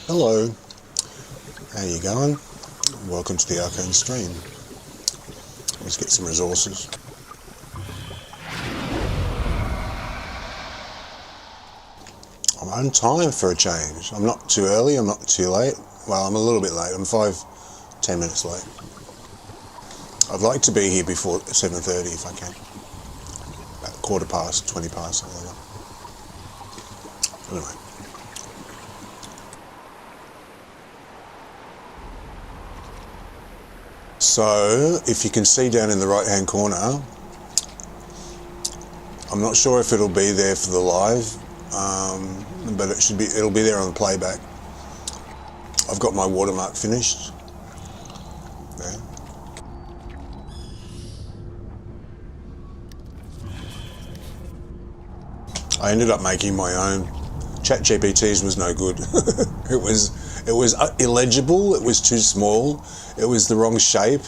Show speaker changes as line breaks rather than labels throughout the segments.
Hello, how you going? Welcome to the Arcane Stream. Let's get some resources. I'm on time for a change. I'm not too early, I'm not too late. Well, I'm a little bit late. I'm 5-10 minutes late. I'd like to be here before 7:30 if I can. About 15, 20 past, something like that. Anyway. So, if you can see down in the right hand corner, I'm not sure if it'll be there for the live, but it'll be there on the playback. I've got my watermark finished. There. I ended up making my own. ChatGPT's was no good. It was illegible. It was too small. It was the wrong shape.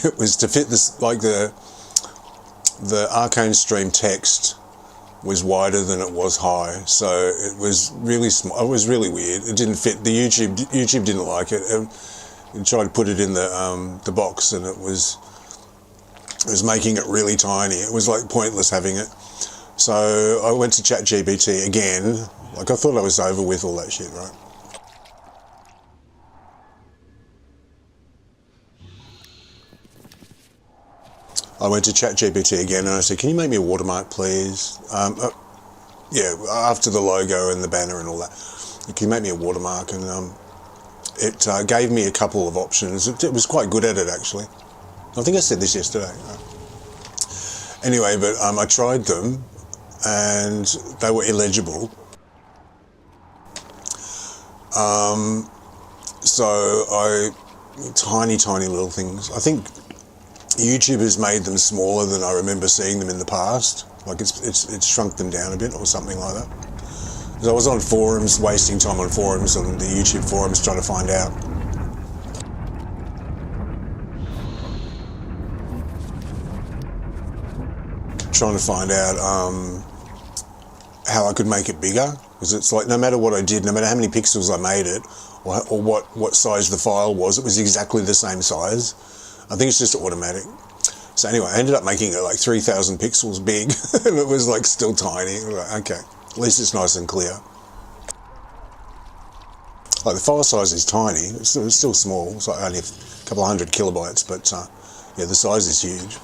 It was to fit this, like the arcane stream text was wider than it was high, so it was really small. It was really weird. It didn't fit. The YouTube didn't like it. It tried to put it in the box, and it was making it really tiny. It was like pointless having it. So I went to ChatGPT again. Like, I thought I was over with all that shit, right? I went to ChatGPT again and I said, can you make me a watermark, please? Yeah, after the logo and the banner and all that. Can you make me a watermark? And it gave me a couple of options. It was quite good at it, actually. I think I said this yesterday. Anyway, but I tried them and they were illegible. Tiny little things. I think YouTube has made them smaller than I remember seeing them in the past. Like it's shrunk them down a bit or something like that. Because I was on forums, wasting time on forums, on the YouTube forums, trying to find out. How I could make it bigger. Because it's like, no matter what I did, no matter how many pixels I made it, or what size the file was, it was exactly the same size. I think it's just automatic. So anyway, I ended up making it like 3,000 pixels big, and it was like still tiny. Like, okay, at least it's nice and clear. Like, the file size is tiny. It's still small. It's like only a couple of 100 kilobytes, but yeah, the size is huge.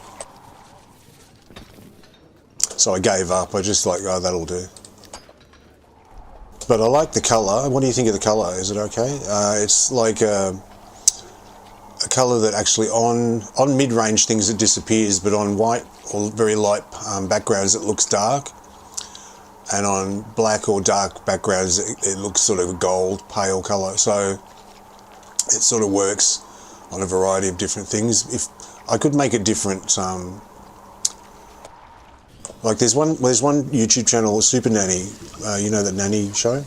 So I gave up. I just like, oh, that'll do. But I like the colour. What do you think of the colour? Is it okay? It's like a colour that actually on mid-range things it disappears, but on white or very light backgrounds it looks dark, and on black or dark backgrounds it looks sort of a gold, pale colour. So it sort of works on a variety of different things. If I could make it different, like there's one YouTube channel, Super Nanny, you know, the nanny show.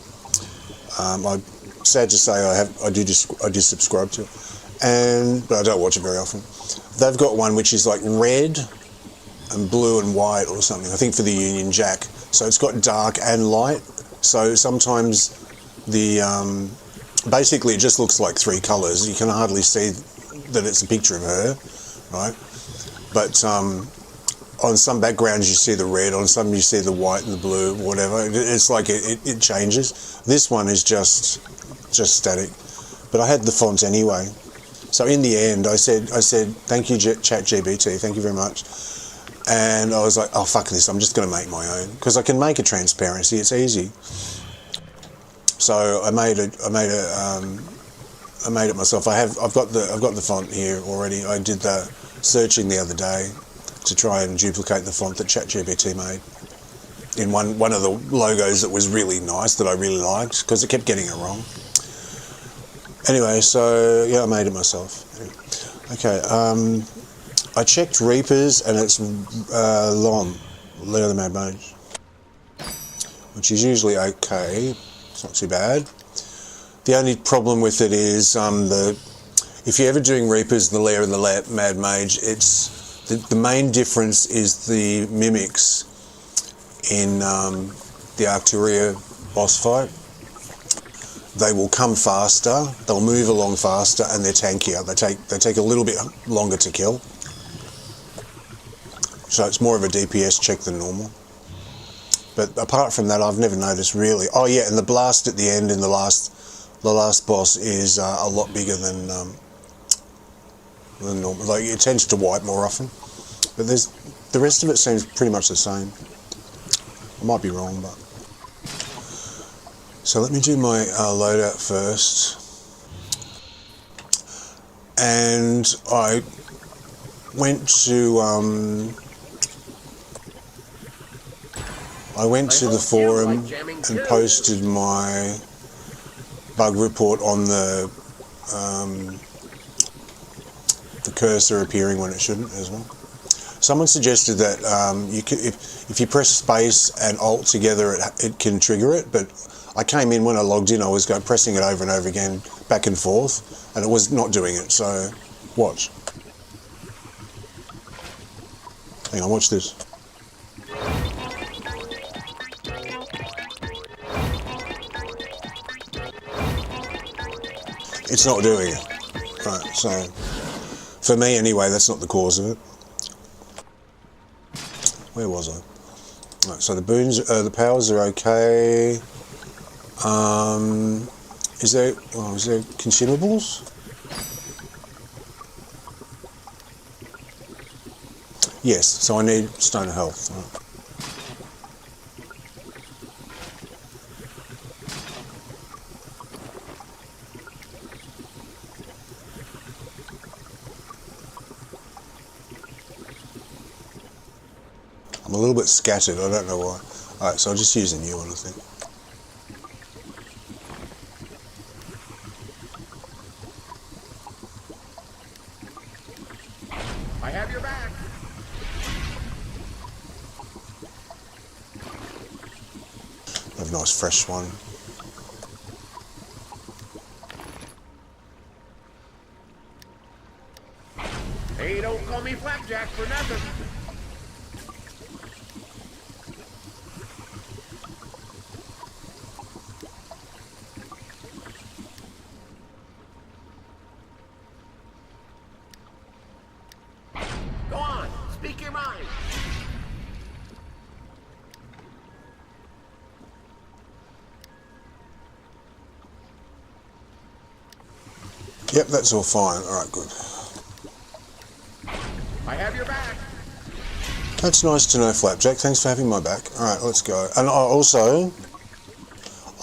I'm sad to say I did subscribe to it, but I don't watch it very often. They've got one which is like red and blue and white or something, I think for the Union Jack. So it's got dark and light. So sometimes basically it just looks like three colours. You can hardly see that it's a picture of her, right? But on some backgrounds you see the red, on some you see the white and the blue, whatever. It's like it changes. This one is just static. But I had the font anyway. So in the end I said thank you ChatGPT, thank you very much. And I was like, oh fuck this, I'm just going to make my own, because I can make a transparency, it's easy. So I made it myself. I've got the font here already. I did the searching the other day to try and duplicate the font that ChatGPT made in one of the logos that was really nice, that I really liked, because it kept getting it wrong. Anyway, so yeah, I made it myself. Okay, I checked Reapers and it's Lair the Mad Mage, which is usually okay. It's not too bad. The only problem with it is if you're ever doing Reapers, the Lair and the Mad Mage, it's the main difference is the mimics in the Arcturia boss fight. they will come faster, they'll move along faster, and they're tankier. They take a little bit longer to kill. So it's more of a DPS check than normal. But apart from that, I've never noticed really. Oh yeah, and the blast at the end in the last boss is a lot bigger than normal. Like, it tends to wipe more often. But the rest of it seems pretty much the same. I might be wrong, but. So let me do my loadout first. And I went to the forum and posted my bug report on the cursor appearing when it shouldn't as well. Someone suggested that if you press space and alt together, it can trigger it, but I came in when I logged in, I was pressing it over and over again, back and forth, and it was not doing it, so watch. Hang on, watch this. It's not doing it. Right, so for me anyway, that's not the cause of it. Where was I? Right, so the boons, the powers are okay. Is there consumables? Yes, so I need Stone of Health. Right. I'm a little bit scattered, I don't know why. Alright, so I'll just use a new one, I think.
I have your back.
Have a nice fresh one.
Hey, don't call me Flapjack for nothing. Go on, speak your mind.
Yep, that's all fine. Alright, good.
I have your back.
That's nice to know, Flapjack. Thanks for having my back. Alright, let's go. And I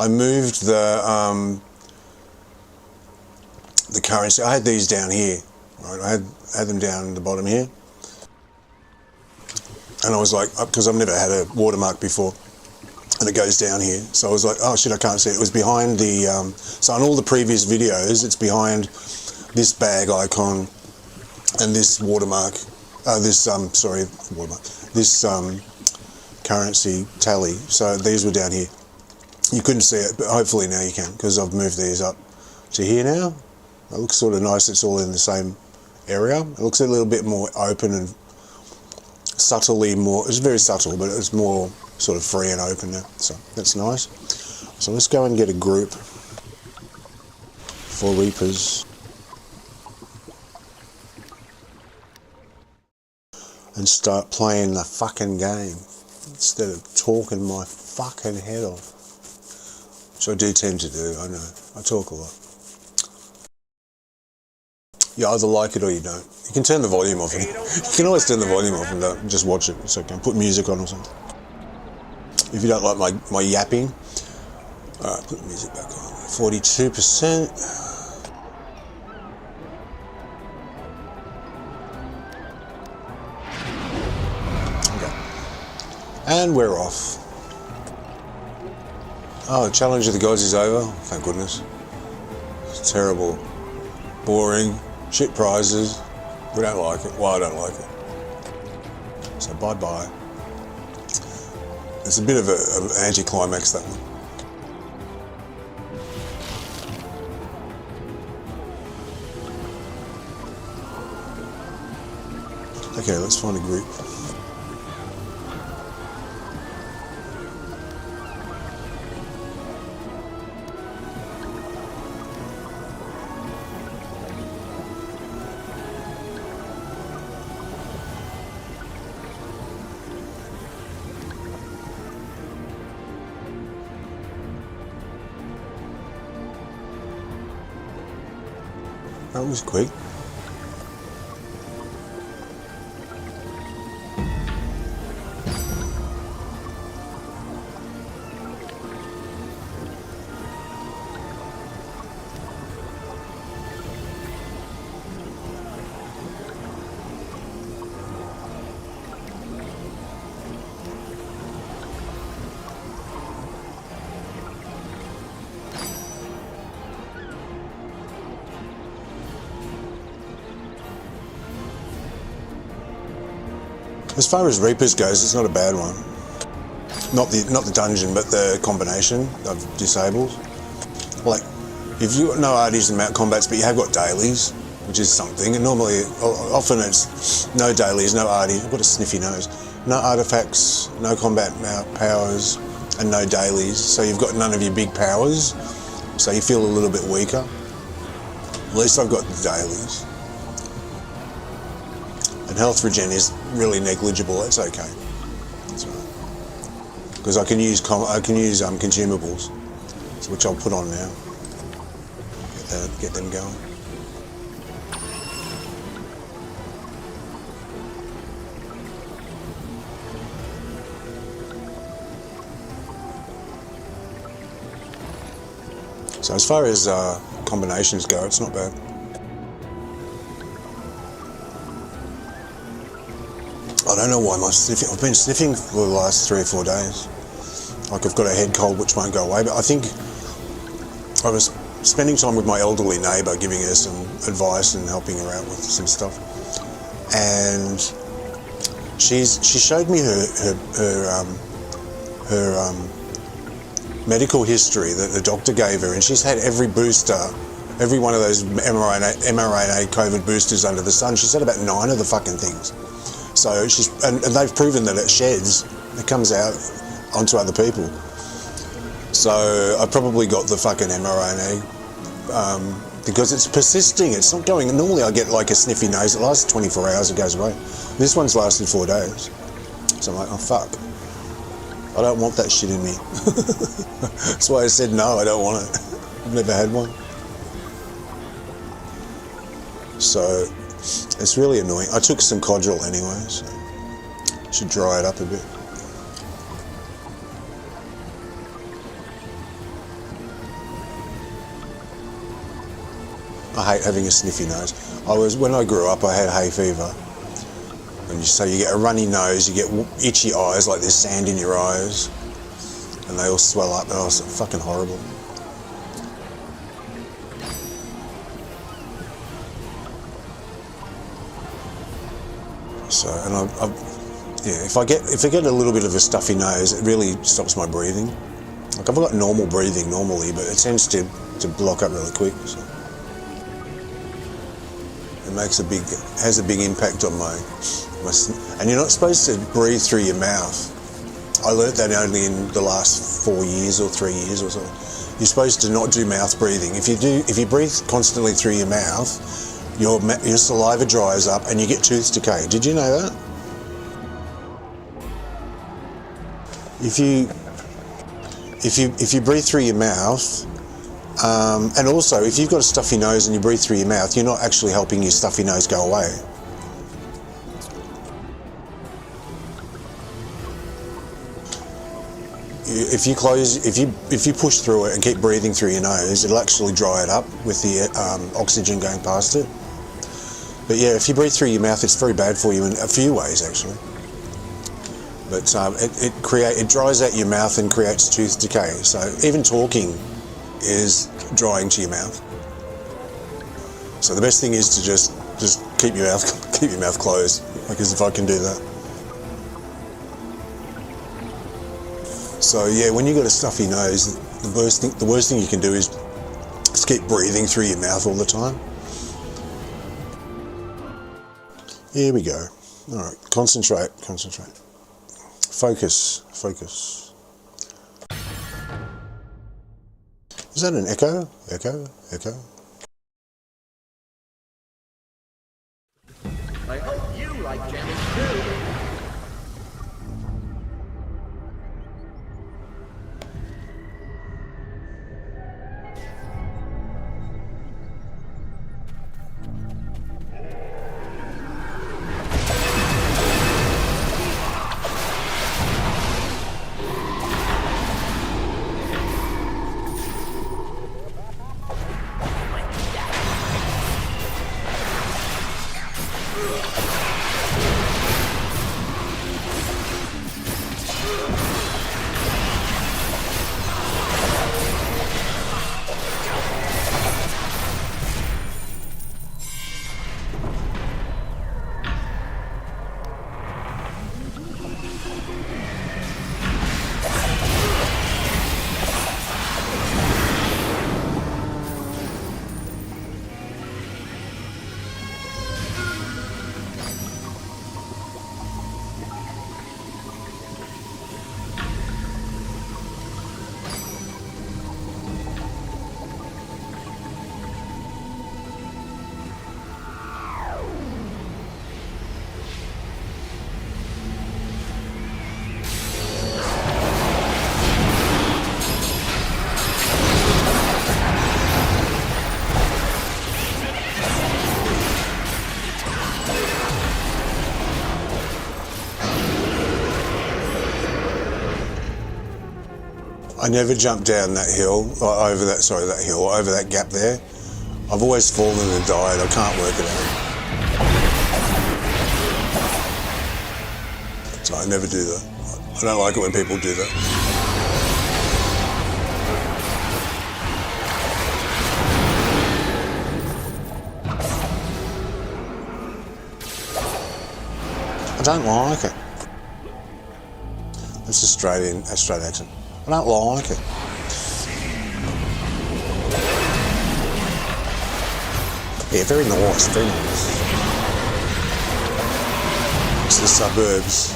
moved the currency. I had these down here. Right, I had them down in the bottom here. And I was like, because I've never had a watermark before. And it goes down here. So I was like, oh shit, I can't see it. It was behind the, so on all the previous videos, it's behind this bag icon and this watermark, this currency tally. So these were down here. You couldn't see it, but hopefully now you can, because I've moved these up to here now. It looks sort of nice, it's all in the same area. It looks a little bit more open and subtly more, it's very subtle, but it's more sort of free and open now, so that's nice. So let's go and get a group for Reapers and start playing the fucking game instead of talking my fucking head off, which I do tend to do. I know, I talk a lot. You either like it or you don't. You can turn the volume off. You can always turn the volume off and just watch it. It's okay. Put music on or something. If you don't like my yapping, alright, put the music back on. 42%. Okay. And we're off. Oh, the Challenge of the Gods is over. Thank goodness. It's terrible. Boring. Shit prizes. We don't like it. Well, I don't like it. So bye-bye. It's a bit of an anti-climax, that one. Okay, let's find a group. That was quick. As far as Reapers goes, it's not a bad one. Not the dungeon, but the combination of disables. Like, if you've got no arties and mount combats, but you have got dailies, which is something, and normally, often it's no dailies, no arties, I've got a sniffy nose, no artifacts, no combat powers, and no dailies, so you've got none of your big powers, so you feel a little bit weaker. At least I've got the dailies. And health regen is really negligible. It's okay. That's right. Because I can use consumables, which I'll put on now. Get them going. So as far as combinations go, it's not bad. I don't know why I've been sniffing for the last 3 or 4 days. Like I've got a head cold which won't go away, but I think I was spending time with my elderly neighbour, giving her some advice and helping her out with some stuff. And she showed me her medical history that the doctor gave her, and she's had every booster, every one of those mRNA COVID boosters under the sun. She's had about 9 of the fucking things. So and they've proven that it sheds, it comes out onto other people. So I probably got the fucking mRNA because it's persisting. It's not going. Normally I get like a sniffy nose. It lasts 24 hours. It goes away. This one's lasted 4 days. So I'm like, oh fuck. I don't want that shit in me. That's why I said no. I don't want it. I've never had one. So it's really annoying. I took some Codral anyway, so should dry it up a bit. I hate having a sniffy nose. When I grew up, I had hay fever. And so you get a runny nose, you get itchy eyes, like there's sand in your eyes, and they all swell up. Oh, it's fucking horrible. So, and yeah, if I get a little bit of a stuffy nose, it really stops my breathing. Like I've got normal breathing normally, but it tends to block up really quick. So it has a big impact on my. And you're not supposed to breathe through your mouth. I learnt that only in the last 4 years or 3 years or so. You're supposed to not do mouth breathing. If you breathe constantly through your mouth, your saliva dries up and you get tooth decay. Did you know that? If you breathe through your mouth, and also if you've got a stuffy nose and you breathe through your mouth, you're not actually helping your stuffy nose go away. If you push through it and keep breathing through your nose, it'll actually dry it up with the oxygen going past it. But yeah, if you breathe through your mouth, it's very bad for you in a few ways actually. But it dries out your mouth and creates tooth decay. So even talking is drying to your mouth. So the best thing is to just keep your mouth closed, because if I can do that. So yeah, when you got a stuffy nose, the worst thing you can do is just keep breathing through your mouth all the time. Here we go. All right, concentrate. Focus. Is that an echo? Echo?
I hope you like jamming too.
I never jump down that hill, or over that, sorry, that hill, over that gap there. I've always fallen and died. I can't work it out. So I never do that. I don't like it when people do that. I don't like it. That's Australian accent. I don't like it. Yeah, very nice, very nice. It's the suburbs.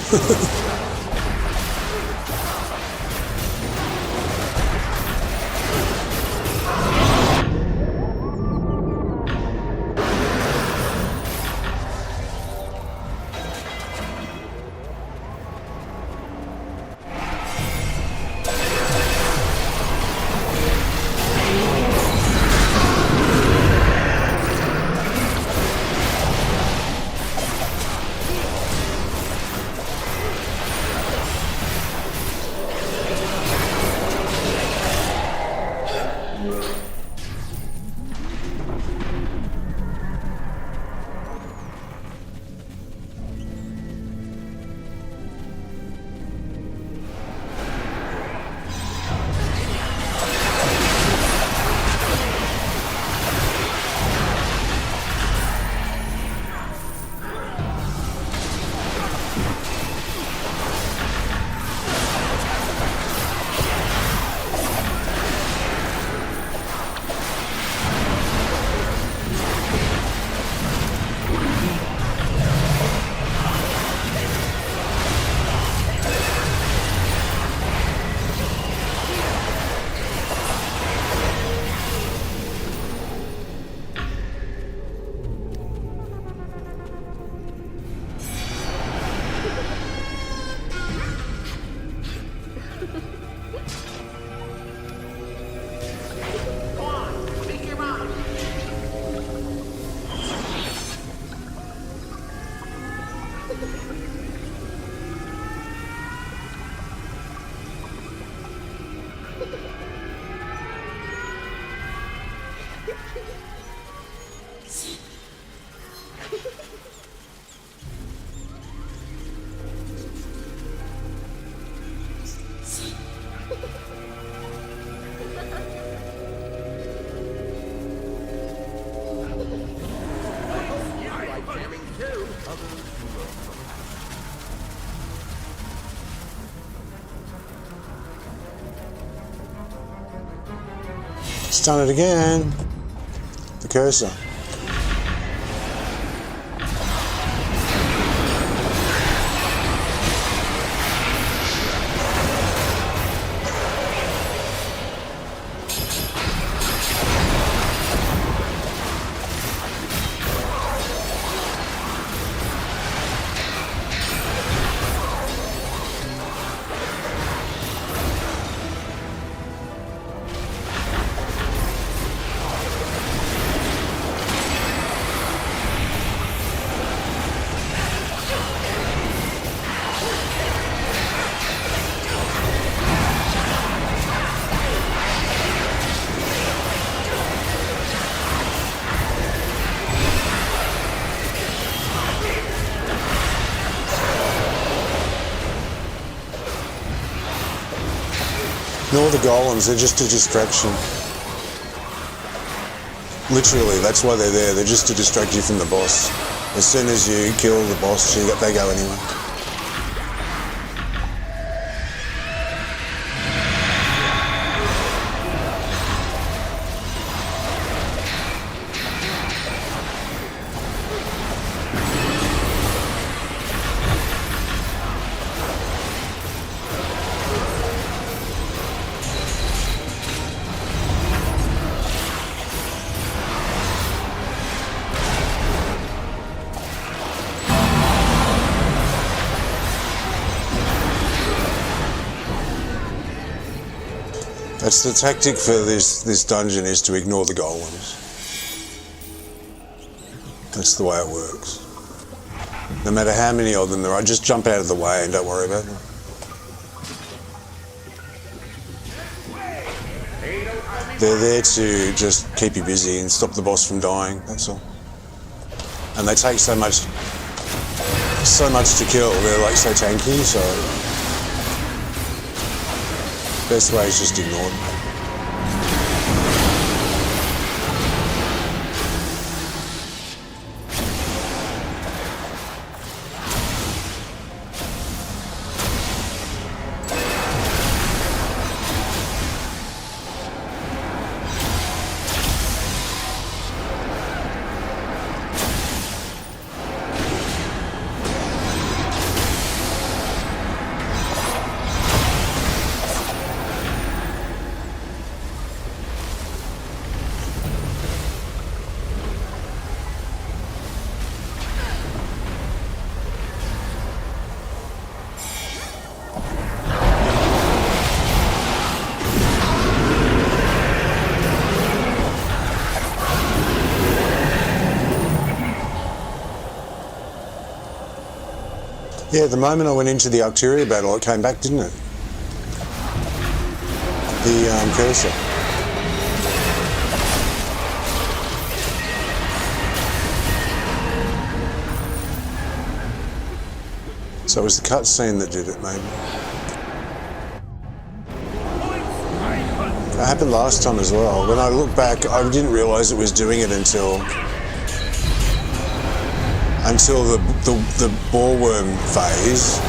It's done it again. The cursor. Ignore the golems, they're just a distraction. Literally, that's why they're there. They're just to distract you from the boss. As soon as you kill the boss, they go anyway. That's the tactic for this dungeon, is to ignore the golems. That's the way it works. No matter how many of them there are, just jump out of the way and don't worry about them. They're there to just keep you busy and stop the boss from dying, that's all. And they take so much to kill, they're like so tanky, so best way is just ignore them. Yeah, the moment I went into the Arcturia battle, it came back, didn't it? The cursor. So it was the cutscene that did it, maybe. That happened last time as well. When I look back, I didn't realise it was doing it until the ballworm phase,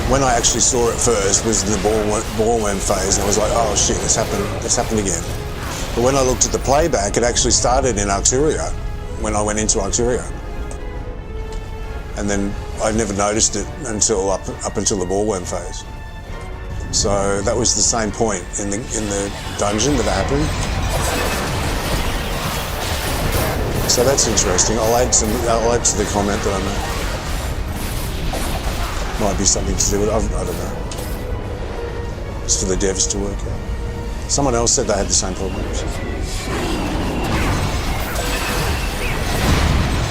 when I actually saw it first was the ballworm phase, and I was like, oh shit, it's happened again. But when I looked at the playback, it actually started in Arcturia, when I went into Arcturia. And then I never noticed it until up until the ballworm phase. So that was the same point in the dungeon that happened. So that's interesting. I'll add to the comment that I made. Might be something to do with it. I don't know. It's for the devs to work out. Someone else said they had the same problems.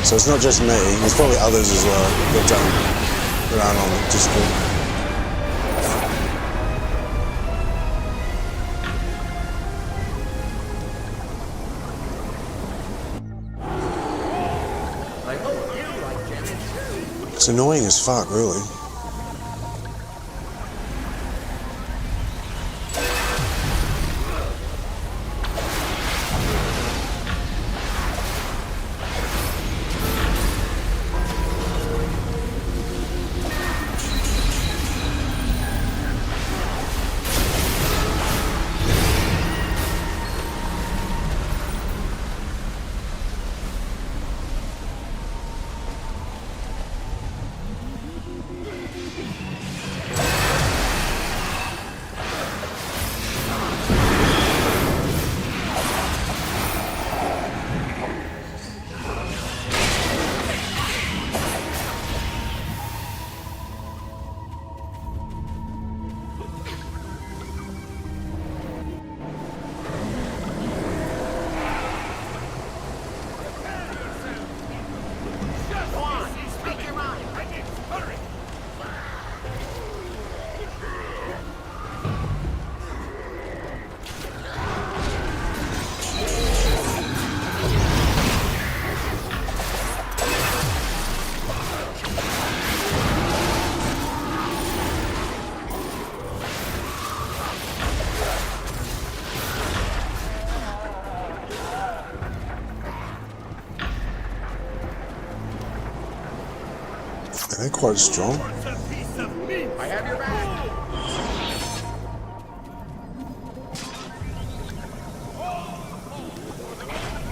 So it's not just me. There's probably others as well that aren't on the Discord. It's annoying as fuck, really. They're quite strong.
I have your back.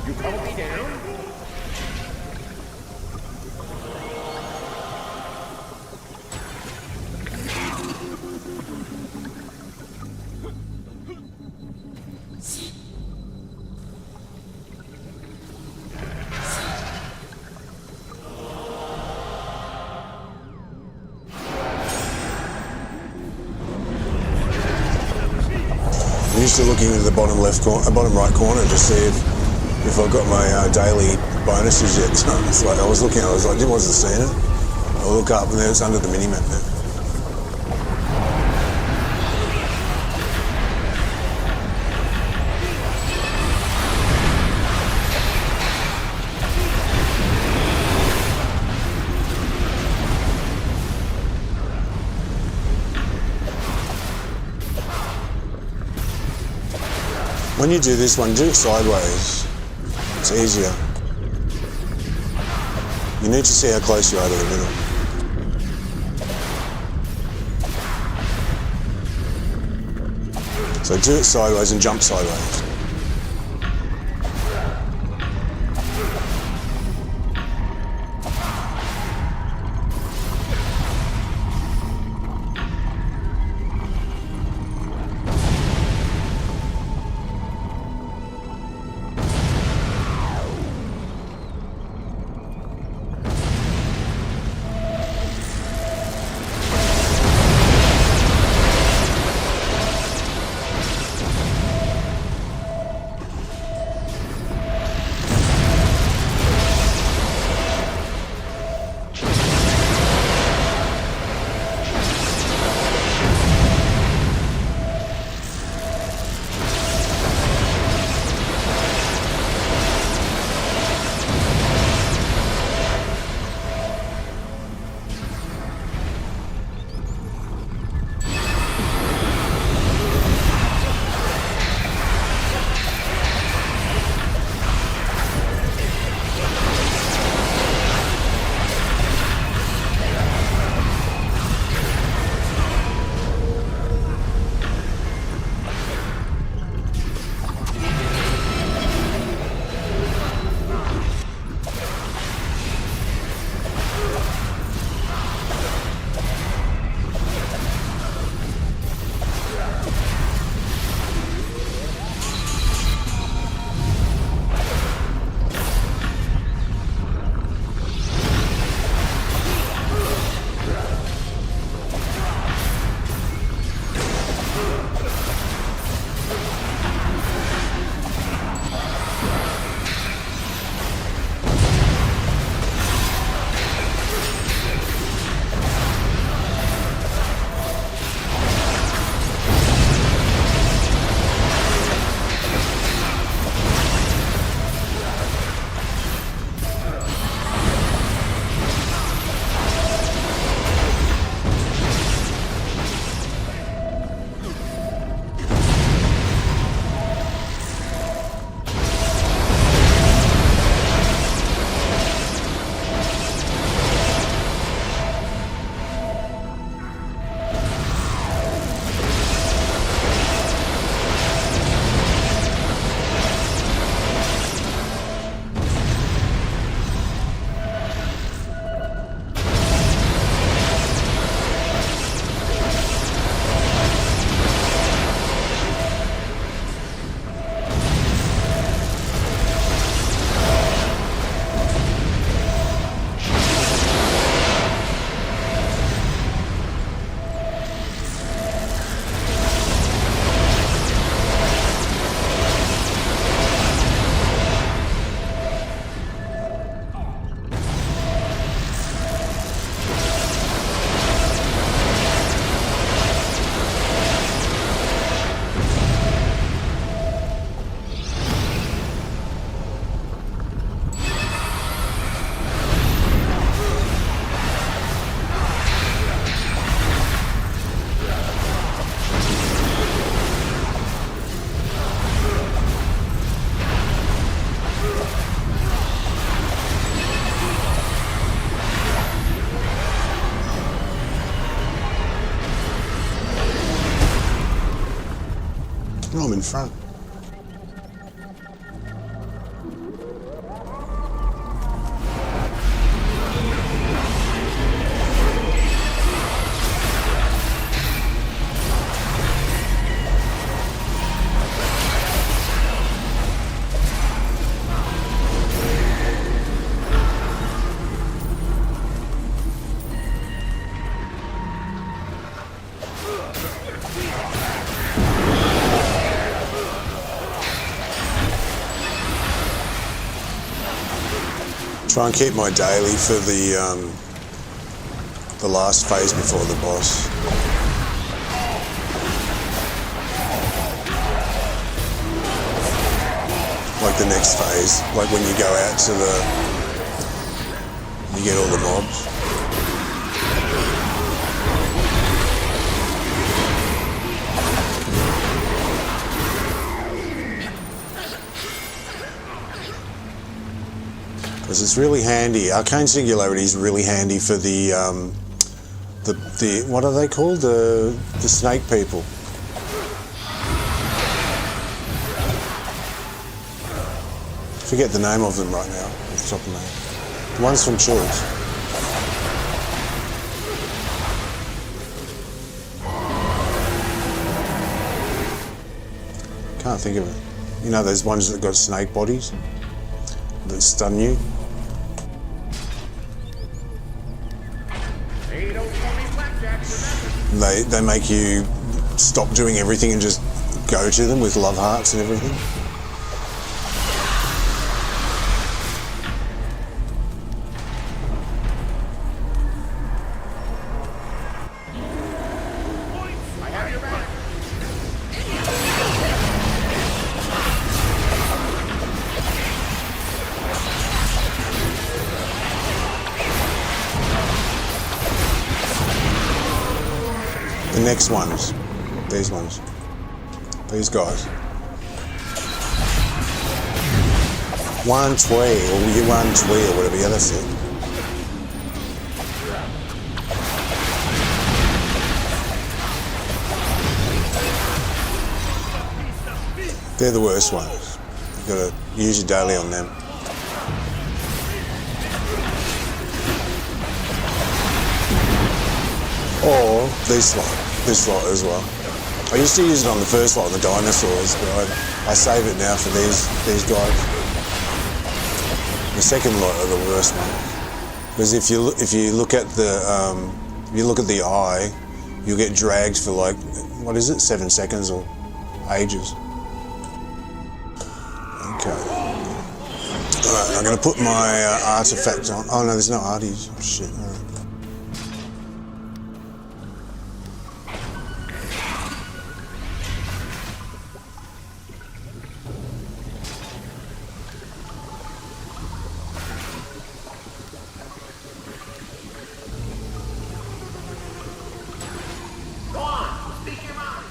You calling me down?
I'm used to looking into the bottom right corner to see if I got my daily bonuses yet. So it's like I wasn't seeing it. I look up and there it's under the mini map there. When you do this one, do it sideways. It's easier. You need to see how close you are to the middle. So do it sideways and jump sideways. No, I'm in front. Try and keep my daily for the last phase before the boss. Like the next phase, like when you go out to you get all the mobs. because it's really handy. Arcane Singularity is really handy for the what are they called? The snake people. Forget the name of them right now. Off the top of my head. The ones from Chills. Can't think of it. You know those ones that got snake bodies that stun you?
Hey, don't call me Blackjack, remember?
They make you stop doing everything and just go to them with love hearts and everything.
I have your back.
The next ones, these ones, these guys. One twee, or you one twee, or whatever. Yeah, that's it. They're the worst ones. You've got to use your daily on them. Or this lot as well. I used to use it on the first lot, the dinosaurs, but I save it now for these guys. The second lot are the worst one, because if you look at the eye, you'll get dragged for like, what is it, 7 seconds or ages. Okay. Alright, I'm going to put my artifact on. Oh no, there's no arties. Oh shit. All right.
Go on, speak your mind.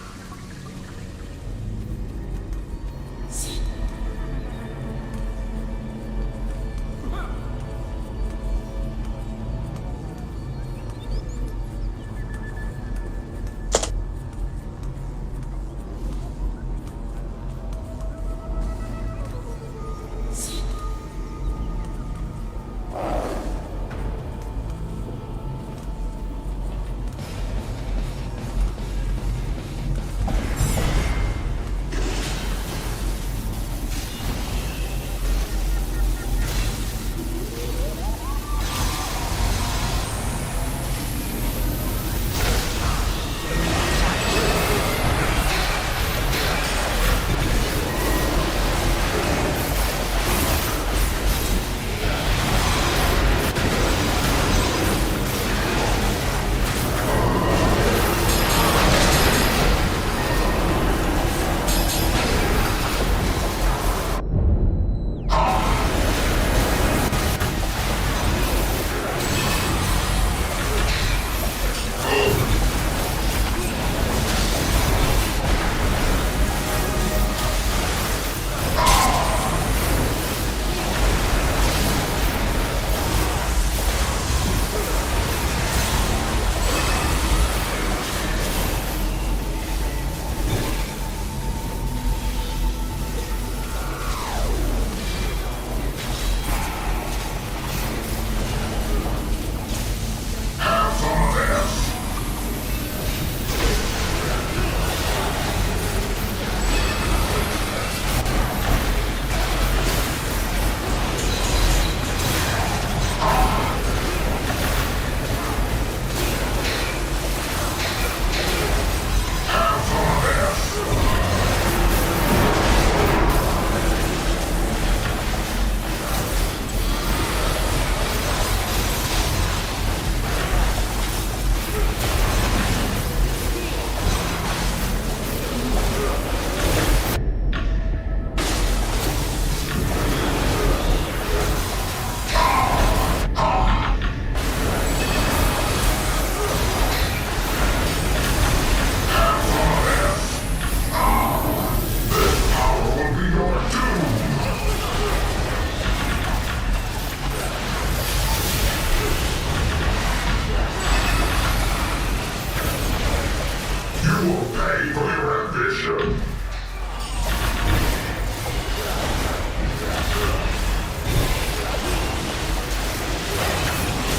will pay for your ambition.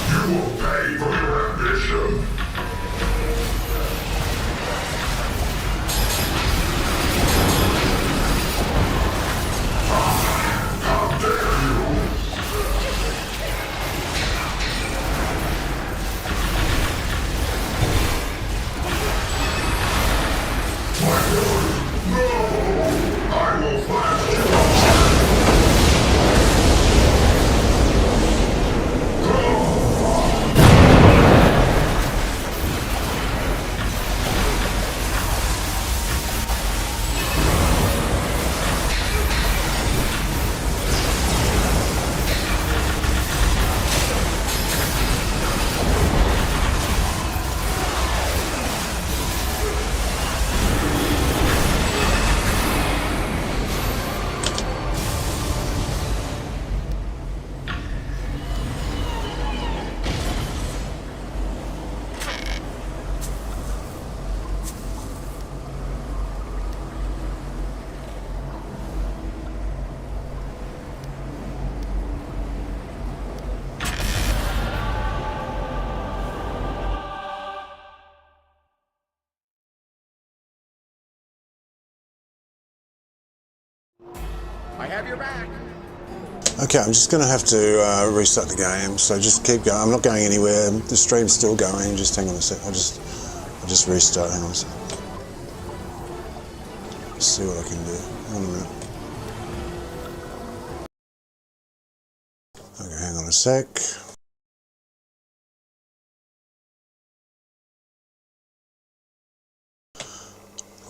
You will pay for your ambition. How dare you! I will blast you.
I have your back.
Okay, I'm just going to have to restart the game, so just keep going. I'm not going anywhere. The stream's still going. Just hang on a sec. I'll just restart. Hang on a sec. See what I can do. Hang on a minute. Okay, hang on a sec.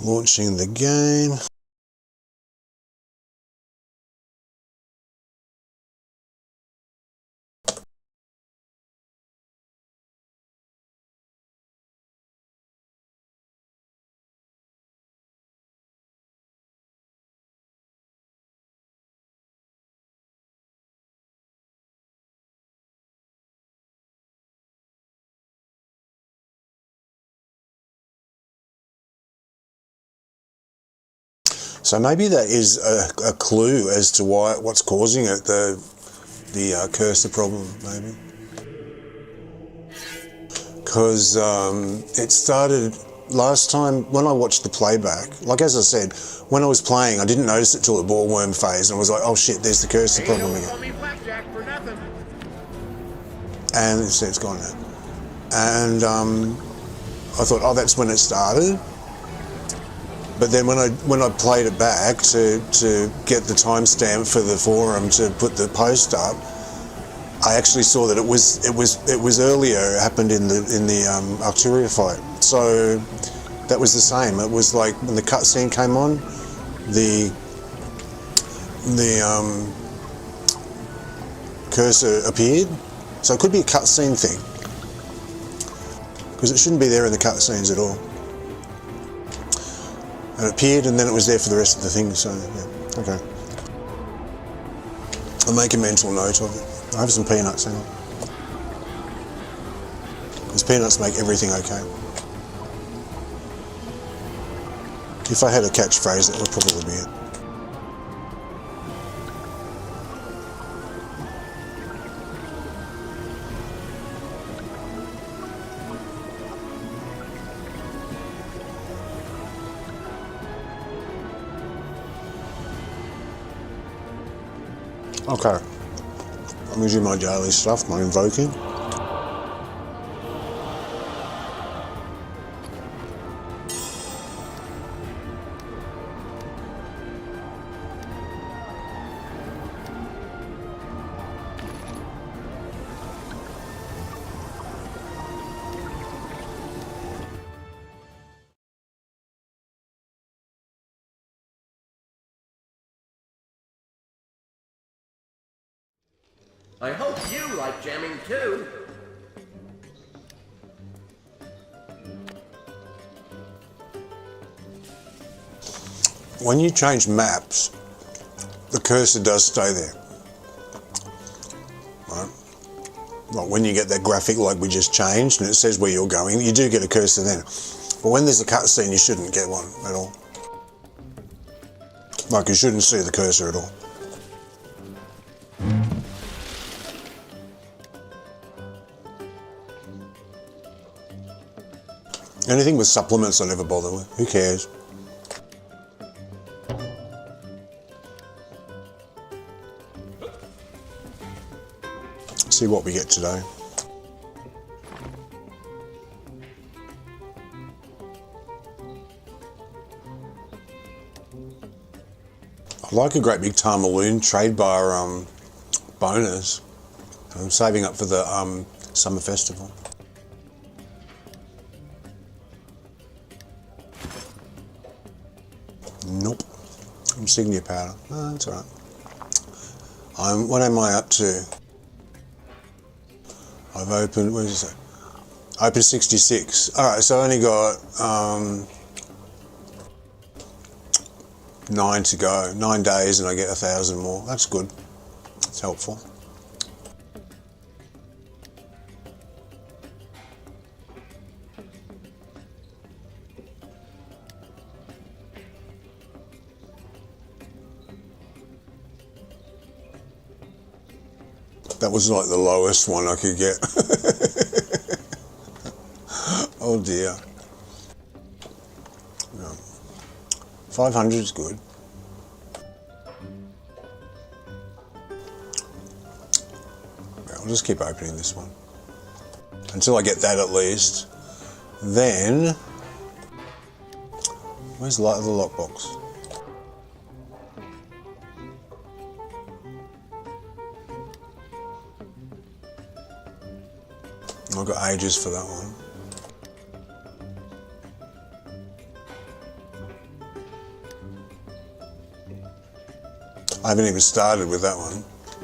Launching the game. So maybe that is a clue as to what's causing it, the cursor problem, maybe. Because it started last time when I watched the playback. Like as I said, when I was playing, I didn't notice it till the ball worm phase, and I was like, "Oh shit, there's the cursor problem
Don't
again."
call me blackjack for nothing.
And it's gone now. And I thought, "Oh, that's when it started." But then when I played it back to get the timestamp for the forum to put the post up, I actually saw that it was earlier. It happened in the Arturia fight. So that was the same. It was like when the cutscene came on, the cursor appeared. So it could be a cutscene thing, because it shouldn't be there in the cutscenes at all. And it appeared, and then it was there for the rest of the thing, so yeah, okay. I'll make a mental note of it. I have some peanuts, hang on. Because peanuts make everything okay. If I had a catchphrase, that would probably be it. Okay, I'm using my daily stuff, my invoking.
I hope you like jamming too.
When you change maps, the cursor does stay there. Right? Like when you get that graphic like we just changed and it says where you're going, you do get a cursor then. But when there's a cutscene, you shouldn't get one at all. Like, you shouldn't see the cursor at all. Anything with supplements I never bother with. Who cares? See what we get today. I like a great big Tarmaloon trade bar bonus. I'm saving up for the summer festival. Nope. Insignia powder. Oh, that's alright. What am I up to? I've opened, what did you say? Opened 66. Alright, so I only got 9 to go. 9 days and I get 1,000 more. That's good. That's helpful. That was like the lowest one I could get. Oh dear. No. 500 is good. I'll just keep opening this one until I get that at least. Then, where's the lockbox? I've got ages for that one. I haven't even started with that one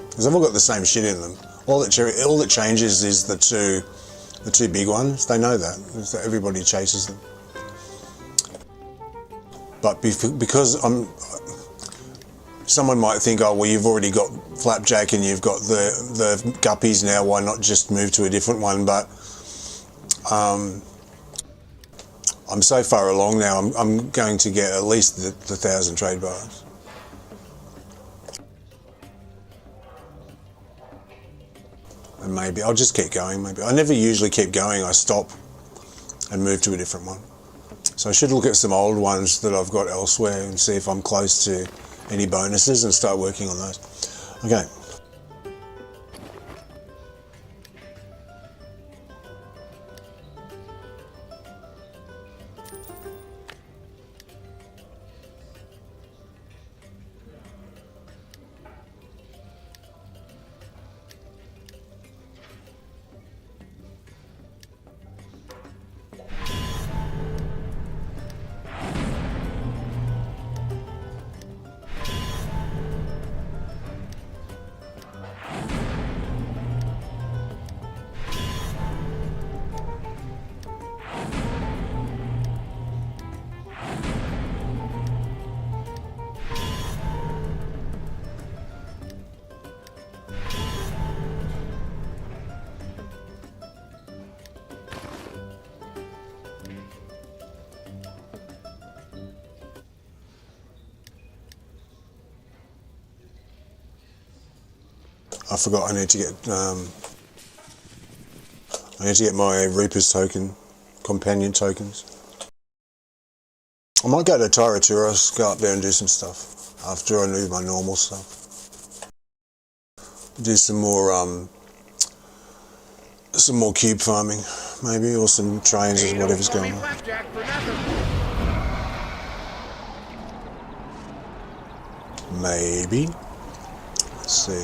because I've all got the same shit in them. All that changes is the two big ones. They know that. Everybody chases them. But because someone might think, oh well, you've already got Flapjack and you've got the guppies now. Why not just move to a different one? But I'm so far along now. I'm going to get at least the 1,000 trade bars. And maybe I'll just keep going. Maybe I never usually keep going. I stop and move to a different one. So I should look at some old ones that I've got elsewhere and see if I'm close to any bonuses and start working on those. Okay. I forgot I need to get my Reaper's token, companion tokens. I might go to Tyraturos, go up there and do some stuff after I do my normal stuff. Do some more cube farming, maybe, or some trains or whatever's going on. Maybe. Let's see.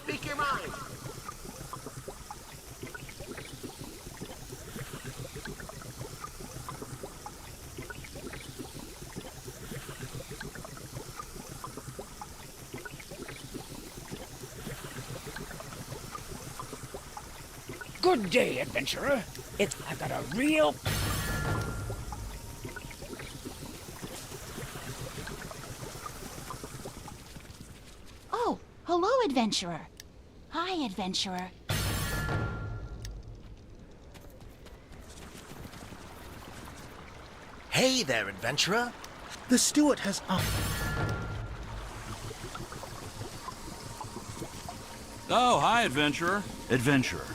Speak your mind.
Good day, adventurer. I've got a real...
Oh, hello, adventurer. Hi, adventurer.
Hey there, adventurer.
The steward has
Oh, hi, adventurer. Adventurer.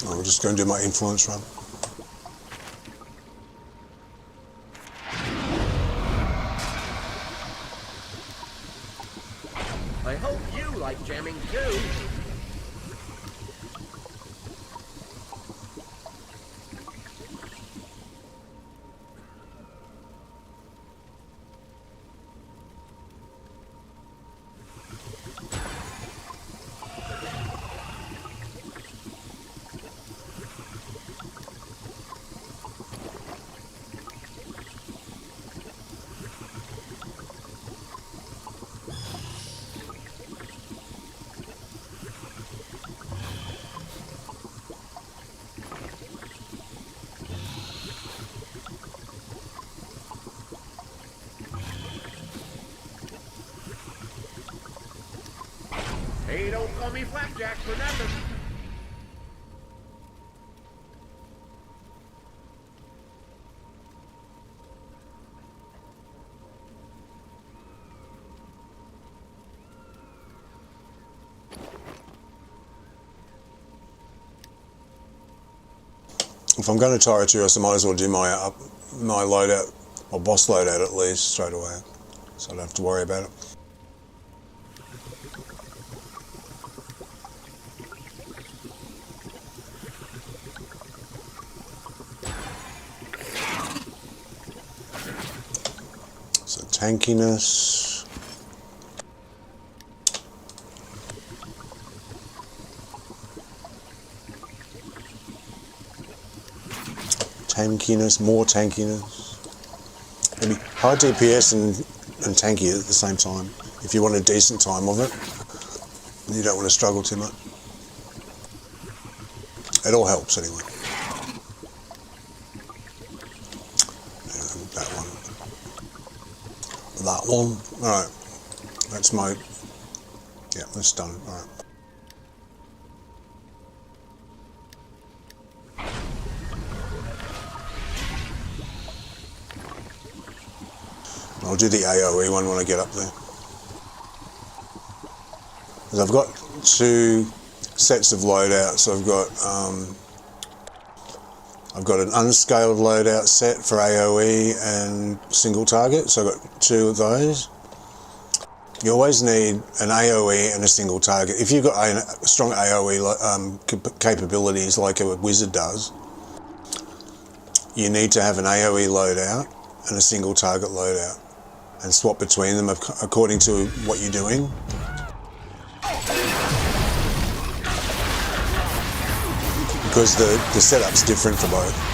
I'm just going to do my influence run.
I hope you like jamming too. Hey, don't call me Flapjack for nothing.
If I'm going to Tyraturos, I might as well do my loadout, or boss loadout at least, straight away. So I don't have to worry about it. So tankiness. Tankiness, more tankiness. Maybe high DPS and tanky at the same time. If you want a decent time of it, you don't want to struggle too much. It all helps anyway. And that one. That one. Alright. That's my... Yeah, that's done. Alright. I'll do the AoE one when I get up there. Because I've got two sets of loadouts. I've got an unscaled loadout set for AoE and single target. So I've got two of those. You always need an AoE and a single target. If you've got strong AoE capabilities like a wizard does, you need to have an AoE loadout and a single target loadout, and swap between them according to what you're doing. Because the setup's different for both.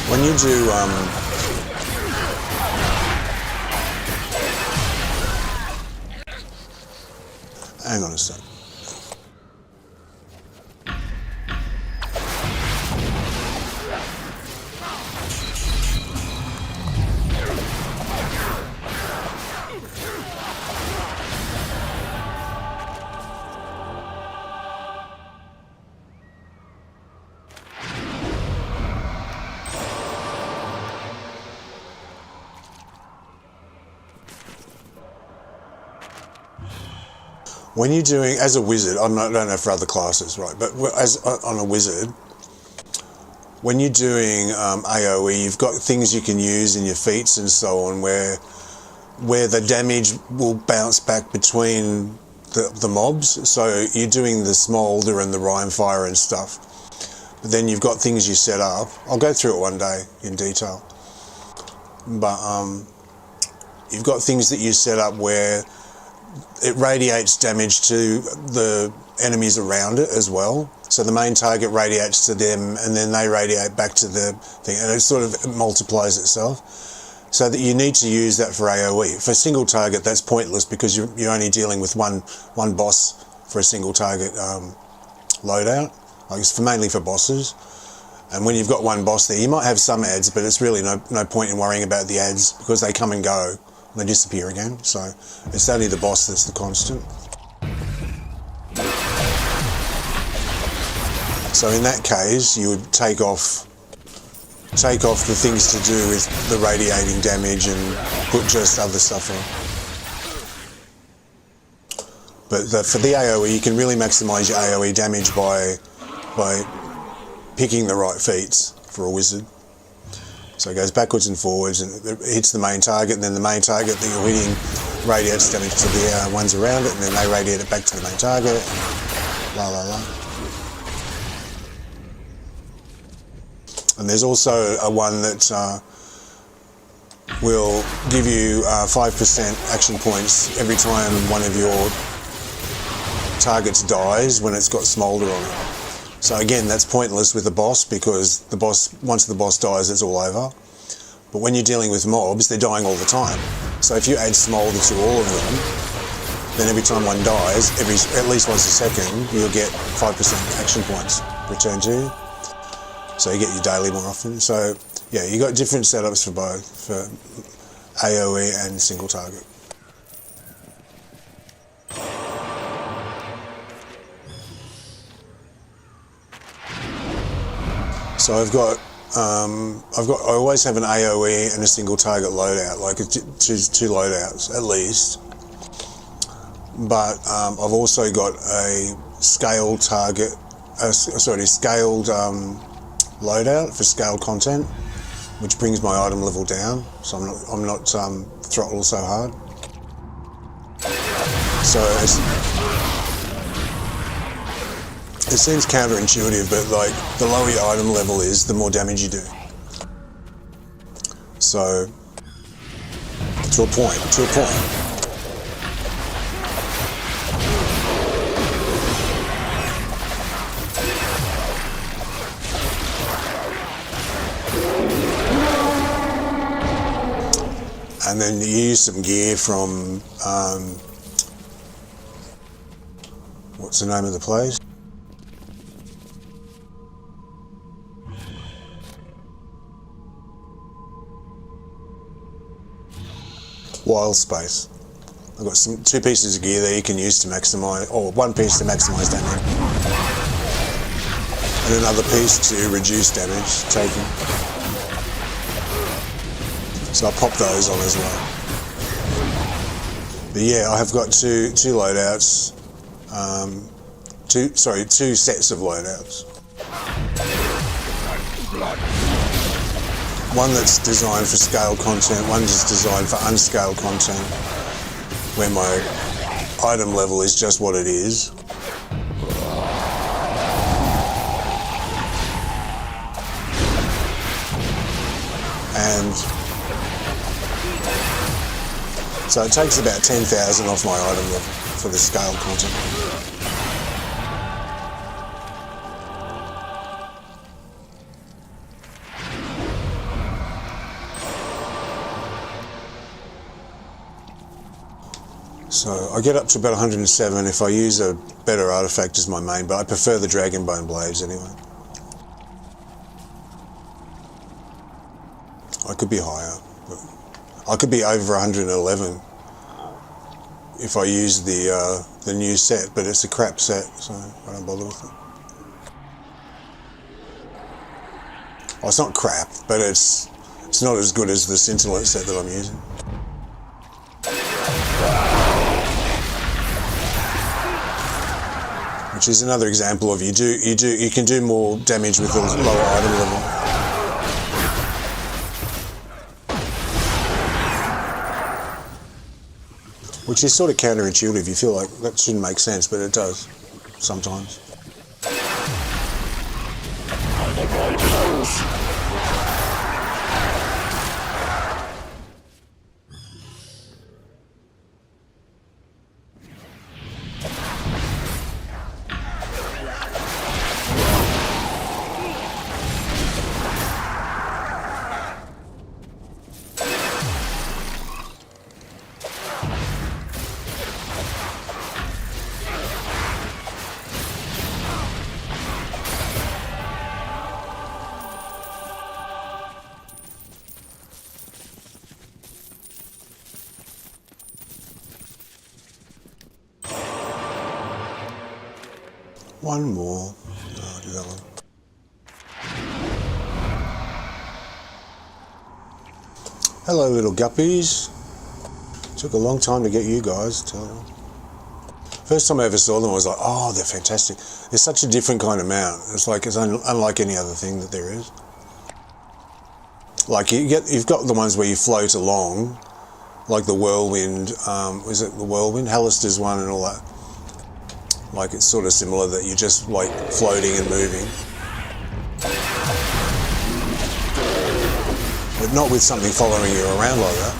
When you do hang on a sec. when you're doing, as a wizard, I don't know for other classes, right, but as on a wizard, when you're doing AoE, you've got things you can use in your feats and so on where the damage will bounce back between the mobs. So you're doing the Smolder and the Rime Fire and stuff. But then you've got things you set up. I'll go through it one day in detail. But you've got things that you set up where it radiates damage to the enemies around it as well. So the main target radiates to them and then they radiate back to the thing, and it sort of multiplies itself. So that you need to use that for AoE. For a single target, that's pointless because you're only dealing with one boss for a single target loadout. Like it's mainly for bosses. And when you've got one boss there, you might have some ads, but it's really no point in worrying about the ads because they come and go. They disappear again. So it's only the boss that's the constant. So in that case, you would take off the things to do with the radiating damage and put just other stuff on. But for the AoE, you can really maximise your AoE damage by picking the right feats for a wizard. So it goes backwards and forwards and it hits the main target, and then the main target that you're hitting radiates damage to the ones around it, and then they radiate it back to the main target, and la la la. And there's also a one that will give you 5% action points every time one of your targets dies when it's got Smolder on it. So again, that's pointless with the boss because once the boss dies, it's all over. But when you're dealing with mobs, they're dying all the time. So if you add Smolder to all of them, then every time one dies, at least once a second, you'll get 5% action points returned to you. So you get your daily more often. So yeah, you got different setups for both, for AoE and single target. So I always have an AoE and a single target loadout, like two loadouts at least. But I've also got a scaled target, scaled loadout for scaled content, which brings my item level down, so I'm not throttled so hard. So it seems counterintuitive, but like the lower your item level is, the more damage you do. So to a point. And then you use some gear from, what's the name of the place? Wild Space. I've got two pieces of gear there you can use to maximise, or one piece to maximise damage, and another piece to reduce damage taken. So I'll pop those on as well. But yeah, I have got two loadouts, two sets of loadouts. One that's designed for scaled content, one that's designed for unscaled content, where my item level is just what it is. And so it takes about 10,000 off my item level for the scaled content. So I get up to about 107 if I use a better artifact as my main, but I prefer the Dragonbone Blades anyway. I could be higher, but I could be over 111 if I use the new set, but it's a crap set, so I don't bother with it. Well, it's not crap, but it's not as good as the Scintillant set that I'm using. which is another example of you can do more damage with a lower item level. Which is sort of counterintuitive. You feel like that shouldn't make sense, but it does sometimes. One more. No, I'll do that one. Hello, little guppies. Took a long time to get you guys. Tell you. First time I ever saw them, I was like, oh, they're fantastic. They're such a different kind of mount. It's like it's unlike any other thing that there is. Like you've got the ones where you float along, like the whirlwind. Is it the whirlwind? Hallister's one and all that. Like it's sort of similar that you're just like floating and moving. But not with something following you around like that.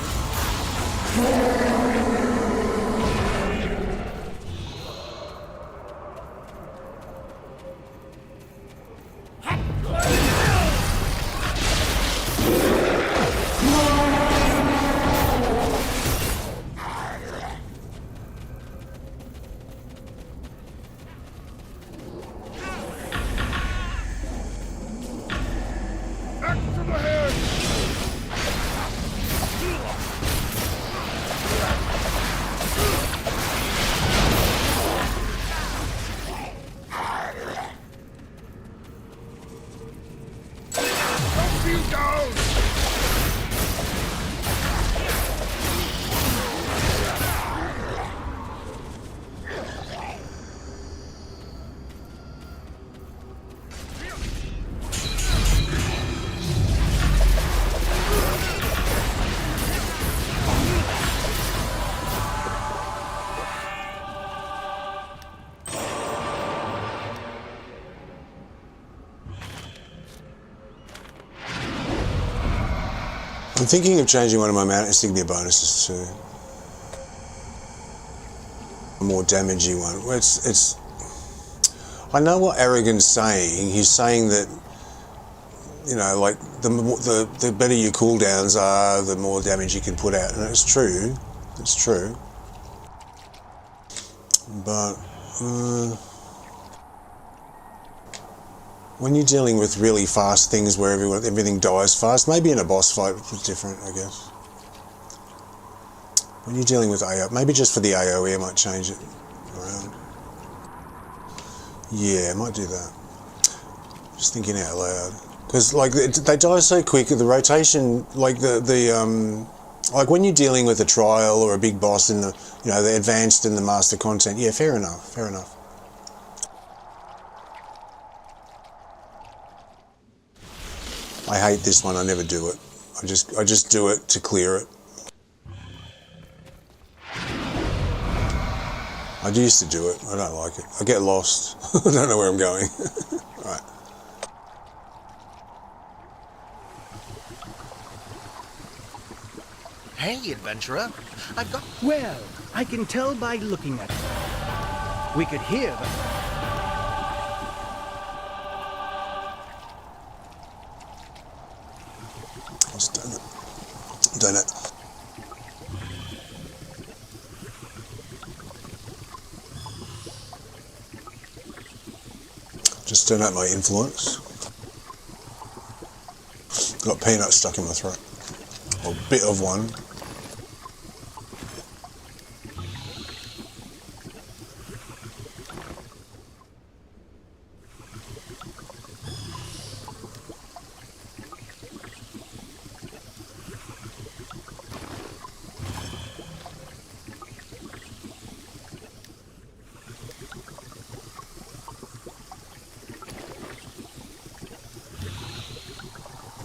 I'm thinking of changing one of my Mount Insignia bonuses to a more damagey one. It's I know what Arrogant's saying. He's saying that, you know, like the better your cooldowns are, the more damage you can put out, and it's true. It's true. But when you're dealing with really fast things where everything dies fast, maybe in a boss fight it's different, I guess. When you're dealing with AoE, maybe just for the AoE I might change it around. Yeah, I might do that. Just thinking out loud. Because like they die so quick, the rotation, like like when you're dealing with a trial or a big boss in the, you know, the advanced and the master content, yeah, fair enough, fair enough. I hate this one, I never do it. I just do it to clear it. I used to do it, I don't like it. I get lost, I don't know where I'm going. Right.
Hey, adventurer. I've got...
Well, I can tell by looking at you. We could hear them.
Just done it. Just turn out my influence. Got peanuts stuck in my throat. Or a bit of one.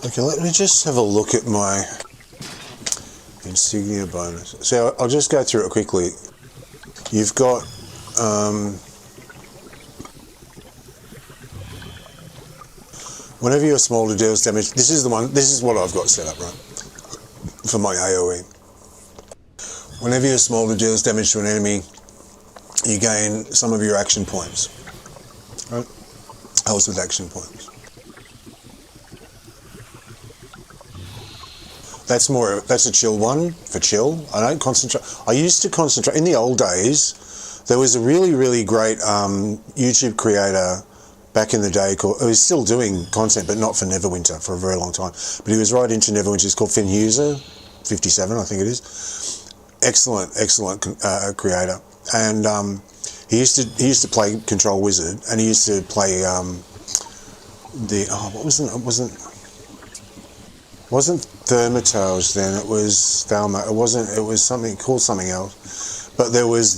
Okay, let me just have a look at my Insignia bonus. So I'll just go through it quickly. You've got whenever your smolder deals damage, this is what I've got set up, right? For my AoE. Whenever your smolder deals damage to an enemy, you gain some of your action points. Right? Helps with action points. That's a chill one for chill. I don't concentrate. I used to concentrate in the old days. There was a really, really great YouTube creator back in the day called, he was still doing content, but not for Neverwinter for a very long time. But he was right into Neverwinter. It's called Finalizing, 57, I think it is. Excellent creator. And he used to play Control Wizard, and he used to play wasn't Thermatage then, it was Thalma. It was something called something else. But there was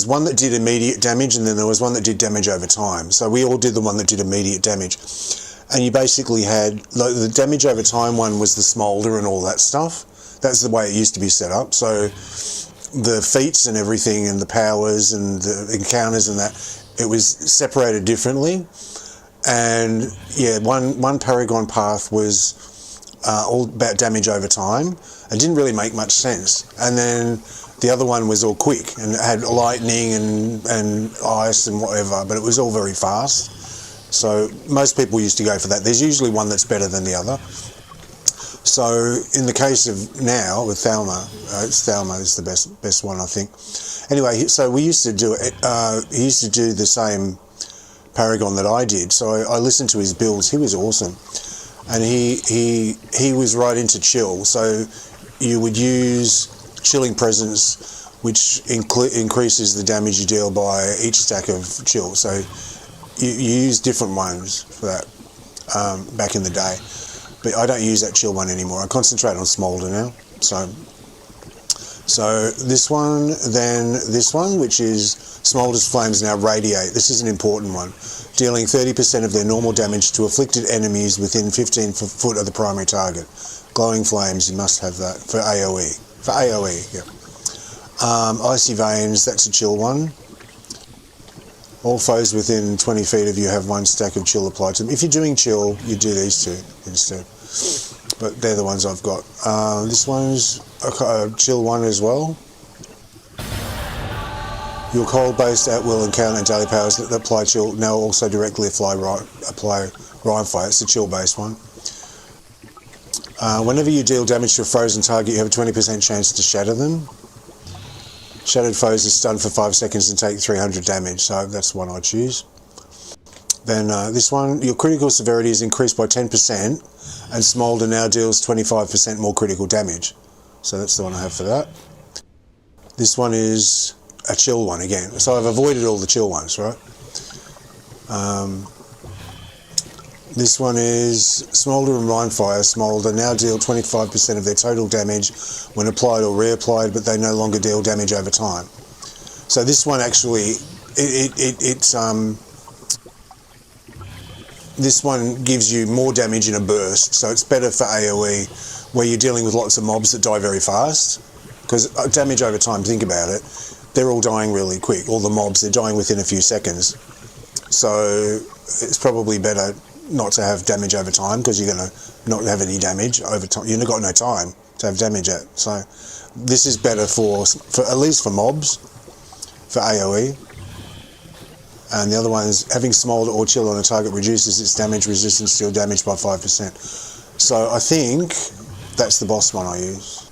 one that did immediate damage, and then there was one that did damage over time. So we all did the one that did immediate damage. And you basically had, like, the damage over time one was the smolder and all that stuff. That's the way it used to be set up. So the feats and everything and the powers and the encounters and that, it was separated differently. And yeah, one Paragon path was all about damage over time. It didn't really make much sense. And then the other one was all quick and it had lightning and ice and whatever, but it was all very fast. So most people used to go for that. There's usually one that's better than the other. So in the case of now with Thalma, Thalma is the best one, I think. Anyway, so we used to do it. He used to do the same Paragon that I did. So I listened to his builds. He was awesome, and he was right into chill. So you would use Chilling Presence, which increases the damage you deal by each stack of chill. So you use different ones for that back in the day. But I don't use that chill one anymore. I concentrate on Smolder now. So this one, then this one, which is Smolder's Flames now Radiate. This is an important one. Dealing 30% of their normal damage to afflicted enemies within 15 foot of the primary target. Glowing Flames, you must have that for AoE. For AoE, yeah. Icy Veins, that's a chill one. All foes within 20 feet of you have one stack of chill applied to them. If you're doing chill, you do these two instead. But they're the ones I've got. This one's a chill one as well. Your cold-based at-will encounter and daily powers that apply chill now also directly apply Rhyme Fire. It's a chill-based one. Whenever you deal damage to a frozen target, you have a 20% chance to shatter them. Shattered foes are stunned for 5 seconds and take 300 damage, so that's the one I choose. Then this one, your critical severity is increased by 10%, and Smolder now deals 25% more critical damage. So that's the one I have for that. This one is a chill one again. So I've avoided all the chill ones, right? This one is Smolder and Mindfire. Smolder now deal 25% of their total damage when applied or reapplied, but they no longer deal damage over time. So this one actually, this one gives you more damage in a burst, so it's better for AoE, where you're dealing with lots of mobs that die very fast. Because damage over time, think about it, they're all dying really quick. All the mobs, they're dying within a few seconds. So it's probably better not to have damage over time, because you're going to not have any damage over time. You've got no time to have damage at. So this is better for at least for mobs, for AoE. And the other one is having Smolder or Chill on a target reduces its damage resistance to your damage by 5%. So I think that's the boss one I use.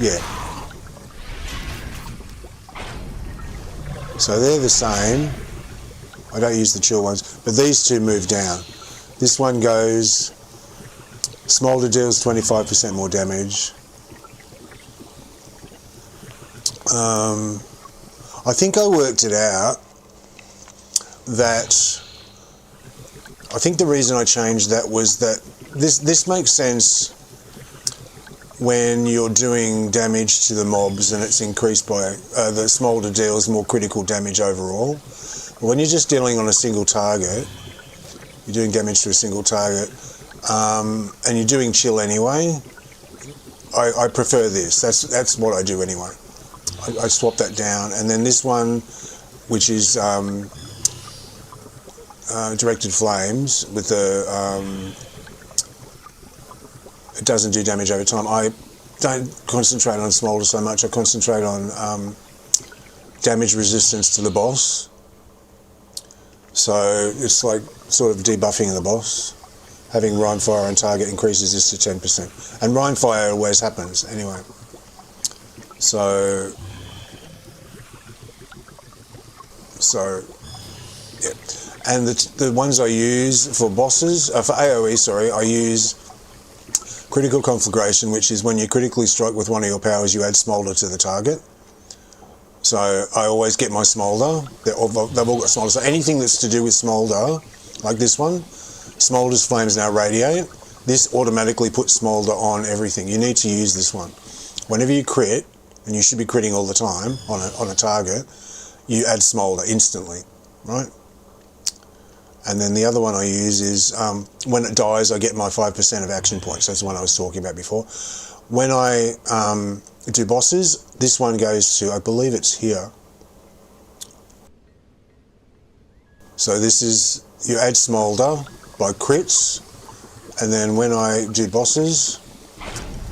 Yeah. So they're the same. I don't use the chill ones, but these two move down. This one goes, Smolder deals 25% more damage. I think I worked it out that, I think the reason I changed that was that this makes sense when you're doing damage to the mobs and it's increased by, the Smolder deals more critical damage overall. But when you're just dealing on a single target, you're doing damage to a single target, and you're doing chill anyway, I prefer this. That's what I do anyway. I swap that down, and then this one, which is directed flames with the it doesn't do damage over time. I don't concentrate on smolder so much. I concentrate on damage resistance to the boss. So it's like sort of debuffing the boss. Having Rhyme Fire on target increases this to 10%. And Rhyme Fire always happens anyway. So yeah. And the ones I use for bosses, for AoE, sorry, I use Critical Conflagration, which is when you critically strike with one of your powers, you add Smolder to the target. So I always get my Smolder. They've all got Smolder. So anything that's to do with Smolder, like this one, Smolder's Flames now radiate. This automatically puts Smolder on everything. You need to use this one. Whenever you crit, and you should be critting all the time on a target, you add Smolder instantly, right? And then the other one I use is, when it dies, I get my 5% of action points. That's the one I was talking about before. When I do bosses, this one goes to, I believe it's here. So this is, you add Smolder by crits, and then when I do bosses,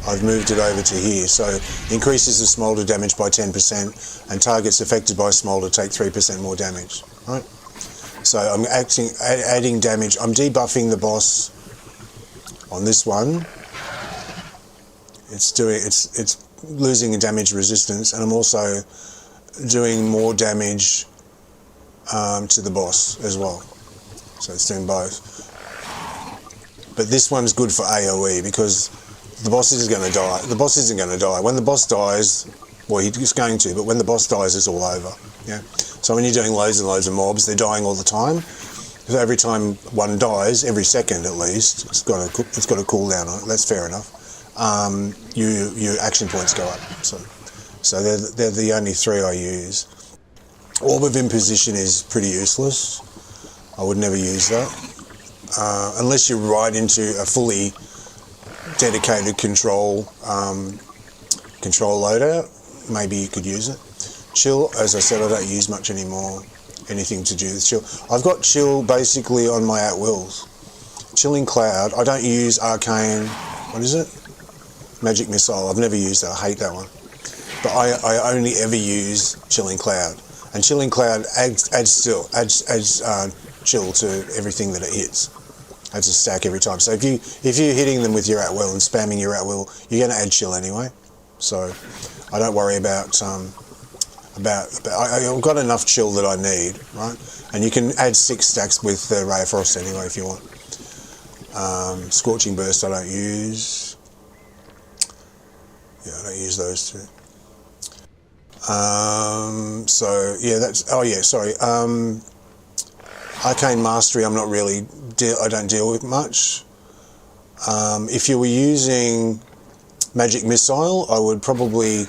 I've moved it over to here. So increases the Smolder damage by 10%, and targets affected by Smolder take 3% more damage, right? So I'm adding damage. I'm debuffing the boss on this one. It's losing a damage resistance, and I'm also doing more damage to the boss as well. So it's doing both. But this one's good for AoE because the boss isn't going to die. The boss isn't going to die. When the boss dies, well, he's going to, but when the boss dies, it's all over. Yeah. So when you're doing loads and loads of mobs, they're dying all the time. So every time one dies, every second at least, it's got a cooldown on it. That's fair enough. Your action points go up. So they're the only three I use. Orb of Imposition is pretty useless. I would never use that unless you're right into a fully dedicated control loadout. Maybe you could use it. Chill, as I said, I don't use much anymore. Anything to do with chill. I've got chill basically on my at-wills. Chilling Cloud. I don't use Arcane. What is it? Magic Missile. I've never used that. I hate that one. But I only ever use Chilling Cloud. And Chilling Cloud adds chill to everything that it hits. Adds a stack every time. So if you're hitting them with your at-will and spamming your at-will, you're going to add chill anyway. So I don't worry about I've got enough chill that I need, right? And you can add 6 stacks with Ray of Frost anyway if you want. Scorching Burst I don't use. Yeah, I don't use those two. So yeah, that's, oh yeah, sorry. Arcane Mastery I'm not really, I don't deal with much. If you were using Magic Missile, I would probably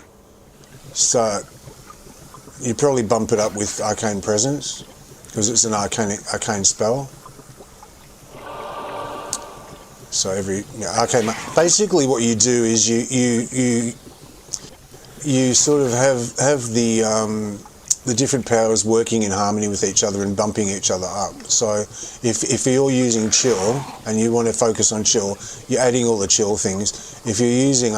you'd probably bump it up with Arcane Presence, because it's an arcane spell. So arcane. Basically, what you do is you sort of have the different powers working in harmony with each other and bumping each other up. So if you're using chill and you want to focus on chill, you're adding all the chill things. If you're using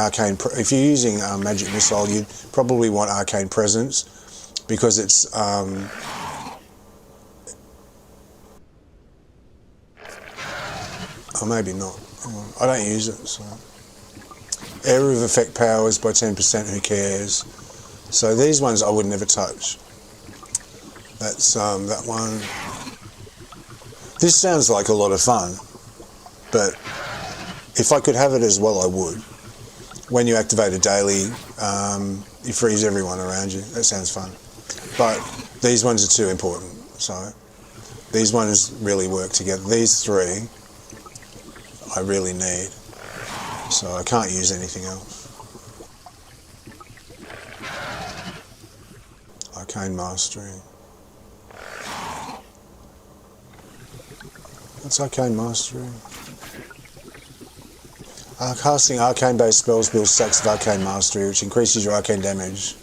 Magic Missile, you'd probably want Arcane Presence, because it's or maybe not. I don't use it. So Area of Effect powers by 10%. Who cares? So these ones I would never touch. That's that one. This sounds like a lot of fun, but if I could have it as well, I would. When you activate a daily, you freeze everyone around you. That sounds fun. But these ones are too important, so these ones really work together. These three I really need, so I can't use anything else. Arcane Mastery. That's Arcane Mastery. Casting arcane-based spells builds stacks of Arcane Mastery, which increases your arcane damage.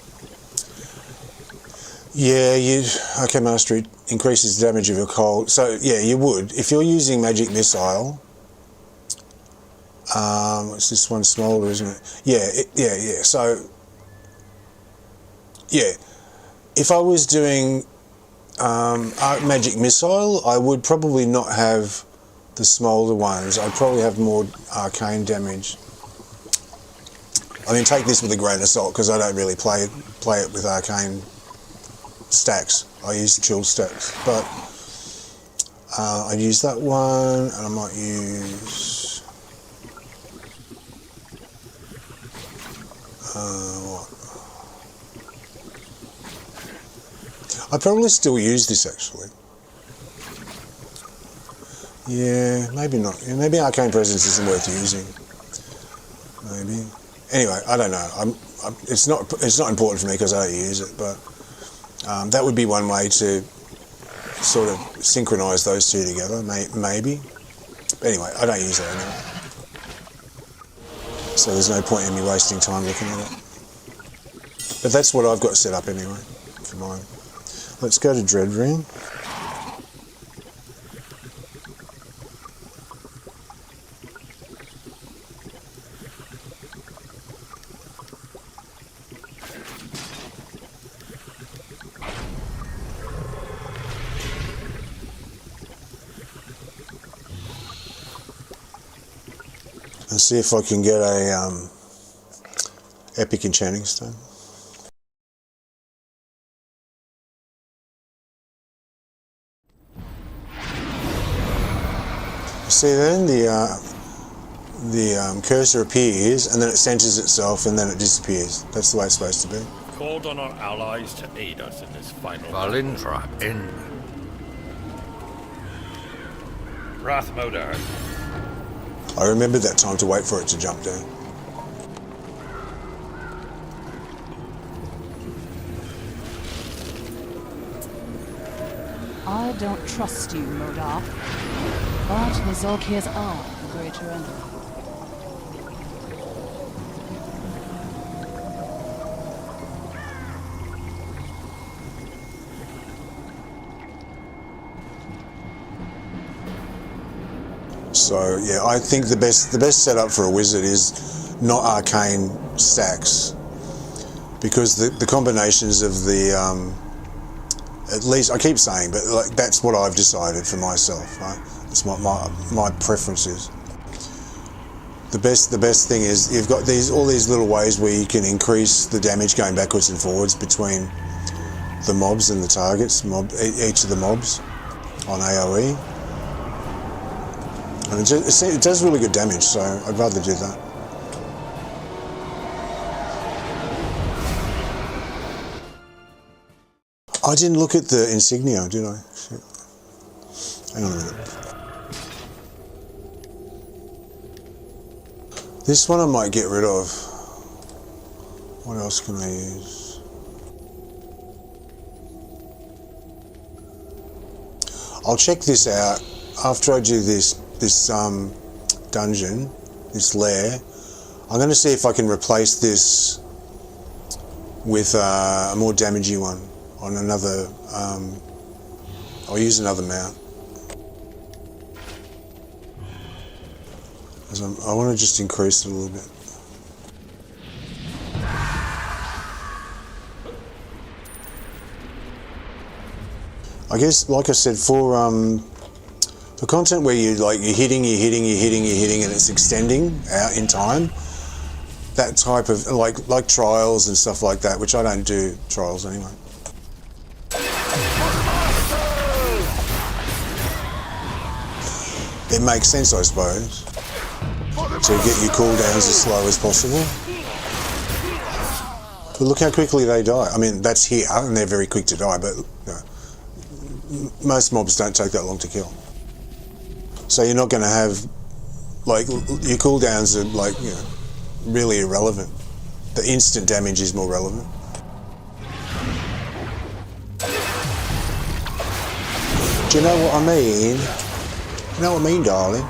Yeah, Arcane Mastery increases the damage of your cold. So, yeah, you would. If you're using Magic Missile, what's this one? Smaller, isn't it? Yeah. So, yeah. If I was doing Magic Missile, I would probably not have the smolder ones. I'd probably have more arcane damage. I mean, take this with a grain of salt because I don't really play it with arcane stacks. I use chill stacks, but I'd use that one, and I might use what? I'd probably still use this actually. Yeah, maybe not. Yeah, maybe Arcane Presence isn't worth using. Maybe. Anyway, I don't know. It's not important for me because I don't use it. But that would be one way to sort of synchronise those two together. Maybe. But anyway, I don't use that anyway. So there's no point in me wasting time looking at it. But that's what I've got set up anyway for mine. Let's go to Dread Ring. And see if I can get a epic enchanting stone. See then the cursor appears and then it centers itself and then it disappears. That's the way it's supposed to be.
Called on our allies to aid us in this final
Valindra in.
Rathmodar.
I remembered that time to wait for it to jump down.
I don't trust you, Modar. But the Zolkirs are the greater enemy.
So yeah, I think the best setup for a wizard is not arcane stacks, because the combinations of the at least I keep saying, but like that's what I've decided for myself. Right, it's what my preference is. The best thing is you've got all these little ways where you can increase the damage going backwards and forwards between the mobs and the targets, each of the mobs on AoE. And it does really good damage, so I'd rather do that. I didn't look at the Insignia, did I? Shit. Hang on a minute. This one I might get rid of. What else can I use? I'll check this out after I do this dungeon, this lair. I'm going to see if I can replace this with a more damagey one on another. I'll use another mount. I want to just increase it a little bit. I guess, like I said, for content where you're hitting, and it's extending out in time, that type of like trials and stuff like that, which I don't do trials anyway. It makes sense, I suppose, to get your cooldowns as slow as possible. But look how quickly they die. I mean, that's here, and they're very quick to die, but you know, most mobs don't take that long to kill. So you're not going to have, your cooldowns are really irrelevant. The instant damage is more relevant. Do you know what I mean? know what I mean, darling?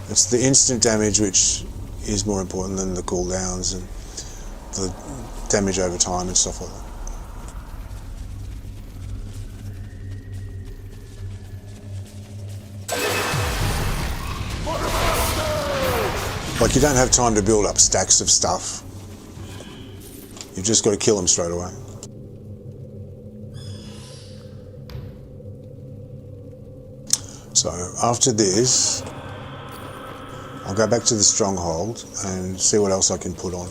It's the instant damage which is more important than the cooldowns and the damage over time and stuff like that. Like, you don't have time to build up stacks of stuff. You've just got to kill them straight away. So after this, I'll go back to the Stronghold and see what else I can put on.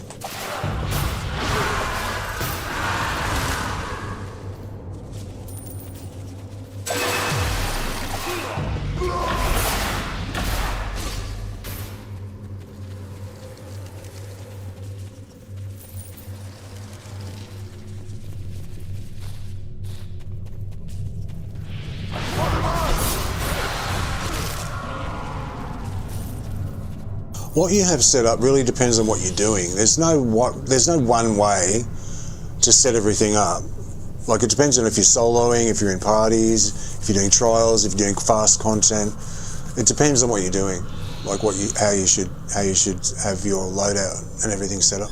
What you have set up really depends on what you're doing. There's no one way to set everything up. Like, it depends on if you're soloing, if you're in parties, if you're doing trials, if you're doing fast content. It depends on what you're doing, like how you should have your loadout and everything set up.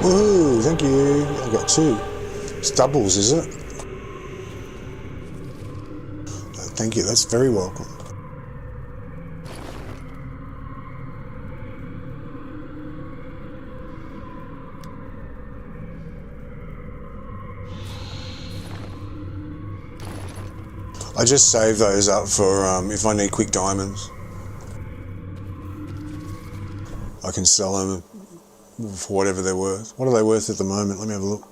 Woohoo, thank you. I got 2. It's doubles, is it? Thank you, that's very welcome. I just save those up for if I need quick diamonds. I can sell them for whatever they're worth. What are they worth at the moment? Let me have a look.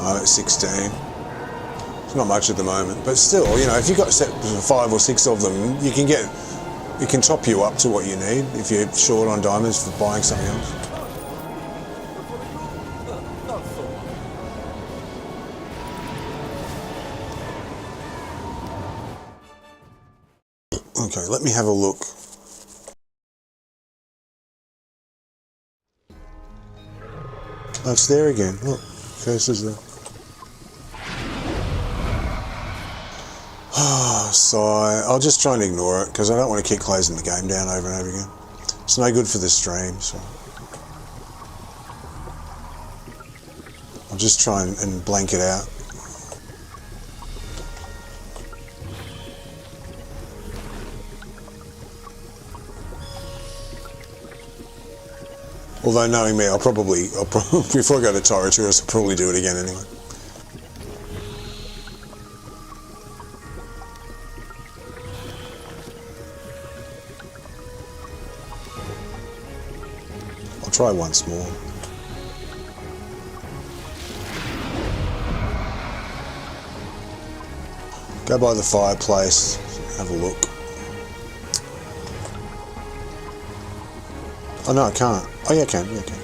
Oh, it's 16. It's not much at the moment, but still, you know, if you've got set 5 or 6 of them, it can top you up to what you need if you're short on diamonds for buying something else. Okay, let me have a look. Oh, it's there again. Look, curses there. Sigh. I'll just try and ignore it because I don't want to keep closing the game down over and over again. It's no good for the stream, so I'll just try and blank it out. Although knowing me, I'll probably before I go to Tyraturos, I'll probably do it again anyway. I'll try once more. Go by the fireplace, have a look. Oh no, I can't. Oh yeah, I can. Yeah, I can.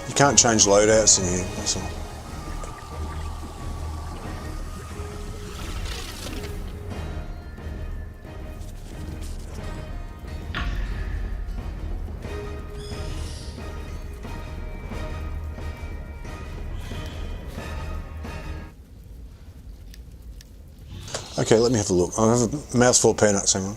You can't change loadouts in here. That's all. Okay, let me have a look. I have a mouthful of peanuts, hang on.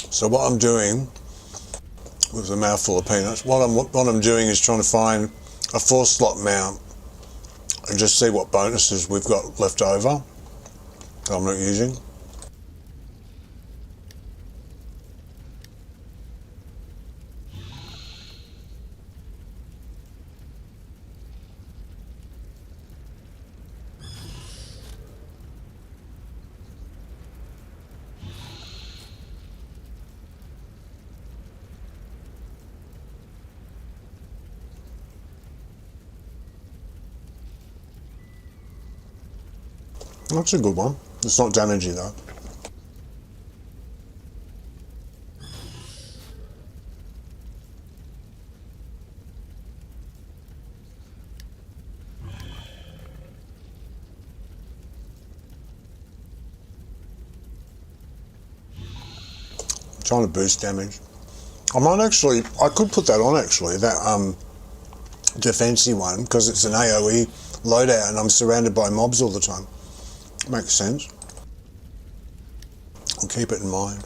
So what I'm doing with a mouthful of peanuts, what I'm doing is trying to find a 4-slot mount and just see what bonuses we've got left over that I'm not using. That's a good one. It's not damaging though. I'm trying to boost damage. I could put that on actually, that defensive one, because it's an AoE loadout and I'm surrounded by mobs all the time. Makes sense. I'll keep it in mind.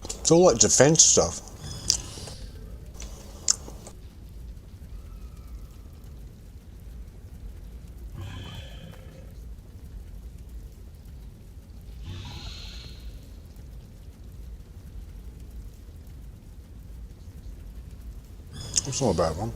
It's all like defense stuff. It's not a bad one.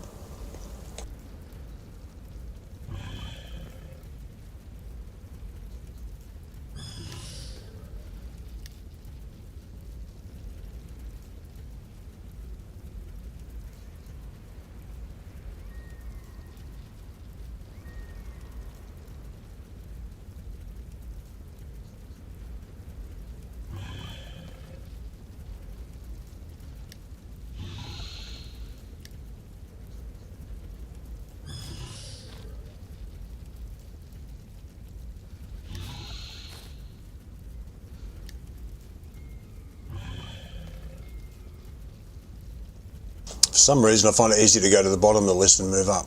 For some reason I find it easy to go to the bottom of the list and move up.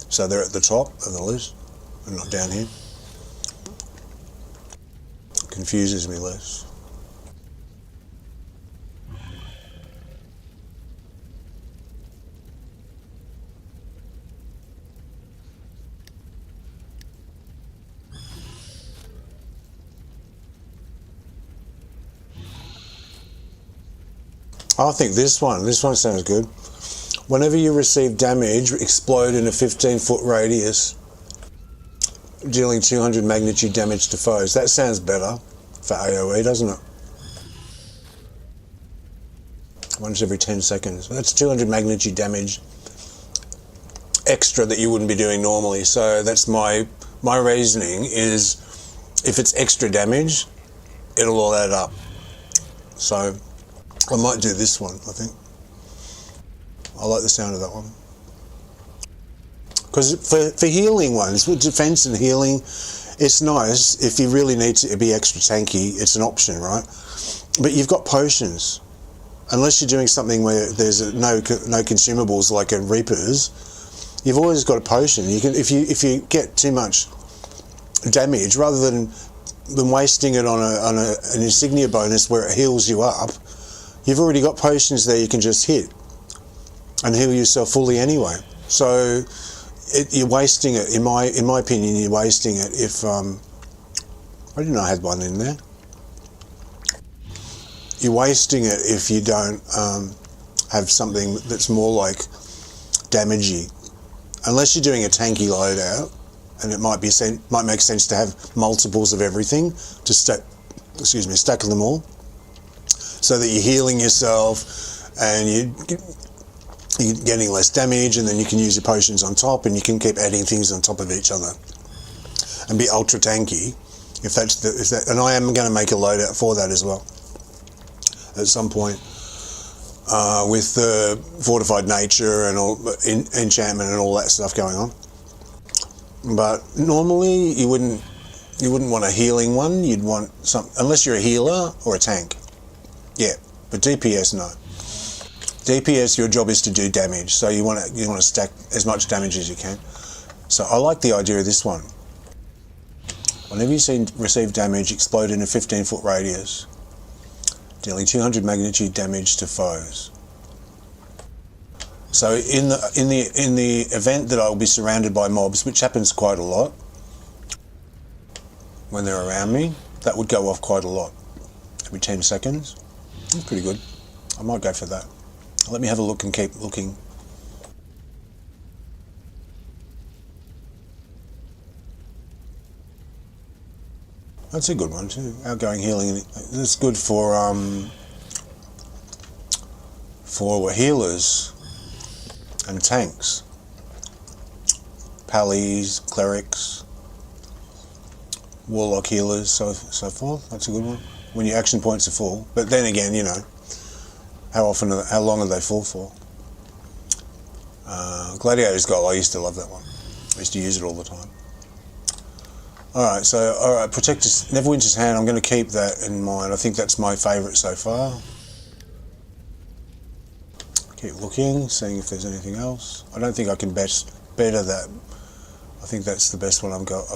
So they're at the top of the list and not down here. Confuses me less. I think this one sounds good. Whenever you receive damage, explode in a 15-foot radius, dealing 200 magnitude damage to foes. That sounds better for AoE, doesn't it? Once every 10 seconds. That's 200 magnitude damage extra that you wouldn't be doing normally. So that's my reasoning is, if it's extra damage, it'll all add up. So I might do this one, I think. I like the sound of that one. Because for healing ones, with defense and healing, it's nice. If you really need to be extra tanky, it's an option, right? But you've got potions. Unless you're doing something where there's no consumables like in Reapers, you've always got a potion. You can, if you get too much damage, rather than wasting it on an Insignia bonus where it heals you up, you've already got potions there you can just hit and heal yourself fully anyway. So you're wasting it. In my opinion, you're wasting it if I didn't know I had one in there. You're wasting it if you don't have something that's more like damagey. Unless you're doing a tanky loadout, and it might make sense to have multiples of everything to stack them all, so that you're healing yourself and you're getting less damage, and then you can use your potions on top, and you can keep adding things on top of each other and be ultra tanky. And I am going to make a loadout for that as well at some point, with the fortified nature and all enchantment and all that stuff going on. But normally you wouldn't want a healing one. You'd want unless you're a healer or a tank. Yeah, but DPS, no. DPS, your job is to do damage, so you want to stack as much damage as you can. So I like the idea of this one. Whenever you receive damage, explode in a 15-foot radius, dealing 200 magnitude damage to foes. So in the event that I will be surrounded by mobs, which happens quite a lot when they're around me, that would go off quite a lot every 10 seconds. That's pretty good. I might go for that. Let me have a look and keep looking. That's a good one too. Outgoing healing. That's good for healers and tanks. Pallies, clerics, warlock healers, so forth. That's a good one. When your action points are full. But then again, you know, how long are they full for? Gladiator's Goal, I used to love that one. I used to use it all the time. Alright, Protector's Neverwinter's Hand, I'm going to keep that in mind. I think that's my favourite so far. Keep looking, seeing if there's anything else. I don't think I can better that. I think that's the best one I've got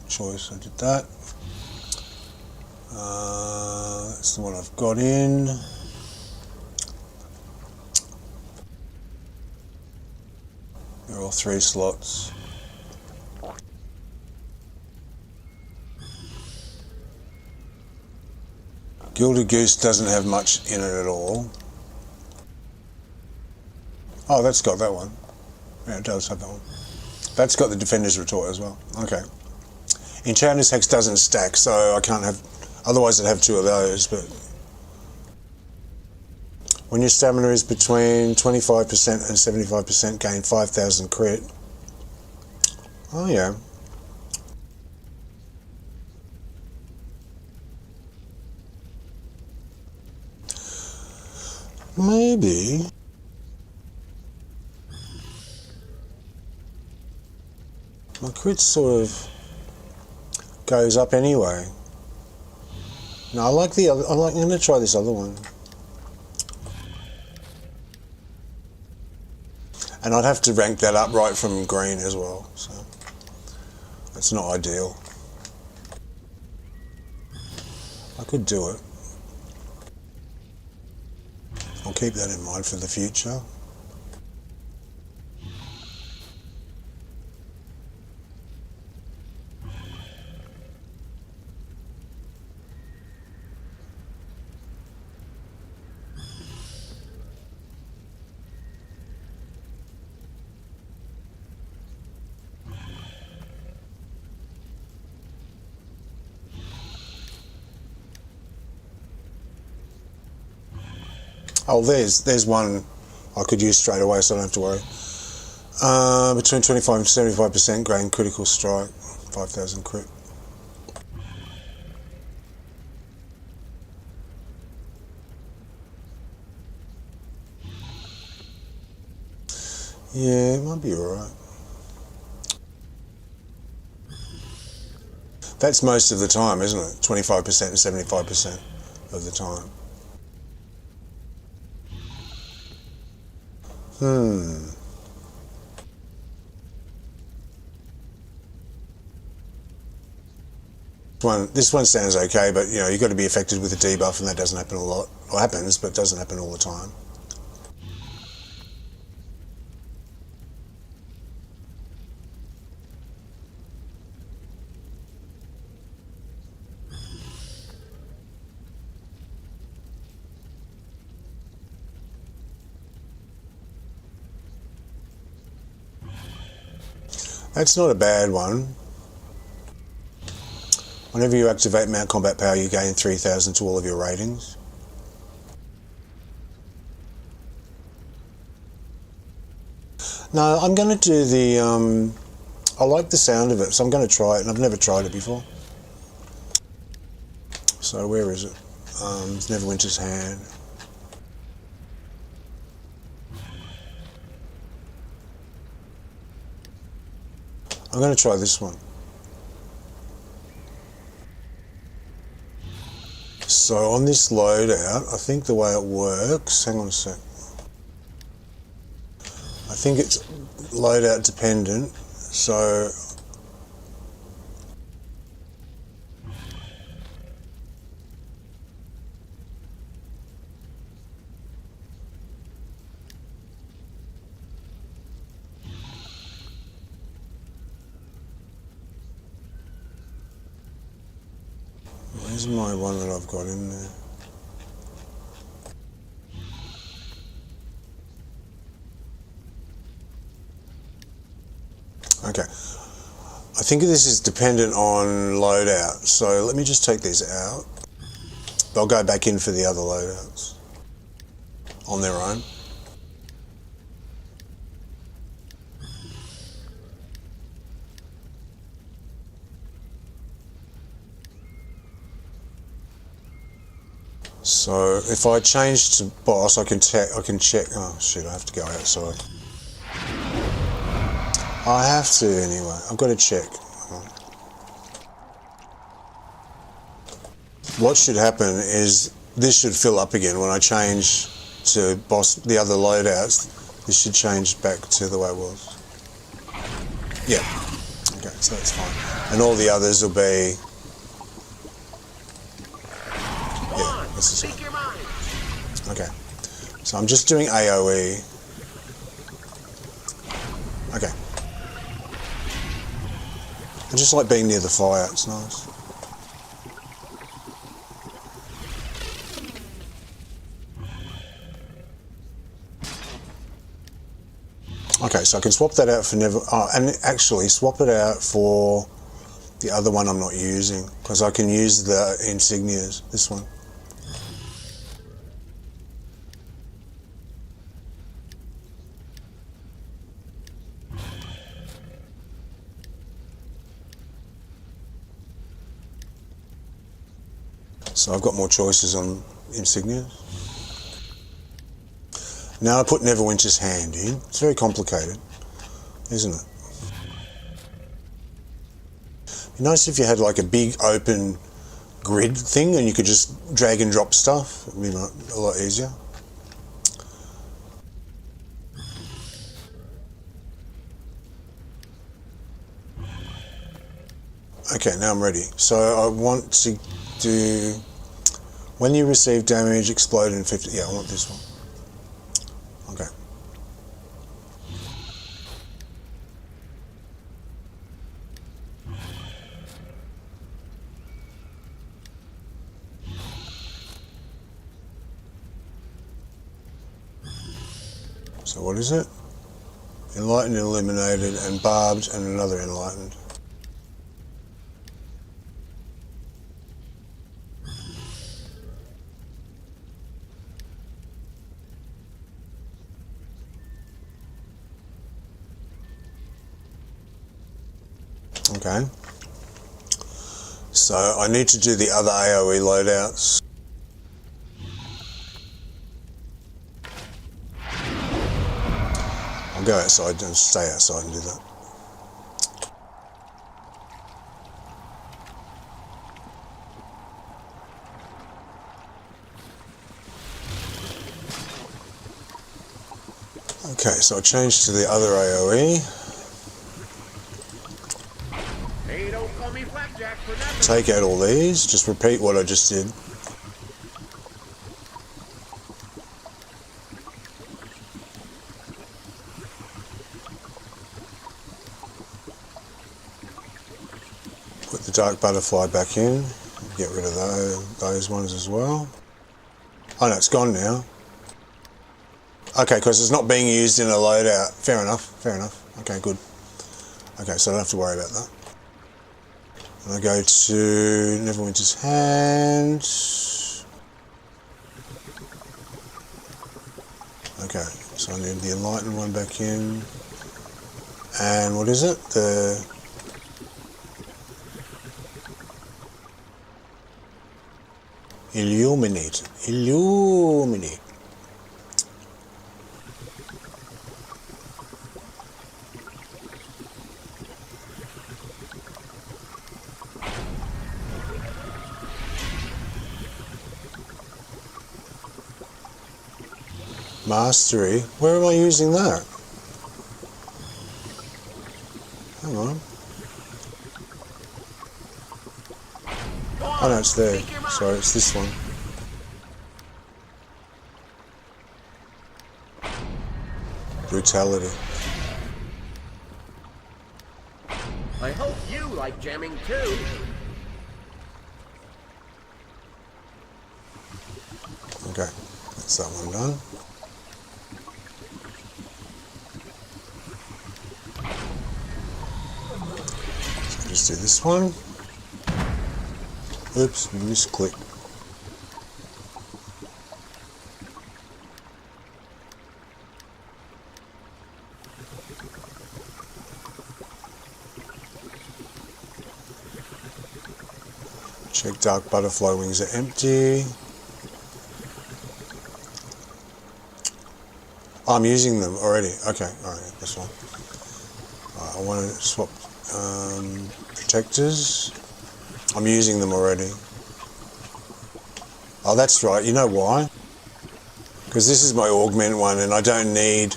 choice. I did that. That's the one I've got in. They're all 3 slots. Gilded Goose doesn't have much in it at all. Oh, that's got that one. Yeah, it does have that one. That's got the Defender's Retort as well. Okay. Enchanter's Hex doesn't stack, so I can't have... Otherwise I'd have 2 of those, but... When your stamina is between 25% and 75%, gain 5,000 crit. Oh, yeah. Maybe. My crit sort of goes up anyway. No, I like the other. I'm going to try this other one. And I'd have to rank that up right from green as well, so that's not ideal. I could do it. I'll keep that in mind for the future. Oh, there's one I could use straight away, so I don't have to worry. Between 25 and 75% gain critical strike, 5,000 crit. Yeah, it might be alright. That's most of the time, isn't it? 25% and 75% of the time. This one sounds okay, but you know, you've got to be affected with a debuff, and that doesn't happen a lot. Well, happens, but it doesn't happen all the time. That's not a bad one. Whenever you activate Mount Combat Power, you gain 3,000 to all of your ratings. No, I'm going to do the... I like the sound of it, so I'm going to try it, and I've never tried it before. So where is it? It's Neverwinter's Hand. I'm going to try this one. So on this loadout, I think the way it works, hang on a sec. I think it's loadout dependent, so where's my one that I've got in there? Okay. I think this is dependent on loadout, so let me just take these out. They'll go back in for the other loadouts on their own. So if I change to boss, I can check. Oh shit! I have to go outside. I have to anyway. I've got to check. What should happen is this should fill up again when I change to boss. The other loadouts, this should change back to the way it was. Yeah. Okay, so that's fine. And all the others will be.
Speak your mind.
Okay, so I'm just doing AoE. Okay. I just like being near the fire, it's nice. Okay, so I can swap that out for and actually swap it out for the other one I'm not using, because I can use the Insignias, this one. So I've got more choices on Insignia. Now I put Neverwinter's Hand in. It's very complicated, isn't it? It'd be nice if you had like a big open grid thing and you could just drag and drop stuff. It'd be a lot easier. Okay, now I'm ready. So I want to do, when you receive damage, explode in 50, yeah, I want this one. Okay. So what is it? Enlightened, eliminated, and barbed, and another enlightened. Okay, so I need to do the other AoE loadouts. go outside and stay outside and do that. Okay, so I changed to the other AoE.
Hey, don't call me Flapjack for nothing.
Take out all these. Just repeat what I just did. Put the dark butterfly back in. Get rid of those ones as well. Oh no, it's gone now. Okay, because it's not being used in a loadout. Fair enough, fair enough. Okay, good. Okay, so I don't have to worry about that. And I go to Neverwinter's Hand. Okay, so I need the Enlightened one back in. And what is it? The Illuminate. Illuminate. Mastery. Where am I using that? Hang on. Oh no, it's there. Sorry, it's this one. Brutality.
I hope you like jamming too.
Okay, that's that one done. So just do this one. Oops, misclick. Check dark butterfly wings are empty. Oh, I'm using them already. Okay, alright, this one. I want to swap protectors. I'm using them already. Oh, that's right. You know why? Because this is my augment one, and I don't need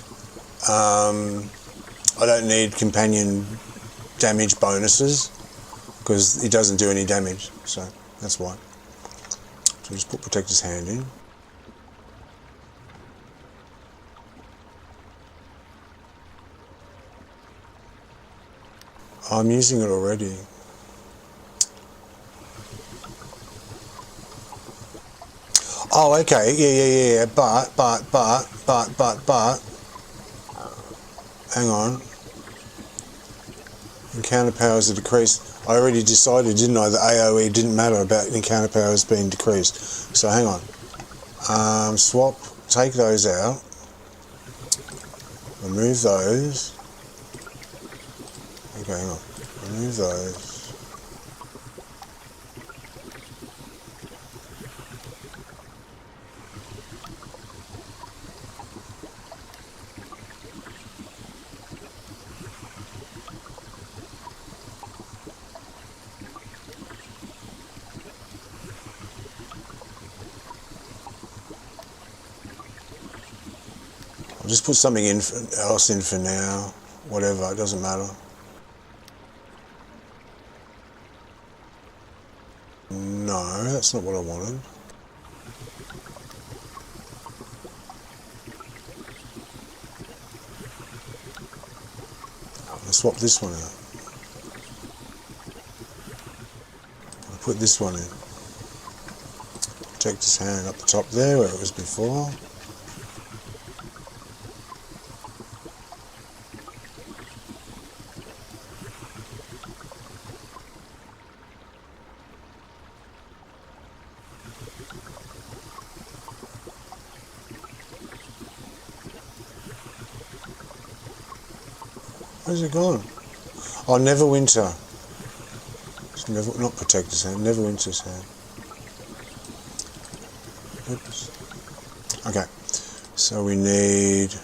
companion damage bonuses because it doesn't do any damage. So that's why. So just put Protector's Hand in. I'm using it already. Oh, okay, yeah, but, hang on. Encounter powers are decreased. I already decided, didn't I, that AoE didn't matter about encounter powers being decreased. So hang on. Swap, take those out. Remove those. Okay, hang on. Remove those. I'll just put something else in for now. Whatever, it doesn't matter. No, that's not what I wanted. I'll swap this one out. I'll put this one in. Protector's Hand up the top there where it was before. Where's it gone? Oh, Neverwinter. It's not Protector's Hand, Neverwinter's Hand. Oops. Okay, so we need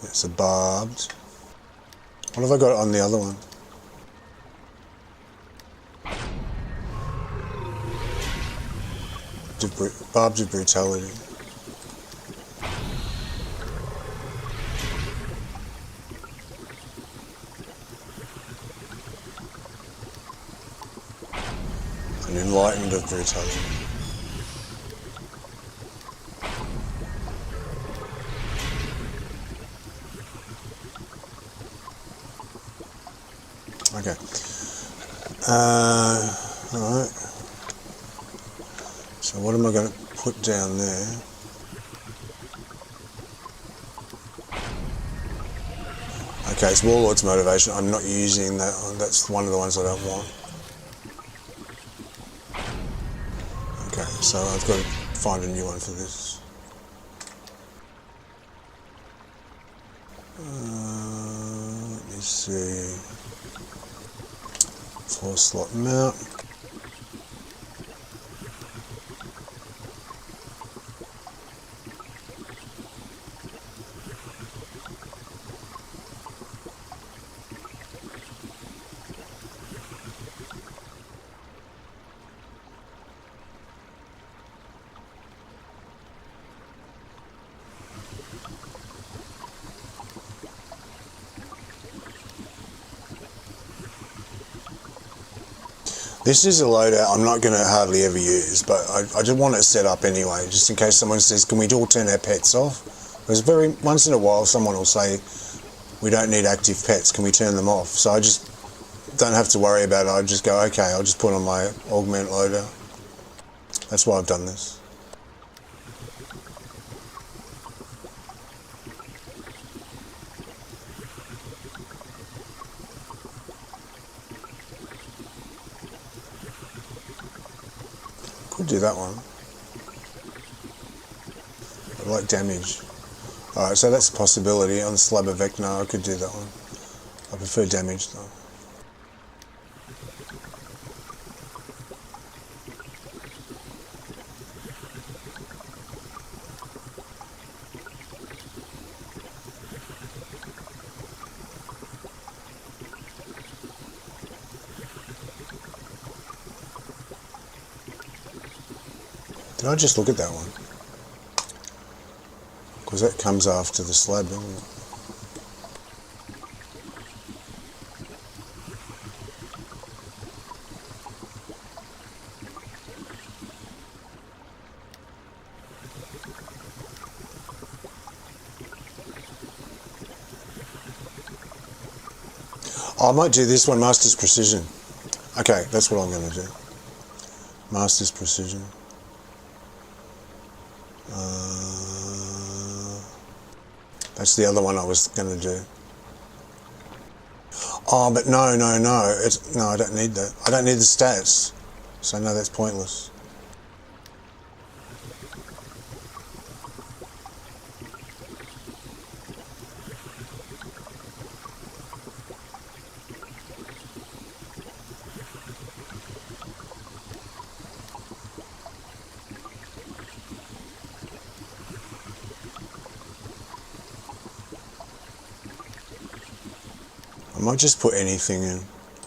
It's a barbed. What have I got on the other one? Barbed of brutality. And enlightened of brutality. Okay. Alright. So what am I going to put down there? Okay, it's Warlord's motivation. I'm not using that one. That's one of the ones I don't want. Okay, so I've got to find a new one for this. Let me see. 4-slot mount. This is a loadout I'm not going to hardly ever use, but I just want it set up anyway, just in case someone says, can we all turn our pets off? Because once in a while someone will say, we don't need active pets, can we turn them off? So I just don't have to worry about it. I just go, okay, I'll just put on my augment loadout. That's why I've done this. Could do that one. I like damage. Alright, so that's a possibility. On the Slab of Vecna, I could do that one. I prefer damage though. Did I just look at that one? Because that comes after the slab, doesn't it? Oh, I might do this one, Master's Precision. Okay, that's what I'm going to do. Master's Precision. That's the other one I was going to do. Oh, but no. No, I don't need that. I don't need the stats. So no, that's pointless. I might just put anything in.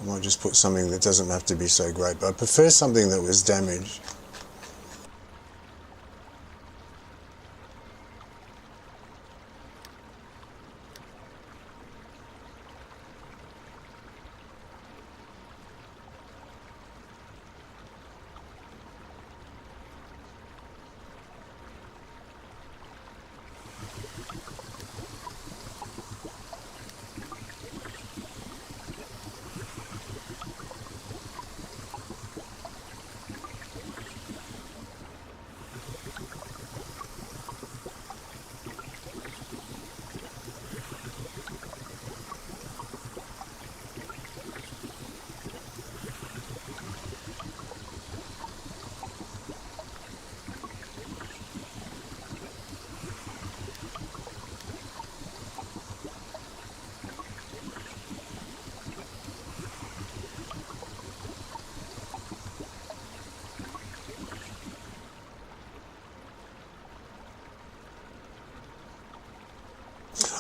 I might just put something that doesn't have to be so great, but I prefer something that was damaged.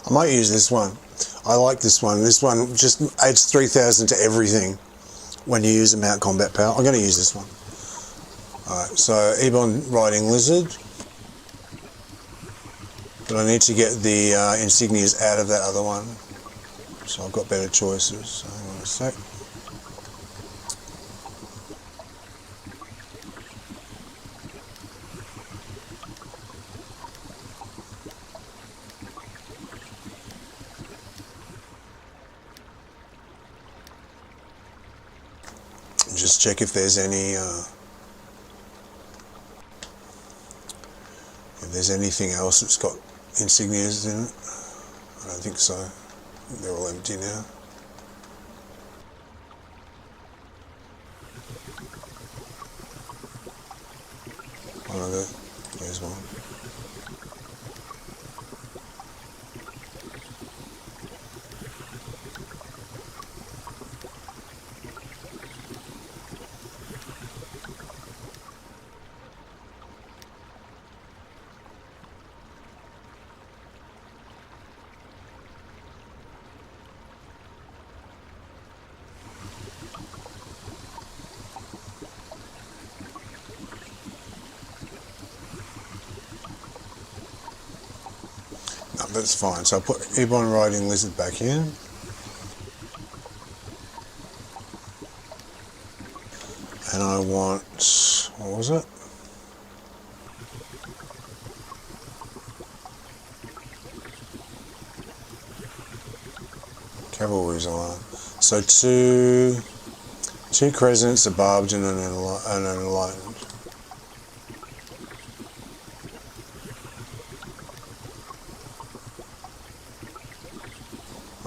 I might use this one. I like this one. This one just adds 3,000 to everything when you use a mount combat power. I'm going to use this one. Alright, so Ebon riding lizard. But I need to get the insignias out of that other one. So I've got better choices. So hang on a sec. Just check if there's any if there's anything else that's got insignias in it. I don't think so. I think they're all empty now. Oh, there's one. No, that's fine. So I put Ebon riding lizard back in. And I want, what was it? Cavalry's on. So two crescents, a barbed and an enlightened.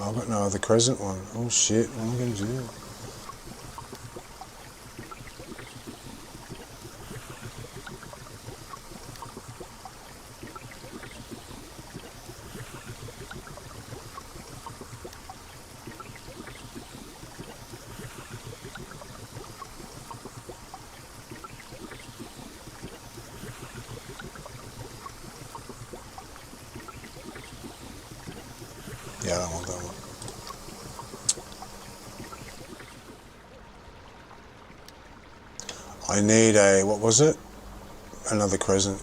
I've got no other crescent one. Oh shit, what am I going to do? Yeah, I don't want that one. I need a, what was it? Another crescent.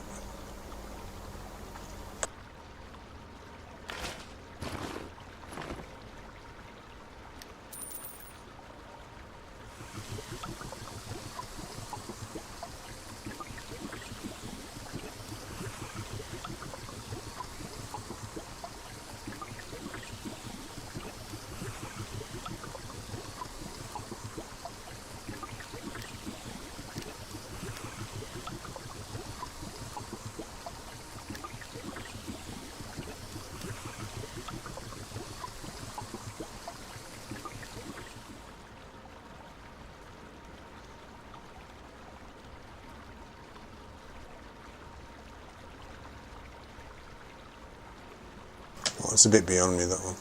Well, it's a bit beyond me, that one.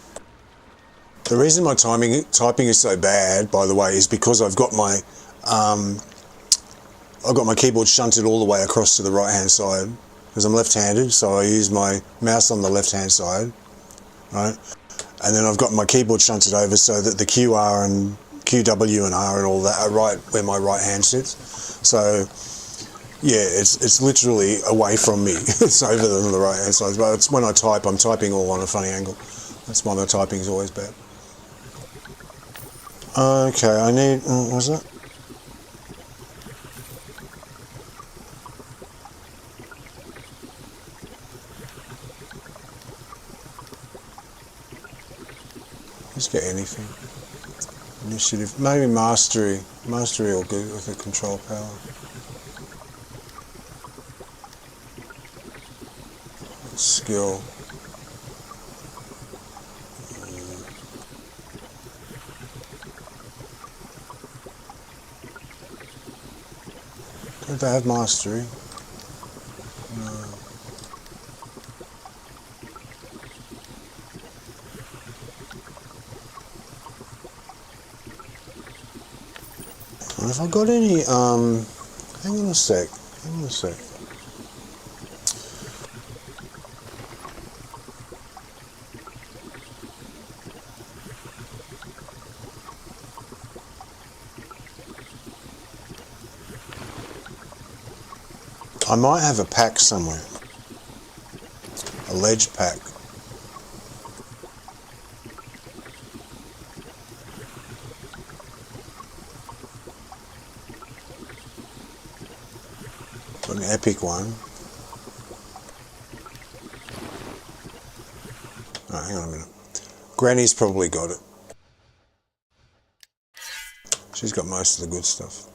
The reason my typing is so bad, by the way, is because I've got my keyboard shunted all the way across to the right hand side because I'm left-handed, so I use my mouse on the left-hand side, right? And then I've got my keyboard shunted over so that the QR and QW and R and all that are right where my right hand sits. So yeah, it's literally away from me. It's over on the right hand side. But it's when I type, I'm typing all on a funny angle. That's why my typing is always bad. Okay, I need, what was that? Just get anything. Initiative, maybe mastery. Mastery will good with the control power. Skill. Don't they have mastery? No. Have I got any, hang on a sec. I might have a pack somewhere. A ledge pack. An epic one. Oh, hang on a minute. Granny's probably got it. She's got most of the good stuff.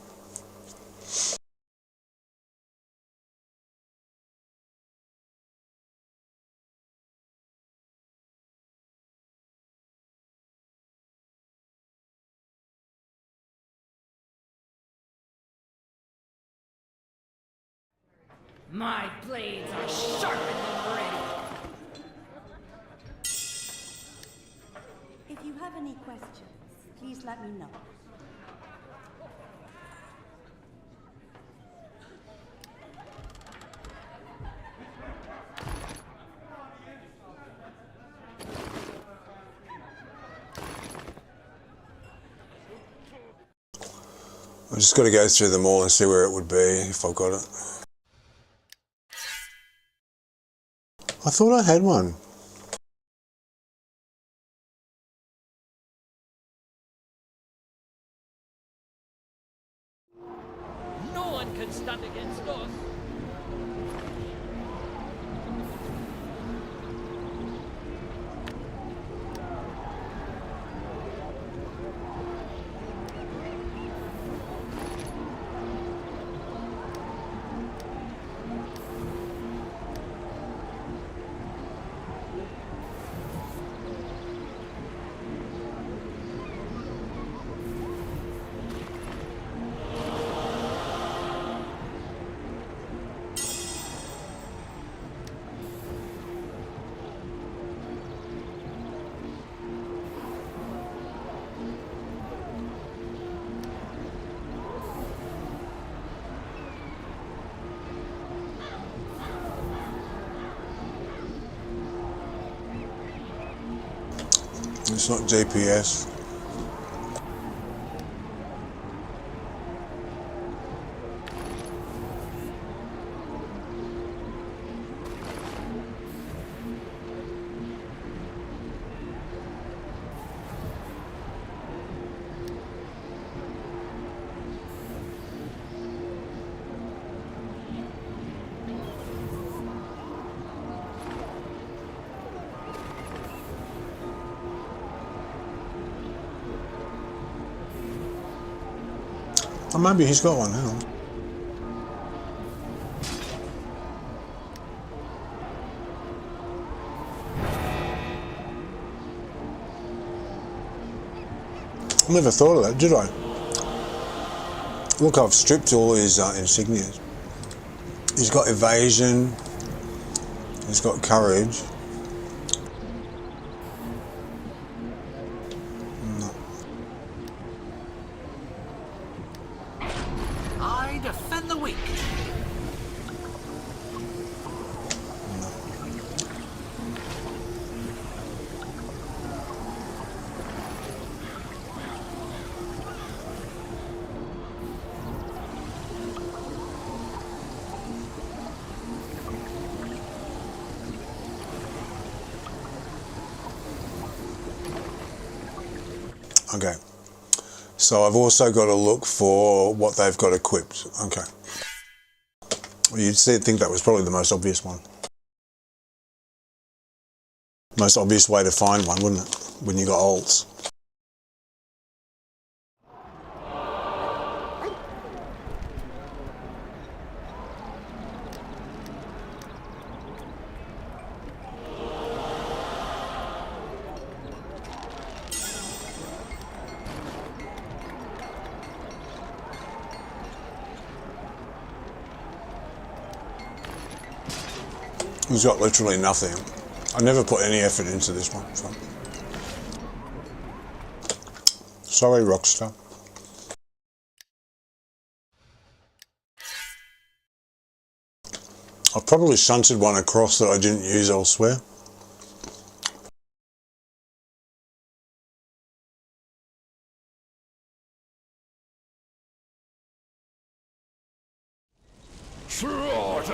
My blades are sharper than ready.
If you have any questions, please let me know.
I just got to go through them all and see where it would be if I've got it. I thought I had one.
No one can stand against us.
It's not GPS. Oh, maybe he's got one now. I never thought of that, did I? Look, I've stripped all his insignias. He's got evasion. He's got courage.
I defend the weak.
Okay. So I've also got to look for what they've got equipped. Okay. Well, you'd think that was probably the most obvious one. Most obvious way to find one, wouldn't it? When you got alts. He's got literally nothing. I never put any effort into this one. So. Sorry, Rockstar. I've probably shunted one across that I didn't use elsewhere.
Trolly!
Order!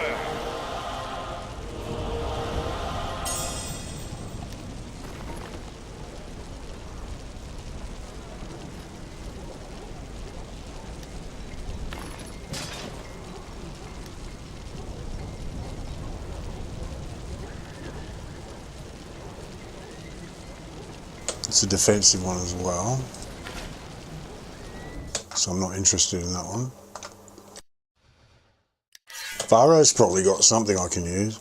It's a defensive one as well, so I'm not interested in that one. Varro's probably got something I can use.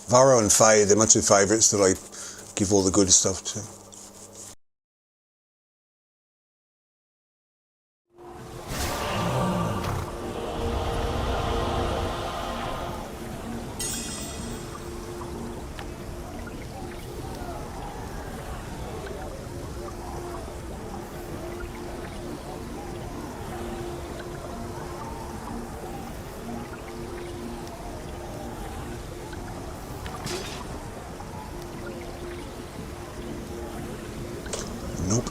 Varro and Faye, they're my two favourites that I give all the good stuff to. Nope.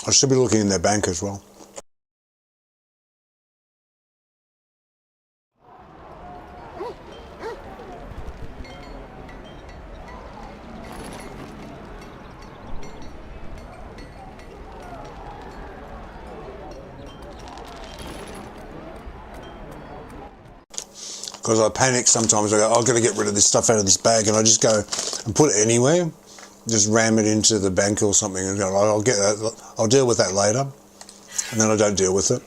I should be looking in their bank as well. Because I panic sometimes. I go, I've got to get rid of this stuff out of this bag, and I just go and put it anywhere, just ram it into the bank or something, and go, I'll get that. I'll deal with that later, and then I don't deal with it.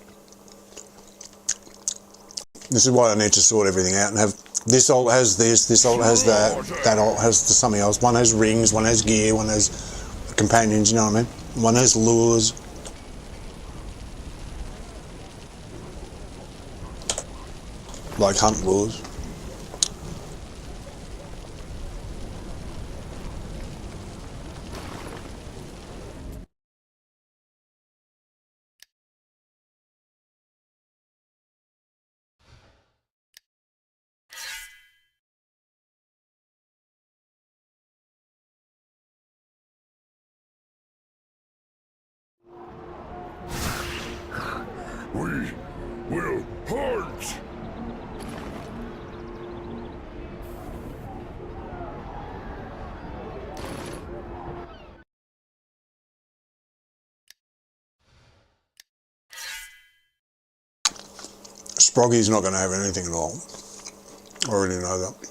This is why I need to sort everything out and have this alt has this alt has that alt has something else. One has rings, one has gear, one has companions. You know what I mean? One has lures. Like hunt lures.
We will hunt!
Sproggy's not going to have anything at all. I already know that.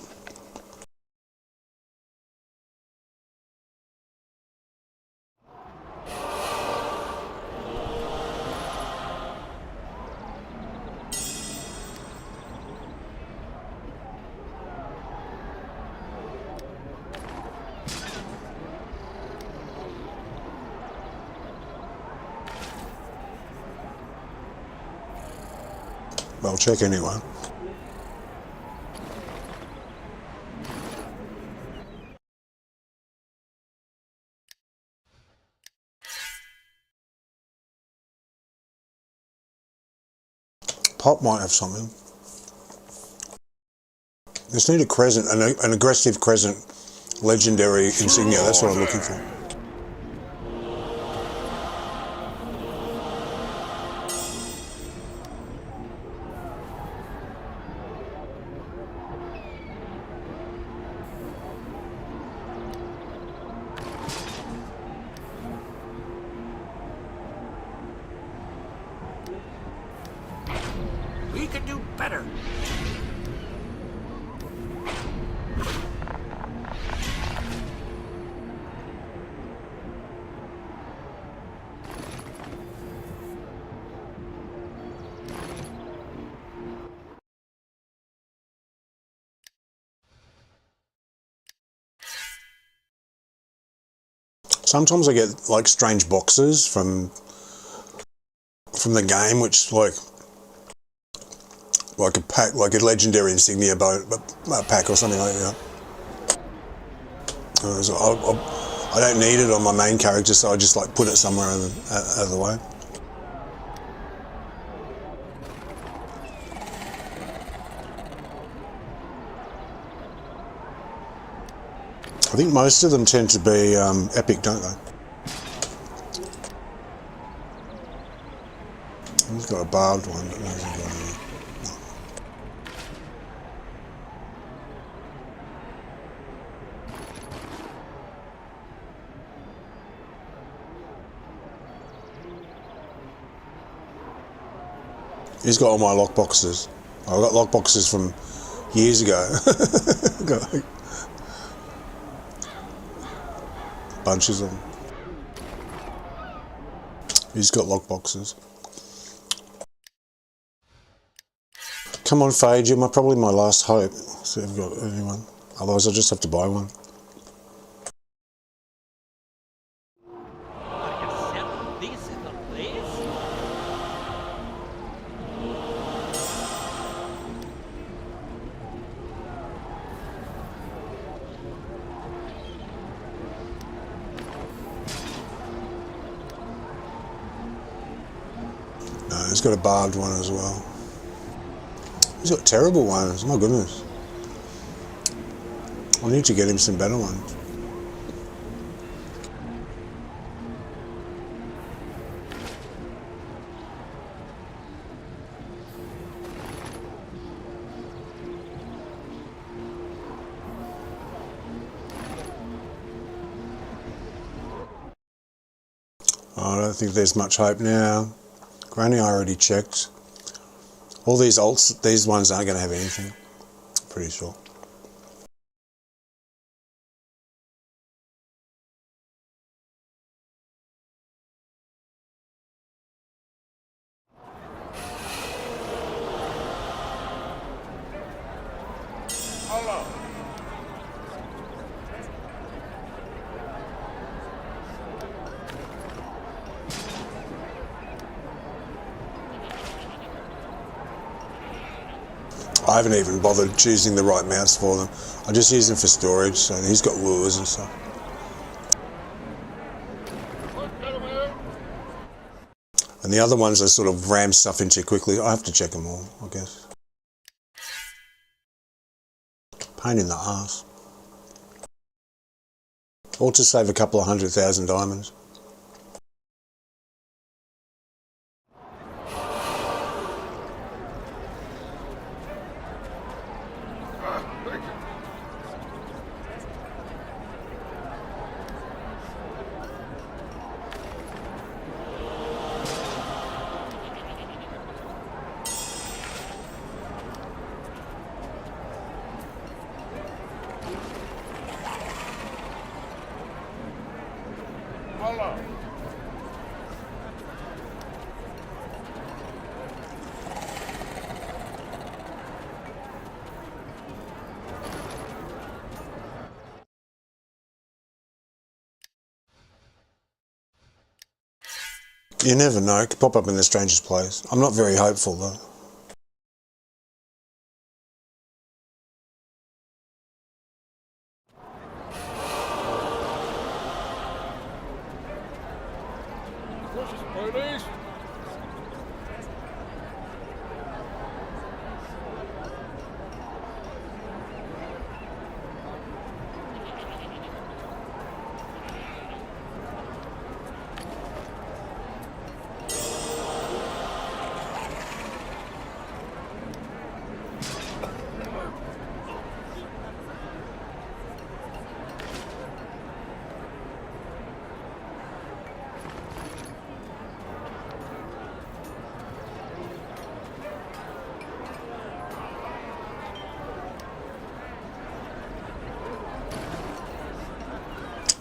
I'll check anyway. Pop might have something. Just need a crescent, an aggressive crescent legendary insignia. That's what I'm looking for.
We could do better.
Sometimes I get like strange boxes from the game, which like a pack, like a legendary insignia pack or something like that. I don't need it on my main character, so I just like put it somewhere out of the way. I think most of them tend to be epic, don't they? He's got a barbed one, but no, he hasn't got any. He's got all my lockboxes. I've got lockboxes from years ago. Got like bunches of them. He's got lockboxes. Come on, Fade, you're probably my last hope. See if I've got anyone. Otherwise, I'll just have to buy one. No, he's got a barbed one as well. He's got terrible ones, my goodness. I need to get him some better ones. I don't think there's much hope now. Granny I already checked. All these alts, these ones aren't going to have anything, pretty sure. I haven't even bothered choosing the right mounts for them. I just use them for storage, so he's got lures and stuff. And the other ones I sort of ram stuff into quickly. I have to check them all, I guess. Pain in the arse. Or to save a couple of 100,000 diamonds. You never know, it could pop up in the strangest place. I'm not very hopeful though.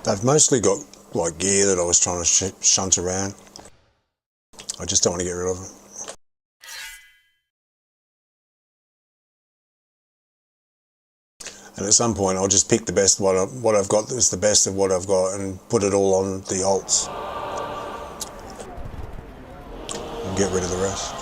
They've mostly got like gear that I was trying to shunt around. I just don't want to get rid of it. And at some point I'll just pick the best, what I've got that's the best of what I've got and put it all on the alts. And get rid of the rest.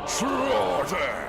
Slaughter!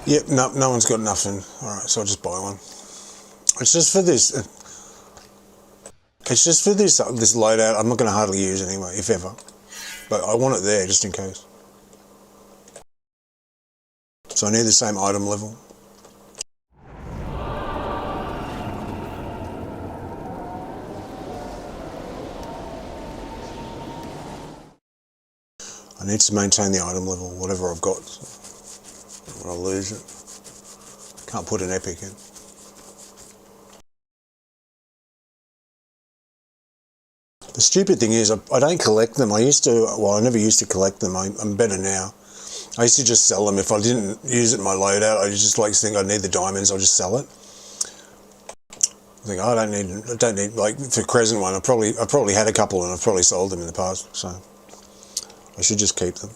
Yep, no one's got nothing. Alright, so I'll just buy one. It's just for this. It's just for this loadout. I'm not going to hardly use anyway, if ever. But I want it there just in case. So I need the same item level. I need to maintain the item level, whatever I've got. I'll lose it. Can't put an epic in. The stupid thing is, I don't collect them. I never used to collect them. I'm better now. I used to just sell them. If I didn't use it in my loadout, I just like think I need the diamonds, I'll just sell it. I think, oh, I don't need, like for Crescent one, I've probably had a couple and I've probably sold them in the past, so I should just keep them.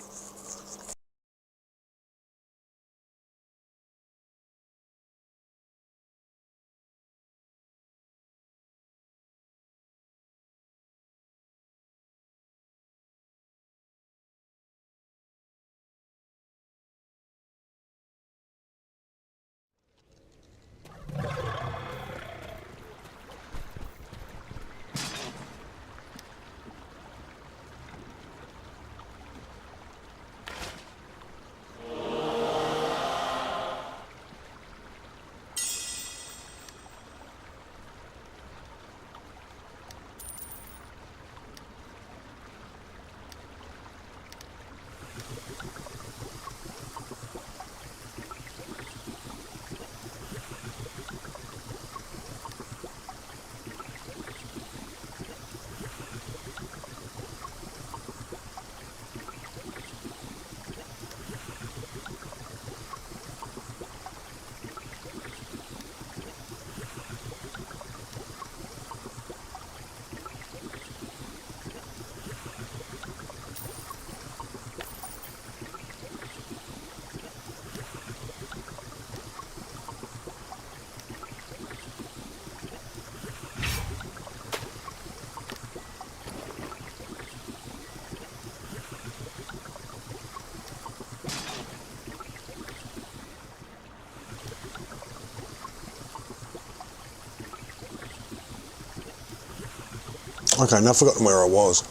Okay, now I've forgotten where I was.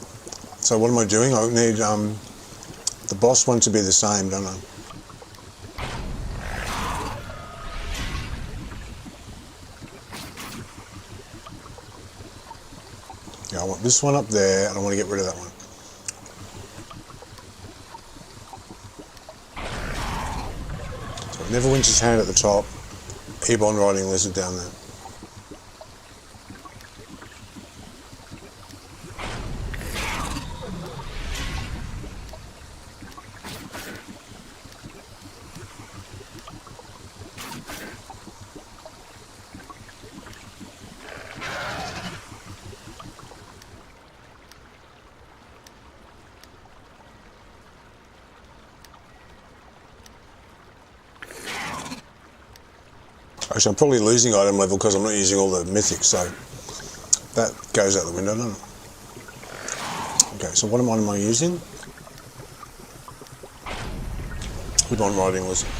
So what am I doing? I need the boss one to be the same, don't I? Yeah, I want this one up there, and I want to get rid of that one. So Neverwinter's hand at the top, Ebon riding lizard down there. Actually, I'm probably losing item level because I'm not using all the mythics, so that goes out the window, doesn't it? Okay, so what am I using? Good on riding lizard.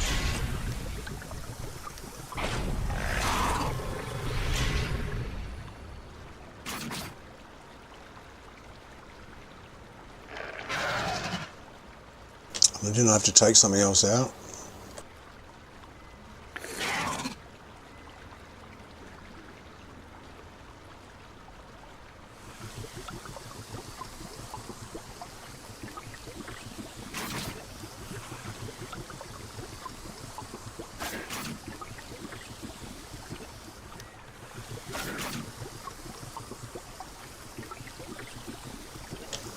I didn't have to take something else out.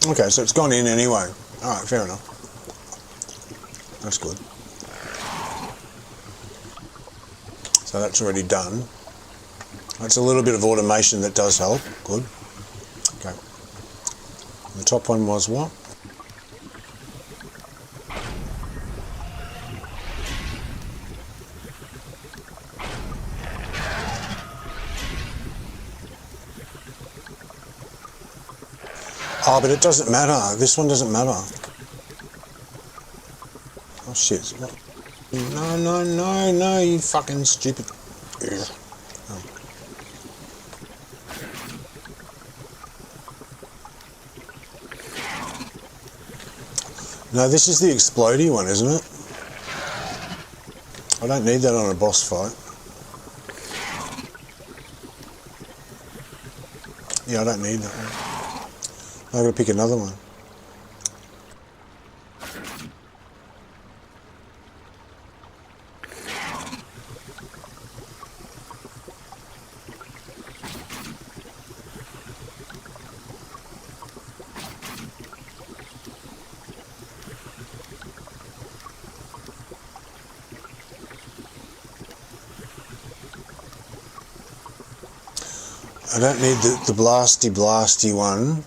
Okay, so it's gone in anyway. Alright, fair enough. That's good. So that's already done. That's a little bit of automation that does help. Good. Okay. The top one was what? Oh, but it doesn't matter. This one doesn't matter. Oh shit. No, you fucking stupid. Oh. No, this is the explodey one, isn't it? I don't need that on a boss fight. Yeah, I don't need that one. I've got to pick another one. I don't need the blasty one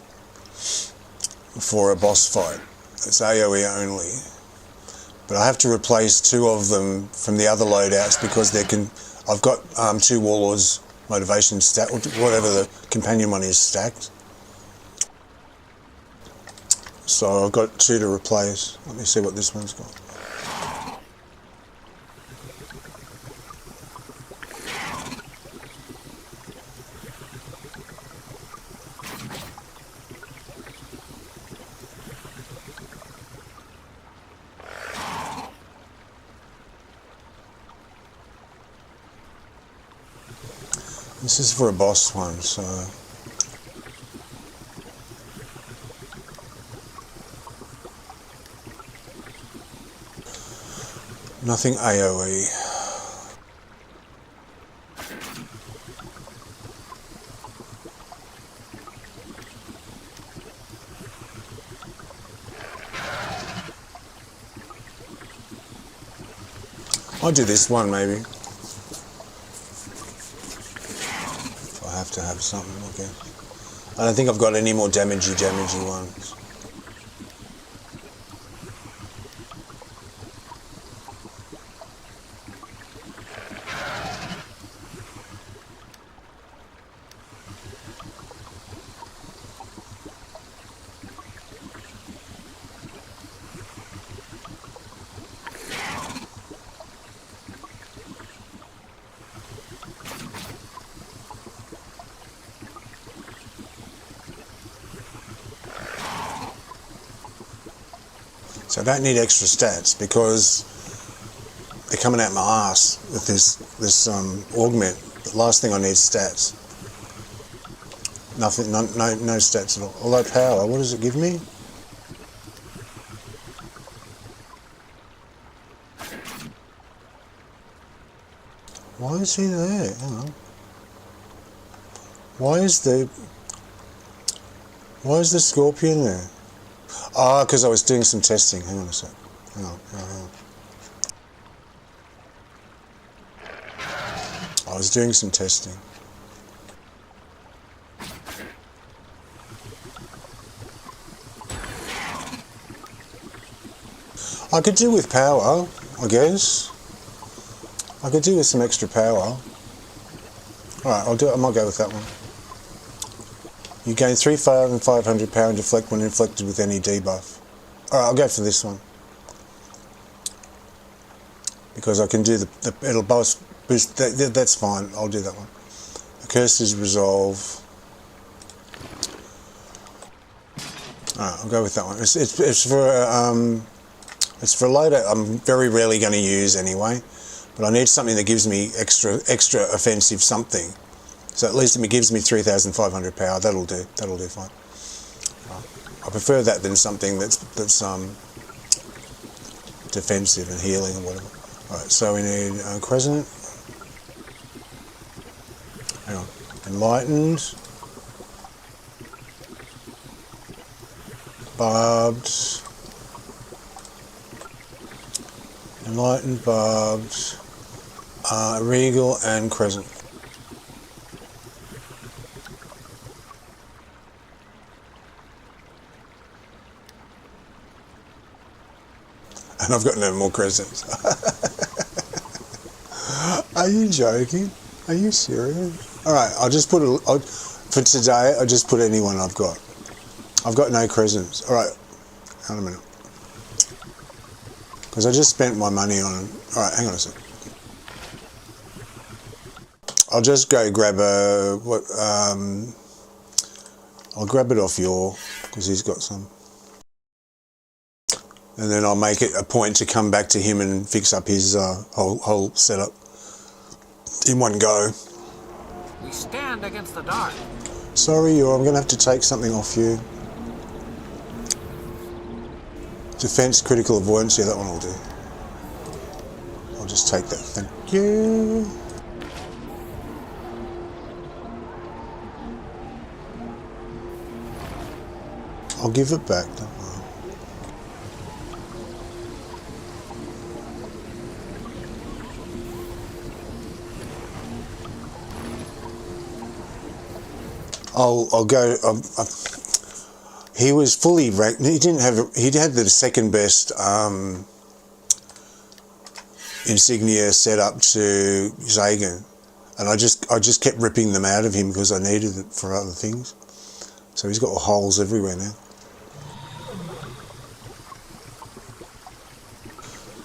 for a boss fight. It's AoE only. But I have to replace 2 of them from the other loadouts because I've got 2 warlords motivation stacked, whatever the companion one is stacked. So I've got 2 to replace. Let me see what this one's got. This is for a boss one, so... Nothing AoE. I'll do this one maybe. I have to have something, okay. I don't think I've got any more damagey ones. So I don't need extra stats because they're coming out my ass with this augment. The last thing I need is stats. Nothing, no stats at all. Although power, what does it give me? Why is he there? Hang on. Why is the scorpion there? Ah, because I was doing some testing. Hang on a sec. Hang on. I was doing some testing. I could do with power, I guess. I could do with some extra power. Alright, I'll do it. I might go with that one. You gain 3,500 power and deflect when inflicted with any debuff. Alright, I'll go for this one. Because I can do it'll boost, that's fine, I'll do that one. The Curse's Resolve. Alright, I'll go with that one. It's for a loadout I'm very rarely going to use anyway, but I need something that gives me extra offensive something. So at least it gives me 3,500 power. That'll do fine. I prefer that than something that's defensive and healing and whatever. Alright, so we need Crescent. Hang on. Enlightened. Barbed. Enlightened, Barbed. Regal and Crescent. And I've got no more crescents. Are you joking? Are you serious? Alright, I'll just put for today, I'll just put anyone I've got. I've got no crescents. Alright, hang on a minute. Because I just spent my money on... Alright, hang on a sec. I'll just go grab I'll grab it off Yor, because he's got some. And then I'll make it a point to come back to him and fix up his whole setup in one go.
We stand against the dark.
Sorry, I'm going to have to take something off you. Defense, critical avoidance, yeah, that one will do. I'll just take that, thank you. I'll give it back, don't worry. I'll go. He was fully ranked. He didn't have. He had the second best Insignia set up to Zagan, and I just kept ripping them out of him because I needed it for other things. So he's got holes everywhere now.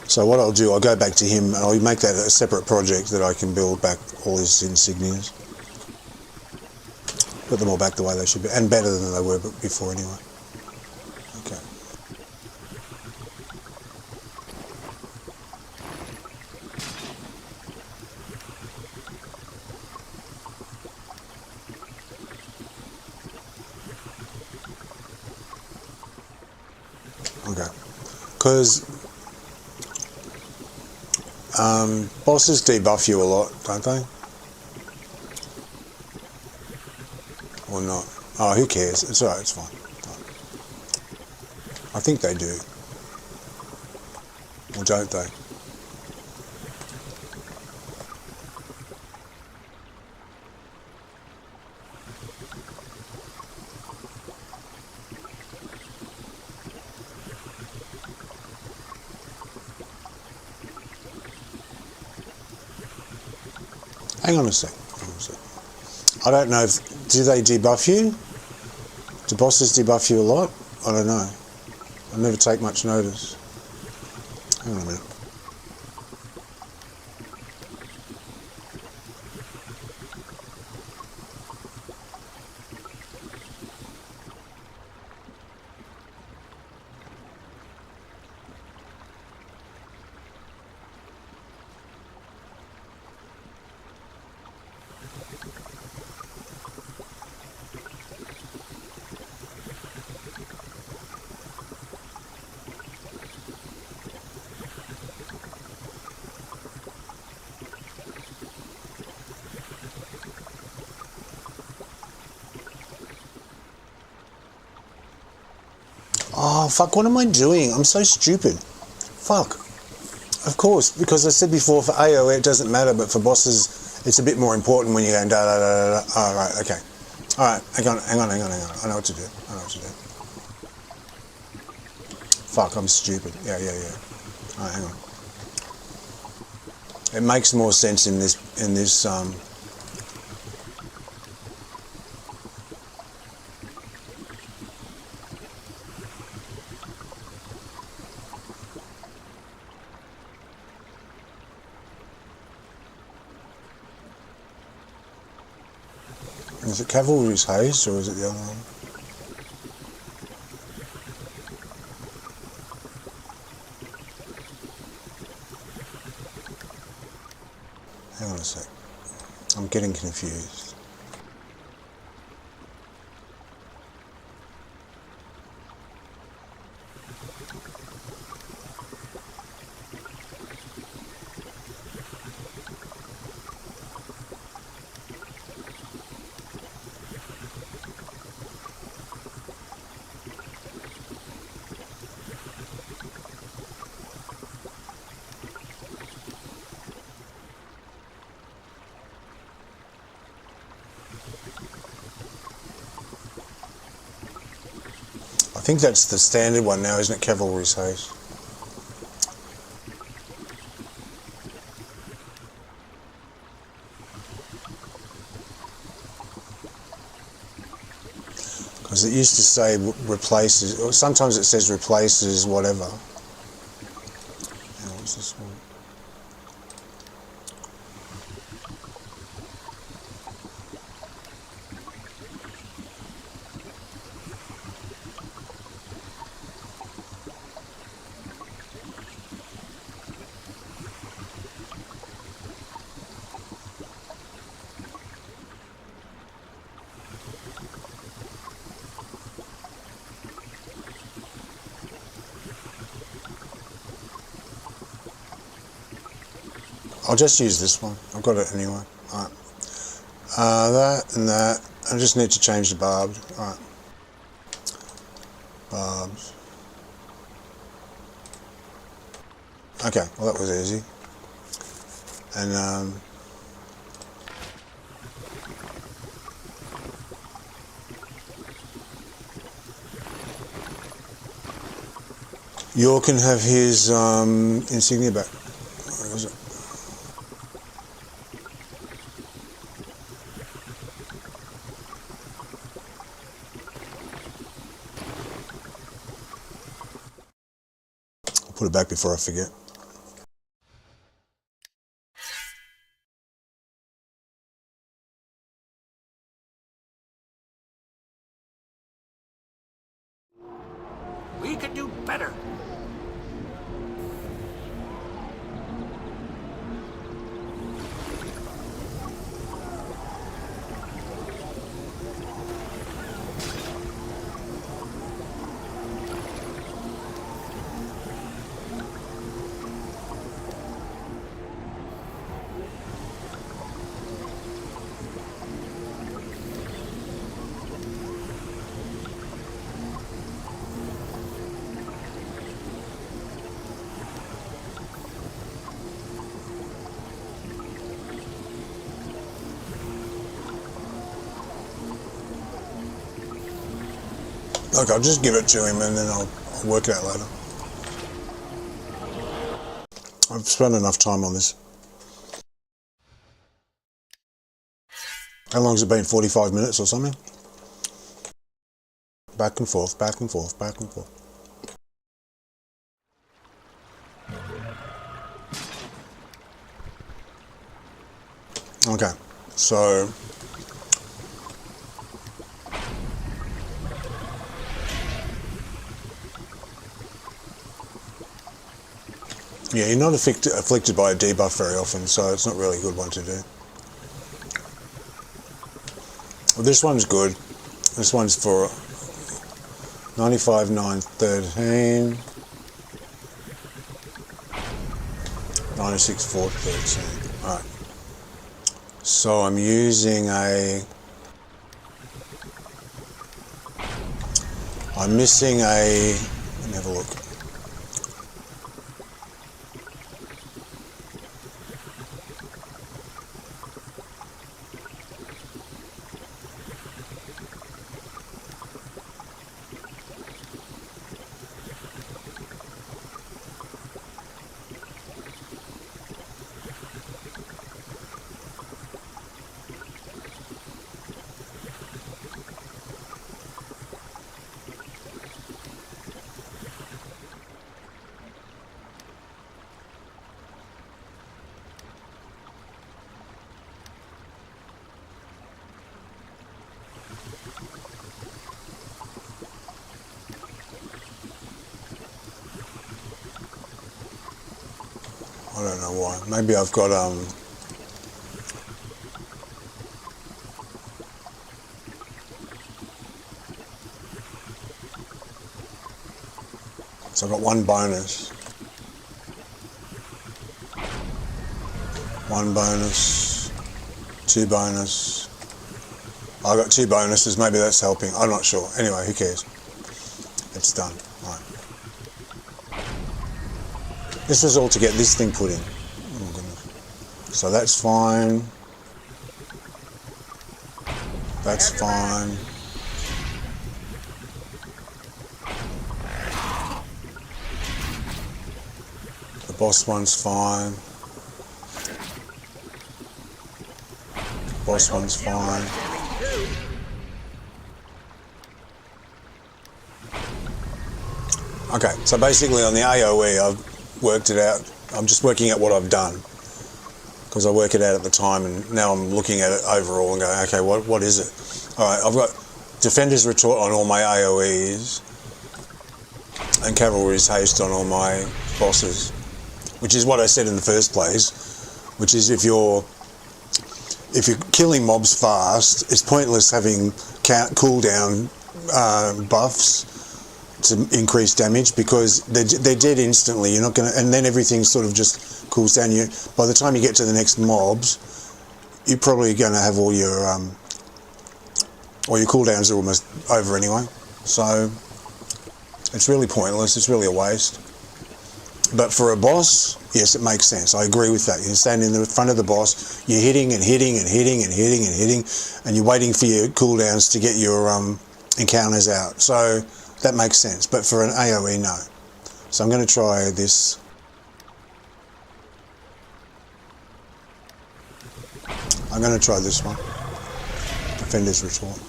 So what I'll do, I'll go back to him and I'll make that a separate project that I can build back all his insignias. Put them all back the way they should be, and better than they were before anyway. Okay. Okay. Because bosses debuff you a lot, don't they? Or not? Oh, who cares? It's alright, it's fine. I think they do. Or don't they? Hang on a sec. I don't know if... Do they debuff you? Do bosses debuff you a lot? I don't know. I never take much notice. Hang on a minute. Oh, fuck, what am I doing? I'm so stupid. Fuck. Of course, because I said before, for AoE it doesn't matter, but for bosses it's a bit more important when you're going da da da da da. Oh, right, okay. Alright, hang on. I know what to do. Fuck, I'm stupid. Yeah. Alright, hang on. It makes more sense in this Is it Cavalry's Haste or is it the other one? Hang on a sec. I'm getting confused. I think that's the standard one now, isn't it? Cavalry's Haste. Because it used to say replaces, or sometimes it says replaces whatever. Now, what's this one? I'll just use this one. I've got it anyway. Alright. That and that. I just need to change the barbed. Alright. Barbs. Okay, well that was easy. And York can have his insignia back. Where is it? Put it back before I forget.
We could do better.
Look, I'll just give it to him and then I'll work it out later. I've spent enough time on this. How long has it been? 45 minutes or something? Back and forth, back and forth, back and forth. Okay, so yeah, you're not afflicted by a debuff very often, so it's not really a good one to do. Well, this one's good. This one's for 95, 9, 13, 96, 4, 13. Alright. So I'm using I'm missing let me have a look. I don't know why. Maybe I've got so I've got one bonus. One bonus. Two bonus. I got two bonuses, maybe that's helping. I'm not sure. Anyway, who cares? It's done. Right. This was all to get this thing put in. Oh goodness. So that's fine. That's fine. The boss one's fine. The boss one's fine. Okay, so basically on the AoE I've worked it out. I'm just working out what I've done because I work it out at the time, and now I'm looking at it overall and going, okay, what is it? Alright, I've got Defender's Retort on all my AoEs and Cavalry's Haste on all my bosses, which is what I said in the first place, which is if you're killing mobs fast, it's pointless having cooldown buffs to increase damage because they're dead instantly. You're not gonna, and then everything sort of just cools down. By the time you get to the next mobs, you're probably going to have all your cooldowns are almost over anyway. So it's really pointless. It's really a waste. But for a boss, yes, it makes sense. I agree with that. You stand in the front of the boss, you're hitting and hitting and hitting and hitting and hitting, and you're waiting for your cooldowns to get your encounters out. So that makes sense. But for an AoE, no. So I'm going to try this. I'm going to try this one. Defender's Retort.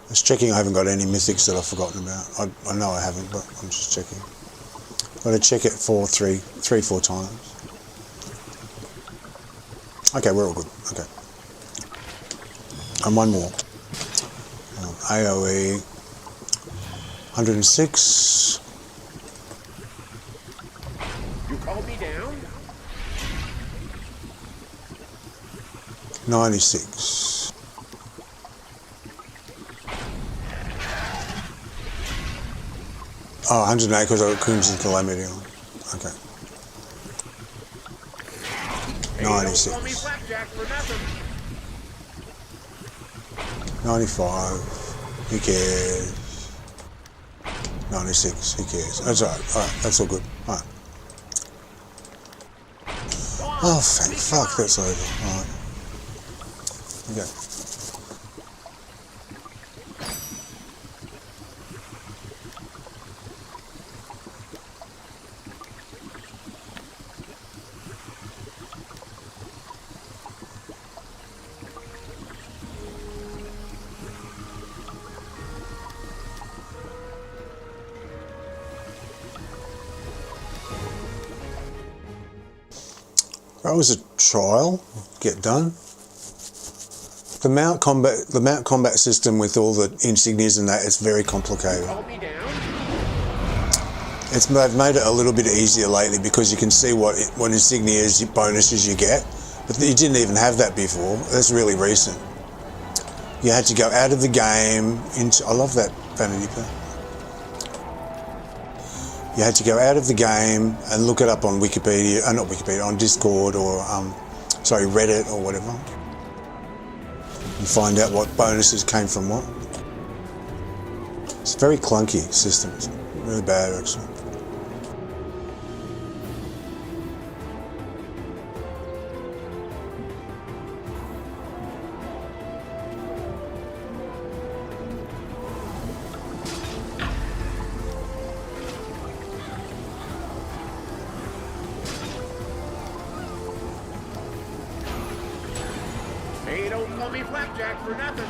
Just checking I haven't got any mythics that I've forgotten about. I know I haven't, but I'm just checking. I've got to check it for three, 4 times. Okay, we're all good. Okay. And one more. AoE 106.
You called me down?
96. Oh, 108 because I got Crimson Calamity on. Okay. 96. 95. Who cares? 96. Who cares? That's alright. Alright, that's all good. Alright. Oh, thank fuck, that's over. Alright. Okay. That was a trial. Get done. The mount combat system with all the insignias and that is very complicated. They've made it a little bit easier lately because you can see what insignias bonuses you get, but you didn't even have that before. That's really recent. You had to go out of the game into. I love that vanity pack. You had to go out of the game and look it up on Wikipedia, not Wikipedia, on Discord or, Reddit or whatever. And find out what bonuses came from what. It's a very clunky system. It's really bad, actually.
Hey, don't call me Flapjack for nothing.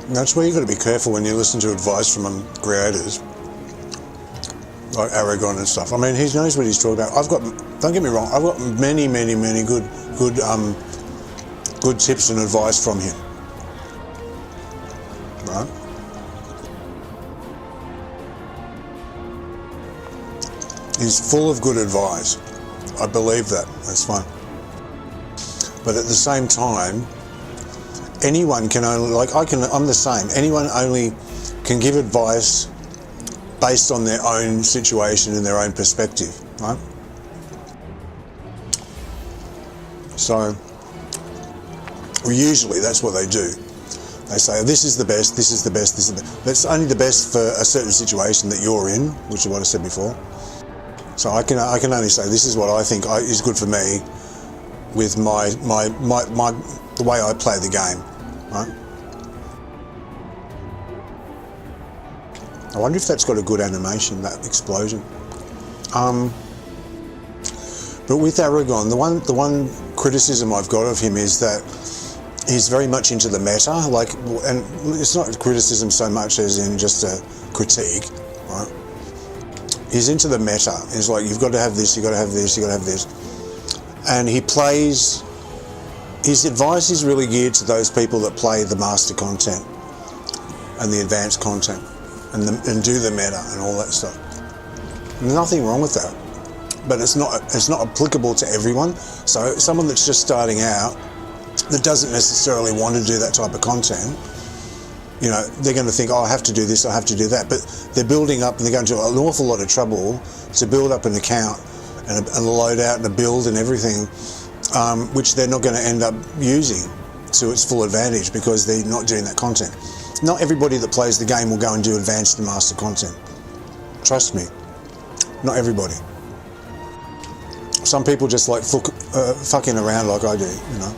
That's where you've got to be careful when you listen to advice from creators like Aragon and stuff. I mean, he knows what he's talking about. Don't get me wrong, I've got many good tips and advice from him, right? He's full of good advice. I believe that. That's fine. But at the same time, anyone can only, I'm the same. Anyone only can give advice based on their own situation and their own perspective, right? So, usually that's what they do. They say, this is the best, this is the best, this is the best. But it's only the best for a certain situation that you're in, which is what I said before. So I can only say this is what I think is good for me with the way I play the game, right? I wonder if that's got a good animation, that explosion. But with Aragon, the one criticism I've got of him is that he's very much into the meta, and it's not a criticism so much as in just a critique, right? He's into the meta. He's like, you've got to have this, you've got to have this, you've got to have this. And he plays, his advice is really geared to those people that play the master content and the advanced content and do the meta and all that stuff. There's nothing wrong with that. But it's not applicable to everyone. So someone that's just starting out that doesn't necessarily want to do that type of content, you know, they're going to think, oh, I have to do this, I have to do that. But they're building up and they're going to an awful lot of trouble to build up an account and a loadout and a build and everything, which they're not going to end up using to its full advantage because they're not doing that content. Not everybody that plays the game will go and do advanced and master content. Trust me, not everybody. Some people just like fucking around like I do, you know.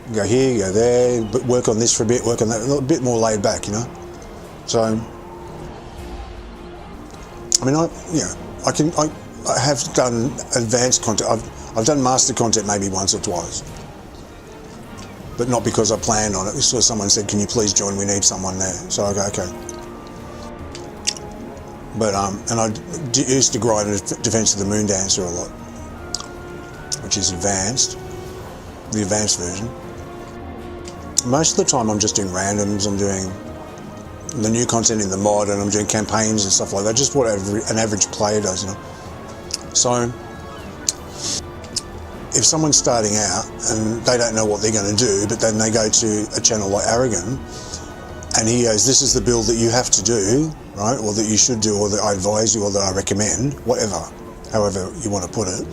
You go here, you go there, but work on this for a bit, work on that, a bit more laid back, you know. So, I mean, I have done advanced content. I've done master content maybe once or twice, but not because I planned on it. So someone said, "Can you please join? We need someone there." So I go, "Okay." But and I used to grind Defense of the Moon Dancer a lot, which is advanced, the advanced version. Most of the time I'm just doing randoms, I'm doing the new content in the mod, and I'm doing campaigns and stuff like that, just what an average player does, you know. So, if someone's starting out and they don't know what they're going to do, but then they go to a channel like Aragon, and he goes, this is the build that you have to do, right, or that you should do, or that I advise you, or that I recommend, whatever, however you want to put it,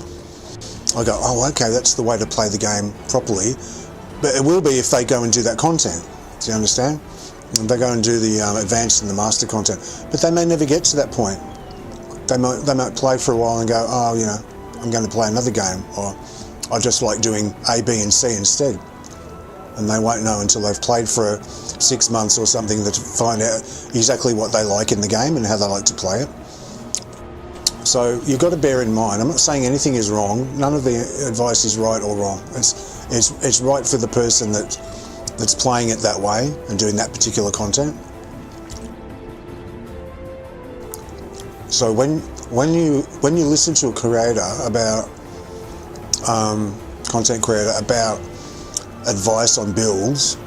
I go, oh, okay, that's the way to play the game properly. But it will be if they go and do that content. Do you understand? And they go and do the advanced and the master content. But they may never get to that point. They might play for a while and go, oh, you know, I'm going to play another game, or I just like doing A, B, and C instead. And they won't know until they've played for 6 months or something to find out exactly what they like in the game and how they like to play it. So you've got to bear in mind, I'm not saying anything is wrong. None of the advice is right or wrong. It's right for the person that's playing it that way and doing that particular content. So when you listen to a creator about content creator about advice on builds,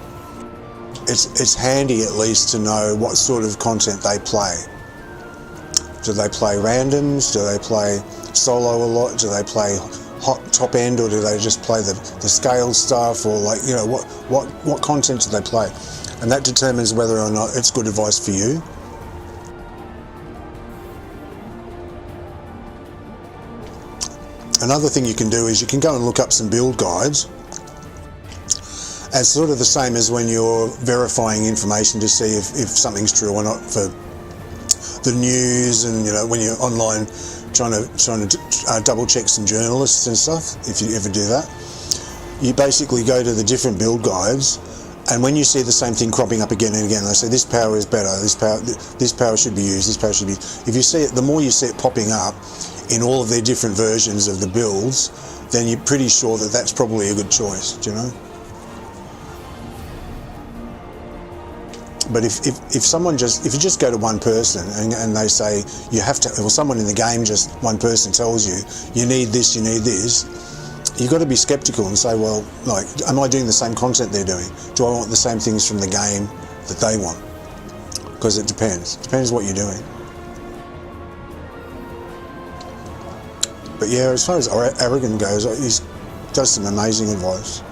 it's handy at least to know what sort of content they play. Do they play randoms? Do they play solo a lot? Do they play hot top end, or do they just play the scaled stuff, or like, you know, what content do they play? And that determines whether or not it's good advice for you. Another thing you can do is you can go and look up some build guides, as sort of the same as when you're verifying information to see if something's true or not for the news, and, you know, when you're online trying to double check some journalists and stuff, if you ever do that, you basically go to the different build guides, and when you see the same thing cropping up again and again, they say this power is better, this power should be used, this power should be. If you see it, the more you see it popping up in all of their different versions of the builds, then you're pretty sure that that's probably a good choice. Do you know? But if you just go to one person and they say you have to, or someone in the game, just one person tells you need this, you've got to be skeptical and say, well, like, am I doing the same content they're doing? Do I want the same things from the game that they want? Because it depends. It depends what you're doing. But yeah, as far as Aragon goes, he does some amazing advice.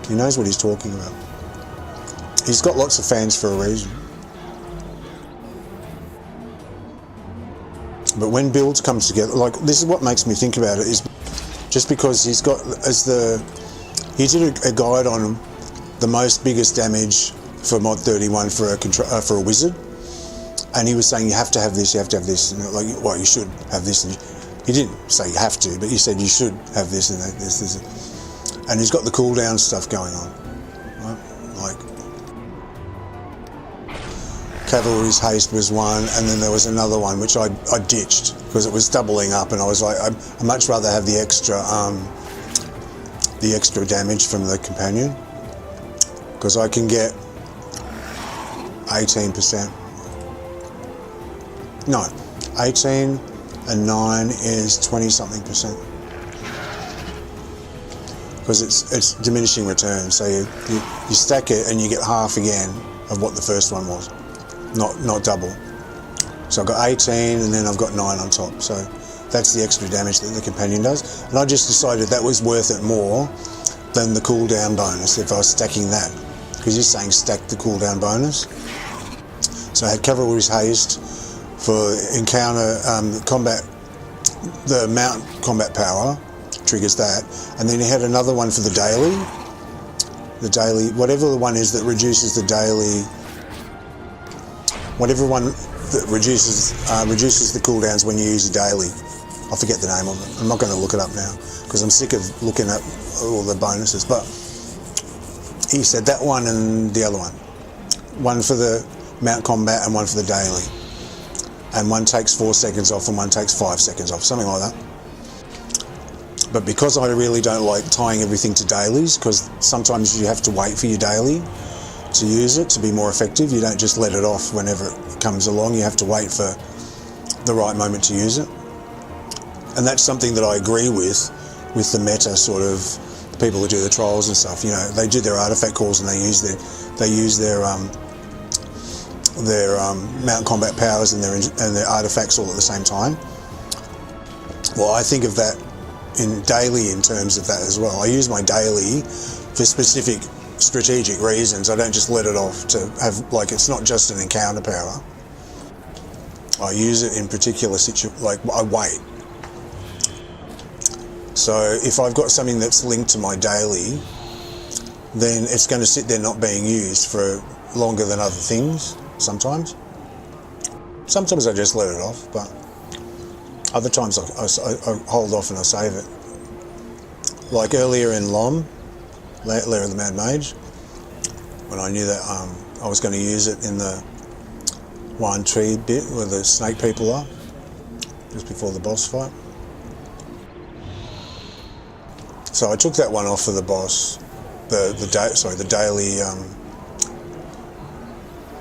He knows what he's talking about. He's got lots of fans for a reason. But when builds come together, like, this is what makes me think about it, is just because he's got, he did a guide on the most biggest damage for mod 31 for a wizard, and he was saying you have to have this, and like, well, you should have this, and he didn't say you have to, but he said you should have this and that, this, and he's got the cooldown stuff going on, right? Like, Cavalry's Haste was one, and then there was another one which I ditched because it was doubling up, and I was like, I'd much rather have the extra damage from the companion, because I can get 18%. No, 18 and 9 is 20-something%. Because it's diminishing returns, so you stack it and you get half again of what the first one was. Not double. So I've got 18 and then I've got 9 on top. So that's the extra damage that the companion does. And I just decided that was worth it more than the cooldown bonus if I was stacking that. Because you're saying stack the cooldown bonus. So I had Cavalry's Haste for encounter combat, the mount combat power triggers that. And then you had another one for the daily. The daily, whatever the one is that reduces the daily, whatever one that reduces the cooldowns when you use a daily. I forget the name of it. I'm not going to look it up now because I'm sick of looking at all the bonuses. But he said that one and the other one. One for the mount combat and one for the daily. And one takes 4 seconds off and one takes 5 seconds off, something like that. But because I really don't like tying everything to dailies, because sometimes you have to wait for your daily to use it to be more effective. You don't just let it off whenever it comes along. You have to wait for the right moment to use it. And that's something that I agree with the meta sort of people who do the trolls and stuff. You know, they do their artifact calls and they use their mount combat powers and their artifacts all at the same time. Well, I think of that in daily in terms of that as well. I use my daily for specific strategic reasons. I don't just let it off to have, like, it's not just an encounter power. I use it in particular situations, like I wait. So if I've got something that's linked to my daily, then it's going to sit there not being used for longer than other things sometimes. Sometimes I just let it off, but other times I hold off and I save it. Like earlier in LOM, Lair of the Mad Mage, when I knew that I was going to use it in the wine tree bit where the snake people are, just before the boss fight. So I took that one off for the boss, the daily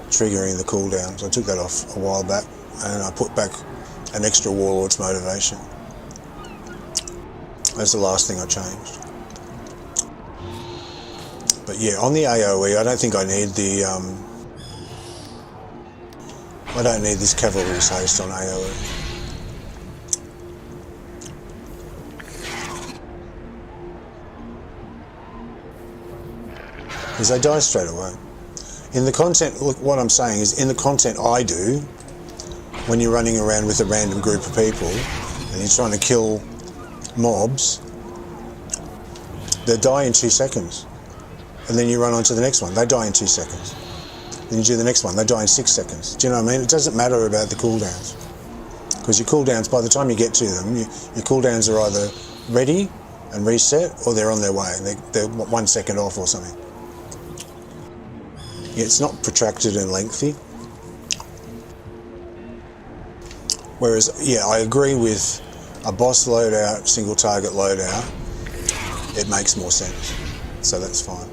triggering the cooldowns. I took that off a while back, and I put back an extra Warlord's motivation. That's the last thing I changed. But yeah, on the AoE, I don't think I need the I don't need this Cavalry's Haste on AoE. Because they die straight away. In the content, look, what I'm saying is, in the content I do, when you're running around with a random group of people and you're trying to kill mobs, they die in 2 seconds. And then you run on to the next one, they die in 2 seconds. Then you do the next one, they die in 6 seconds. Do you know what I mean? It doesn't matter about the cooldowns. Because your cooldowns, by the time you get to them, your cooldowns are either ready and reset, or they're on their way. They're 1 second off or something. Yeah, it's not protracted and lengthy. Whereas, yeah, I agree with a boss loadout, single target loadout, it makes more sense. So that's fine.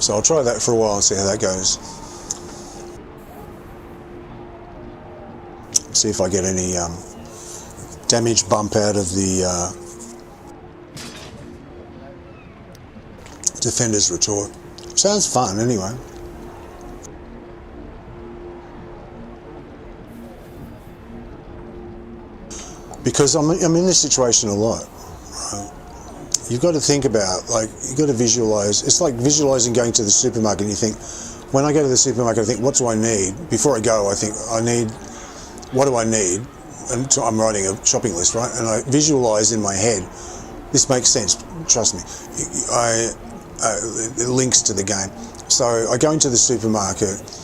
So I'll try that for a while and see how that goes. See if I get any damage bump out of the Defender's Retort. Sounds fun anyway. Because I'm in this situation a lot, right? You've got to think about, like, you've got to visualize. It's like visualizing going to the supermarket and you think, when I go to the supermarket, I think, what do I need? Before I go, I think, what do I need? And so I'm writing a shopping list, right? And I visualize in my head, this makes sense, trust me. It links to the game. So I go into the supermarket,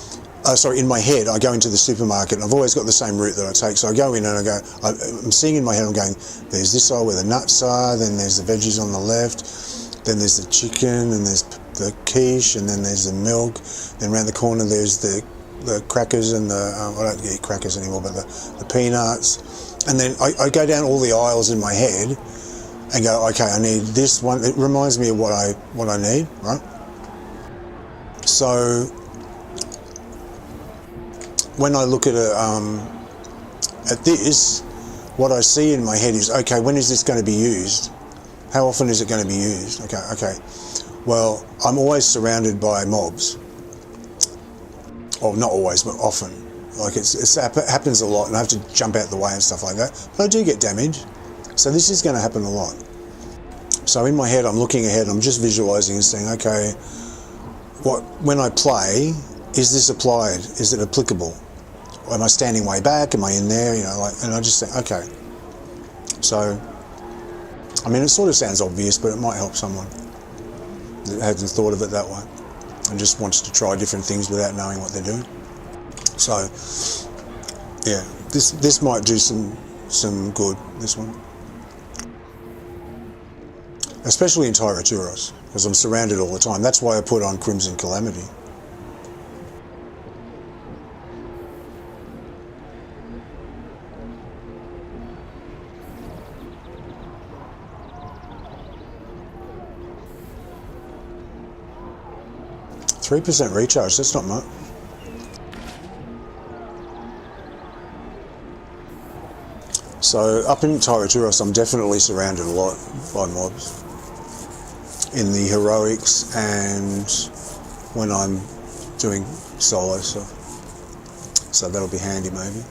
in my head, I go into the supermarket and I've always got the same route that I take. So I go in and I'm seeing in my head, I'm going, there's this aisle where the nuts are, then there's the veggies on the left, then there's the chicken, and there's the quiche, and then there's the milk, then around the corner there's the crackers and I don't eat crackers anymore, but the peanuts. And then I go down all the aisles in my head and go, okay, I need this one. It reminds me of what I need, right? So when I look at this, what I see in my head is, okay, when is this going to be used? How often is it going to be used? Okay. Well, I'm always surrounded by mobs. Or not always, but often. Like it happens a lot, and I have to jump out the way and stuff like that. But I do get damage, so this is going to happen a lot. So in my head, I'm looking ahead. I'm just visualizing and saying, okay, when I play, is this applied? Is it applicable? Or am I standing way back? Am I in there? And I just think, okay. So, I mean, it sort of sounds obvious, but it might help someone that hasn't thought of it that way and just wants to try different things without knowing what they're doing. So, yeah, this might do some good, this one. Especially in Tyraturos, because I'm surrounded all the time. That's why I put on Crimson Calamity. %3 recharge, that's not much. So up in Tyraturos, I'm definitely surrounded a lot by mobs. In the heroics and when I'm doing solo stuff. So that'll be handy maybe.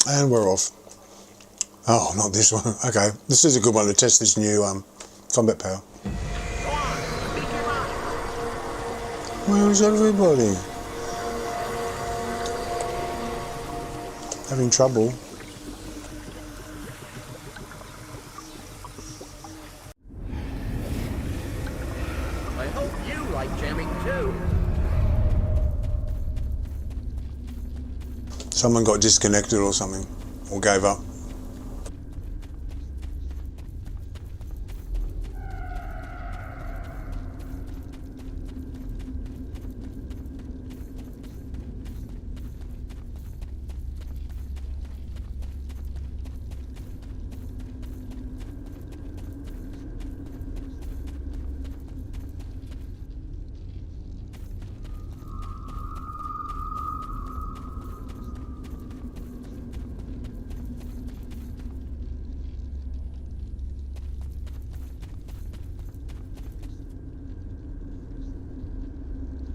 And we're off. Oh, not this one. Okay, this is a good one to test this new combat power. Where is everybody? Having trouble.
I hope you like jamming too.
Someone got disconnected or something, or gave up.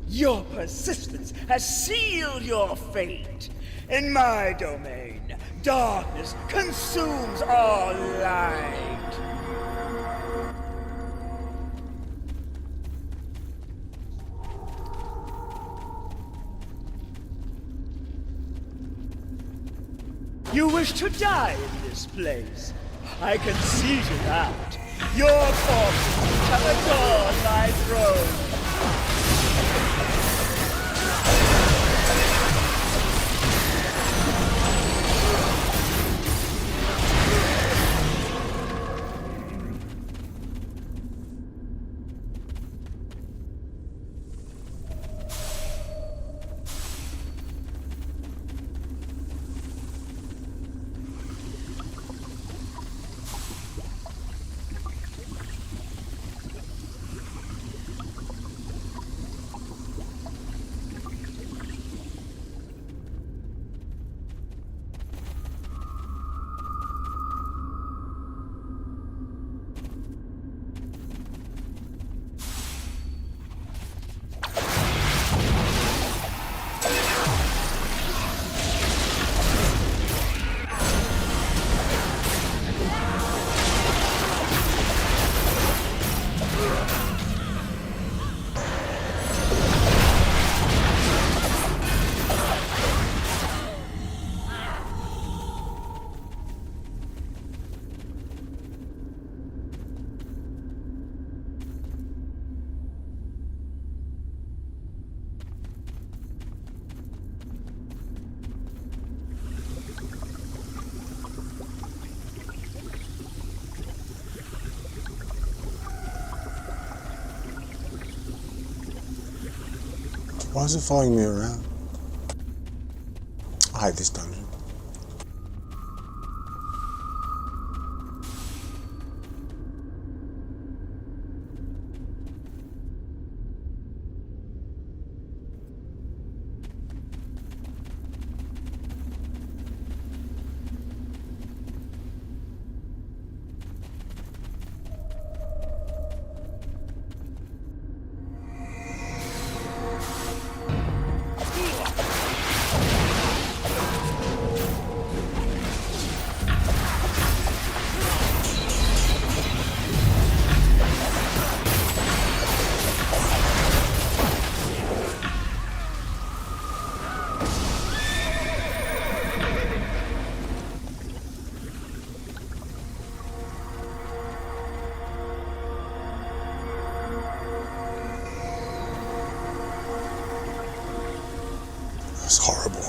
Your persistence has sealed your fate. In my domain, darkness consumes all light. You wish to die in this place. I can seize it out. Your corpse shall adorn my throne.
Why is it following me around? I hate this dungeon. It's horrible.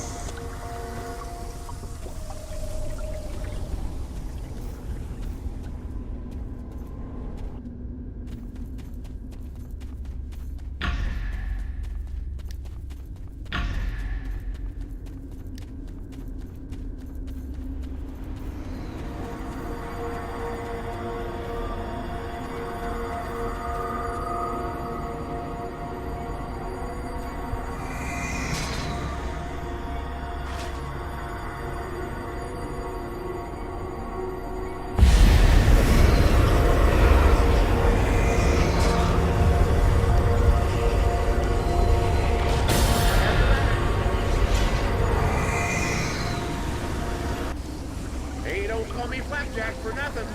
call me Flapjack for nothing.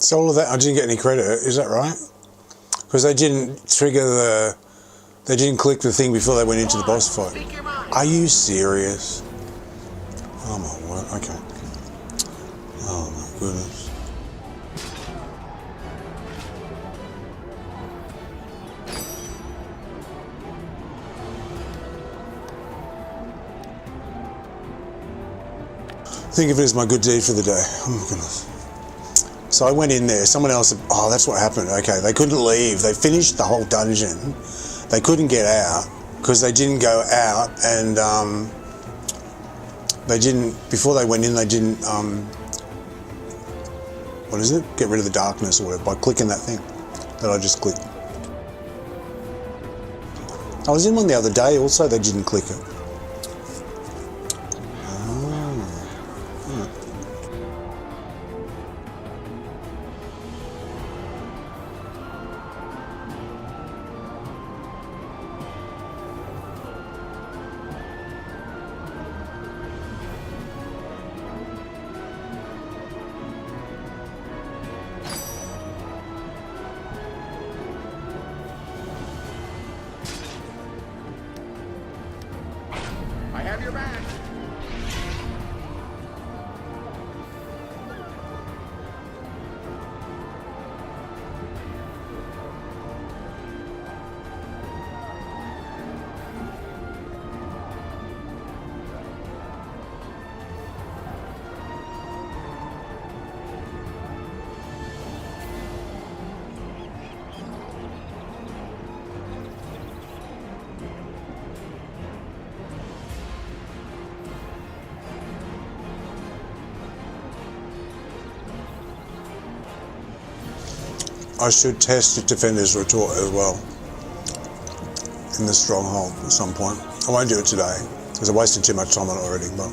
So all of that, I didn't get any credit, is that right? Because they didn't trigger the... They didn't click the thing before they went into the boss fight. Are you serious? Oh my word, okay. Oh my goodness. Think of it as my good deed for the day. Oh my goodness. So I went in there, someone else, oh, that's what happened. Okay, they couldn't leave. They finished the whole dungeon. They couldn't get out because they didn't go out and they didn't, before they went in, they didn't, what is it? Get rid of the darkness or whatever by clicking that thing that I just clicked. I was in one the other day also, they didn't click it.
I have your back.
I should test if Defender's Retort as well in the Stronghold at some point. I won't do it today because I wasted too much time on it already, but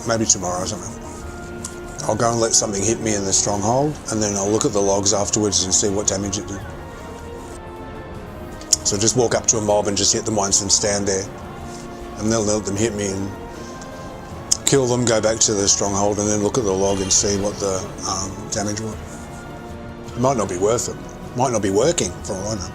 maybe tomorrow or something. I'll go and let something hit me in the Stronghold and then I'll look at the logs afterwards and see what damage it did. So just walk up to a mob and just hit them once and stand there and they'll let them hit me and kill them, go back to the Stronghold and then look at the log and see what the damage was. It might not be worth it. Might not be working for all I know.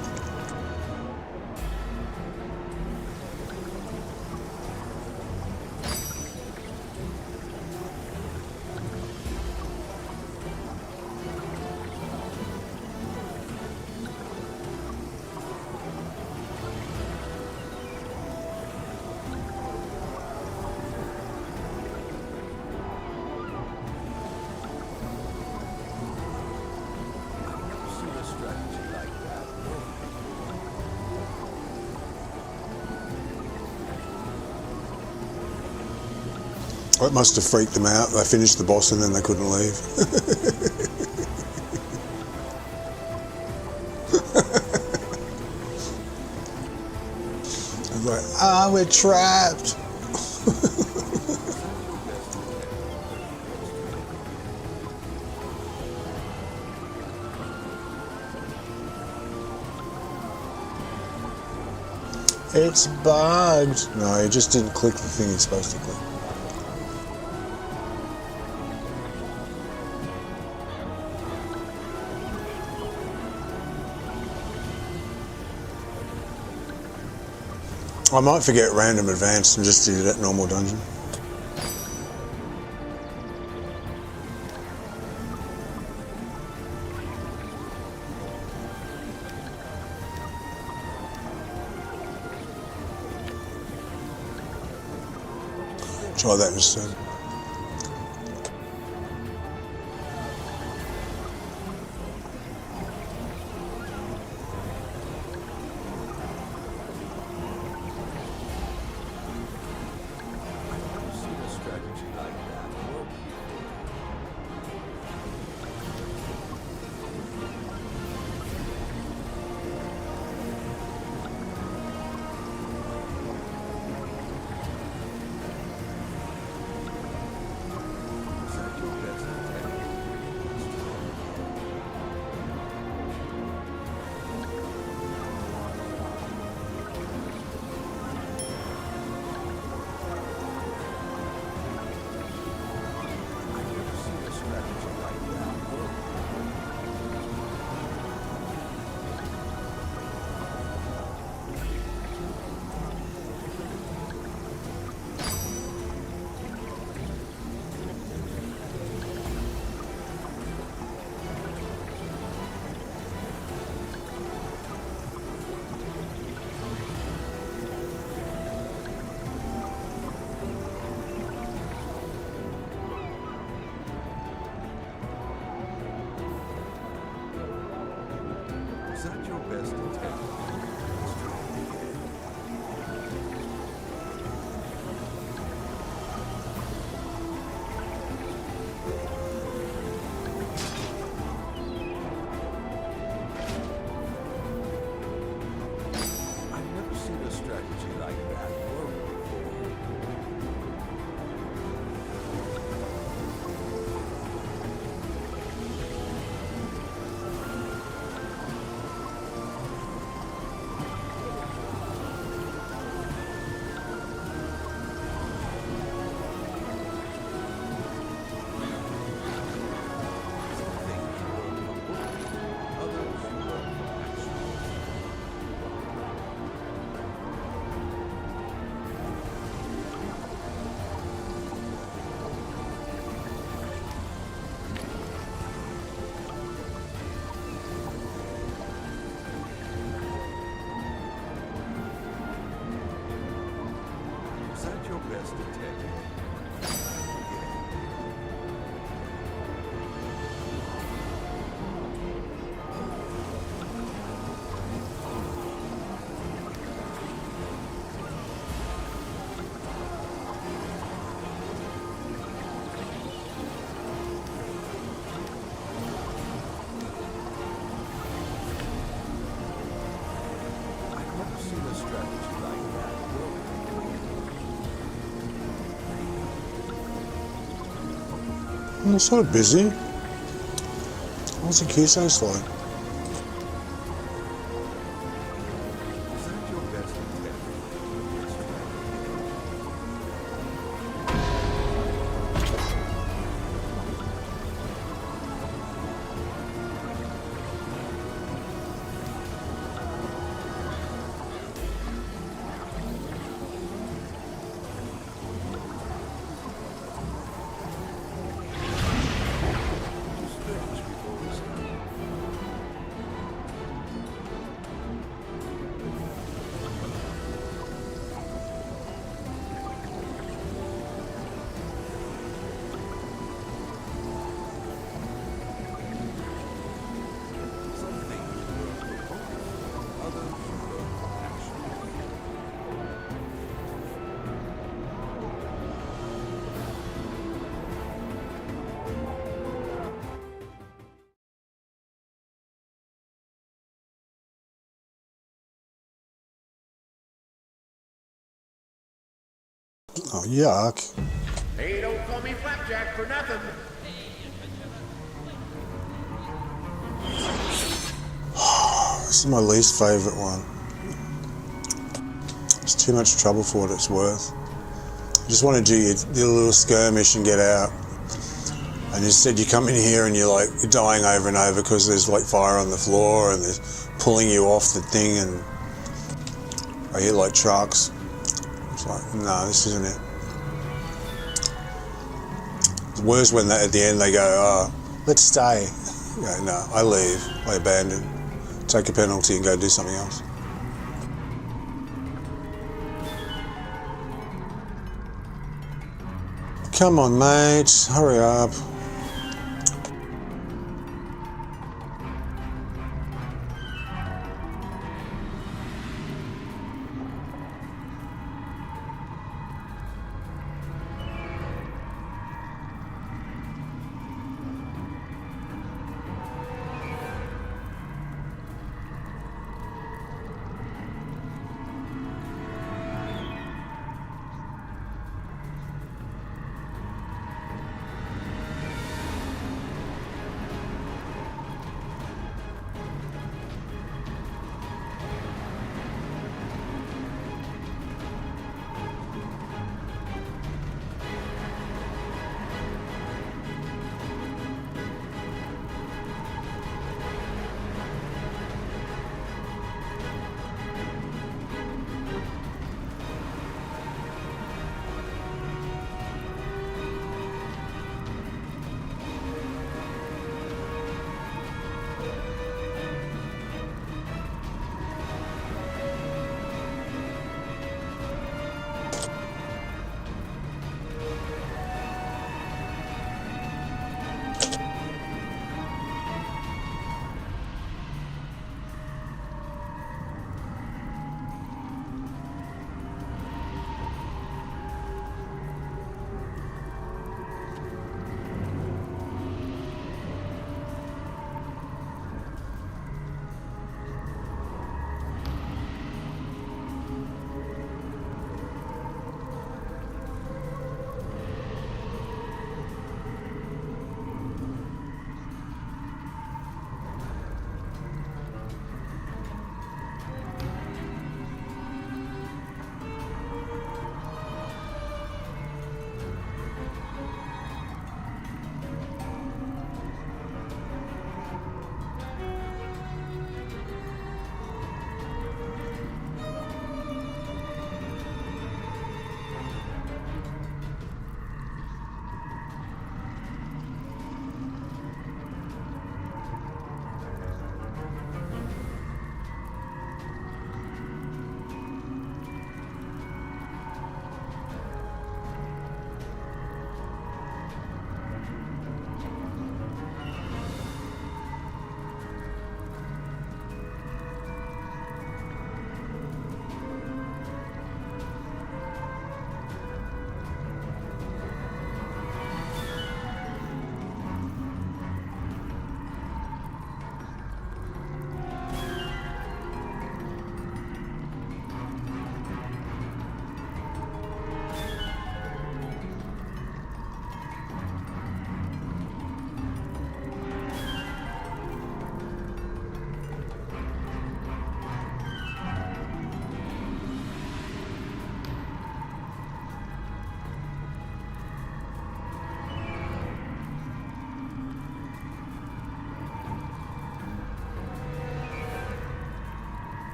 It must have freaked them out. They finished the boss and then they couldn't leave. I was like, ah, we're trapped. It's bugged. No, he just didn't click the thing he's supposed to click. I might forget random advance and just do that normal dungeon. Try that instead.
Is that your best attempt? I've never seen a strategy like that work before. Is that your best attempt? I've never seen a strategy like that work before.
I'm sort of busy. What's the queue so slow?
Is that your best attempt? Stretch before we start. Some things work for focus, others work for action.
Oh, yuck.
Hey, don't call me Flapjack for nothing.
This is my least favourite one. It's too much trouble for what it's worth. You just want to do your little skirmish and get out. And instead you come in here and you're dying over and over because there's like fire on the floor and there's pulling you off the thing, and I hear like trucks. It's like, no, this isn't it. It's worse when at the end they go, oh, let's stay. You go, no, I leave, I abandon, take a penalty and go do something else. Come on, mate, hurry up.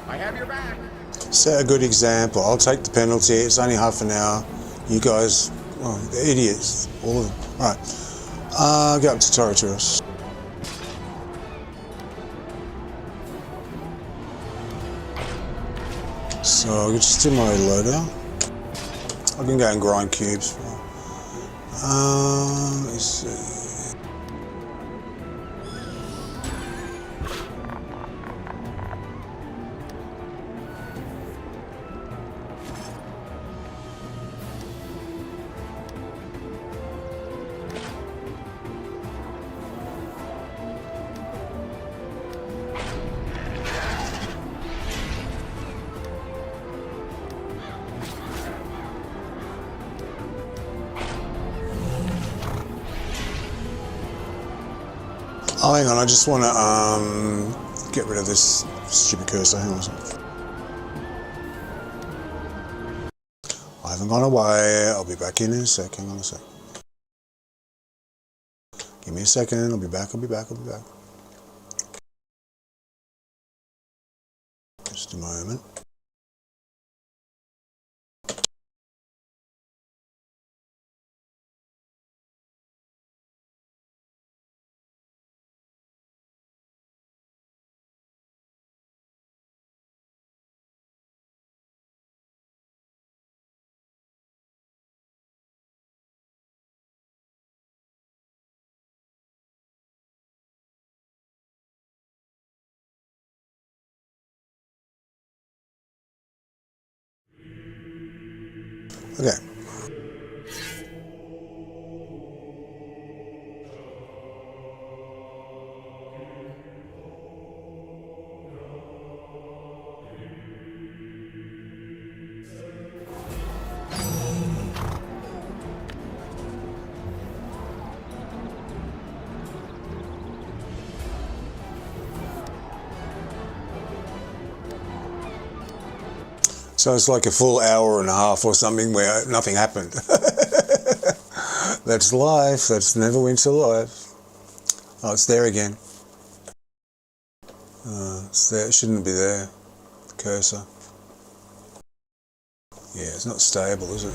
I have your back.
Set a good example. I'll take the penalty. It's only half an hour. You guys, well, the idiots, all of them. All right. Go up to Tyraturos. So I'll just do my loadout. I can go and grind cubes. Let's see. Oh, hang on, I just want to get rid of this stupid cursor. Hang on a second. I haven't gone away. I'll be back in a sec. Hang on a sec. Give me a second. I'll be back. I'll be back. I'll be back. Just a moment. Okay. So it's like a full hour and a half or something where nothing happened. That's life. That's Neverwinter life. Oh, it's there again. It's there. It shouldn't be there. The cursor. Yeah, it's not stable, is it?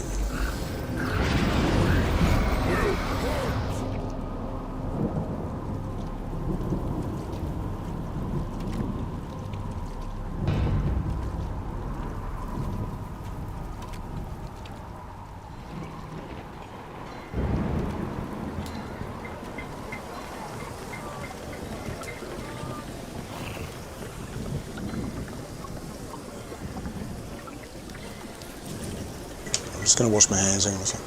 I'm just going to wash my hands. Hang on a second.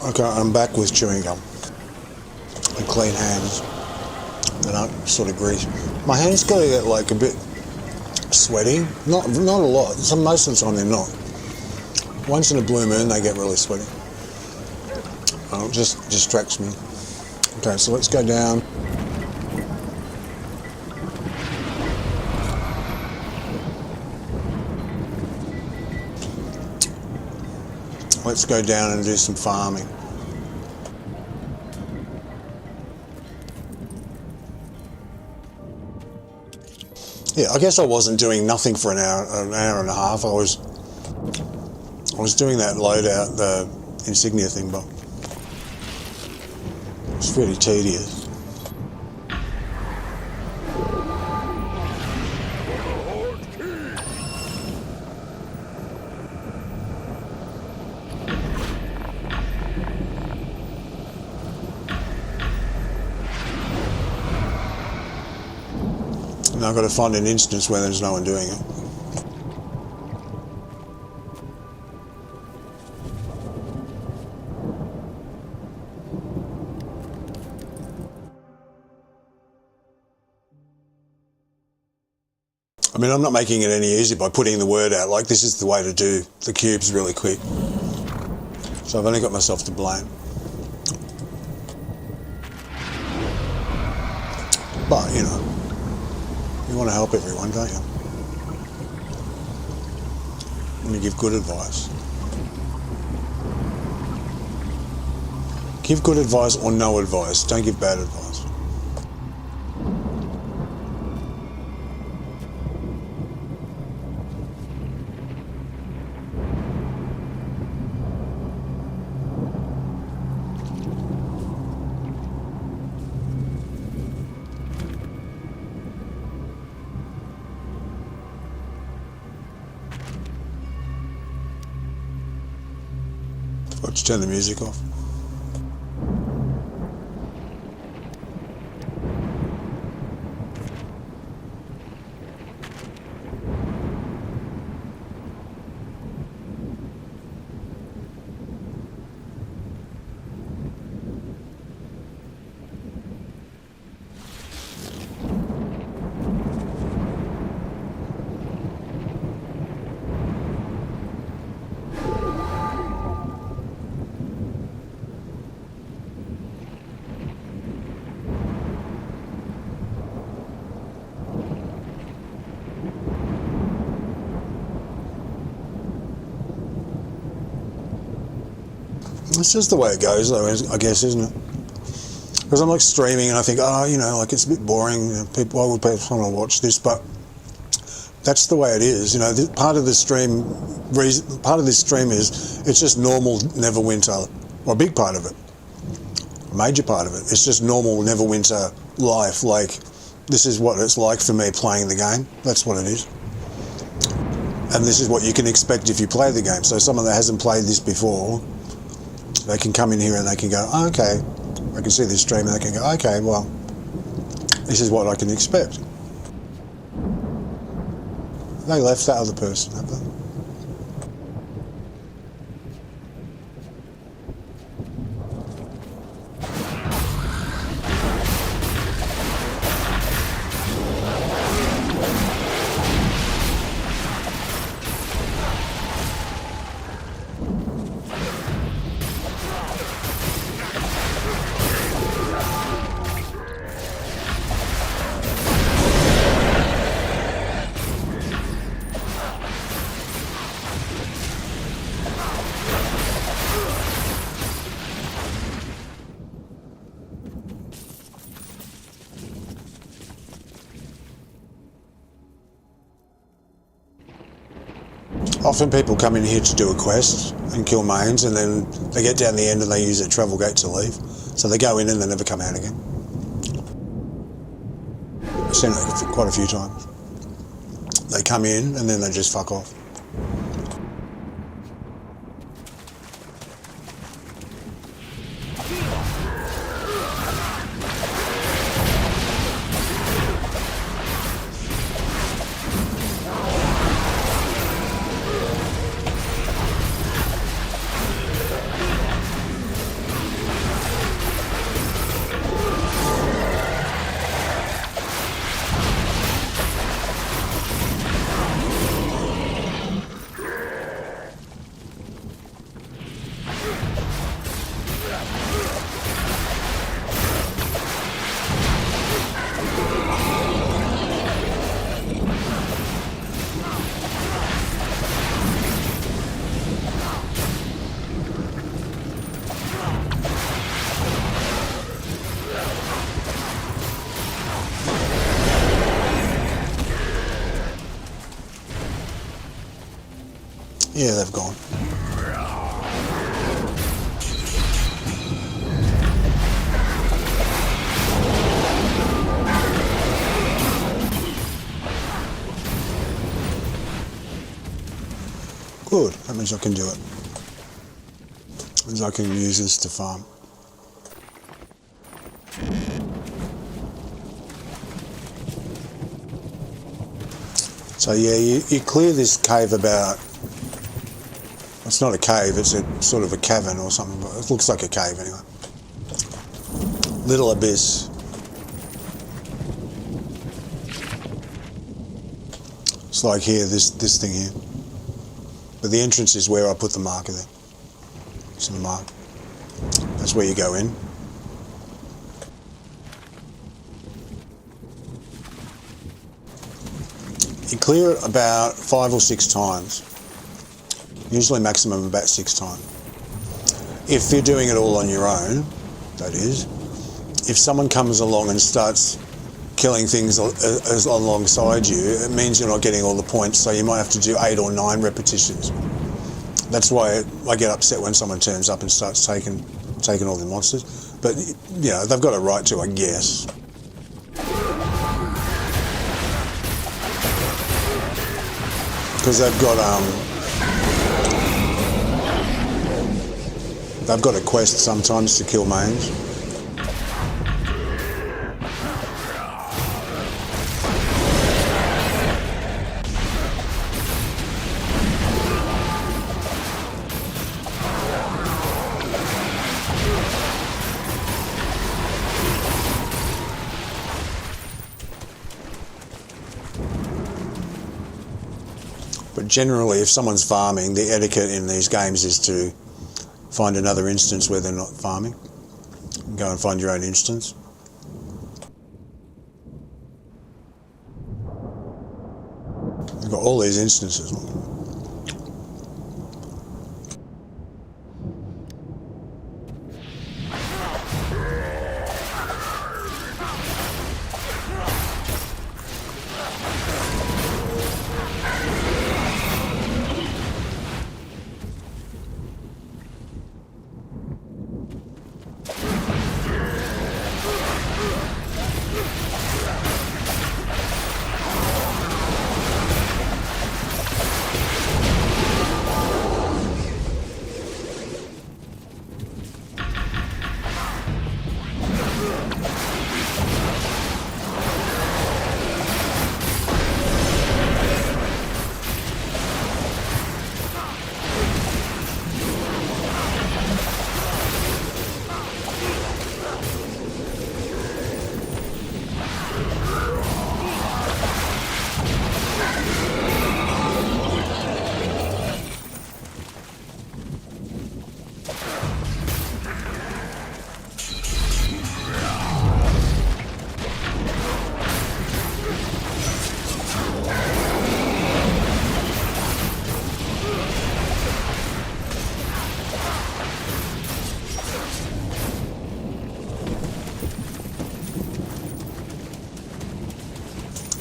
Okay, I'm back with chewing gum and clean hands. They don't sort of grease. My hands gotta get like a bit sweaty. Not a lot. Most of the time they're not. Once in a blue moon they get really sweaty. Oh, it just distracts me. Okay, so let's go down. Let's go down and do some farming. Yeah, I guess I wasn't doing nothing for an hour and a half. I was was doing that loadout, the Insignia thing, but it's pretty tedious. And I've got to find an instance where there's no one doing it. I mean, I'm not making it any easier by putting the word out, like this is the way to do the cubes really quick. So I've only got myself to blame. But, you know, you want to help everyone, don't you? And you give good advice. Give good advice or no advice. Don't give bad advice. Let's turn the music off. It's just the way it goes, though, I guess, isn't it? Because I'm like streaming and I think, oh, you know, like it's a bit boring. You know, people, why would people want to watch this? But that's the way it is. You know, part of the stream, part of this stream is it's just normal Neverwinter, or a big part of it, a major part of it. It's just normal Neverwinter life. Like this is what it's like for me playing the game. That's what it is. And this is what you can expect if you play the game. So someone that hasn't played this before, they can come in here and they can go, oh, okay, I can see this stream and they can go, okay, well, this is what I can expect. They left that other person, have they? Often people come in here to do a quest and kill mains, and then they get down the end and they use their travel gate to leave. So they go in and they never come out again. I've seen it quite a few times. They come in and then they just fuck off. Yeah, they've gone. Good, that means I can do it. Means I can use this to farm. So yeah, you clear this cave about, it's not a cave, it's a sort of a cavern or something, but it looks like a cave anyway. Little abyss. It's like here, this thing here. But the entrance is where I put the marker there. It's in the mark. That's where you go in. You clear it about 5 or 6 times. Usually maximum about 6 times. If you're doing it all on your own, that is. If someone comes along and starts killing things alongside you, it means you're not getting all the points, so you might have to do 8 or 9 repetitions. That's why I get upset when someone turns up and starts taking all the monsters. But, you know, they've got a right to, I guess. Because they've got a quest sometimes to kill Mage. But generally, if someone's farming, the etiquette in these games is to find another instance where they're not farming. Go and find your own instance. You've got all these instances.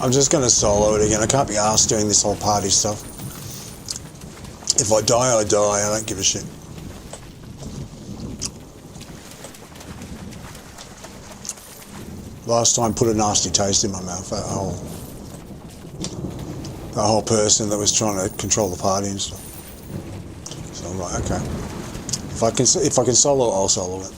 I'm just going to solo it again. I can't be arsed doing this whole party stuff. If I die, I die. I don't give a shit. Last time put a nasty taste in my mouth. That whole person that was trying to control the party and stuff. So I'm like, okay. If I can solo, I'll solo it.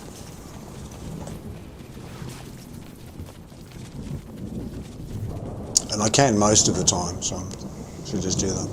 And I can most of the time, so I should just do that.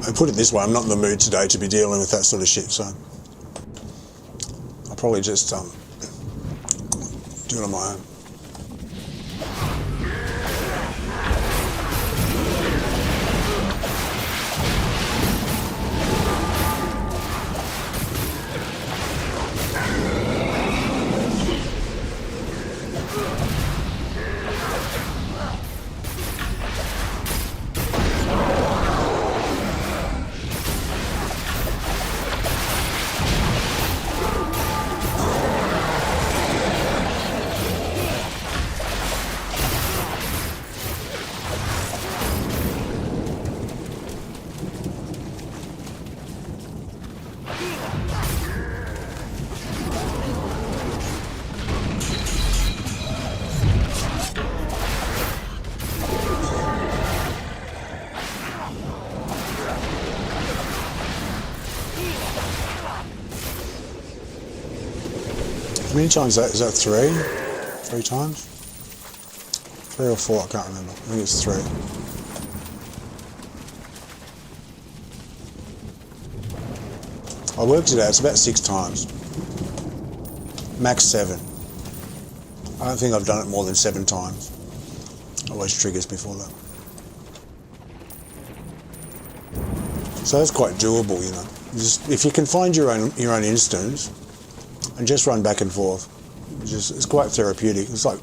I put it this way, I'm not in the mood today to be dealing with that sort of shit, so I'll probably just do it on my own. How many times is that? Three? 3 times? 3 or 4, I can't remember. I think it's 3. I worked it out, it's about 6 times. Max 7. I don't think I've done it more than 7 times. Always triggers before that. So that's quite doable, you know. Just, if you can find your own instance, and just run back and forth. It's quite therapeutic. It's like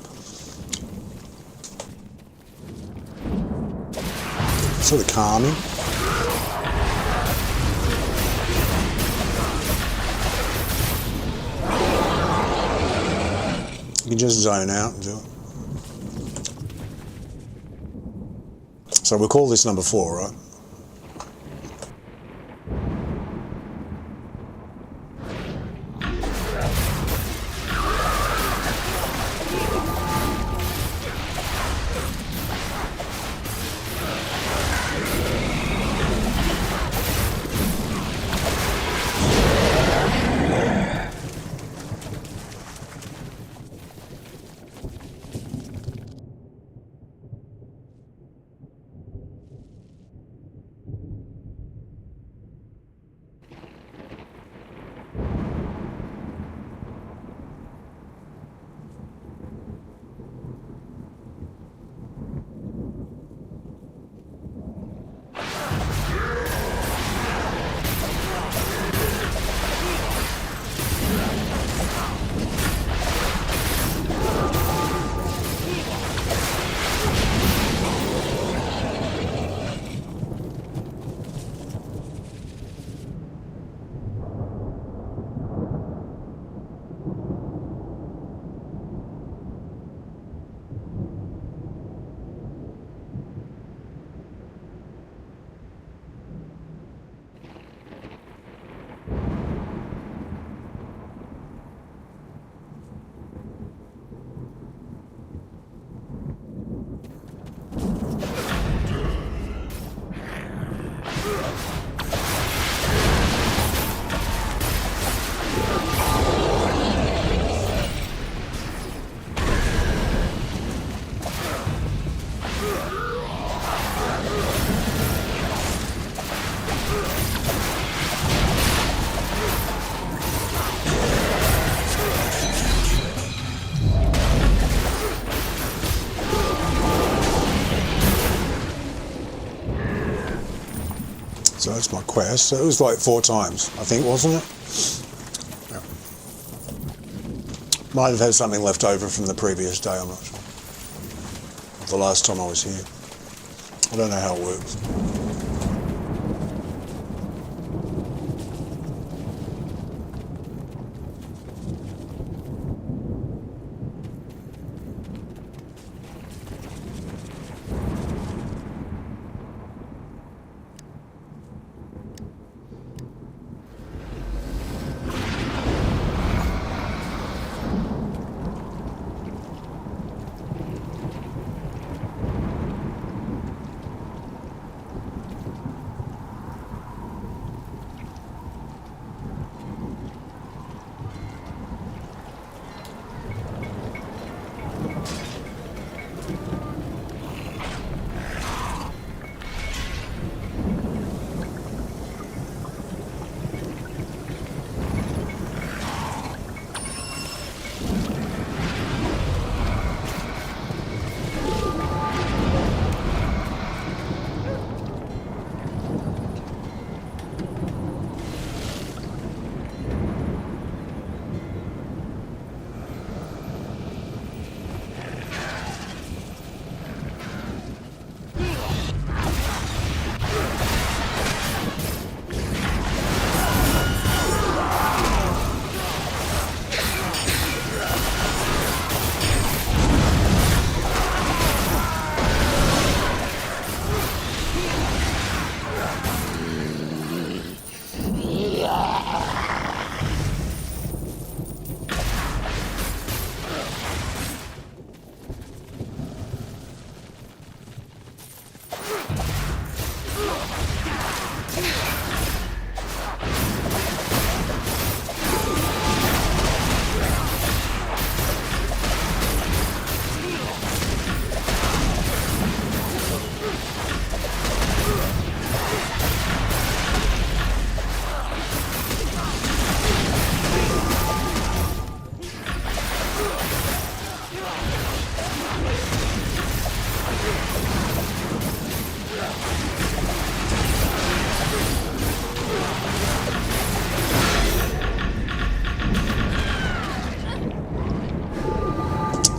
sort of calming. You can just zone out and do it. So we'll call this number 4, right? So that's my quest. So it was like 4 times, I think, wasn't it? Yeah. Might have had something left over from the previous day, I'm not sure. The last time I was here. I don't know how it works.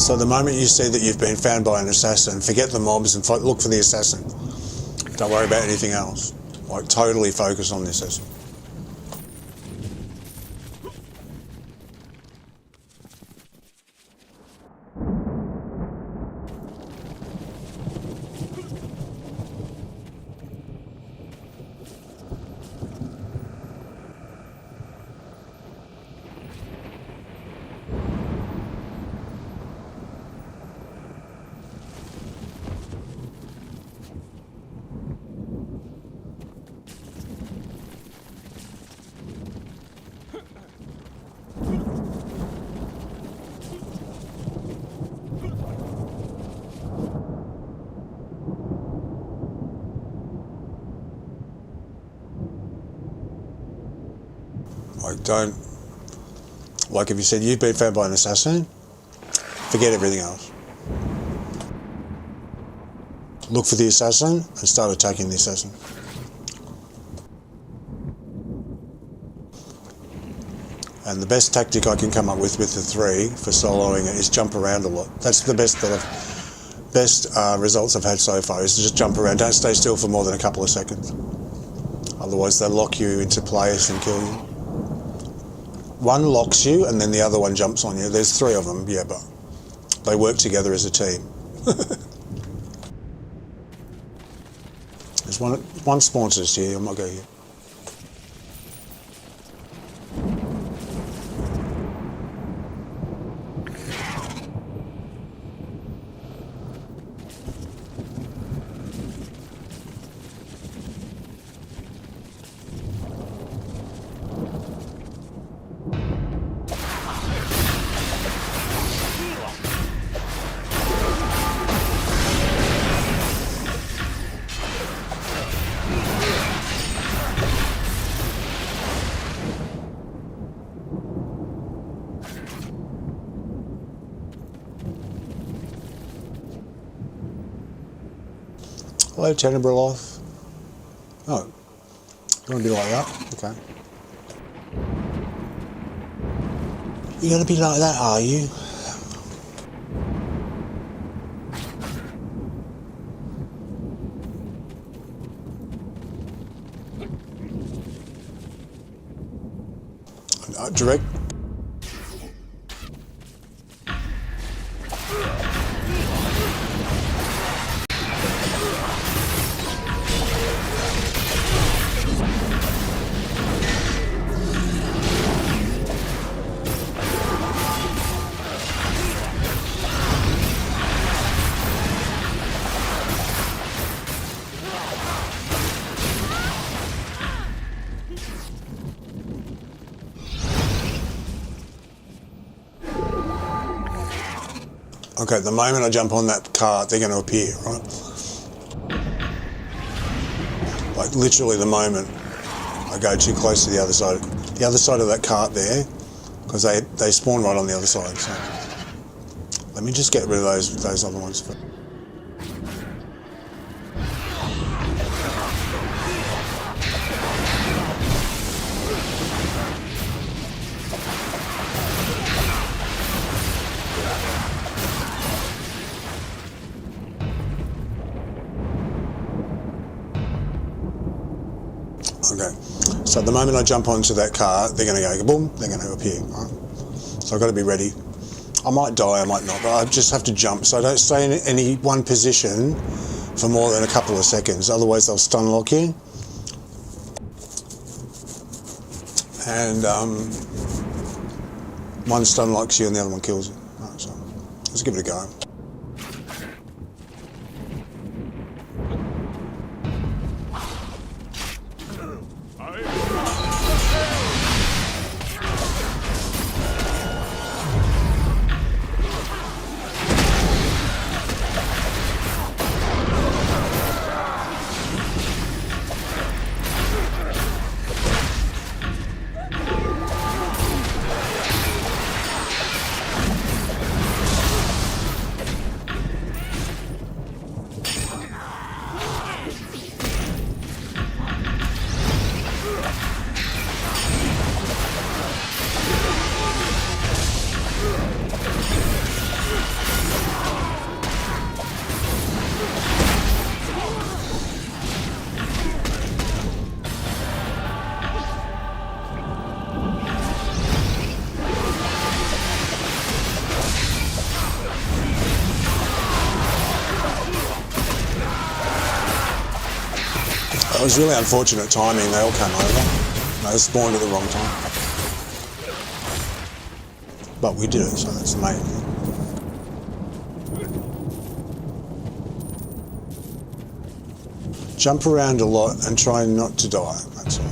So the moment you see that you've been found by an assassin, forget the mobs and look for the assassin. Don't worry about anything else. Like, totally focus on the assassin. Don't, like if you said you've been found by an assassin, forget everything else. Look for the assassin and start attacking the assassin. And the best tactic I can come up with the 3 for soloing it is jump around a lot. That's the best results I've had so far, is to just jump around. Don't stay still for more than a couple of seconds. Otherwise they'll lock you into place and kill you. One locks you and then the other one jumps on you. There's 3 of them, yeah, but they work together as a team. There's one sponsors here, I might go here. Hello, Tenebra Life. Oh, you want to be like that? Okay. You're going to be like that, are you? Direct. Okay, the moment I jump on that cart, they're going to appear, right? Like literally the moment I go too close to the other side of that cart there, because they spawn right on the other side. So let me just get rid of those other ones first. Okay, so the moment I jump onto that car, they're going to go boom, they're going to appear. Right? So I've got to be ready. I might die, I might not, but I just have to jump. So I don't stay in any one position for more than a couple of seconds, otherwise they'll stun lock you. And one stun locks you and the other one kills you. Right, so let's give it a go. was really unfortunate timing. They all came over. They spawned at the wrong time. But we did it, so that's the main thing. Jump around a lot and try not to die, that's all.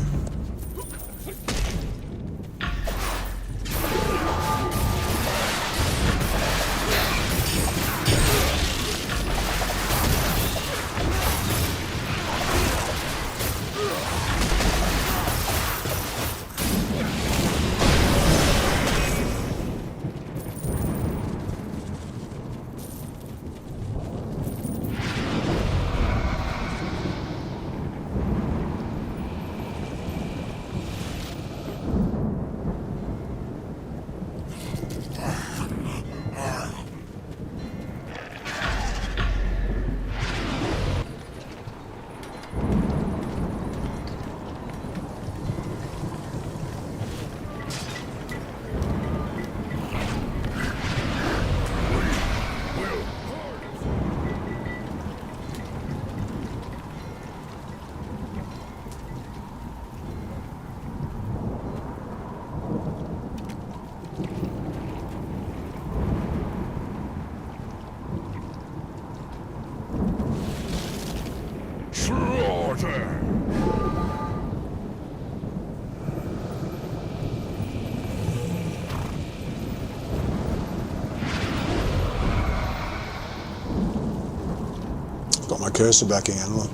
Got my cursor back again, look.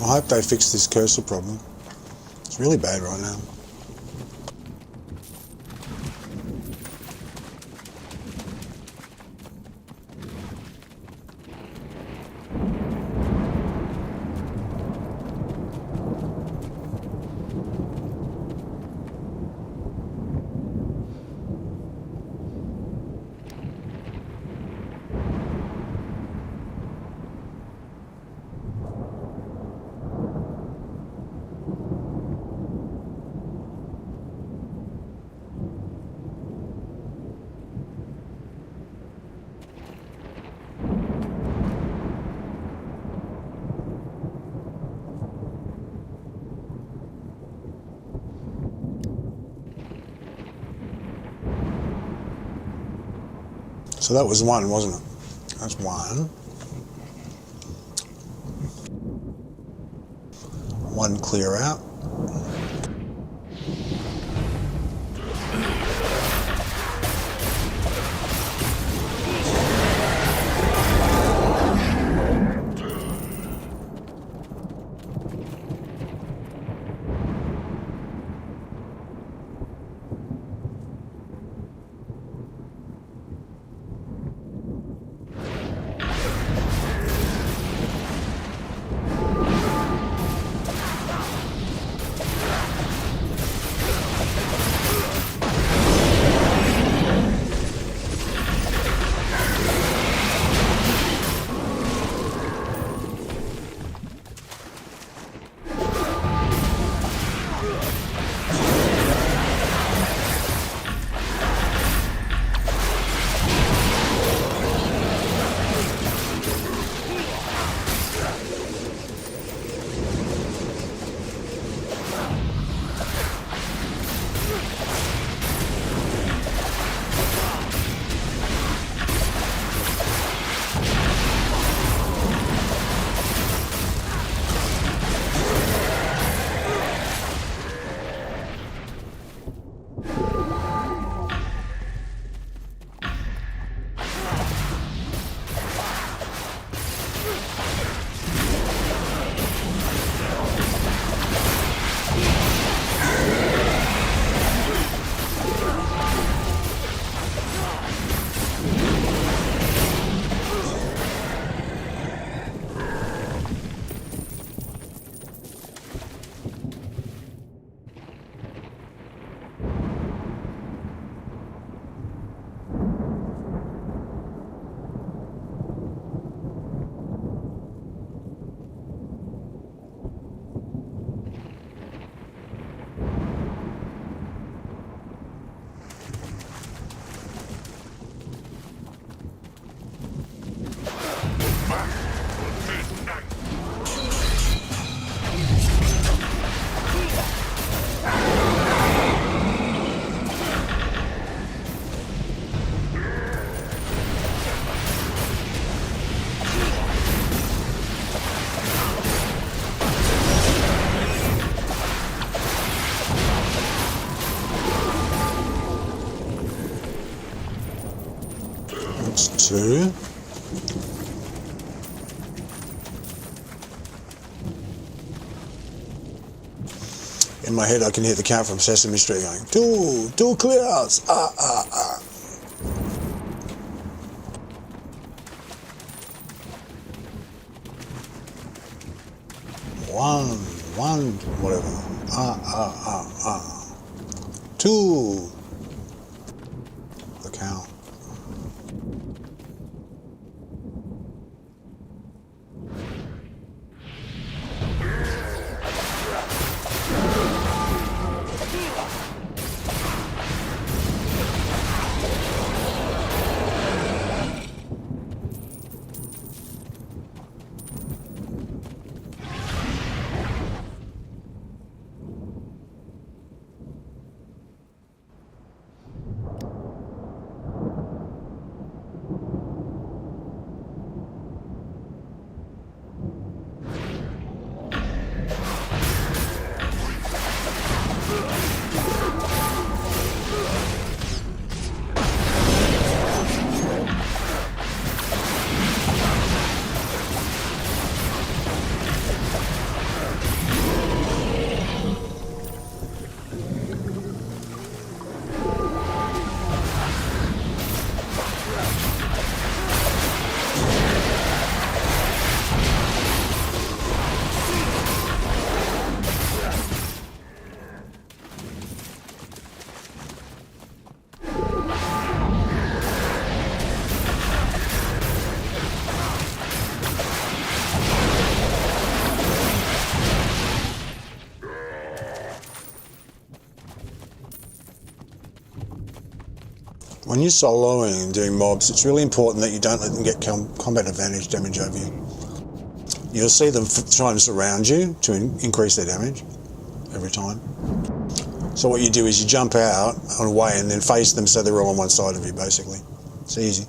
I hope they fix this cursor problem. It's really bad right now. So that was one, wasn't it? That's one. One clear out. That's 2. In my head, I can hear the count from Sesame Street going, 2 clears, 1, whatever, 2, the count. When you're soloing and doing mobs, it's really important that you don't let them get combat advantage damage over you. You'll see them try and surround you to increase their damage every time. So what you do is you jump out on a way and then face them so they're all on one side of you, basically. It's easy.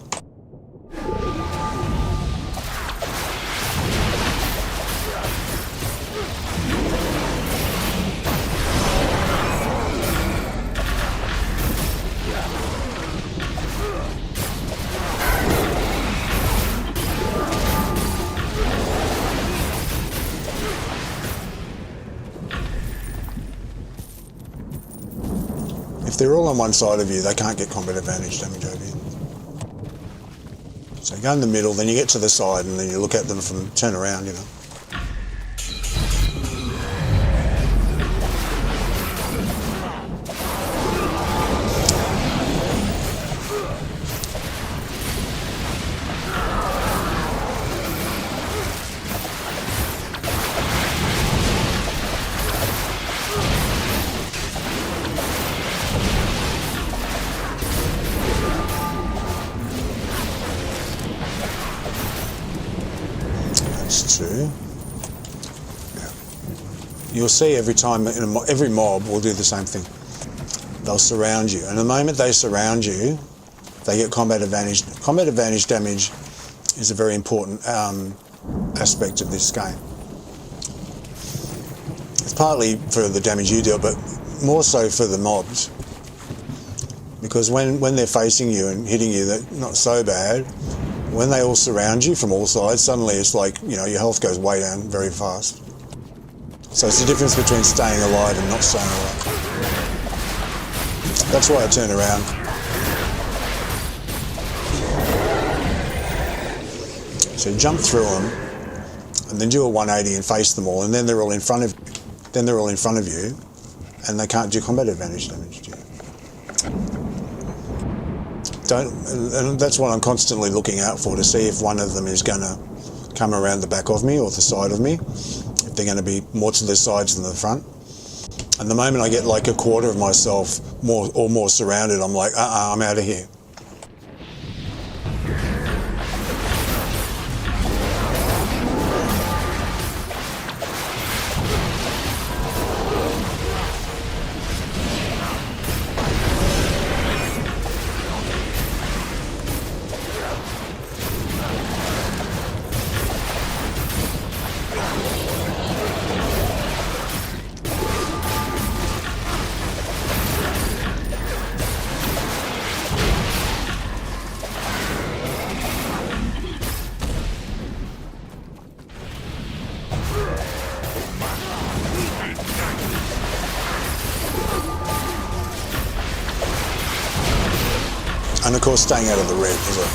If they're all on one side of you, they can't get combat advantage damage over you. So you go in the middle, then you get to the side, and then you look at them from turn around, you know. You'll see every time, every mob will do the same thing. They'll surround you, and the moment they surround you, they get combat advantage. Combat advantage damage is a very important aspect of this game. It's partly for the damage you deal, but more so for the mobs. Because when they're facing you and hitting you, they're not so bad. When they all surround you from all sides, suddenly it's like, you know, your health goes way down very fast. So it's the difference between staying alive and not staying alive. That's why I turn around. So jump through them, and then do a 180 and face them all, and then they're all in front of you. Then they're all in front of you, and they can't do combat advantage damage to you. And that's what I'm constantly looking out for, to see if one of them is going to come around the back of me or the side of me. If they're going to be more to the sides than the front. And the moment I get like a quarter of myself more surrounded, I'm like, I'm out of here. And of course, staying out of the red, is it?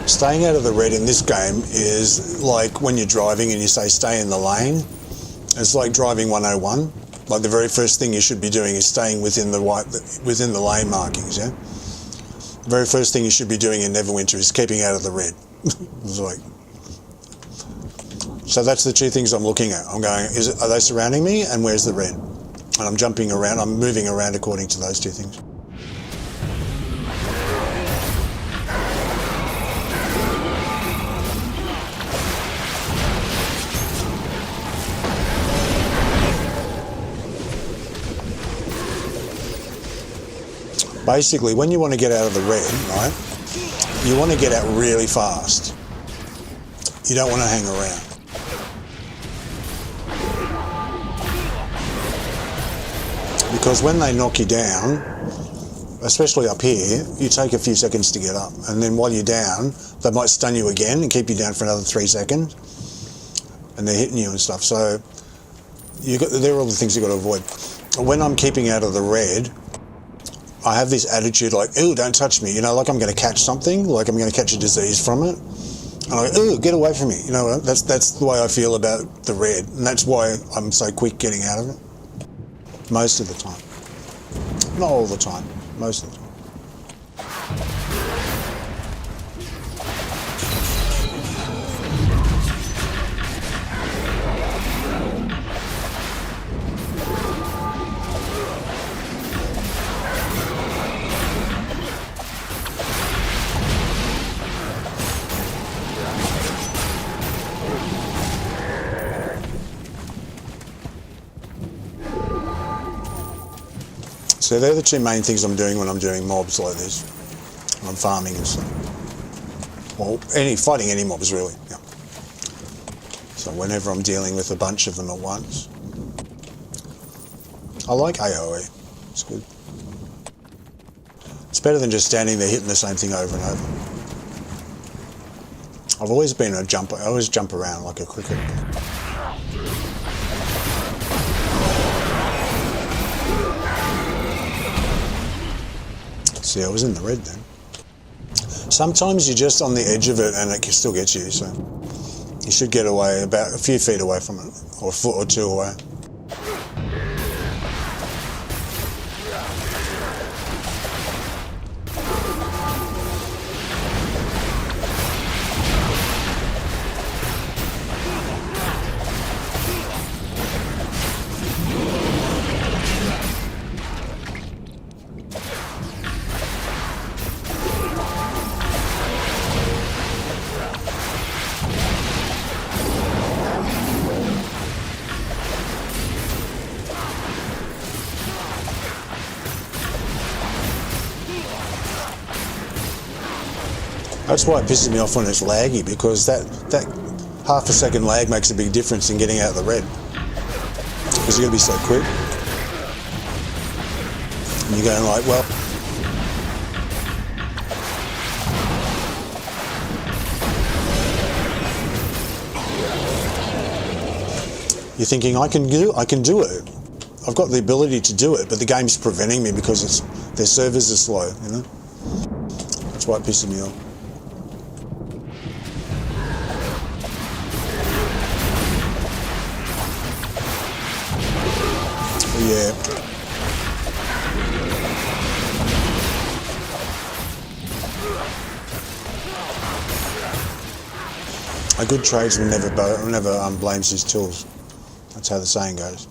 Staying out of the red in this game is like when you're driving and you say stay in the lane. It's like driving 101. Like the very first thing you should be doing is staying within the lane markings. Yeah. The very first thing you should be doing in Neverwinter is keeping out of the red. It's like. So that's the two things I'm looking at. I'm going, are they surrounding me, and where's the red? And I'm jumping around, I'm moving around according to those two things. Basically, when you want to get out of the red, right, you want to get out really fast. You don't want to hang around. Because when they knock you down, especially up here, you take a few seconds to get up. And then while you're down, they might stun you again and keep you down for another 3 seconds. And they're hitting you and stuff. So they're all the things you've got to avoid. When I'm keeping out of the red, I have this attitude like, ooh, don't touch me. You know, like I'm going to catch something, like I'm going to catch a disease from it. And I go, ooh, get away from me. You know, that's the way I feel about the red. And that's why I'm so quick getting out of it. Most of the time. Not all the time, most of the time. So they're the two main things I'm doing when I'm doing mobs like this. When I'm farming and stuff. Well, fighting any mobs really, yeah. So whenever I'm dealing with a bunch of them at once. I like AoE, it's good. It's better than just standing there hitting the same thing over and over. I've always been a jumper, I always jump around like a cricket. See, I was in the red then. Sometimes you're just on the edge of it and it can still get you, so you should get away about a few feet away from it, or a foot or two away. That's why it pisses me off when it's laggy, because that half a second lag makes a big difference in getting out of the red. Because you're going to be so quick. And you're going like, well... You're thinking, I can do it. I've got the ability to do it, but the game's preventing me because their servers are slow, you know? That's why it pisses me off. Yeah. A good tradesman never blames his tools. That's how the saying goes.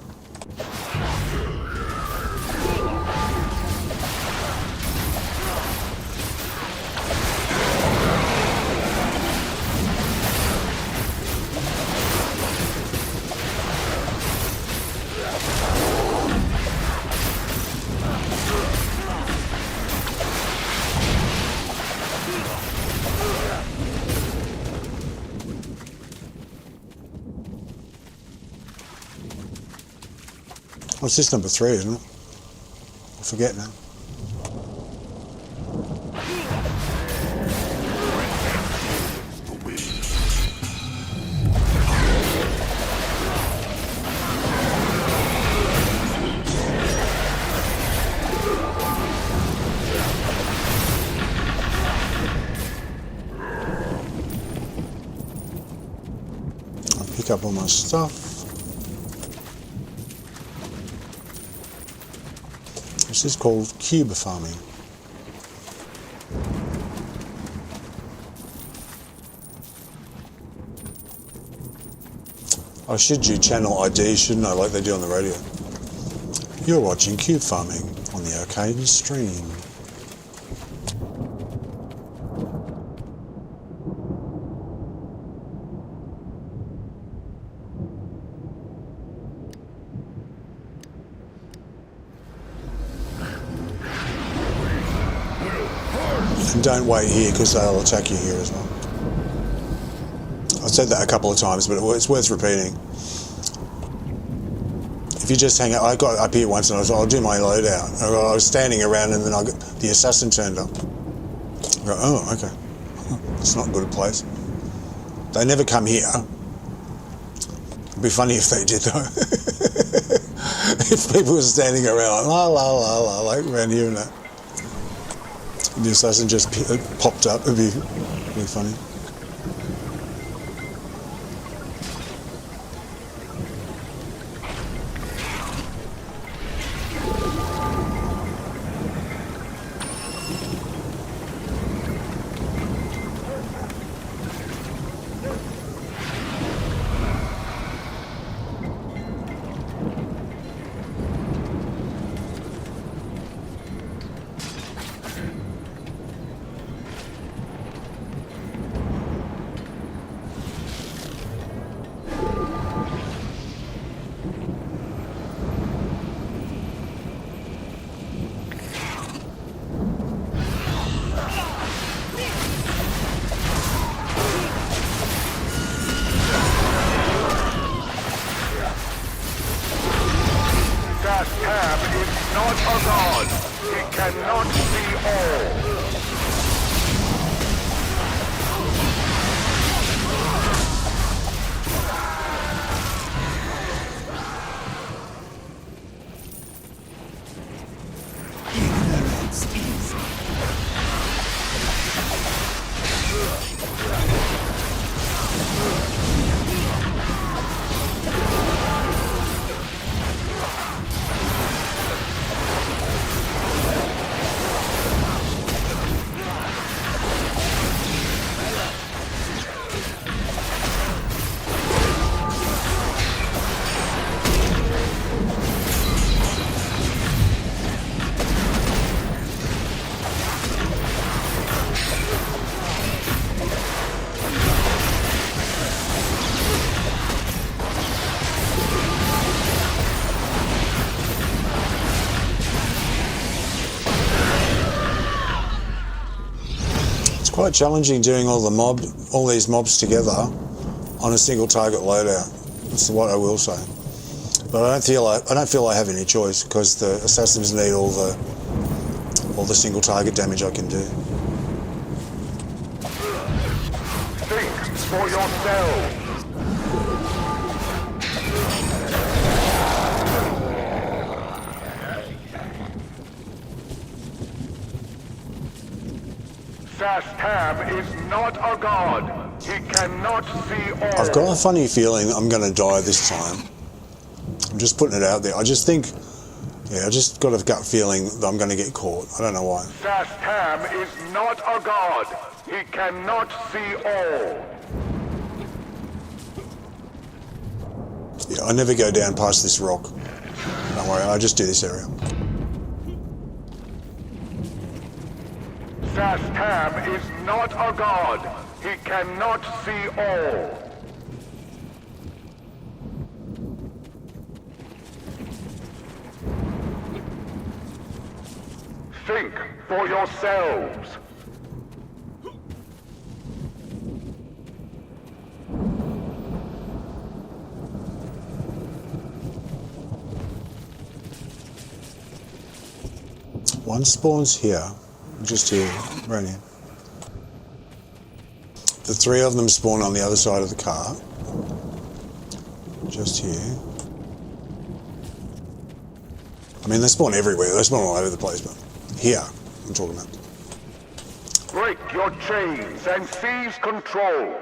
What's this, number 3, isn't it? I forget now. up all my stuff. This is called cube farming. I should do channel ID, shouldn't I, like they do on the radio? You're watching cube farming on the RaDQ. And don't wait here because they'll attack you here as well. I've said that a couple of times, but it's worth repeating. If you just hang out, I got up here once and I was, I'll do my loadout. I was standing around and then the assassin turned up. I go, oh, okay. It's not a good place. They never come here. It'd be funny if they did though. If people were standing around like, la la la la, like around here and that. And the assassin just popped up, it'd be really funny. Quite challenging doing all these mobs together on a single target loadout. That's what I will say. But I don't feel I have any choice because the assassins need all the single target damage I can do.
Think for yourself. Sanctum is not a god. He cannot see all.
I've got a funny feeling I'm going to die this time. I'm just putting it out there. I just think, I just got a gut feeling that I'm going to get caught. I don't know why.
Sanctum is not a god. He cannot see all.
Yeah, I never go down past this rock. Don't worry, I just do this area.
Sanctum is not a god. He cannot see all. Think for yourselves.
One spawns here, just here, right here. The three of them spawn on the other side of the car, just here. I mean, they spawn everywhere, they spawn all over the place, but here, I'm talking about.
Break your chains and seize control.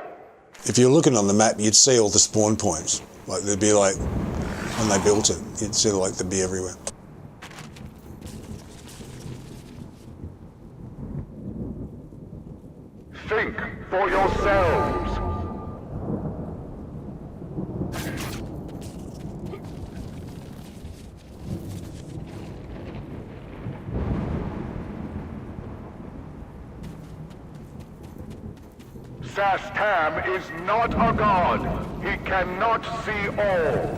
if you're looking on the map, you'd see all the spawn points. Like there'd be like, when they built it, you'd see like they'd be everywhere.
Think for yourselves. Sanctum is not a god. He cannot see all.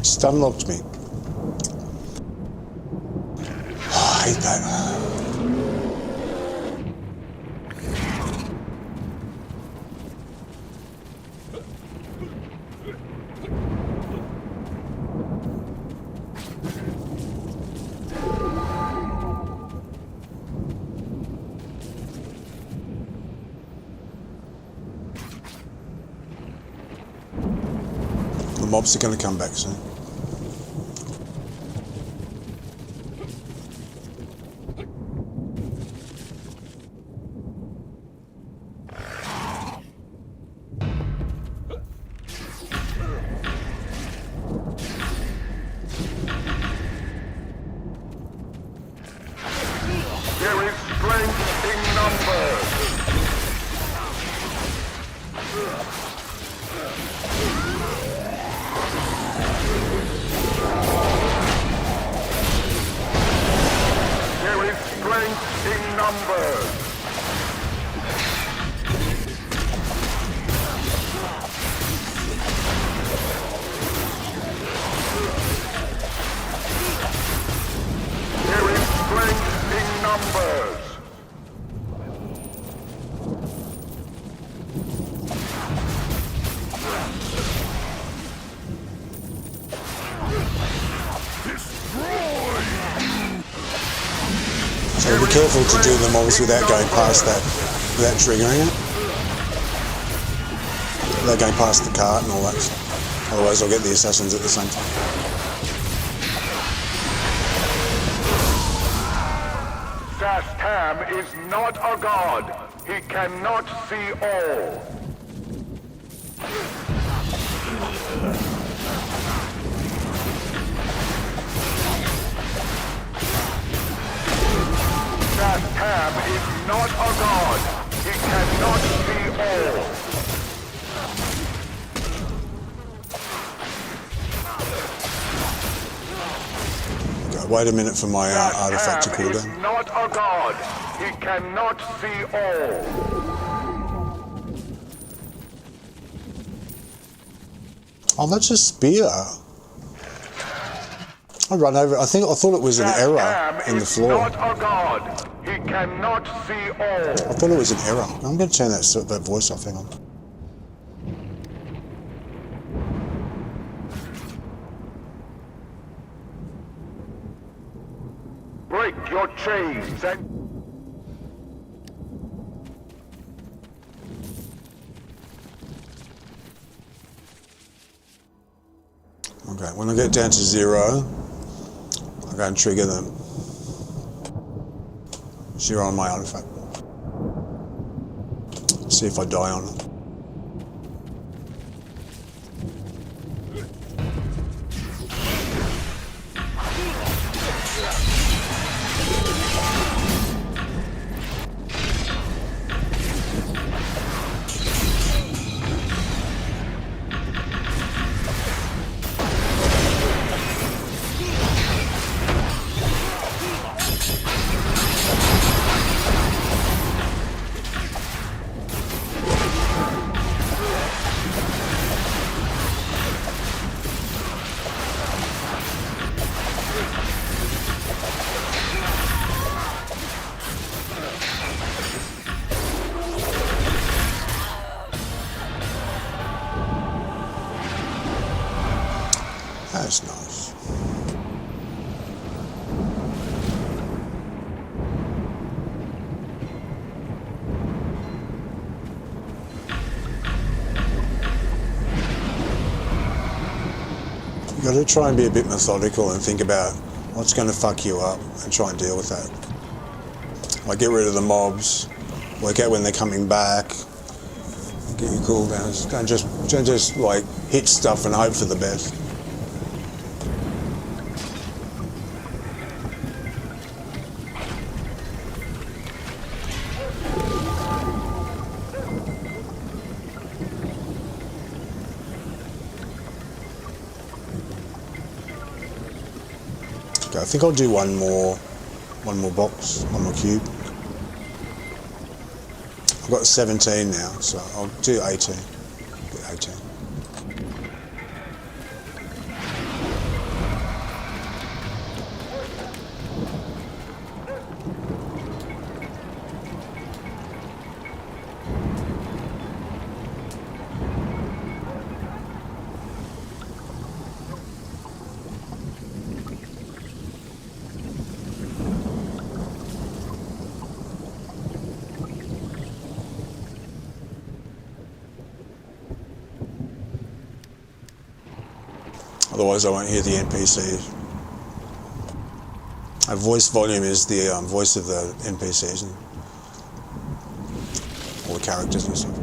Stun locked me. Oh, I hate that. The mobs are going to come back soon. So be careful to do the mobs without going past that, without triggering it. Without going past the cart and all that stuff. Otherwise I'll get the assassins at the same time.
Sanctum is not a god. He cannot see all. Sanctum is not a god. He cannot see all.
Okay, wait a minute for my artifact to cool down.
Sanctum is not a god. He cannot see all.
Oh, that's a spear. I run over. I thought it was an error in the floor.
Not a god. He cannot see all.
I thought it was an error. I'm going to turn that voice off. Hang on.
Break your chains and...
Okay, when I get down to 0, I'll go and trigger them. 0 on my artifact. See if I die on it. got to try and be a bit methodical and think about what's going to fuck you up and try and deal with that. Like get rid of the mobs, work out when they're coming back, get your cooldowns. Don't just like hit stuff and hope for the best. Okay, I think I'll do one more box, one more cube. I've got 17 now, so I'll do 18. Do 18. Otherwise I won't hear the NPCs. Voice volume is the voice of the NPCs and all the characters and stuff.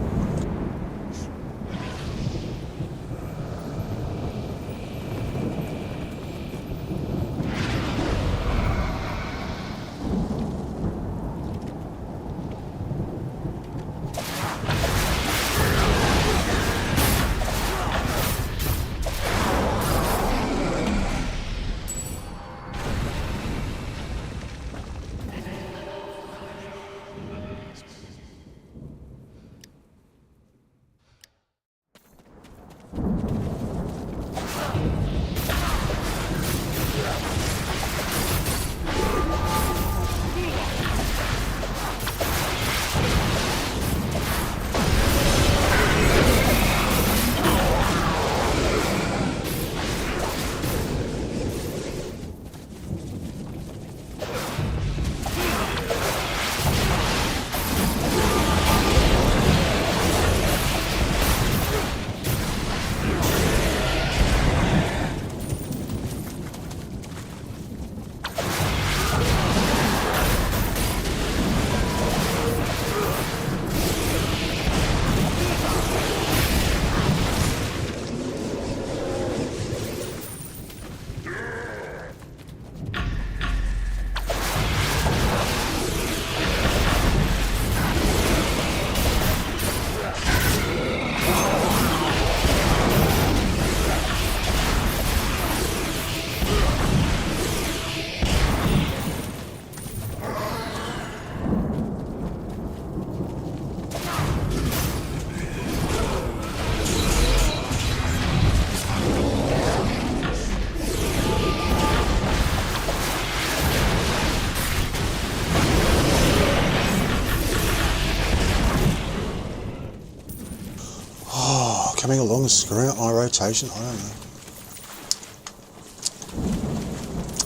Coming along, screwing up my rotation, I don't know.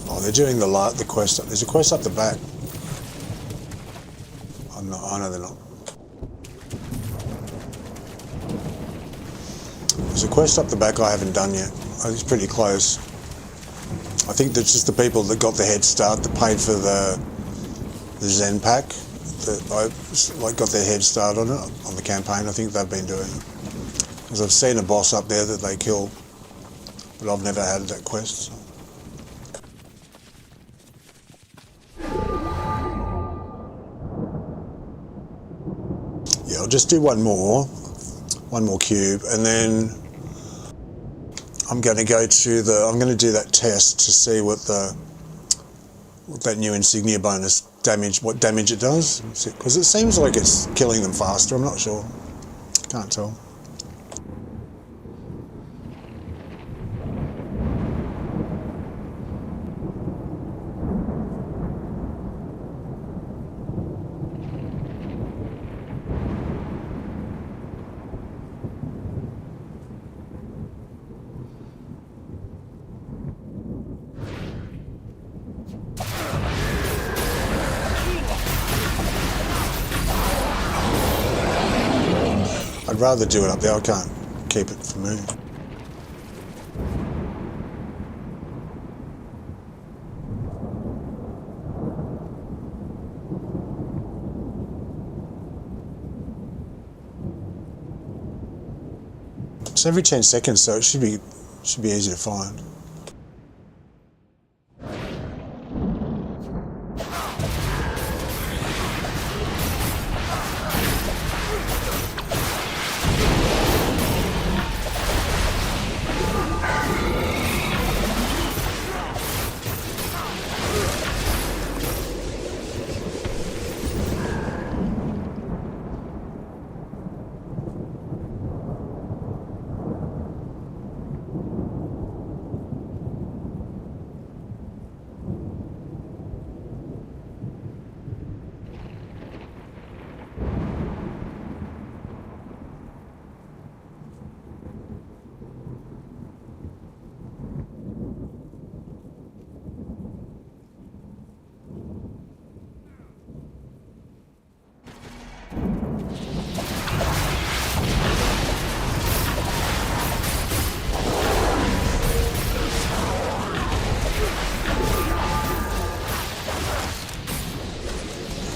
Oh, they're doing the quest up. There's a quest up the back. I'm not, I know they're not. There's a quest up the back I haven't done yet. It's pretty close. I think that's just the people that got the head start that paid for the Zen pack. That like got their head start on it, on the campaign. I think they've been doing it. Because I've seen a boss up there that they kill, but I've never had that quest. So. Yeah, I'll just do one more cube, and then I'm going to go to I'm going to do that test to see what that new Insignia bonus damage, what damage it does, because it seems like it's killing them faster. I'm not sure, can't tell. I'd rather do it up there. I can't keep it from moving. It's every 10 seconds, so it should be easy to find.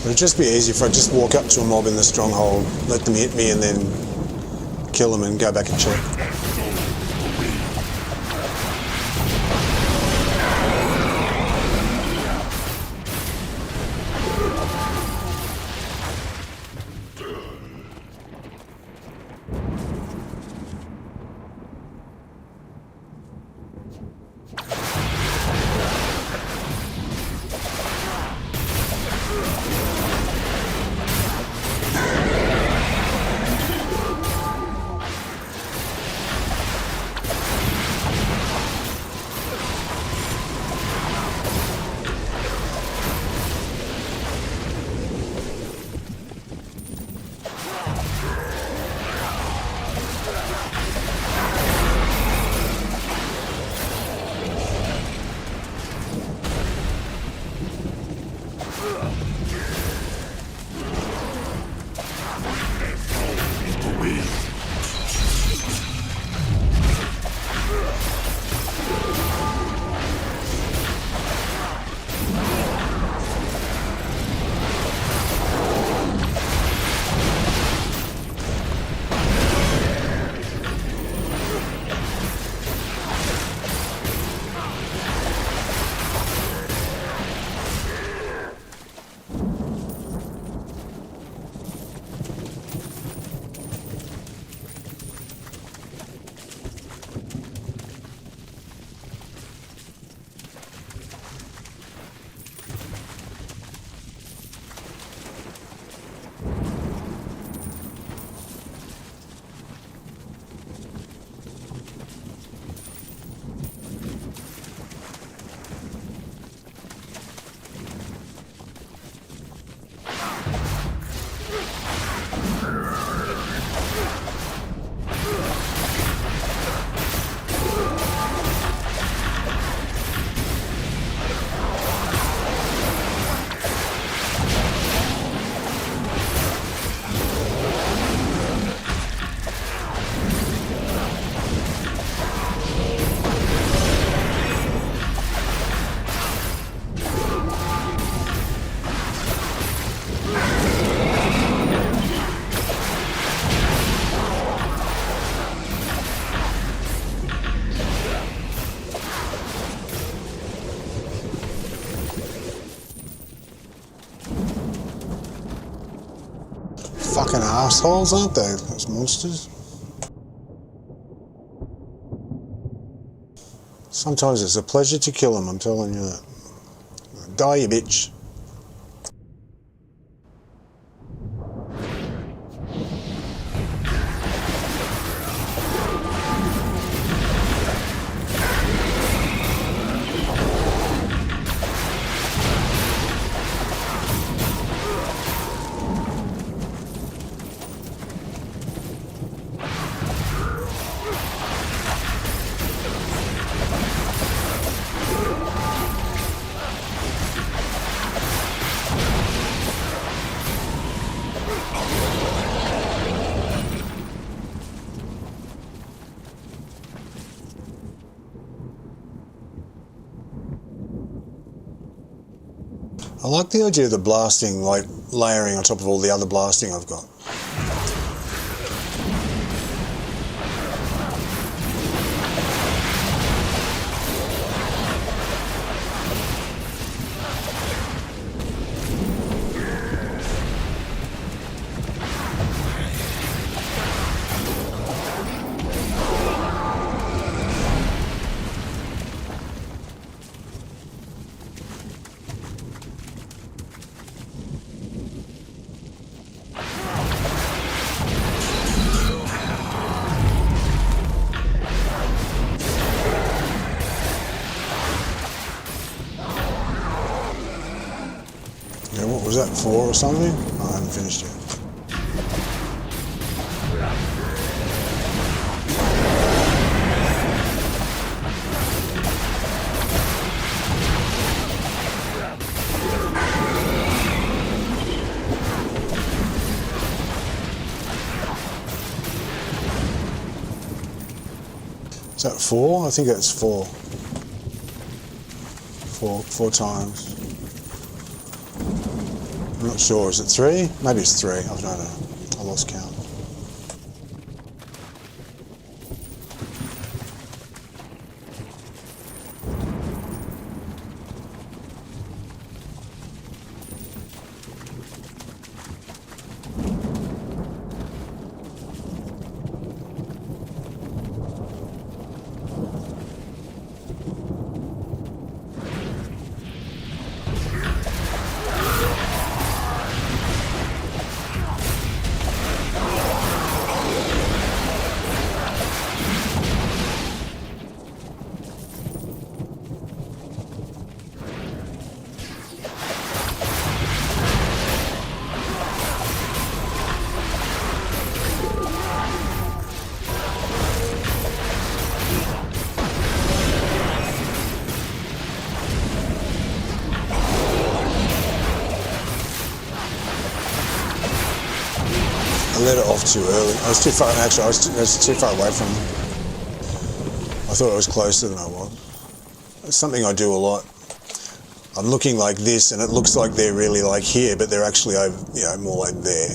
It'd just be easy if I just walk up to a mob in the stronghold, let them hit me, and then kill them and go back and check. Fucking assholes, aren't they? Those monsters. Sometimes it's a pleasure to kill them, I'm telling you that. Die, you bitch. I like the idea of the blasting, like layering on top of all the other blasting I've got. Was that 4 or something? Oh, I haven't finished yet. Is that 4? I think that's 4. 4 times. I'm not sure. Is it 3? Maybe it's 3. I don't know. I lost count. I let it off too early. I was too far. Actually, I was too far away from them. I thought I was closer than I was. It's something I do a lot. I'm looking like this, and it looks like they're really like here, but they're actually over, you know, more like there.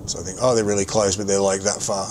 So I think, oh, they're really close, but they're like that far.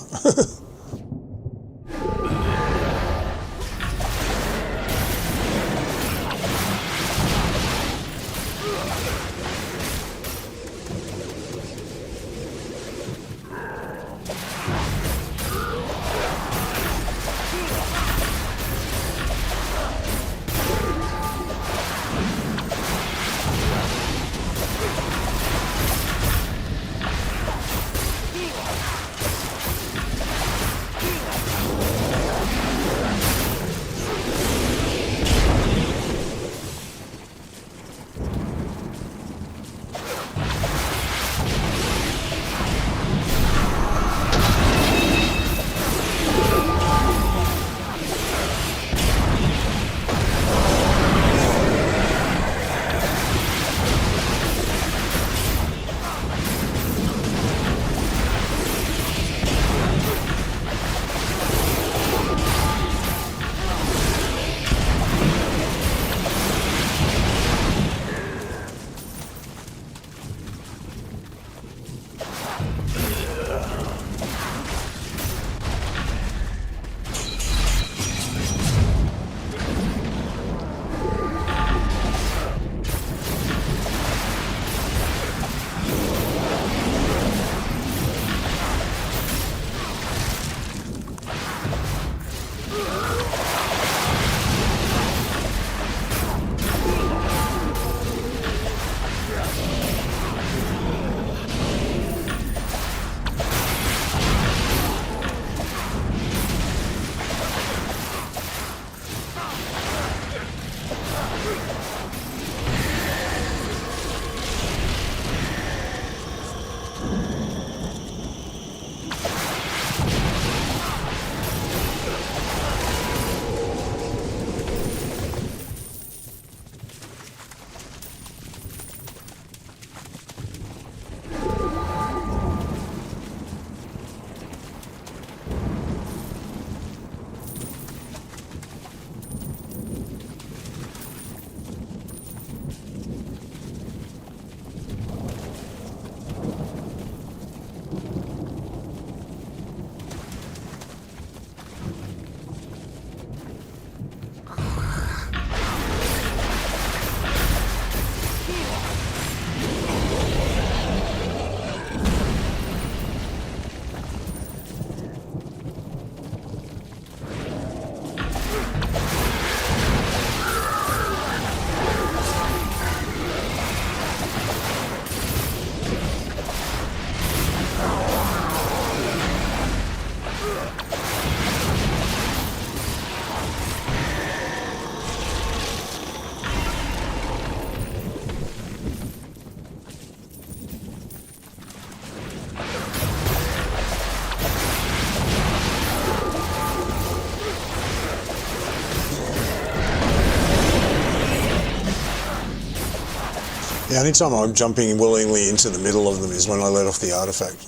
The only time I'm jumping willingly into the middle of them is when I let off the artifact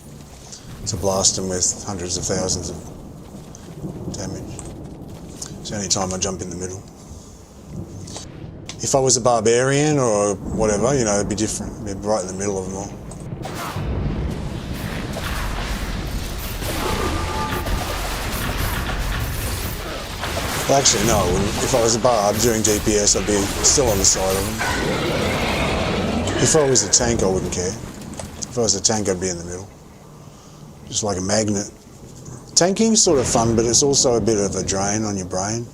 to blast them with hundreds of thousands of damage. It's the only time I jump in the middle. If I was a barbarian or whatever, you know, it'd be different. It'd be right in the middle of them all. Well, actually, no. If I was a barb doing DPS, I'd be still on the side of them. If I was a tank, I wouldn't care. If I was a tank, I'd be in the middle. Just like a magnet. Tanking's sort of fun, but it's also a bit of a drain on your brain.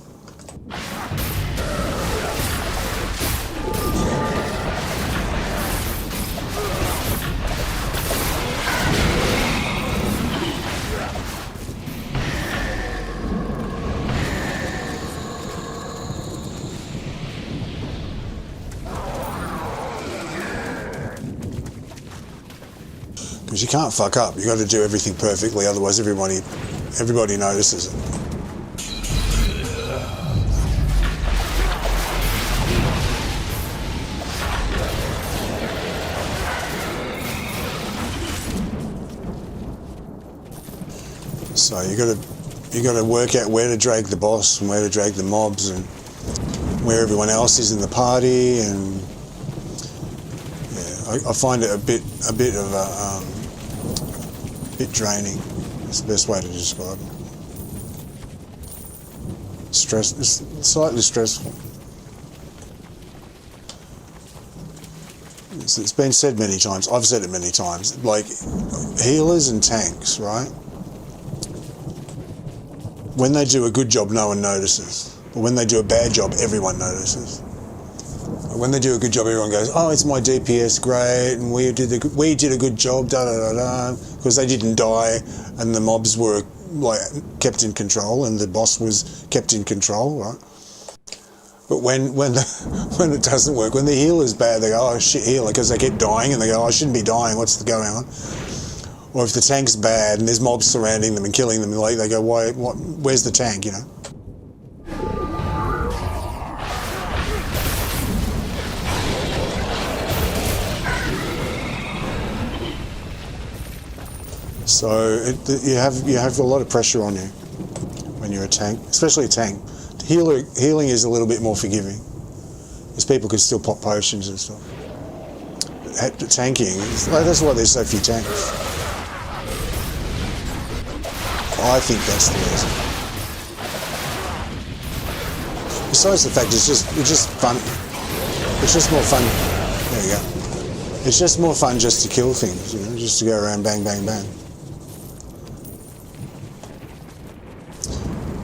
Because you can't fuck up. You got to do everything perfectly, otherwise everybody notices it. So you got to work out where to drag the boss and where to drag the mobs and where everyone else is in the party, and yeah, I find it a bit of a bit draining. It's the best way to describe it. It's slightly stressful. It's been said many times. I've said it many times. Like healers and tanks, right? When they do a good job, no one notices. But when they do a bad job, everyone notices. When they do a good job, everyone goes, "Oh, it's my DPS, great, and we did a good job, da da da da," because they didn't die, and the mobs were like kept in control, and the boss was kept in control, right? But when it doesn't work, when the healer's bad, they go, "Oh shit, healer," because they keep dying, and they go, "Oh, I shouldn't be dying. What's going on?" Or if the tank's bad and there's mobs surrounding them and killing them, like they go, "Why? What? Where's the tank?" You know. So you have a lot of pressure on you when you're a tank, especially a tank. Healing is a little bit more forgiving, because people can still pop potions and stuff. But tanking, that's why there's so few tanks. I think that's the reason. Besides the fact it's just fun. It's just more fun. There you go. It's just more fun just to kill things, you know, just to go around bang, bang, bang.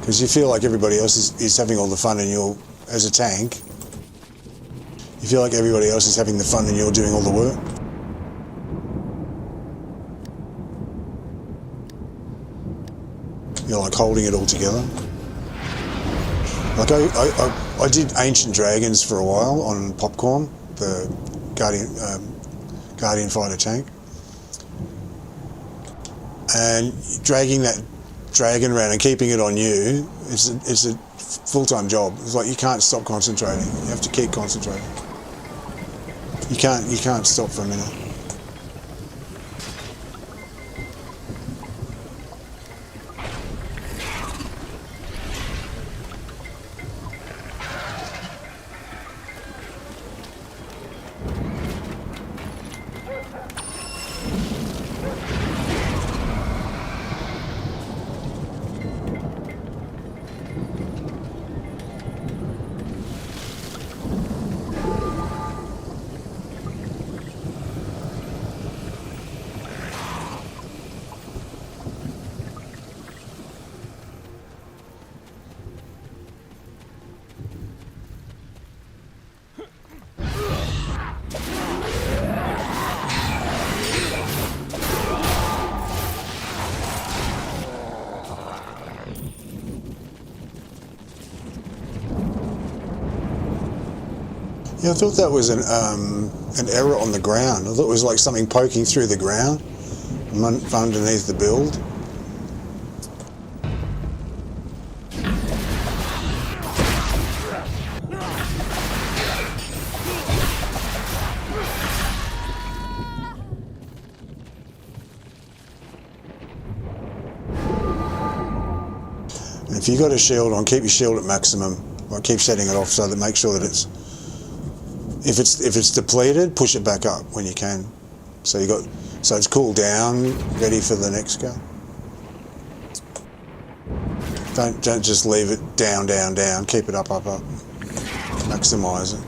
Because you feel like everybody else is having all the fun, and you're, as a tank, you feel like everybody else is having the fun and you're doing all the work. You're like holding it all together. Like I did Ancient Dragons for a while on Popcorn, the Guardian Fighter tank, and dragging that dragon around and keeping it on you, it's a full-time job. It's like you can't stop concentrating. You have to keep concentrating. You can't stop for a minute. Yeah, I thought that was an error on the ground. I thought it was like something poking through the ground underneath the build. If you got a shield on, keep your shield at maximum. Like keep setting it off so that make sure that it's if it's depleted, push it back up when you can. So it's cooled down, ready for the next go. Don't just leave it down, down, down. Keep it up, up, up. Maximize it.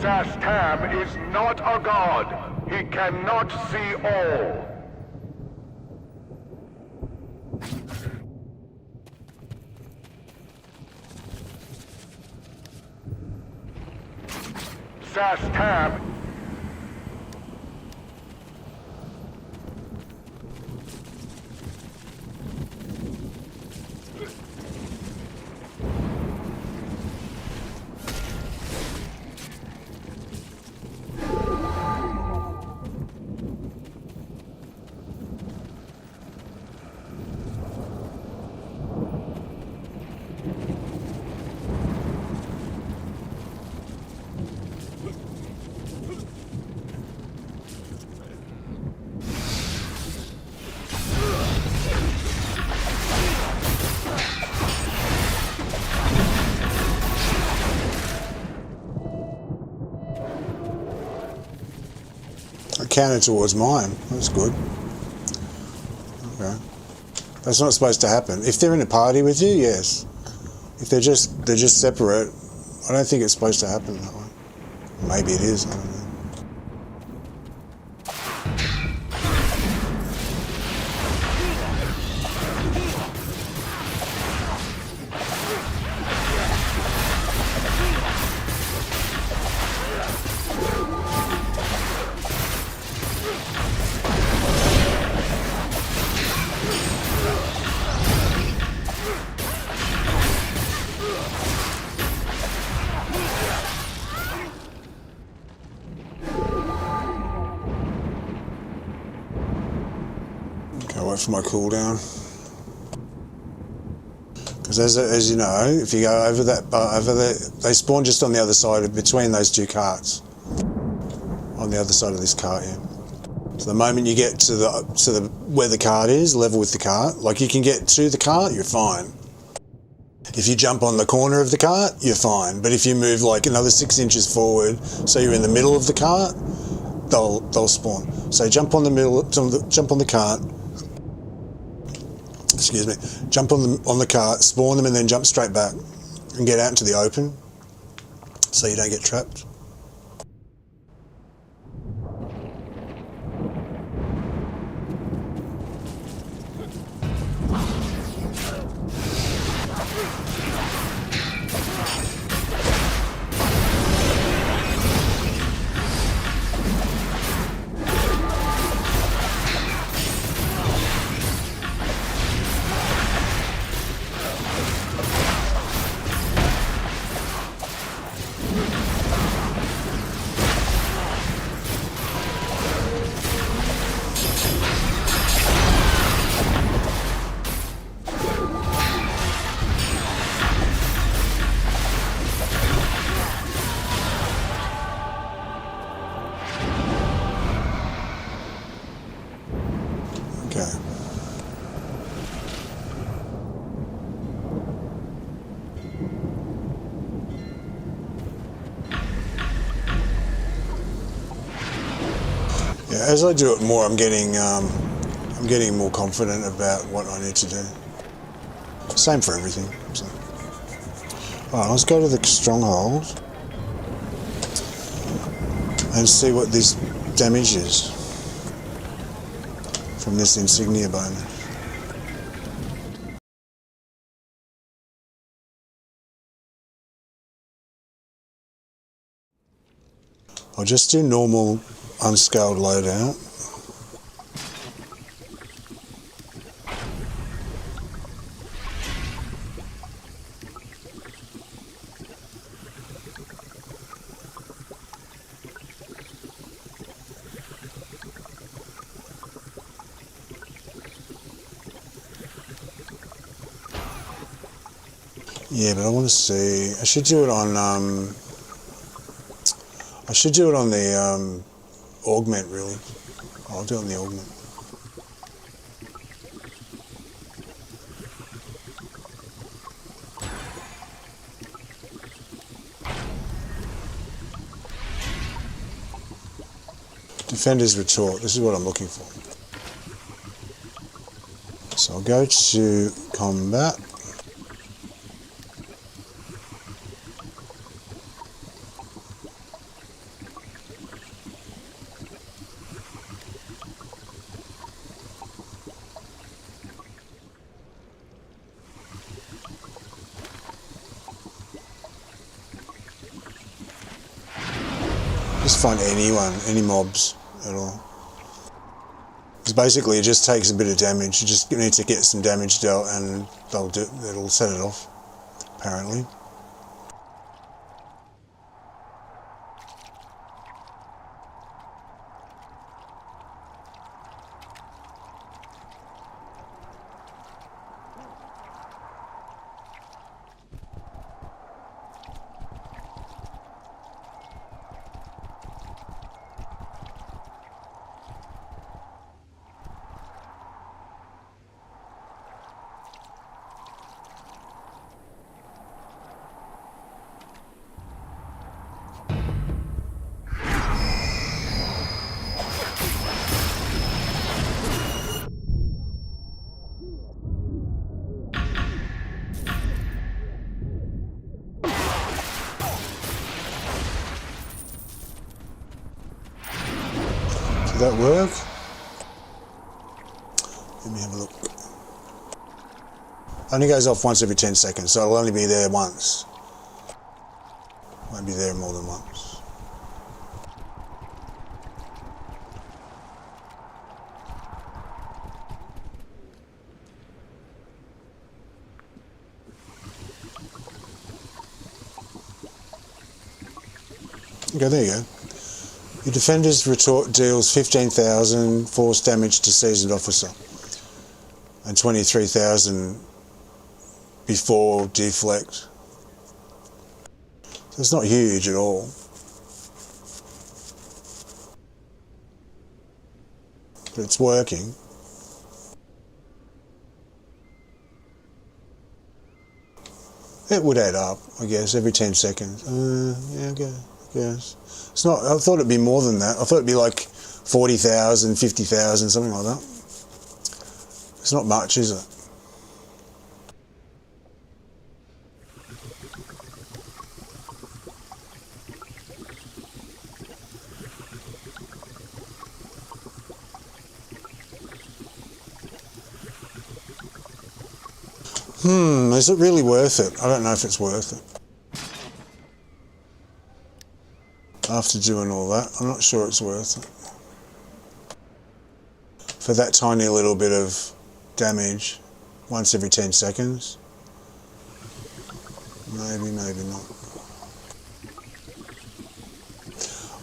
Sanctum is not a god. He cannot see all. Sanctum.
Counter towards mine. That's good. Okay. That's not supposed to happen. If they're in a party with you, yes. If they're just separate, I don't think it's supposed to happen that way. Maybe it is, I don't know. Okay, wait for my cooldown. Because as you know, if you go over that, they spawn just on the other side, between those two carts. On the other side of this cart, yeah. So the moment you get to the where the cart is, level with the cart, like you can get to the cart, you're fine. If you jump on the corner of the cart, you're fine. But if you move like another 6 inches forward, so you're in the middle of the cart, they'll spawn. So jump on the cart. Excuse me. Jump on the cart, spawn them, and then jump straight back and get out into the open, so you don't get trapped. As I do it more, I'm getting more confident about what I need to do. Same for everything. So. Alright, let's go to the Stronghold and see what this damage is from this Insignia bonus. I'll just do normal unscaled loadout. Yeah, but I want to see. I should do it on the augment, really. I'll do it on the augment. Defender's Retort, this is what I'm looking for. So I'll go to combat. Just find any mobs at all. Because basically it just takes a bit of damage. You just need to get some damage dealt and it'll set it off, apparently. Did that work? Let me have a look. Only goes off once every 10 seconds, so it'll only be there once. Won't be there more than once. Okay, there you go. Your Defender's Retort deals 15,000 force damage to Seasoned Officer. and 23,000 before deflect. So it's not huge at all. But it's working. It would add up, I guess, every 10 seconds. Yeah, okay, I guess. It's not, I thought it'd be more than that. I thought it'd be like 40,000, 50,000, something like that. It's not much, is it? Is it really worth it? I don't know if it's worth it. After doing all that, I'm not sure it's worth it. For that tiny little bit of damage, once every 10 seconds. Maybe, maybe not.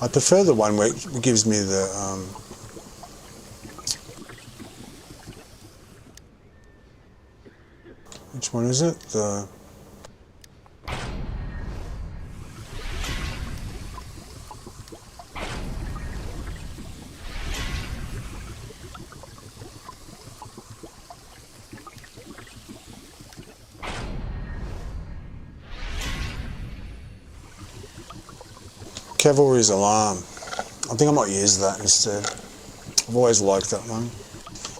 I prefer the one where it gives me the... which one is it? The... Cavalry's Alarm. I think I might use that instead. I've always liked that one.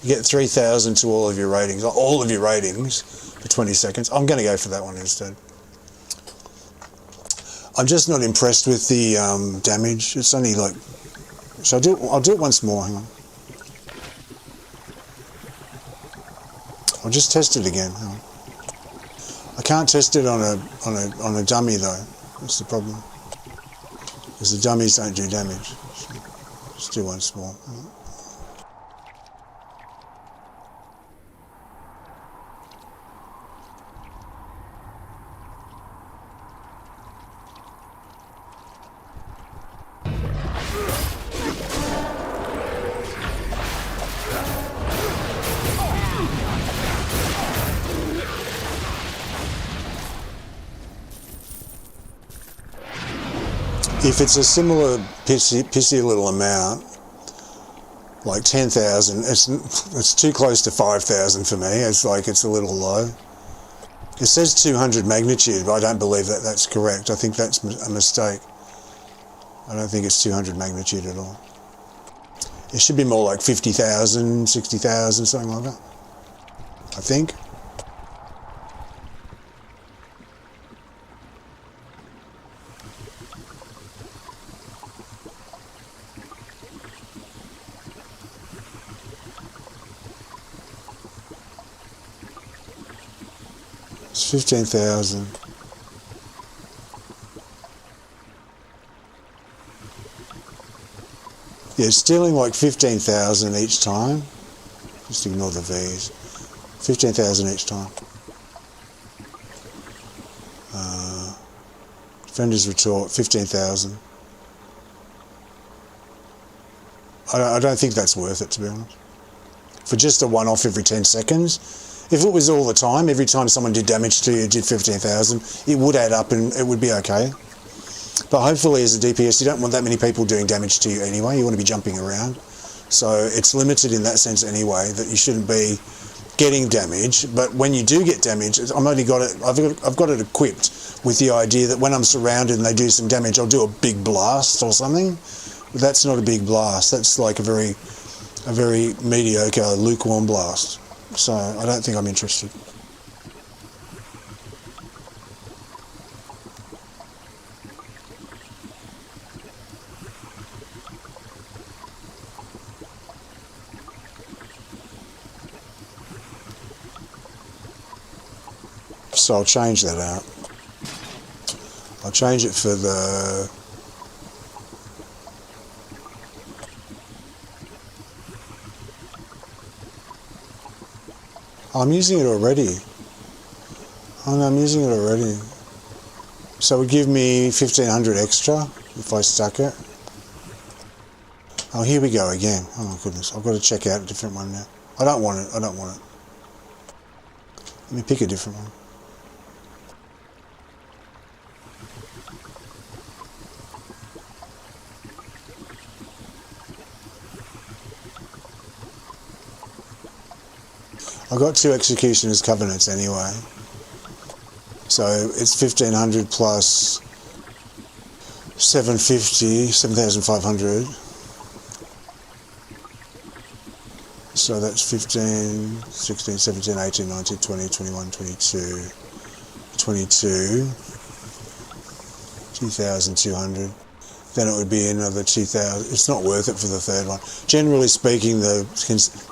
You get 3,000 to all of your ratings, for 20 seconds. I'm going to go for that one instead. I'm just not impressed with the damage. It's only like... So I'll do it once more, hang on. I'll just test it again, hang on. I can't test it on a dummy though. That's the problem. Because the dummies don't do damage. So just do once more. Hang on. If it's a similar pissy little amount, like 10,000, it's too close to 5,000 for me. It's like it's a little low. It says 200 magnitude, but I don't believe that that's correct. I think that's a mistake. I don't think it's 200 magnitude at all. It should be more like 50,000, 60,000, something like that. I think. It's 15,000. Yeah, it's stealing like 15,000 each time. Just ignore the V's. 15,000 each time. Defender's Retort, 15,000. I don't think that's worth it, to be honest. For just a one-off every 10 seconds. If it was all the time, every time someone did damage to you, did 15,000, it would add up and it would be okay. But hopefully as a DPS, you don't want that many people doing damage to you anyway. You want to be jumping around. So it's limited in that sense anyway, that you shouldn't be getting damage. But when you do get damage, I've got it equipped with the idea that when I'm surrounded and they do some damage, I'll do a big blast or something. But that's not a big blast. That's like a very mediocre, lukewarm blast. So I don't think I'm interested. So I'll change that out. I'll change it for the... I'm using it already. Oh no, I'm using it already. So it would give me 1,500 extra if I stuck it. Oh, here we go again. Oh my goodness, I've got to check out a different one now. I don't want it, I don't want it. Let me pick a different one. I got 2 Executioner's Covenants anyway. So it's 1500 plus 750, 7,500. So that's 15, 16, 17, 18, 19, 20, 21, 22, 22, 2,200. Then it would be another 2,000. It's not worth it for the third one. Generally speaking, the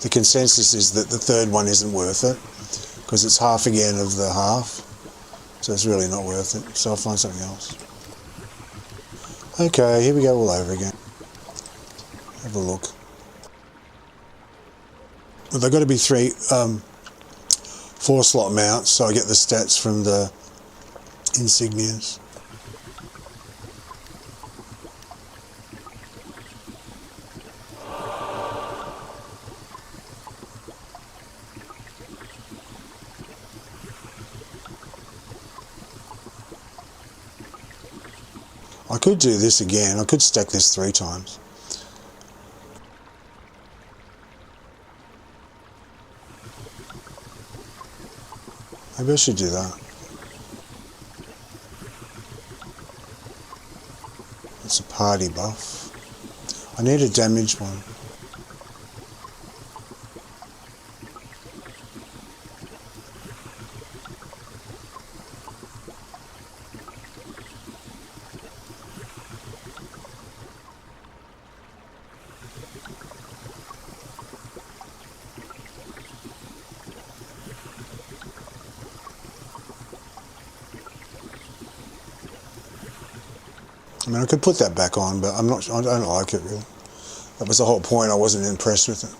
consensus is that the third one isn't worth it because it's half again of the half. So it's really not worth it. So I'll find something else. Okay, here we go all over again. Have a look. Well, they've got to be 4-slot mounts, so I get the stats from the Insignias. I could do this again. I could stack this 3 times. Maybe I should do that. It's a party buff. I need a damage one. I mean, I could put that back on, but I don't like it really. That was the whole point. I wasn't impressed with it.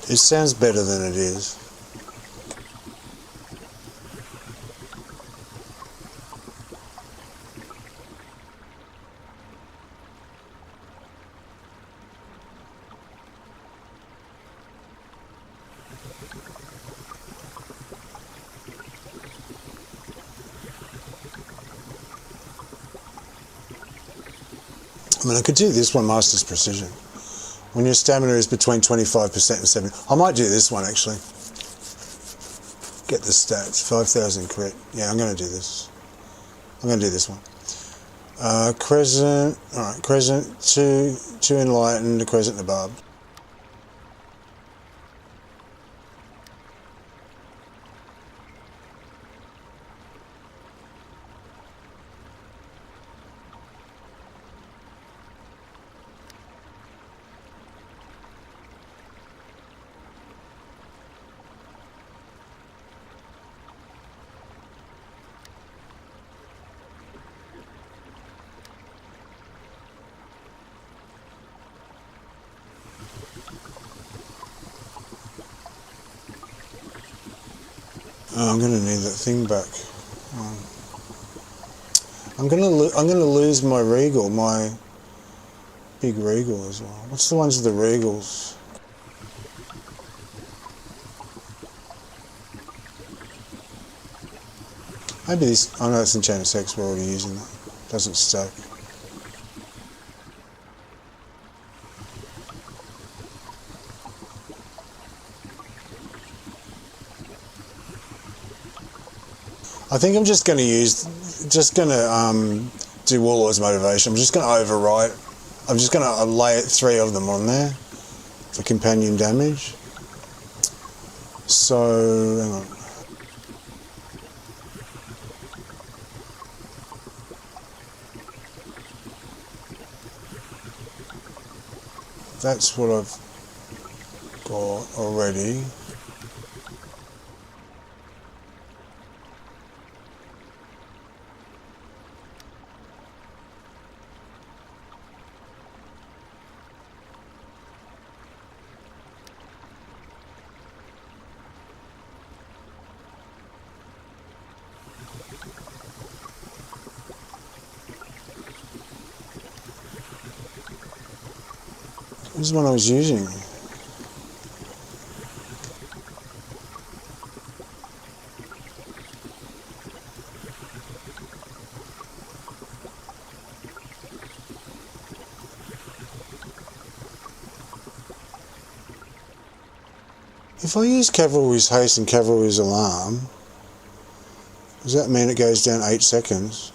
It sounds better than it is. I mean, I could do this one, Master's Precision. When your stamina is between 25% and 70%. I might do this one actually. Get the stats. 5,000 crit. Yeah, I'm going to do this. I'm going to do this one. Crescent. Alright, Crescent. 2 Enlightened, a Crescent and a Barb. Oh, I'm going to need that thing back. I'm going to lose my Regal, my big Regal as well. What's the ones with the Regals? Maybe this. Oh no, it's Enchanted Sex. We're already using that. Doesn't stack. I think I'm just going to do Warlord's motivation. I'm just going to overwrite. I'm just going to lay 3 of them on there for companion damage. So, hang on. That's what I've got already. This is one I was using. If I use Cavalry's Haste and Cavalry's Alarm, does that mean it goes down 8 seconds?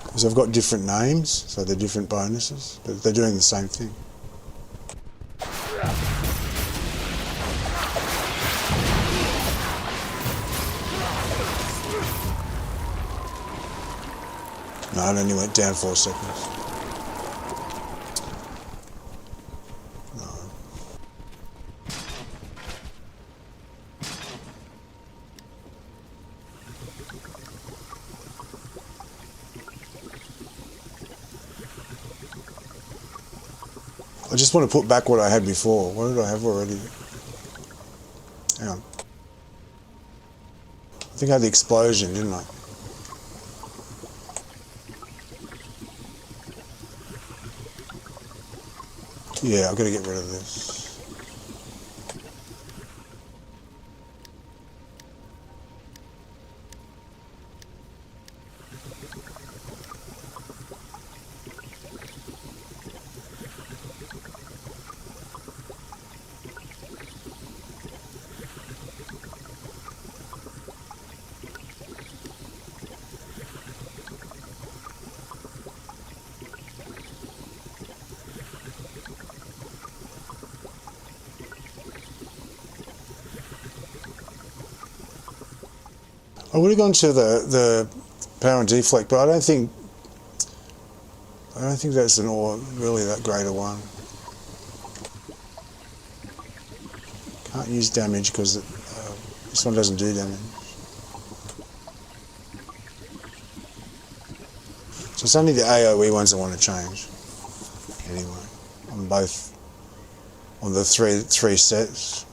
Because I've got different names, so they're different bonuses, but they're doing the same thing. No, it only went down 4 seconds. No. I just want to put back what I had before. What did I have already? Hang on. I think I had the explosion, didn't I? Yeah, I've got to get rid of this. I would have gone to the power and deflect, but I don't think that's really that great a one. Can't use damage because this one doesn't do damage. So it's only the AoE ones I want to change. Anyway, on the three sets.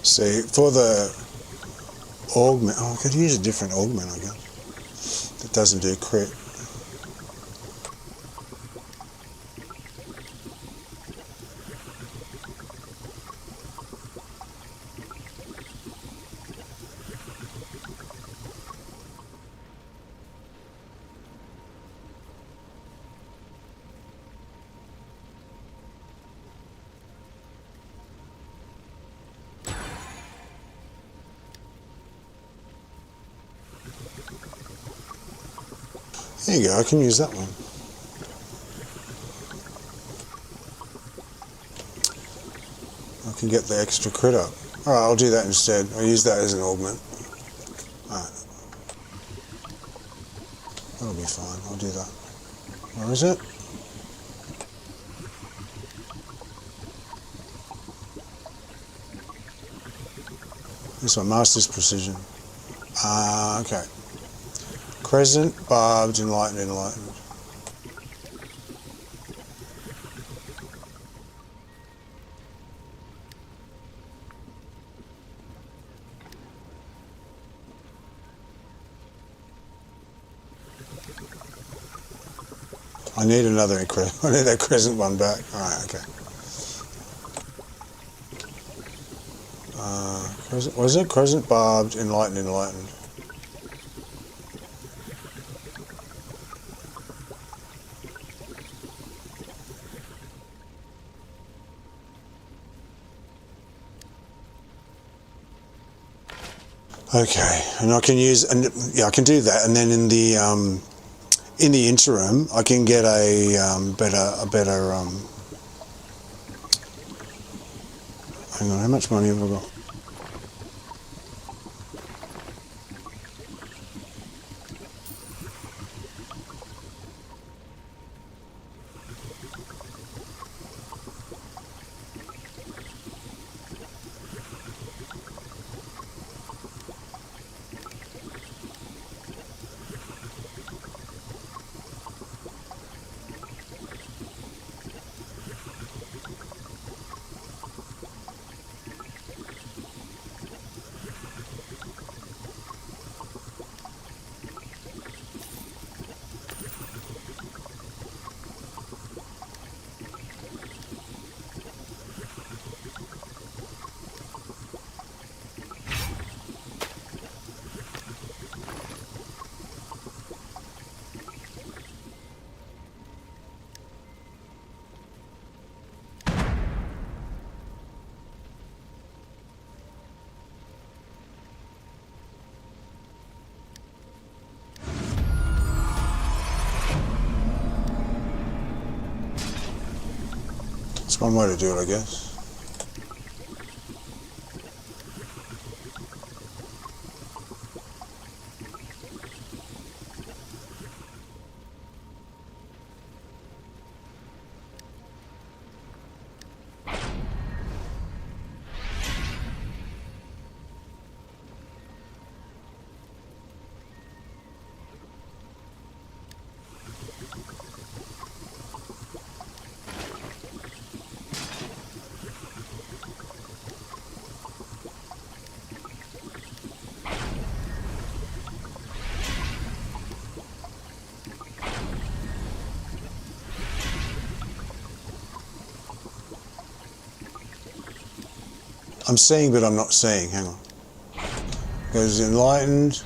See, for the augment, I could use a different augment, I guess, that doesn't do crit. There you go, I can use that one. I can get the extra crit up. Alright, I'll do that instead. I'll use that as an augment. Alright. That'll be fine, I'll do that. Where is it? This one, Master's Precision. Okay. Crescent, Barbed, Enlightened, Enlightened. I need another crescent. I need that crescent one back. Alright, okay. Crescent, was it? Crescent, Barbed, Enlightened, Enlightened. Okay, and I can use, and yeah, I can do that, and then in the interim, I can get a better. Hang on, how much money have I got? That's one way to do it, I guess. I'm seeing, but I'm not seeing. Hang on. Goes Enlightened,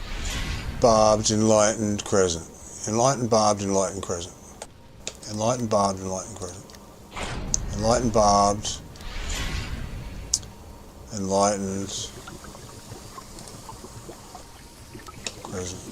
Barbed, Enlightened, Crescent. Enlightened, Barbed, Enlightened, Crescent. Enlightened, Barbed, Enlightened, Crescent. Enlightened, Barbed. Enlightened. Crescent.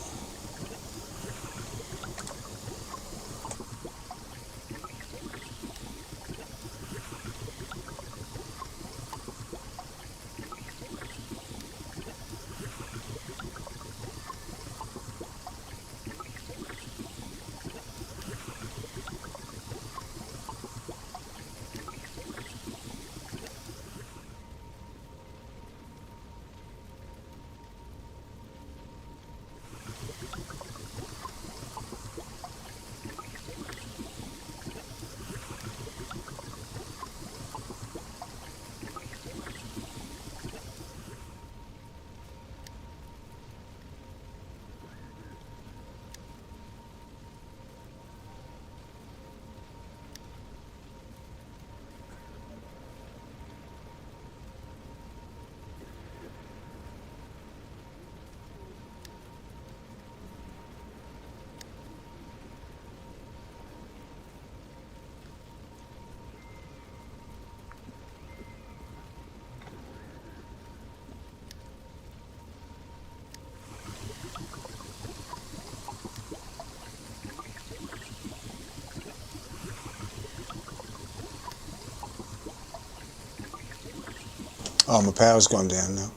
Oh, my power's gone down now.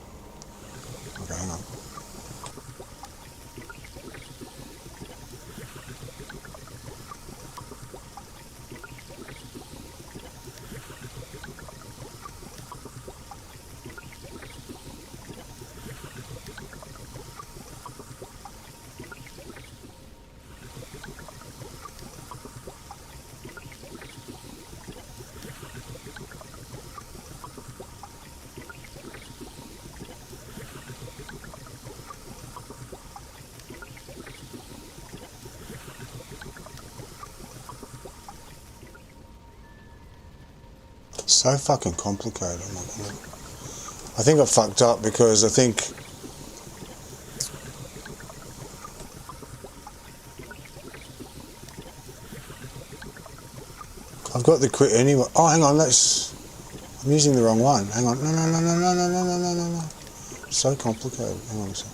Okay, hang on. So fucking complicated. Oh my God. I think I fucked up because I think I've got the crit anyway. Oh, hang on, I'm using the wrong one. Hang on, no. So complicated. Hang on a second.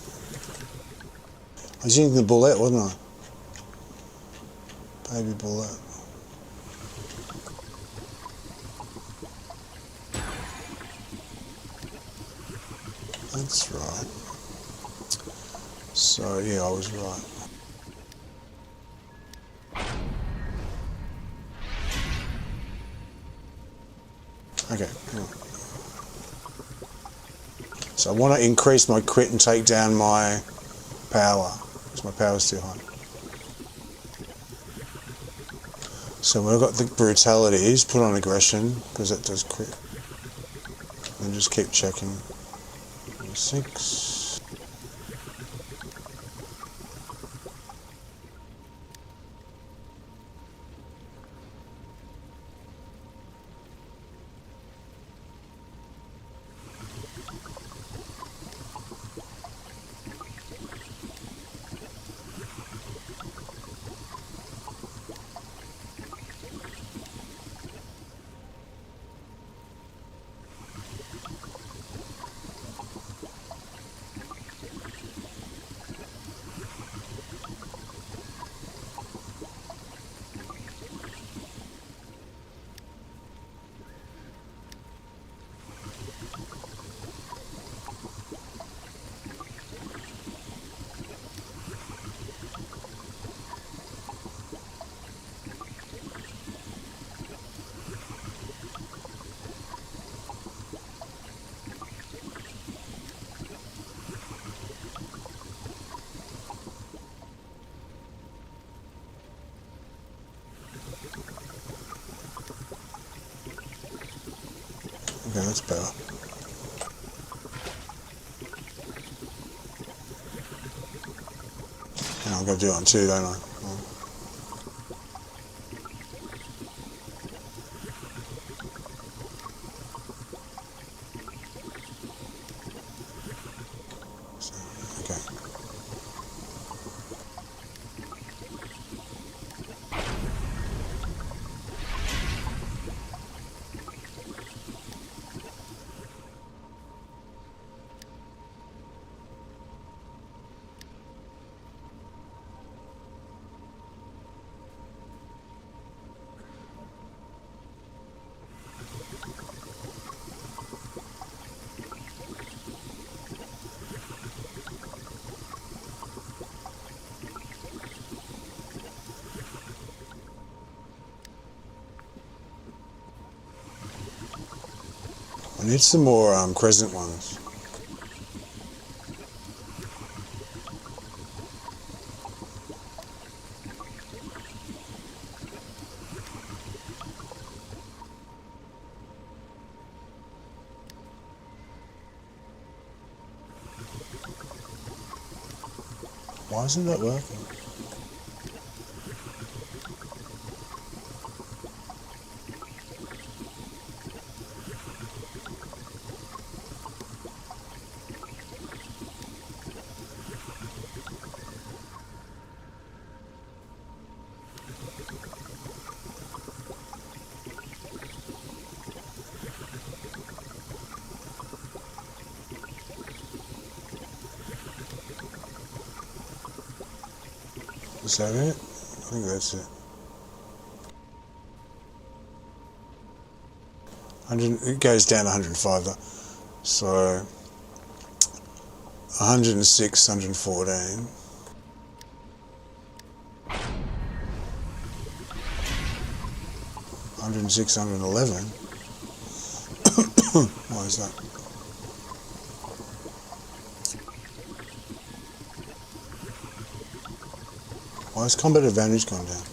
I was using the bullet, wasn't I? Baby bullet. That's right. So yeah, I was right. Okay. So I want to increase my crit and take down my power, because my power's too high. So when I've got the brutalities, put on aggression, because that does crit. And just keep checking. 6. Okay, that's better. Now I've got to do it on 2, don't I? I need some more crescent ones. Why isn't that working? Is that it? I think that's it. It goes down 105 though. So 106, 114. $106, $111. Why is that? Why has combat advantage gone down?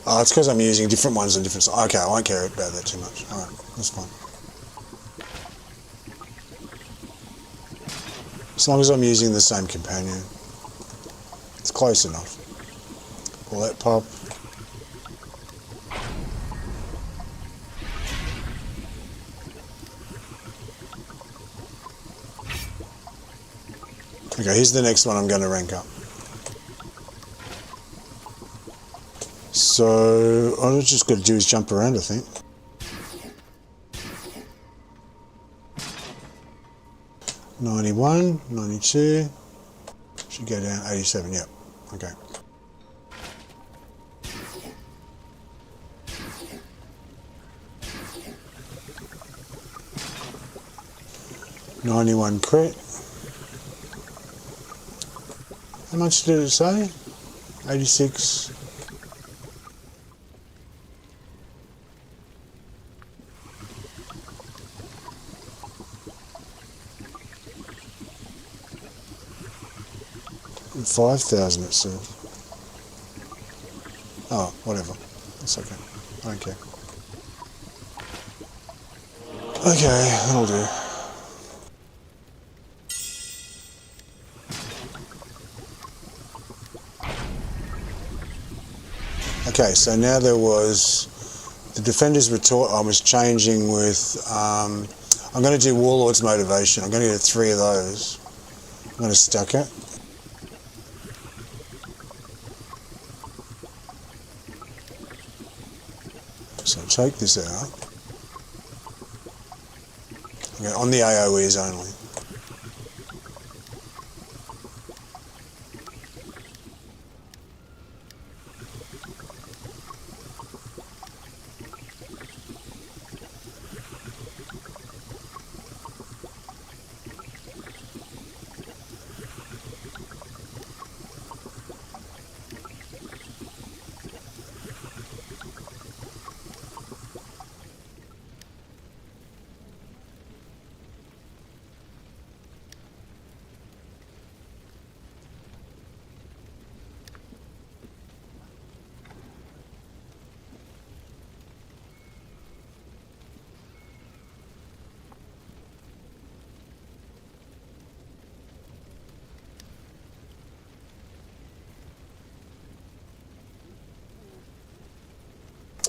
Oh, it's because I'm using different ones on different sides. Okay, I won't care about that too much. Alright, that's fine. As long as I'm using the same companion. It's close enough. Pull that pop. Okay, here's the next one I'm going to rank up. So, all I've just got to do is jump around, I think. $91, $92, should go down, $87, yep, okay. $91 crit. How much did it say? 86. $5,000 it said. Oh, whatever. That's okay. I don't care. Okay, that'll do. Okay, so now there was the Defender's Retort. I was changing with, I'm going to do Warlord's Motivation. I'm going to get 3 of those. I'm going to stack it. So take this out. Okay, on the AoEs only.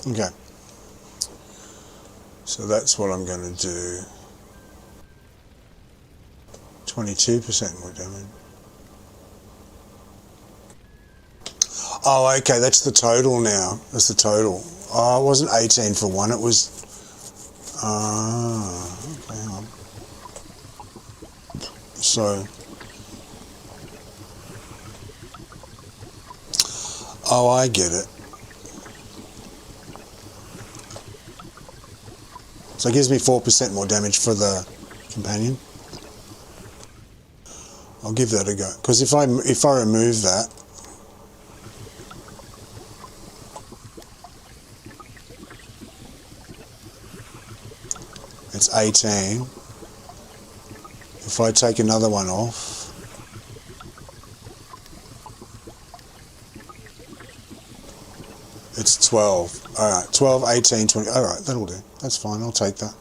Okay, so that's what I'm going to do. 22% more damage. Oh, okay, that's the total now. That's the total. Oh, it wasn't 18 for one, it was... okay, hang on. So... Oh, I get it. So it gives me 4% more damage for the companion. I'll give that a go. Because if I remove that, it's 18. If I take another one off, it's 12. Alright, 12, 18, 20. Alright, that'll do. That's fine, I'll take that.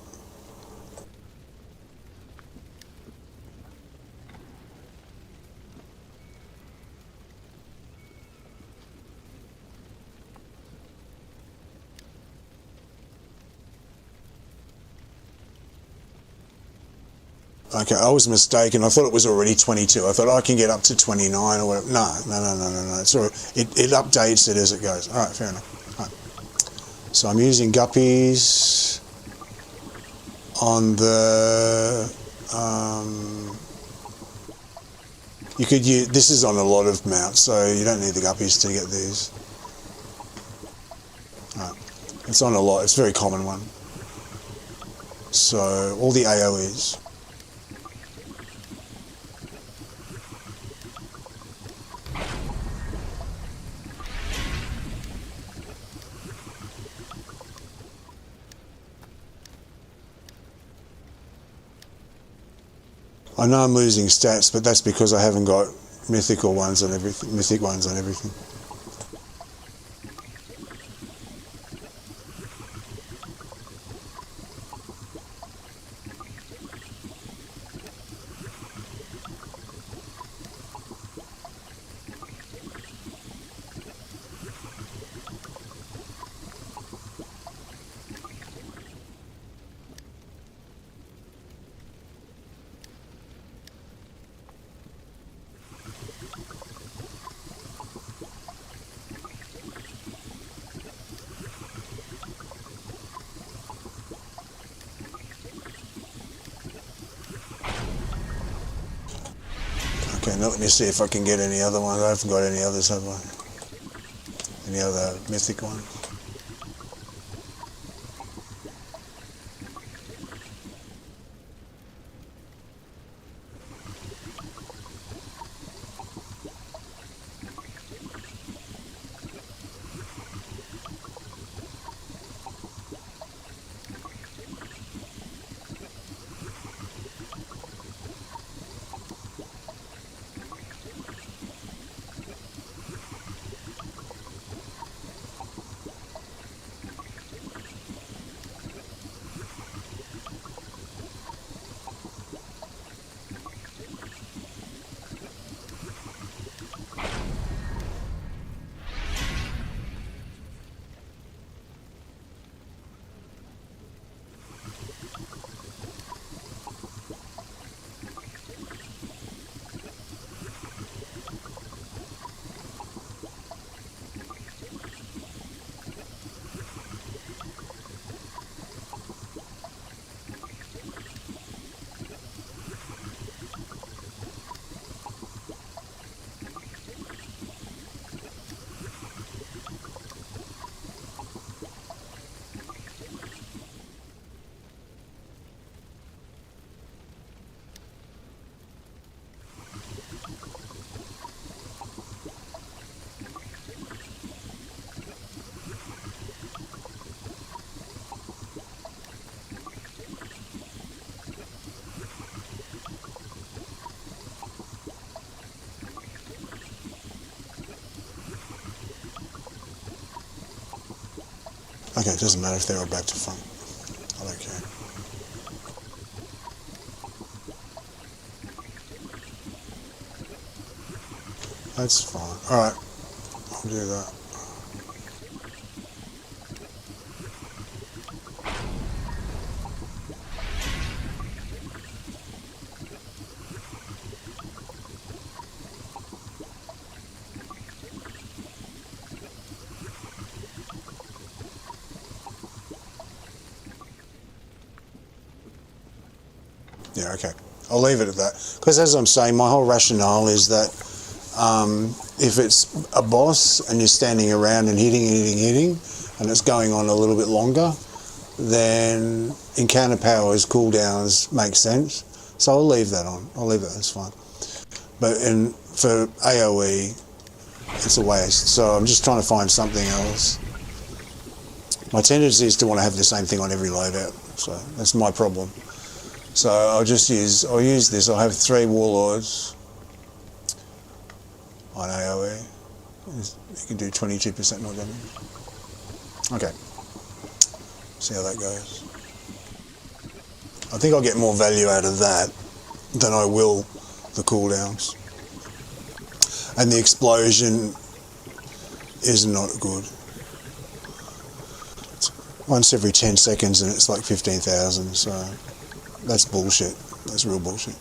Okay, I was mistaken. I thought it was already 22. I thought I can get up to 29 or whatever. No. It's all right. It updates it as it goes. All right, fair enough. All right. So I'm using guppies. on the you could use, this is on a lot of mounts, so you don't need the guppies to get these. Right. It's on a lot, it's a very common one. So all the AoEs. I know I'm losing stats, but that's because I haven't got mythical ones on everything, mythic ones on everything. Okay, now let me see if I can get any other ones. I haven't got any others, have I? Any other mythic ones? Okay, it doesn't matter if they're all back to front. I don't care. That's fine. Alright, I'll do that. Yeah, okay. I'll leave it at that. Because as I'm saying, my whole rationale is that if it's a boss and you're standing around and hitting, and it's going on a little bit longer, then encounter powers, cooldowns make sense. So I'll leave that on. I'll leave that, that's fine. But for AoE, it's a waste. So I'm just trying to find something else. My tendency is to want to have the same thing on every loadout. So that's my problem. So I'll use this. I'll have 3 warlords on AoE. You can do 22% more damage. Okay. See how that goes. I think I'll get more value out of that than I will the cooldowns. And the explosion is not good. It's once every 10 seconds and it's like 15,000, so that's bullshit. That's real bullshit.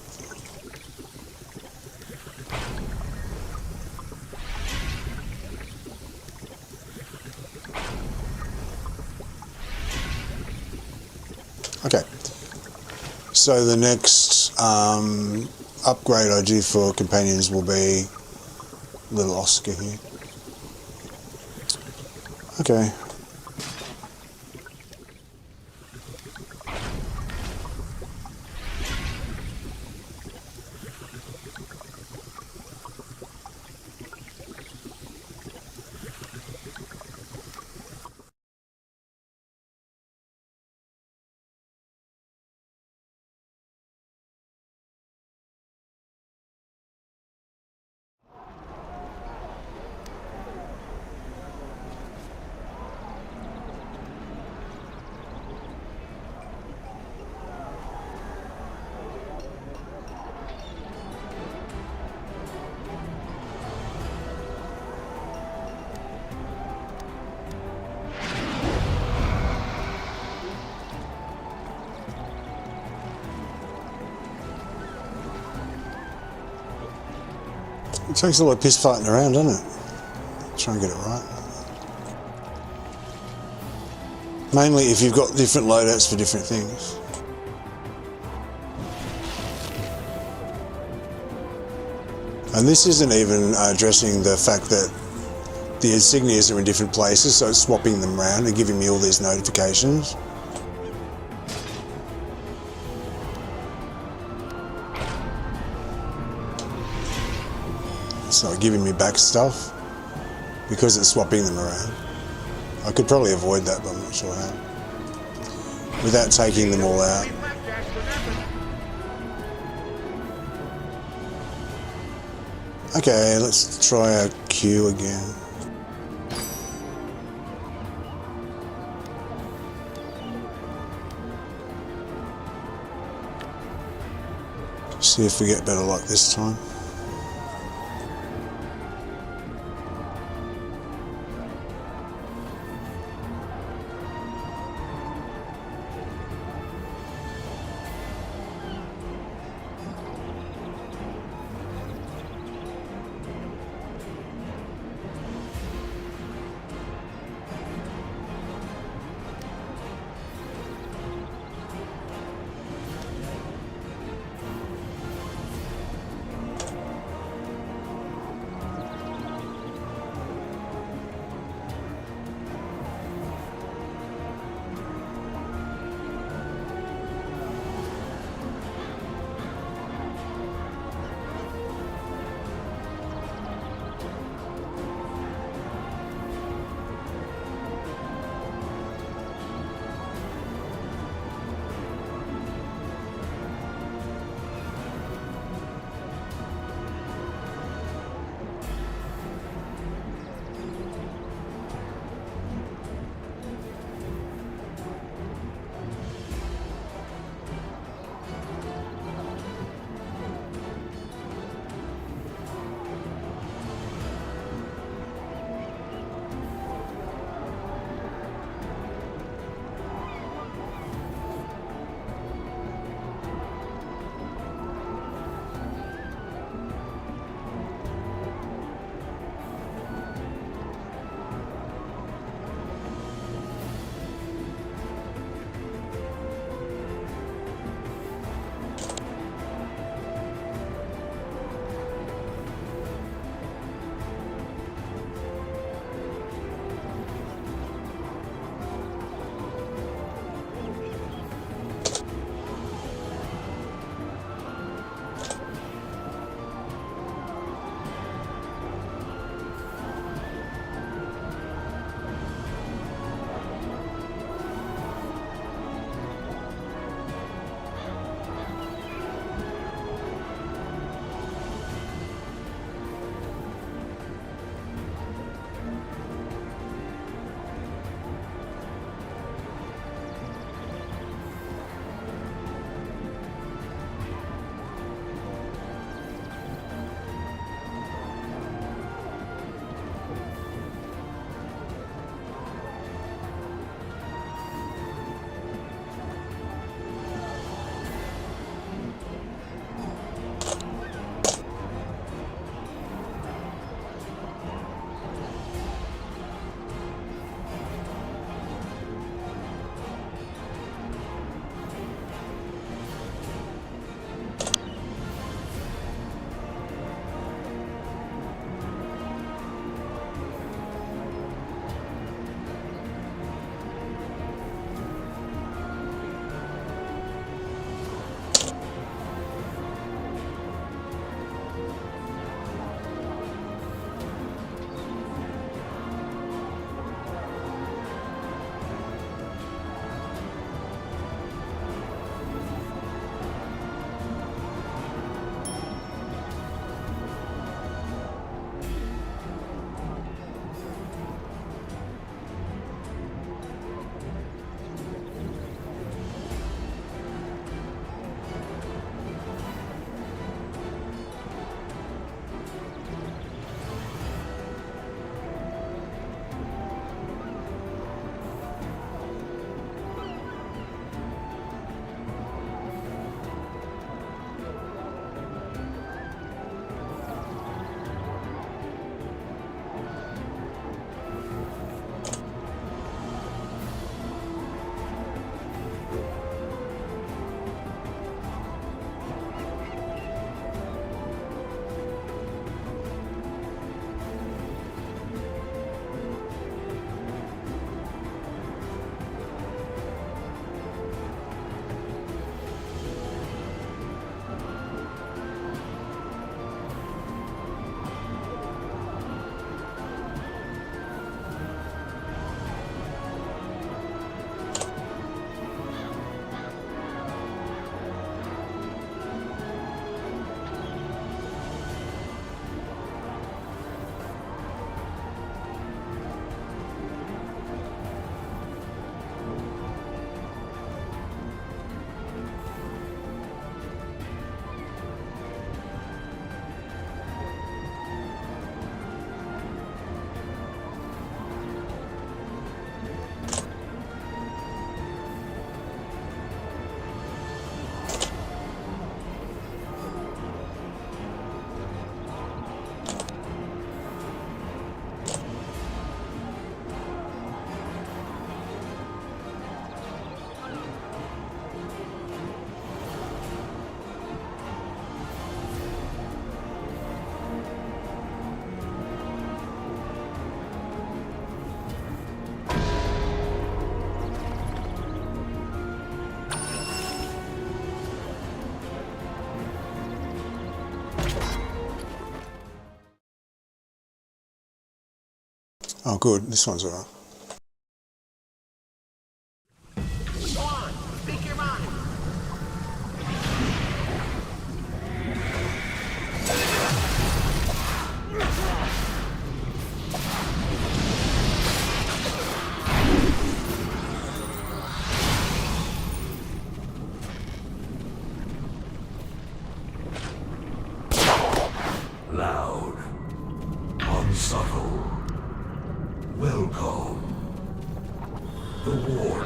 Okay. So the next upgrade I do for companions will be little Oscar here. Okay. It takes a lot of piss fighting around, doesn't it? Try and get it right. Mainly if you've got different loadouts for different things. And this isn't even addressing the fact that the insignias are in different places, so it's swapping them around and giving me all these notifications. It's not giving me back stuff because it's swapping them around. I could probably avoid that, but I'm not sure how. Without taking them all out. Okay, let's try our queue again. See if we get better luck this time. Oh, good. This one's alright.
Go on, speak your mind.
Loud, unsubtle, welcome. The war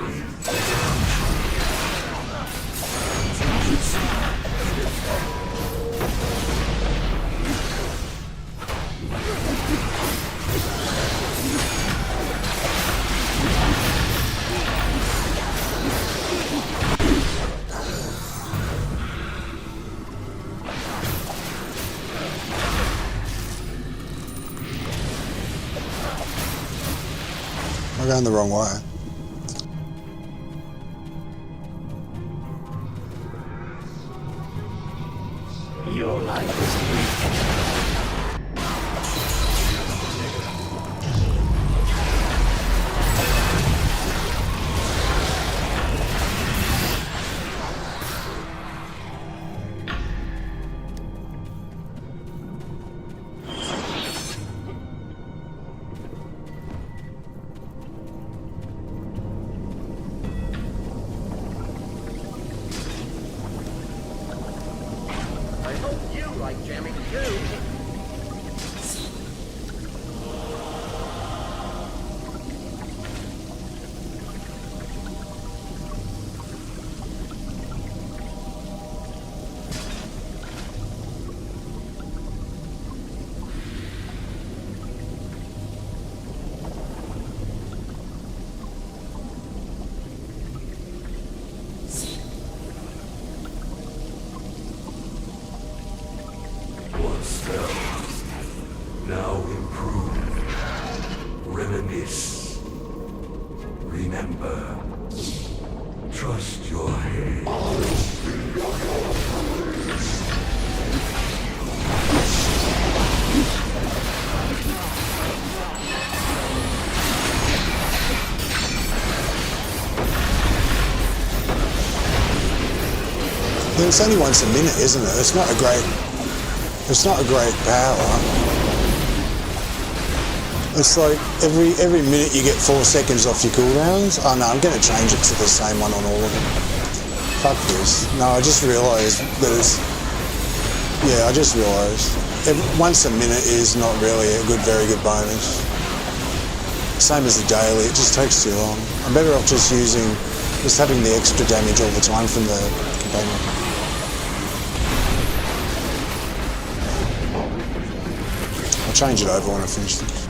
I'm going the wrong way.
Your life is weak.
I hope you like jamming too.
once fell, now improve. Reminisce. Remember. Trust your head.
It's only once a minute, isn't it? It's not a great power. It's like every minute you get 4 seconds off your cooldowns. Oh no, I'm going to change it to the same one on all of them. Fuck this. No, I just realised that it's... Yeah, I just realised. Once a minute is not really a very good bonus. Same as the daily, it just takes too long. I'm better off just having the extra damage all the time from the companion. I'll change it over when I finish this.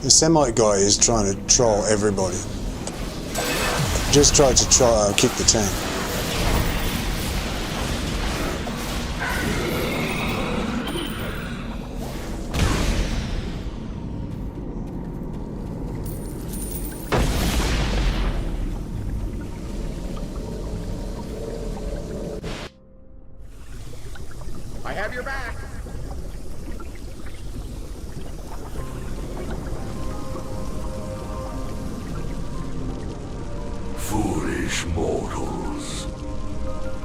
The Semite guy is trying to troll everybody. Just tried to kick the tank.
I have your back.
Foolish mortals.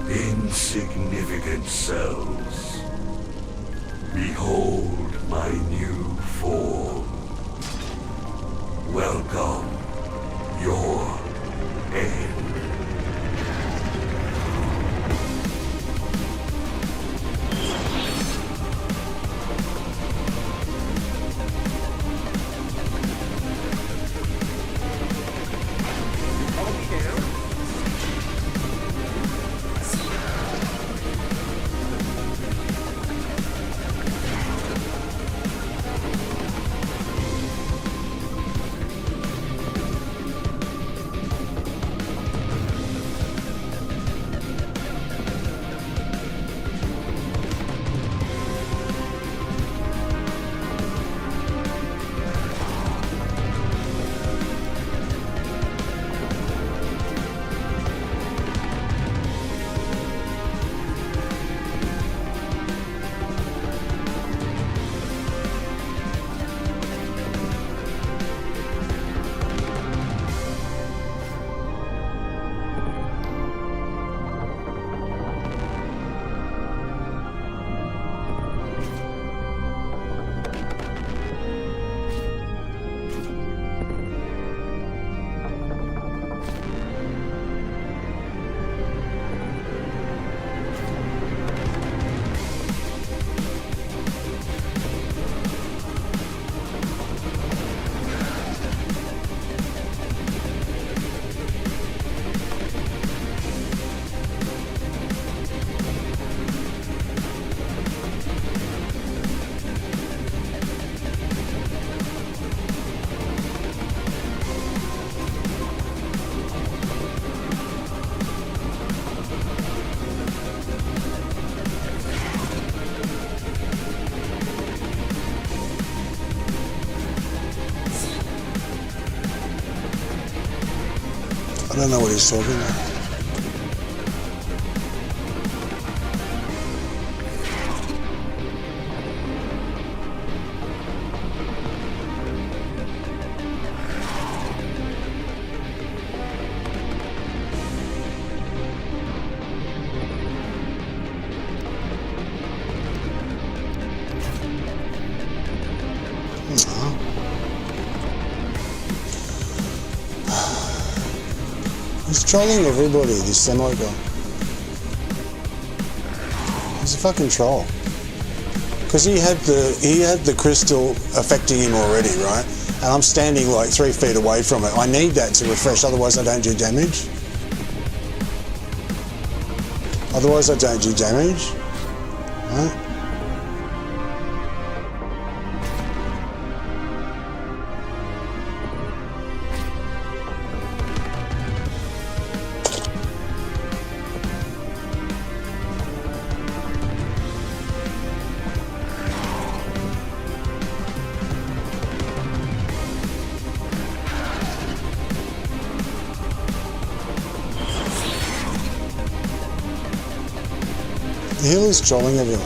Insignificant selves. Behold my new form. Welcome your end.
I don't know what he's talking about. He's trolling everybody, this Semite guy. He's a fucking troll. Because he had the crystal affecting him already, right? And I'm standing like 3 feet away from it. I need that to refresh, otherwise I don't do damage. Otherwise I don't do damage. Right? The hill is trolling everyone.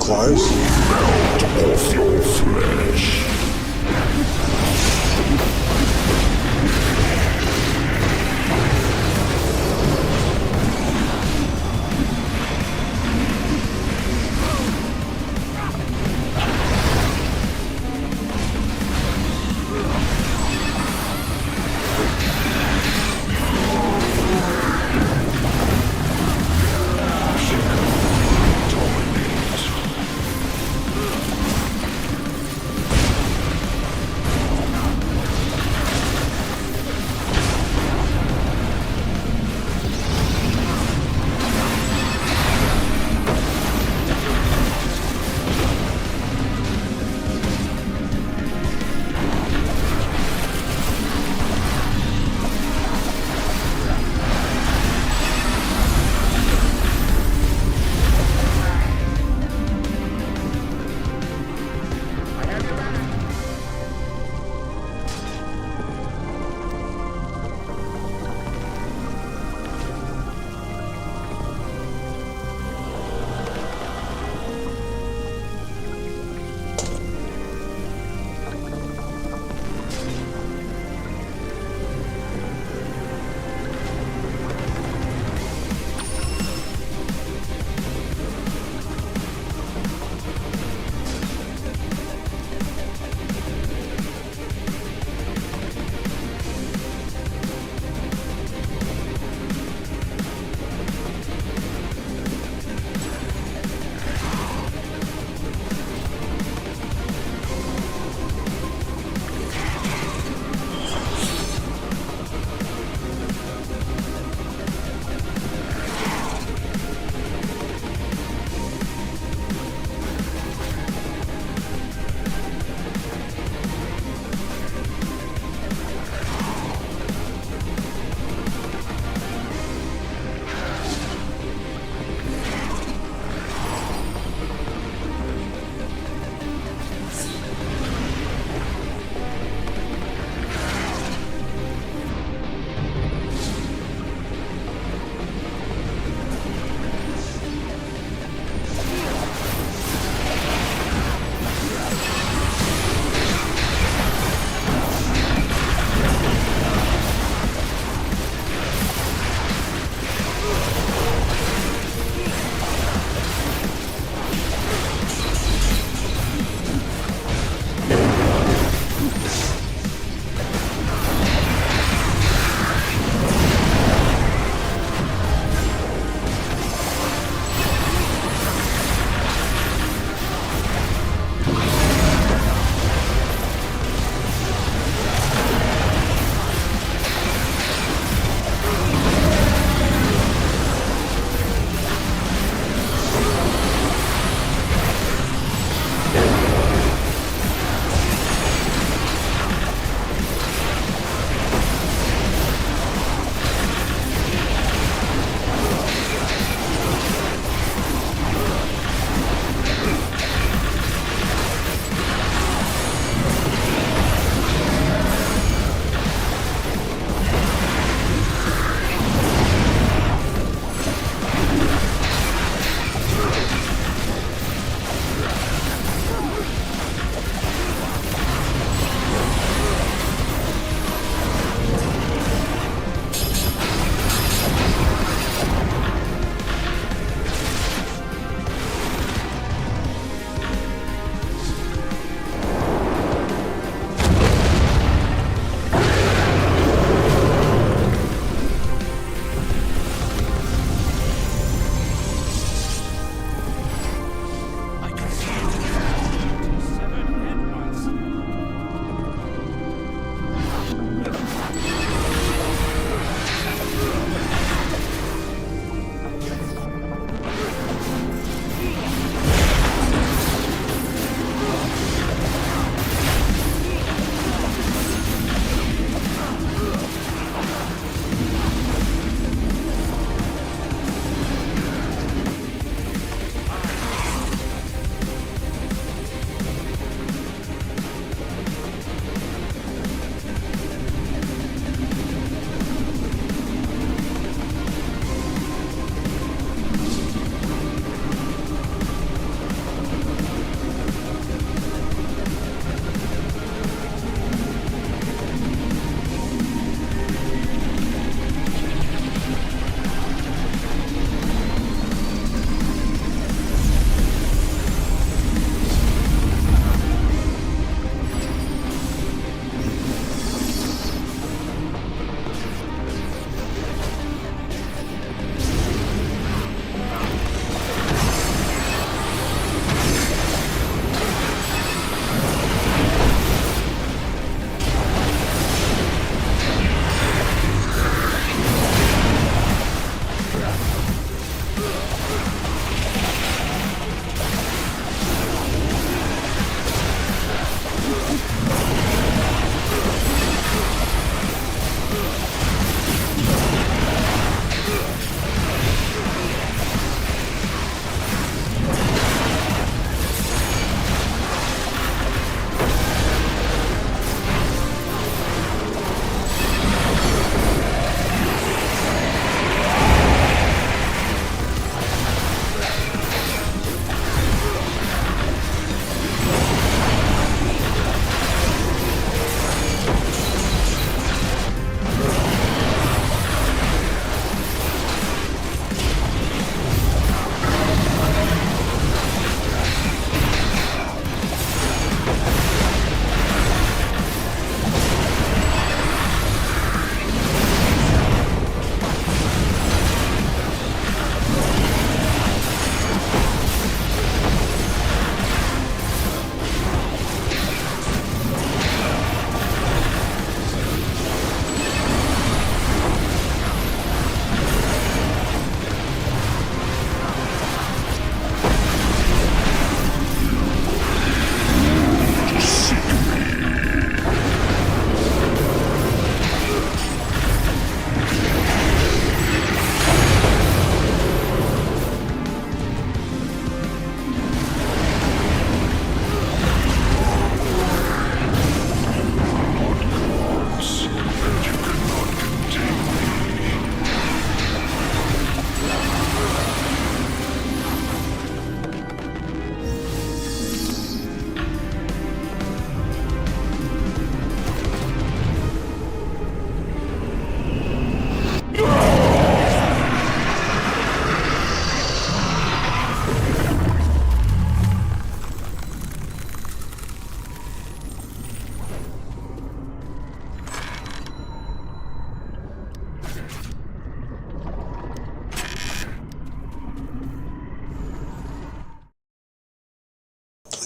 close.
Off your flesh.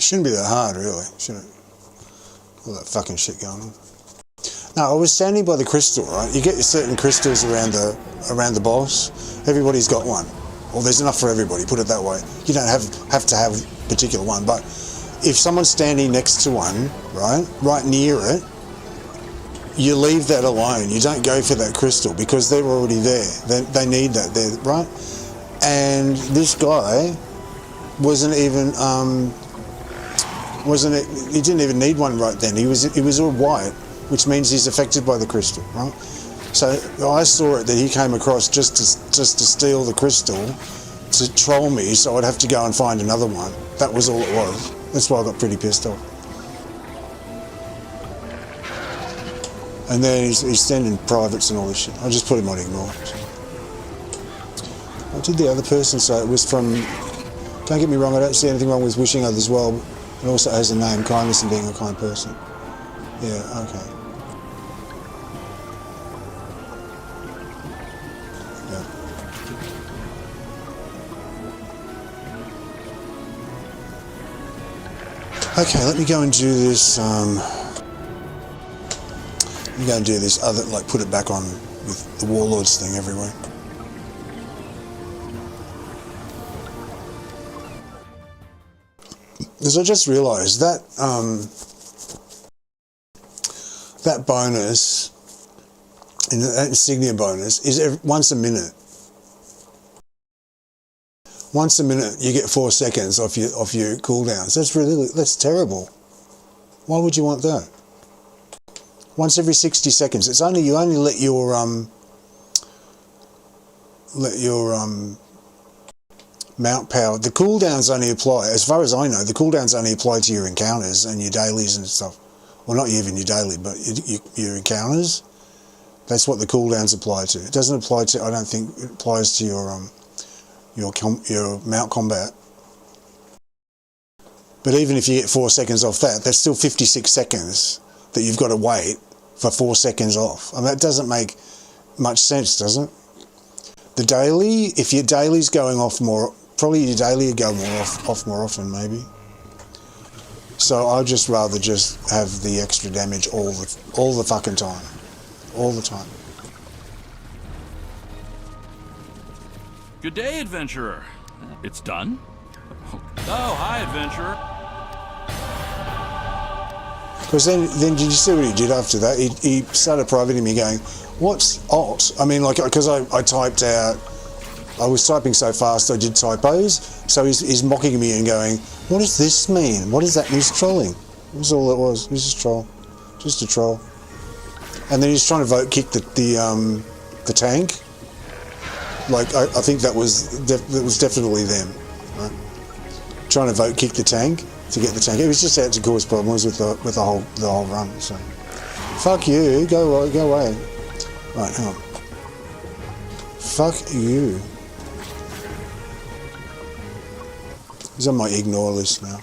Shouldn't be that hard, really. Shouldn't. All that fucking shit going on. No, I was standing by the crystal, right? You get certain crystals around the boss. Everybody's got one. Or there's enough for everybody, put it that way. You don't have to have a particular one, but if someone's standing next to one, right near it, you leave that alone. You don't go for that crystal because they're already there. They need that there, right? And this guy wasn't even, he didn't even need one right then. He was all white, which means he's affected by the crystal, right? So I saw it that he came across just to steal the crystal, to troll me, so I'd have to go and find another one. That was all it was. That's why I got pretty pissed off. And then he's sending privates and all this shit. I just put him on ignore. What did the other person say? It was from, don't get me wrong, I don't see anything wrong with wishing others well. It also has a name, kindness and being a kind person. Yeah, okay. Okay, let me go and do this, let me go and do this other, like put it back on with the Warlords thing everywhere. Because I just realised that, that bonus, that Insignia bonus, is once a minute. Once a minute, you get 4 seconds off your cooldowns. That's terrible. Why would you want that? Once every 60 seconds. It's only you only let your mount power. The cooldowns only apply, as far as I know, the cooldowns only apply to your encounters and your dailies and stuff. Well, not even your daily, but your encounters. That's what the cooldowns apply to. It doesn't apply to. I don't think it applies to your mount combat. But even if you get 4 seconds off that, that's still 56 seconds that you've got to wait for 4 seconds off. I mean, that doesn't make much sense, does it? The daily, if your daily's going off more, probably your daily would go off more often, maybe. So I'd just rather just have the extra damage all the fucking time. All the time.
Good day, adventurer. It's done? Oh, hi, adventurer.
Because then did you see what he did after that? He started privating me going, what's alt? I mean, like, because I typed out, I was typing so fast I did typos, so he's mocking me and going, what does this mean? What does that mean? He's trolling. That was all it was. He was just troll. Just a troll. And then he's trying to vote kick the tank. Like, I think that was definitely them, right? Trying to vote kick the tank to get the tank. It was just out to cause problems with the whole run. So, fuck you, go away. Right, hang on. Fuck you. He's on my ignore list now.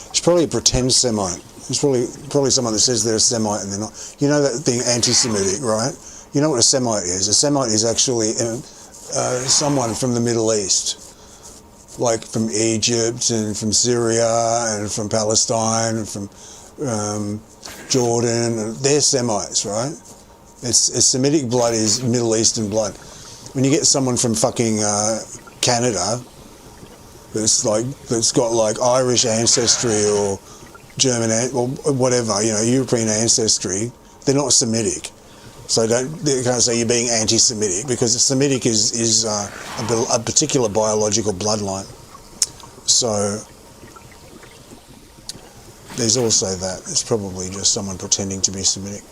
It's probably a pretend Semite. It's probably someone that says they're a Semite and they're not. You know that thing, anti-Semitic, right? You know what a Semite is? A Semite is actually someone from the Middle East, like from Egypt and from Syria and from Palestine and from Jordan. They're Semites, right? It's Semitic blood is Middle Eastern blood. When you get someone from fucking Canada that's got like Irish ancestry or German or whatever, you know, European ancestry, they're not Semitic. So they can't say you're being anti-Semitic, because Semitic is a particular biological bloodline. So there's also that. It's probably just someone pretending to be Semitic.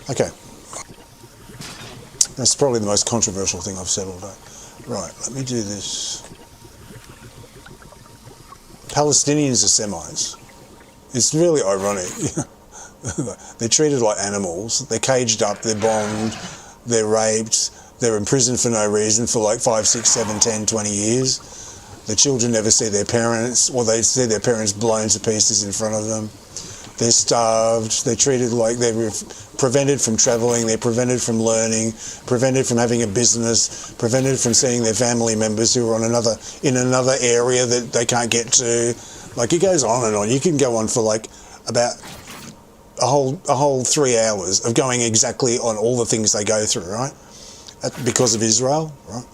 Okay. That's probably the most controversial thing I've said all day. Right, let me do this. Palestinians are Semites. It's really ironic. They're treated like animals. They're caged up, they're bombed, they're raped, they're in prison for no reason for like 5, 6, 7, 10, 20 years. The children never see their parents, or they see their parents blown to pieces in front of them. They're starved. They're treated like they're prevented from traveling. They're prevented from learning. Prevented from having a business. Prevented from seeing their family members who are in another area that they can't get to. Like, it goes on and on. You can go on for like about a whole 3 hours of going exactly on all the things they go through, right? Because of Israel, right?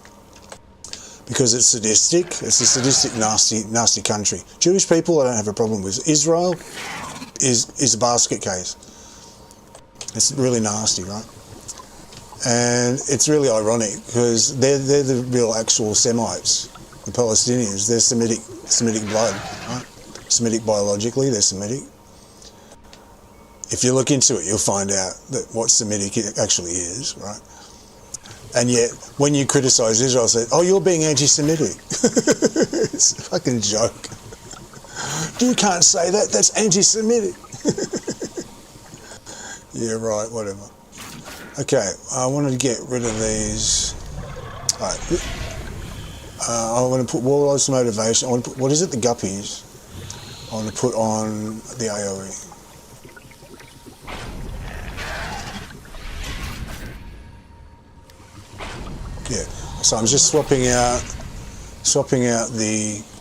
Because it's sadistic. It's a sadistic, nasty country. Jewish people, I don't have a problem with. Israel is a basket case. It's really nasty, right? And it's really ironic because they're the real actual Semites, the Palestinians. They're Semitic blood, right? Semitic biologically, they're Semitic. If you look into it, you'll find out that what Semitic actually is, right? And yet, when you criticise Israel, say, "Oh, you're being anti-Semitic." It's a fucking joke. You can't say that. That's anti-Semitic. Yeah, right. Whatever. Okay, I wanted to get rid of these. All right. I want to put Warlord's Motivation. I want to put, what is it? The Guppies. I want to put on the AoE. Yeah, so I'm just swapping out this.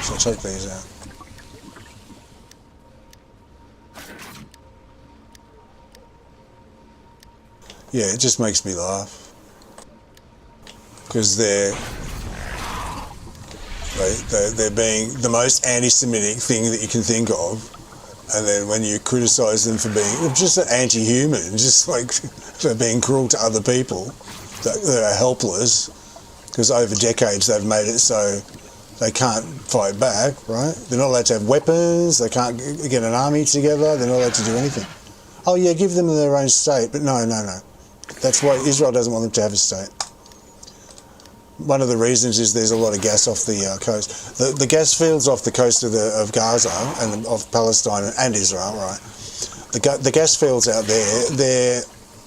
So I'll take these out. Yeah, it just makes me laugh because they're being the most anti-Semitic thing that you can think of. And then when you criticise them for being just anti-human, just like for being cruel to other people that are helpless, because over decades they've made it so they can't fight back, right? They're not allowed to have weapons, they can't get an army together, they're not allowed to do anything. Oh yeah, give them their own state, but no. That's why Israel doesn't want them to have a state. One of the reasons is there's a lot of gas off the coast. The gas fields off the coast of Gaza and of Palestine and Israel, right? The gas fields out there,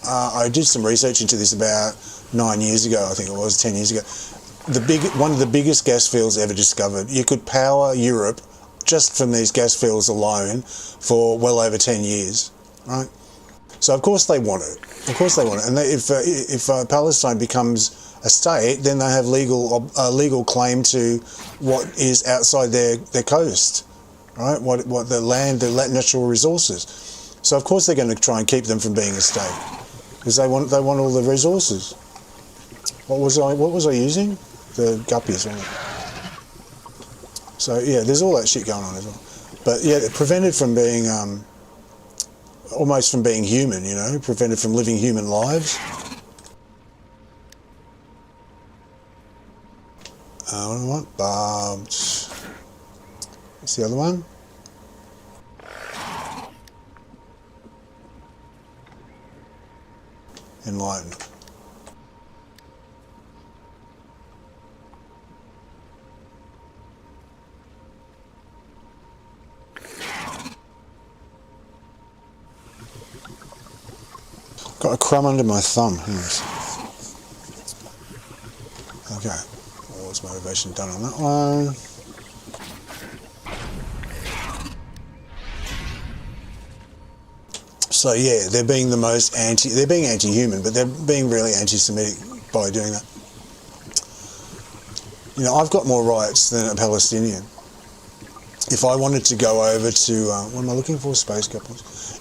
I did some research into this about 9 years ago, I think it was, 10 years ago. One of the biggest gas fields ever discovered. You could power Europe just from these gas fields alone for well over 10 years, right? So of course they want it. Of course they want it. And if Palestine becomes a state, then they have legal claim to what is outside their coast, right? What the land, the natural resources. So of course they're going to try and keep them from being a state because they want all the resources. What was I using? The guppies, wasn't it? So yeah, there's all that shit going on as well. But yeah, they're prevented from being almost from being human, you know, prevented from living human lives. What do I want? Barbed. What's the other one? Enlightened. Got a crumb under my thumb. Okay. What's motivation done on that one? So yeah, they're being anti-human, but they're being really anti-Semitic by doing that. You know, I've got more rights than a Palestinian. If I wanted to go over to, what am I looking for? Space couples.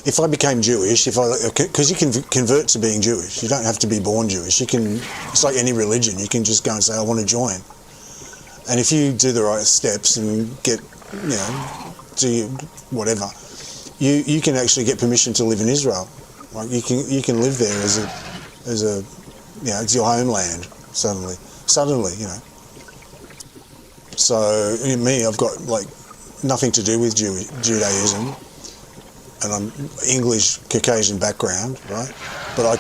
If I became Jewish, because you can convert to being Jewish. You don't have to be born Jewish. You can, it's like any religion. You can just go and say, I want to join. And if you do the right steps and get, you know, do whatever, you can actually get permission to live in Israel. Like you can live there as a, you know, it's your homeland suddenly, you know. So me, I've got like nothing to do with Judaism. And I'm English Caucasian background, right? But I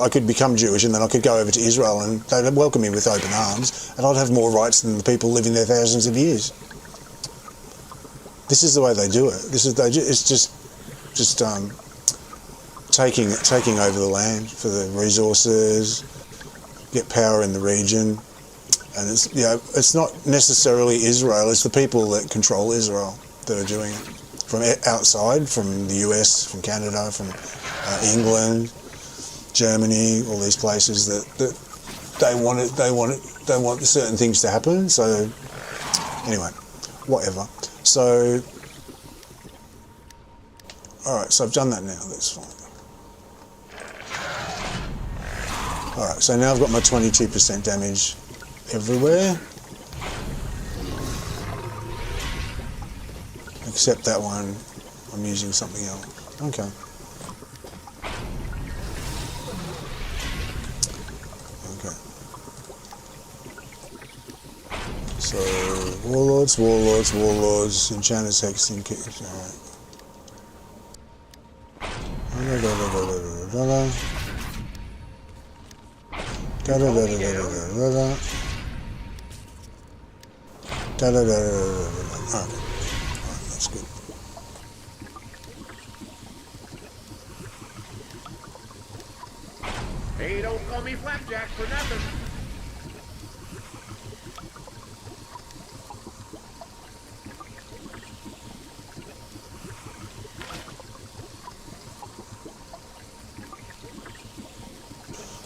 could become Jewish, and then I could go over to Israel, and they'd welcome me with open arms, and I'd have more rights than the people living there thousands of years. This is the way they do it. It's just taking over the land for the resources, get power in the region, And it's, you know, it's not necessarily Israel, it's the people that control Israel that are doing it. From outside, from the US, from Canada, from England, Germany, all these places that they want certain things to happen. So anyway, whatever. So all right, so I've done that now. That's fine. All right, so now I've got my 22% damage everywhere, except that one. I'm using something else. Okay. So, Warlords, Enchanters, Hexing, alright. Alright, that's good.
Hey, don't call me Flapjack for nothing.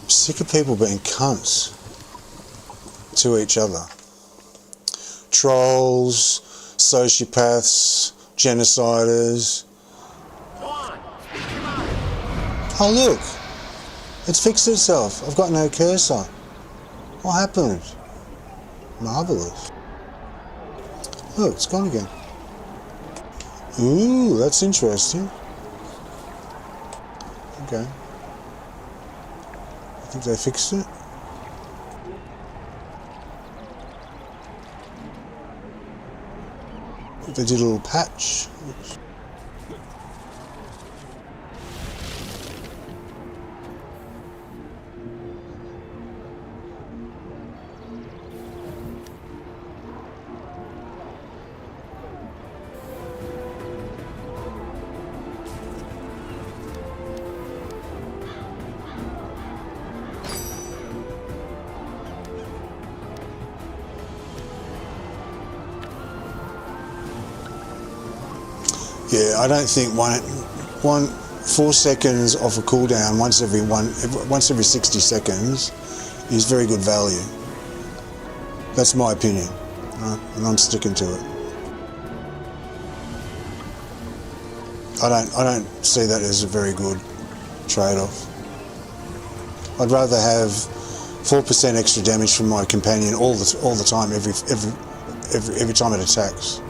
Sick of people being cunts to each other. Trolls, sociopaths, genociders. Oh look, it's fixed itself. I've got no cursor. What happened? Marvellous. Look, it's gone again. Ooh, that's interesting. Okay. I think they fixed it. They did a little patch. Oops. Yeah, I don't think 4 seconds off a cooldown once every 60 seconds is very good value. That's my opinion, and I'm sticking to it. I don't see that as a very good trade-off. I'd rather have 4% extra damage from my companion all the time, every time it attacks.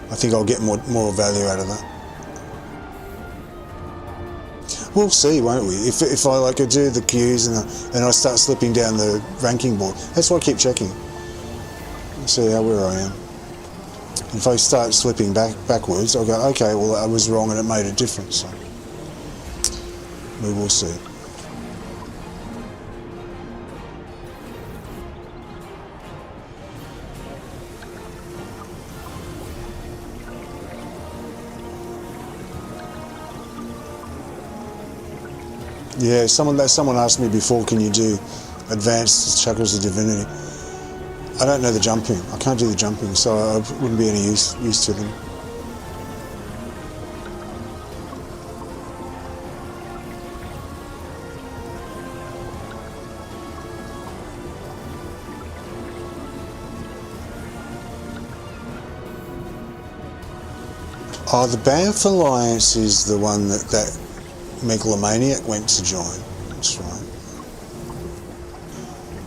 I think I'll get more value out of that. We'll see, won't we? If I like do the queues and I start slipping down the ranking board, that's why I keep checking. See where I am. If I start slipping backwards, I'll go, okay, well I was wrong and it made a difference. So we will see. Yeah, someone asked me before, can you do advanced Chakras of Divinity? I don't know the jumping. I can't do the jumping, so I wouldn't be any use to them. Oh, the Banff Alliance is the one that Megalomaniac went to join. That's right.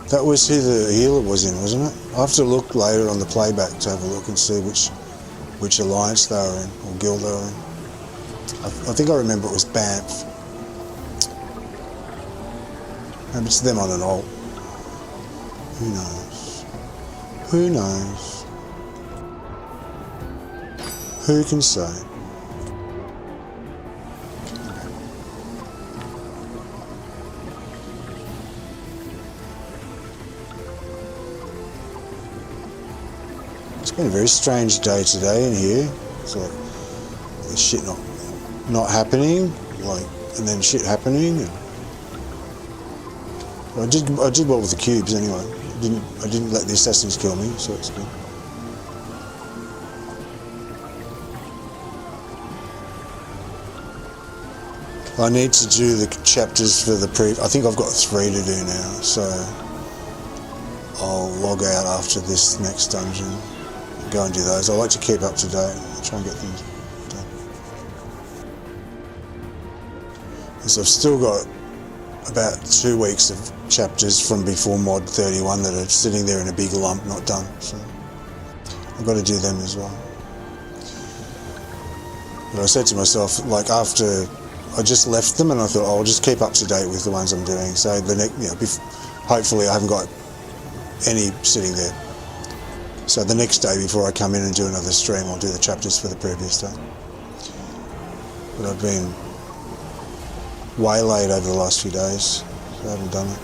That was who the healer was in, wasn't it? I'll have to look later on the playback to have a look and see which alliance they were in, or guild they were in. I think I remember it was Banff. Maybe it's them on an alt. Who knows? Who knows? Who can say? It's been a very strange day today in here. It's like there's shit not happening, and then shit happening. And I did well with the cubes anyway. I didn't let the assassins kill me, so it's good. I need to do the chapters for the I think I've got 3 to do now, so I'll log out after this next dungeon and go and do those. I like to keep up to date, try and get things done. So I've still got about 2 weeks of chapters from before mod 31 that are sitting there in a big lump, not done, so I've got to do them as well. But I said to myself, like, after I just left them, and I thought, I'll just keep up to date with the ones I'm doing. So the next, hopefully I haven't got any sitting there. So the next day before I come in and do another stream, I'll do the chapters for the previous day. But I've been waylaid over the last few days, so I haven't done it.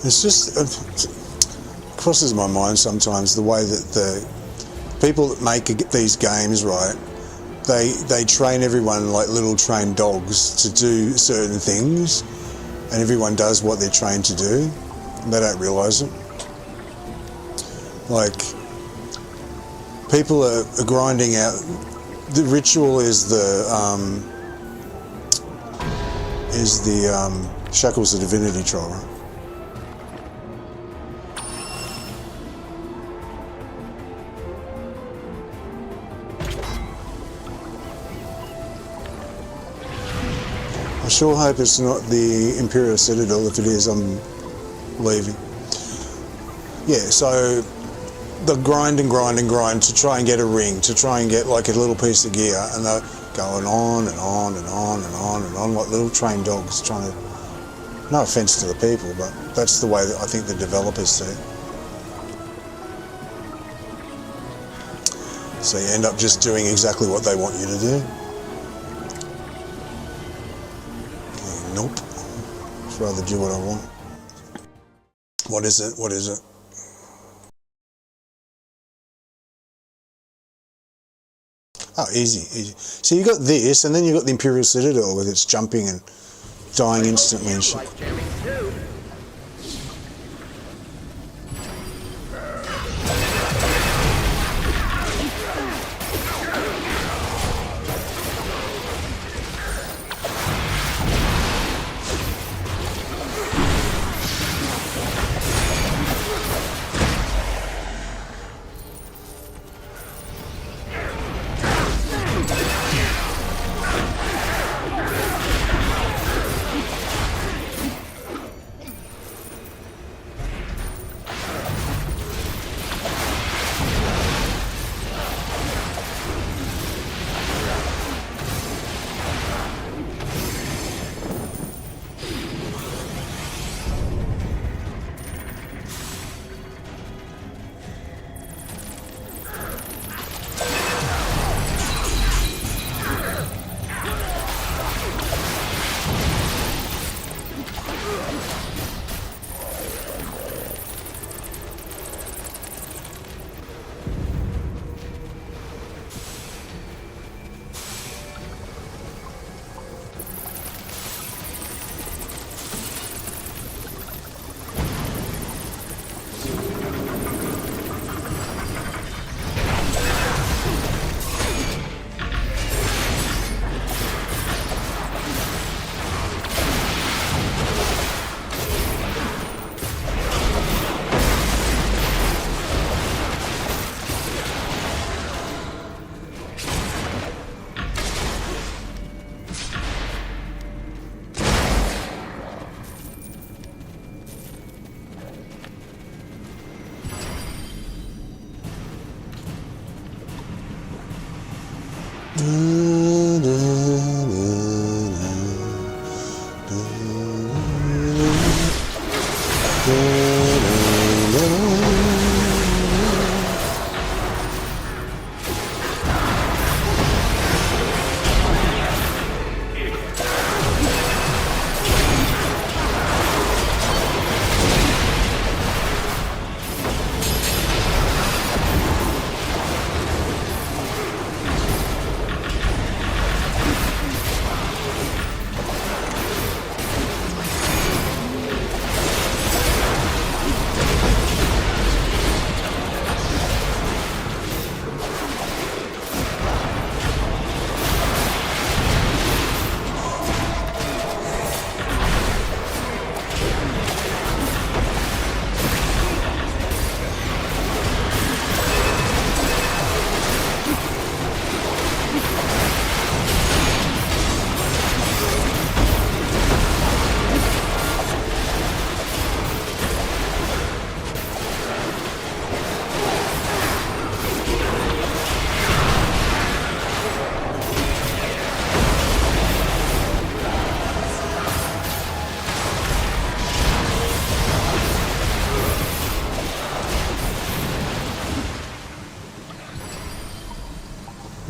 It's just, it crosses my mind sometimes the way that the people that make these games, right, they train everyone like little trained dogs to do certain things, and everyone does what they're trained to do, and they don't realise it. Like, people are grinding out, the ritual is the Shackles of Divinity Troll, right? I sure hope it's not the Imperial Citadel. If it is, I'm leaving. Yeah, so the grind and grind and grind to try and get a ring, to try and get like a little piece of gear, and they're going on and on and on and on and on like little trained dogs trying to, no offence to the people, but that's the way that I think the developers see it. So you end up just doing exactly what they want you to do. Nope. I'd rather do what I want. What is it? What is it? Oh, easy, easy. So you got this, and then you got the Imperial Citadel with its jumping and dying instantly and shit.
Like jamming too.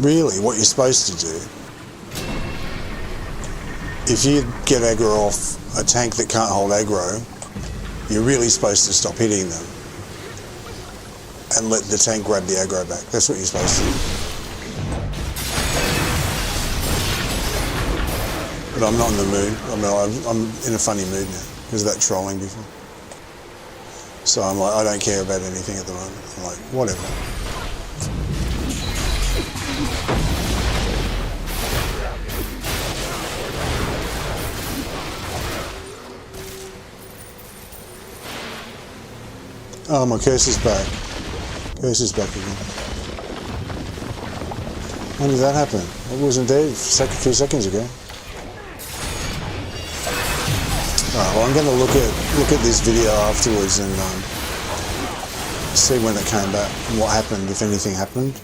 Really, what you're supposed to do, if you get aggro off a tank that can't hold aggro, you're really supposed to stop hitting them and let the tank grab the aggro back. That's what you're supposed to do. But I'm not in the mood. I'm in a funny mood now because of that trolling before. So I'm like, I don't care about anything at the moment. I'm like, whatever. Oh, my curse is back. Curse is back again. When did that happen? It wasn't there a few seconds ago. Alright, well I'm going to look at this video afterwards and see when it came back and what happened, if anything happened.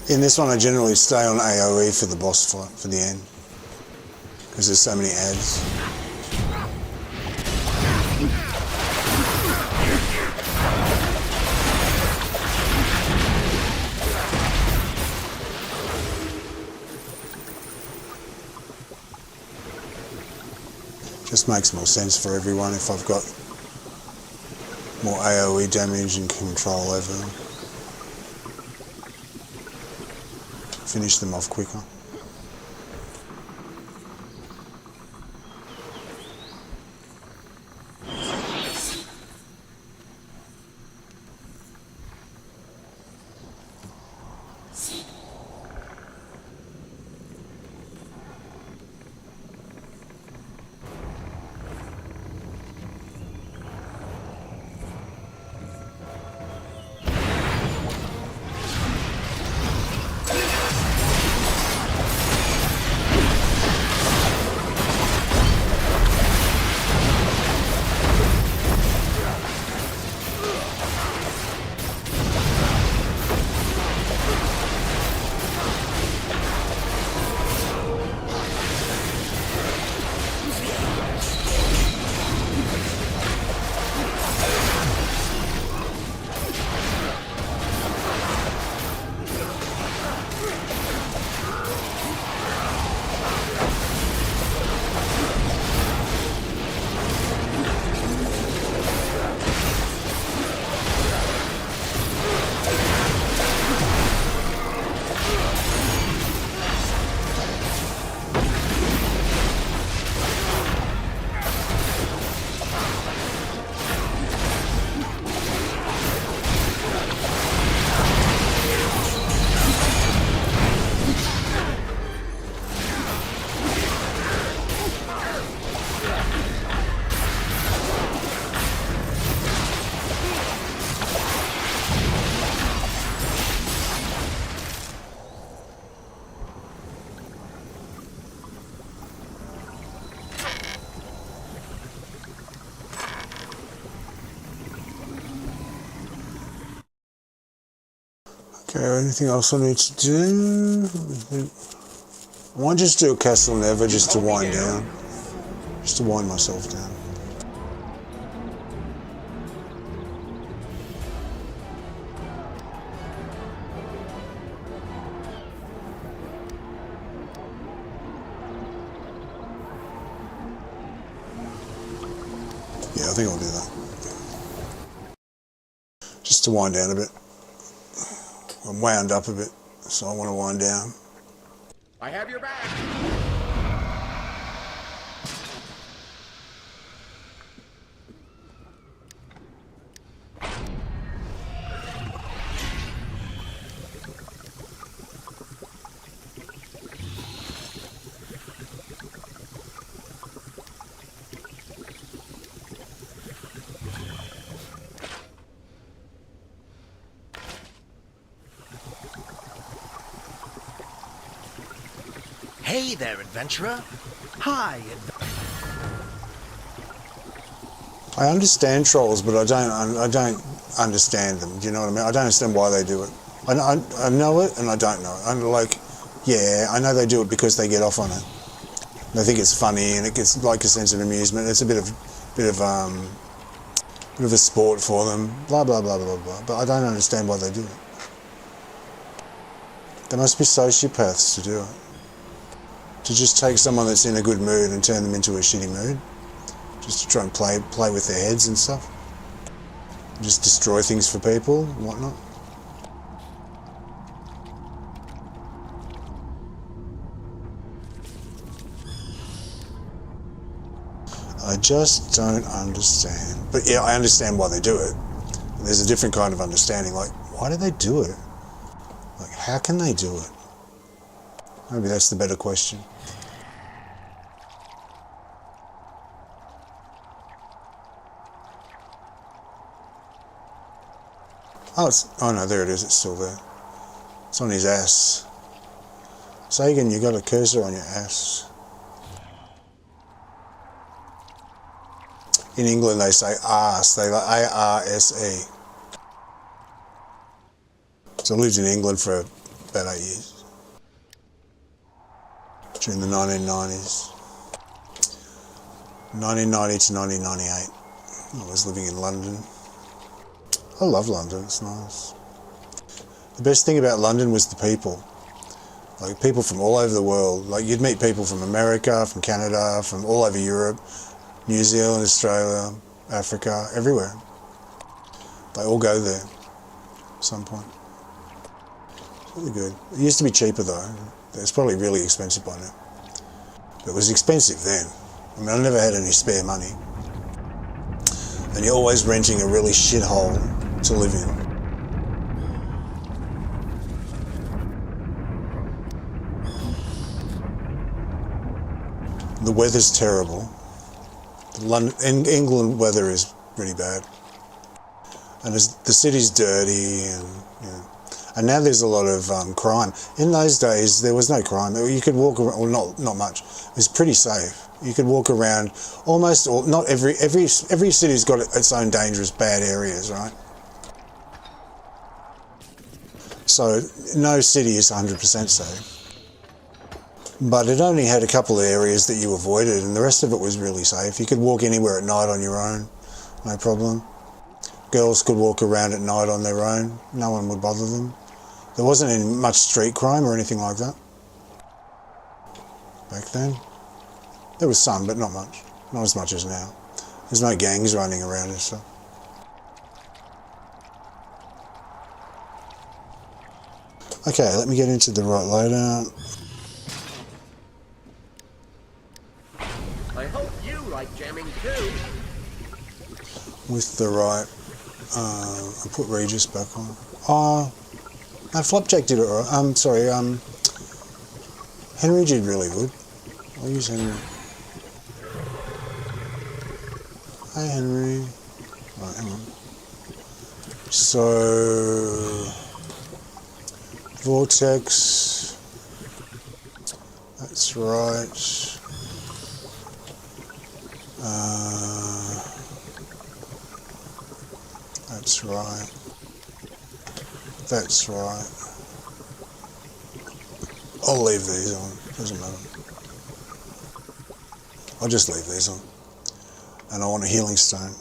In this one, I generally stay on AoE for the boss fight, for the end. Because there's so many ads. Just makes more sense for everyone if I've got more AoE damage and control over them. Finish them off quicker. Okay, anything else I need to do? I might just do a Castle Never just to wind down. Just to wind myself down. Yeah, I think I'll do that. Just to wind down a bit. I'm wound up a bit, so I want to wind down.
I have your back.
Hey there, adventurer.
Hi,
I understand trolls, but I don't understand them. Do you know what I mean? I don't understand why they do it. I know it, and I don't know it. I'm like, yeah, I know they do it because they get off on it. They think it's funny, and it gets like a sense of amusement. It's a bit of a sport for them. Blah blah blah blah blah. But I don't understand why they do it. They must be sociopaths to do it. To just take someone that's in a good mood and turn them into a shitty mood. Just to try and play with their heads and stuff. Just destroy things for people and whatnot. I just don't understand. But yeah, I understand why they do it. There's a different kind of understanding. Like, why do they do it? Like, how can they do it? Maybe that's the better question. Oh no, there it is, it's still there. It's on his ass. Zagan, you got a cursor on your ass. In England they say arse, they like A-R-S-E. So I lived in England for about 8 years. During the 1990s. 1990 to 1998. I was living in London. I love London, it's nice. The best thing about London was the people. Like people from all over the world. Like you'd meet people from America, from Canada, from all over Europe, New Zealand, Australia, Africa, everywhere. They all go there at some point. It's really good. It used to be cheaper though. It's probably really expensive by now. But it was expensive then. I mean, I never had any spare money. And you're always renting a really shithole to live in. The weather's terrible. England weather is pretty bad. And the city's dirty and now there's a lot of crime. In those days, there was no crime. You could walk around, well, not much. It was pretty safe. You could walk around almost, or not every city's got its own dangerous bad areas, right? So no city is 100% safe. But it only had a couple of areas that you avoided, and the rest of it was really safe. You could walk anywhere at night on your own, no problem. Girls could walk around at night on their own. No one would bother them. There wasn't any much street crime or anything like that back then. There was some, but not much. Not as much as now. There's no gangs running around and stuff. Okay, let me get into the right loadout.
I hope you like jamming too.
With the right, I put Regis back on. No, Flopjack did it alright. Henry did really good. I'll use Henry. Hey Henry. Right, hang on. So, Vortex. That's right. That's right. That's right. I'll leave these on. Doesn't matter. I'll just leave these on. And I want a healing stone.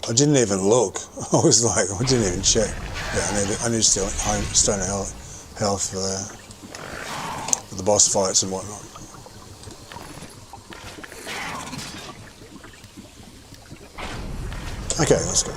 I didn't even look. I was like, I didn't even check. Yeah, I need to steal stone of health for the boss fights and whatnot. Okay, let's go.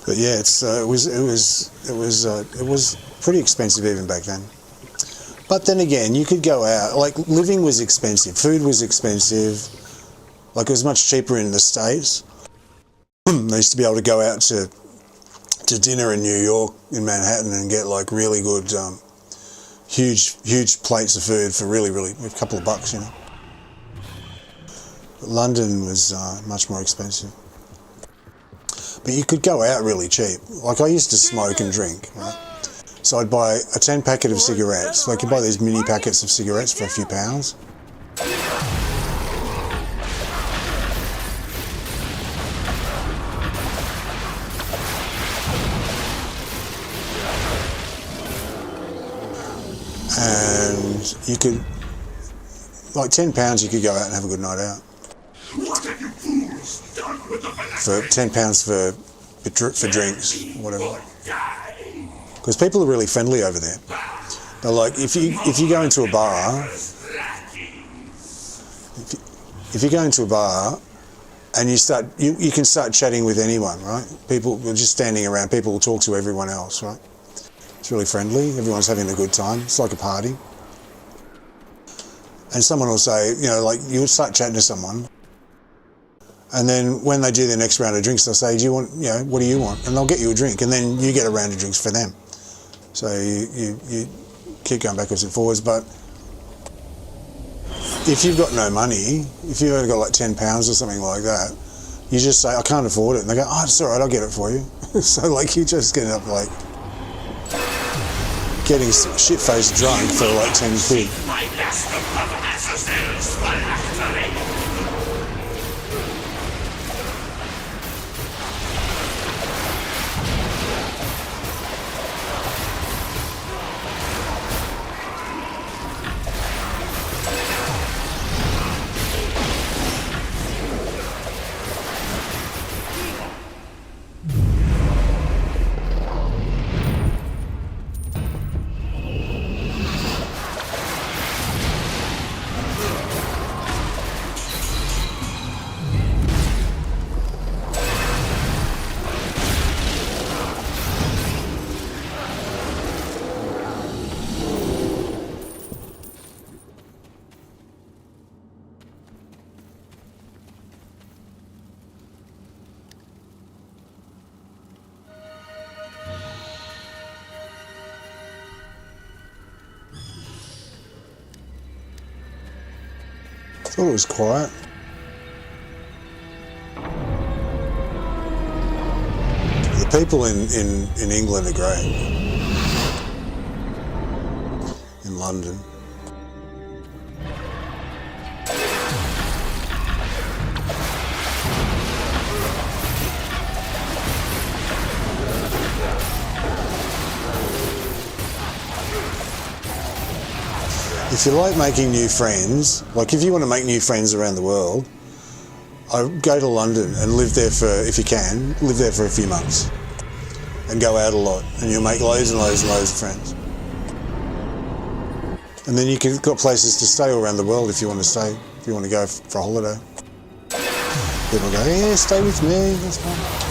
But yeah, it was pretty expensive even back then. But then again, you could go out. Like living was expensive, food was expensive. Like it was much cheaper in the States. They used to be able to go out to dinner in New York, in Manhattan, and get like really good, huge plates of food for really a couple of bucks, you know. But London was much more expensive. But you could go out really cheap. Like I used to smoke and drink, right? So I'd buy a 10 packet of cigarettes. Like you buy these mini packets of cigarettes for a few pounds. And times. You could, like £10, you could go out and have a good night out.
What have you fools done with the
For £10 for drinks, whatever. Because people are really friendly over there. They're like, if you go into a bar, if you go into a bar and you can start chatting with anyone, right? People are just standing around. People will talk to everyone else, right? It's really friendly. Everyone's having a good time. It's like a party. And someone will say, you know, like you'll start chatting to someone, and then when they do their next round of drinks, they'll say, do you want, you know, what do you want? And they'll get you a drink, and then you get a round of drinks for them. So you keep going backwards and forwards. But if you've got no money, if you've only got like £10 or something like that, you just say, I can't afford it. And they go, oh, it's all right, I'll get it for you. So like you just get up like getting shit-faced drunk for like 10 quid. I thought it was quiet. The people in England are great. In London. If you like making new friends, like if you want to make new friends around the world, I go to London and live there for, if you can, live there for a few months and go out a lot, and you'll make loads and loads and loads of friends. And then you've got places to stay all around the world if you want to stay, if you want to go for a holiday. People go, yeah, stay with me, that's fine.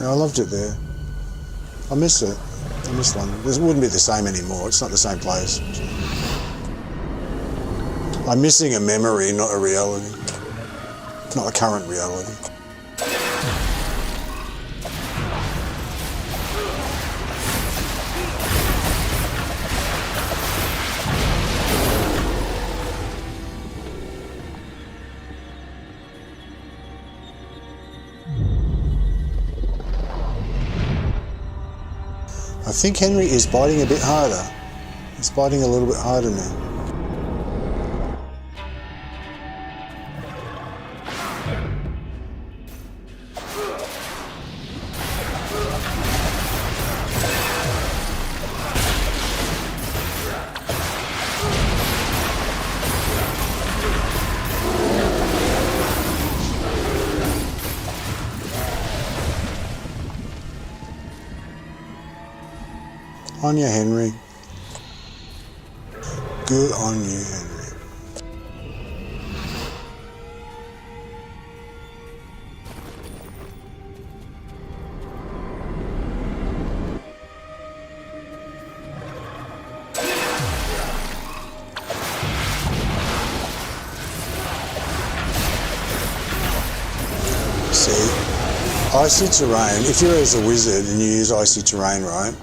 I loved it there. I miss it. I miss London. It wouldn't be the same anymore. It's not the same place. I'm missing a memory, not a reality. Not a current reality. I think Henry is biting a bit harder. He's biting a little bit harder now. On you, Henry. Good on you, Henry. See, icy terrain, if you're as a wizard and you use icy terrain, right?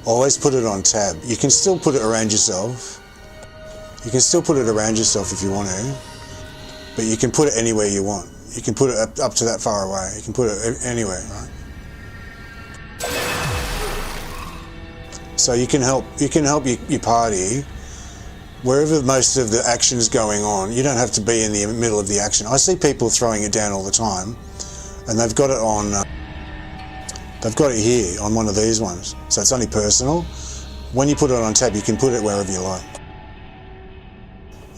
Always put it on tab. You can still put it around yourself. You can still put it around yourself if you want to, but you can put it anywhere you want. You can put it up to that far away. You can put it anywhere, right? So you can help your party wherever most of the action is going on, you don't have to be in the middle of the action. I see people throwing it down all the time, and they've got it on. They've got it here on one of these ones, so it's only personal. When you put it on tab, you can put it wherever you like.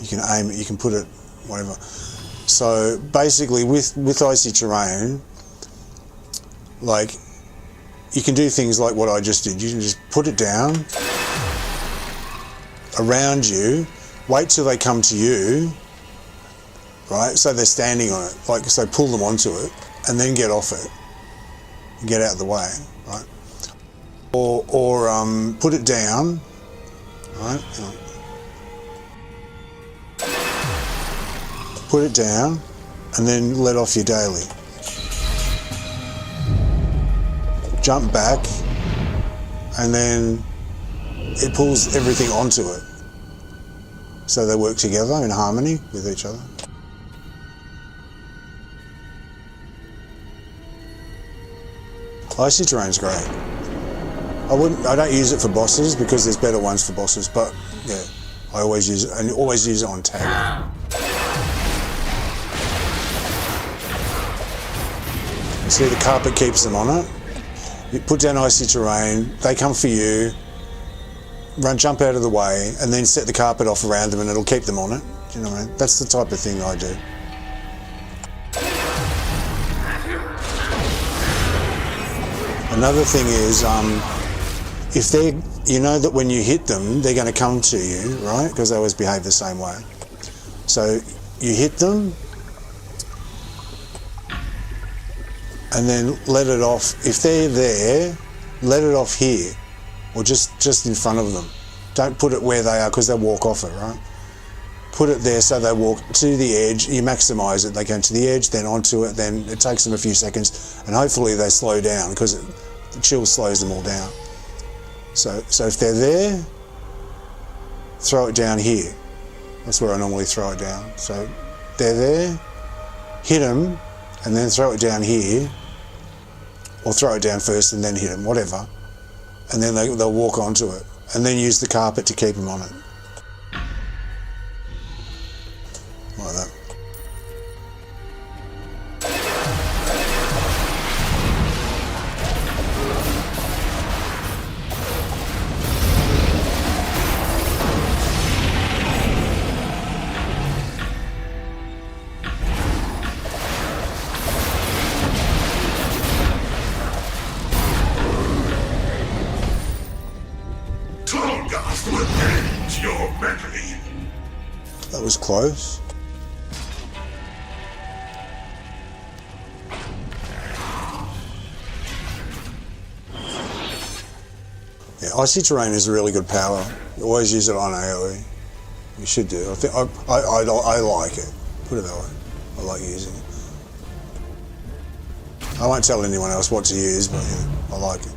You can aim it. You can put it whatever. So basically, with icy terrain, like you can do things like what I just did. You can just put it down around you, wait till they come to you, right? So they're standing on it, like so pull them onto it, and then get off it and get out of the way, right? Or put it down, right? Put it down, and then let off your daily. Jump back, and then it pulls everything onto it. So they work together in harmony with each other. Icy terrain's great. I don't use it for bosses because there's better ones for bosses, but yeah, I always use it, and always use it on tag. You see the carpet keeps them on it. You put down icy terrain, they come for you, jump out of the way, and then set the carpet off around them, and it'll keep them on it. Do you know what I mean? That's the type of thing I do. Another thing is, if you know that when you hit them, they're going to come to you, right? Because they always behave the same way. So you hit them, and then let it off. If they're there, let it off here, or just in front of them. Don't put it where they are because they'll walk off it, right? Put it there so they walk to the edge. You maximise it. They go to the edge, then onto it. Then it takes them a few seconds, and hopefully they slow down because the chill slows them all down. So if they're there, throw it down here. That's where I normally throw it down. So they're there, hit them, and then throw it down here, or throw it down first and then hit them, whatever. And then they'll walk onto it, and then use the carpet to keep them on it. Like that. That was close. Yeah, icy terrain is a really good power. You always use it on AoE. You should do. I think I like it. Put it that way. I like using it. I won't tell anyone else what to use, but yeah, I like it.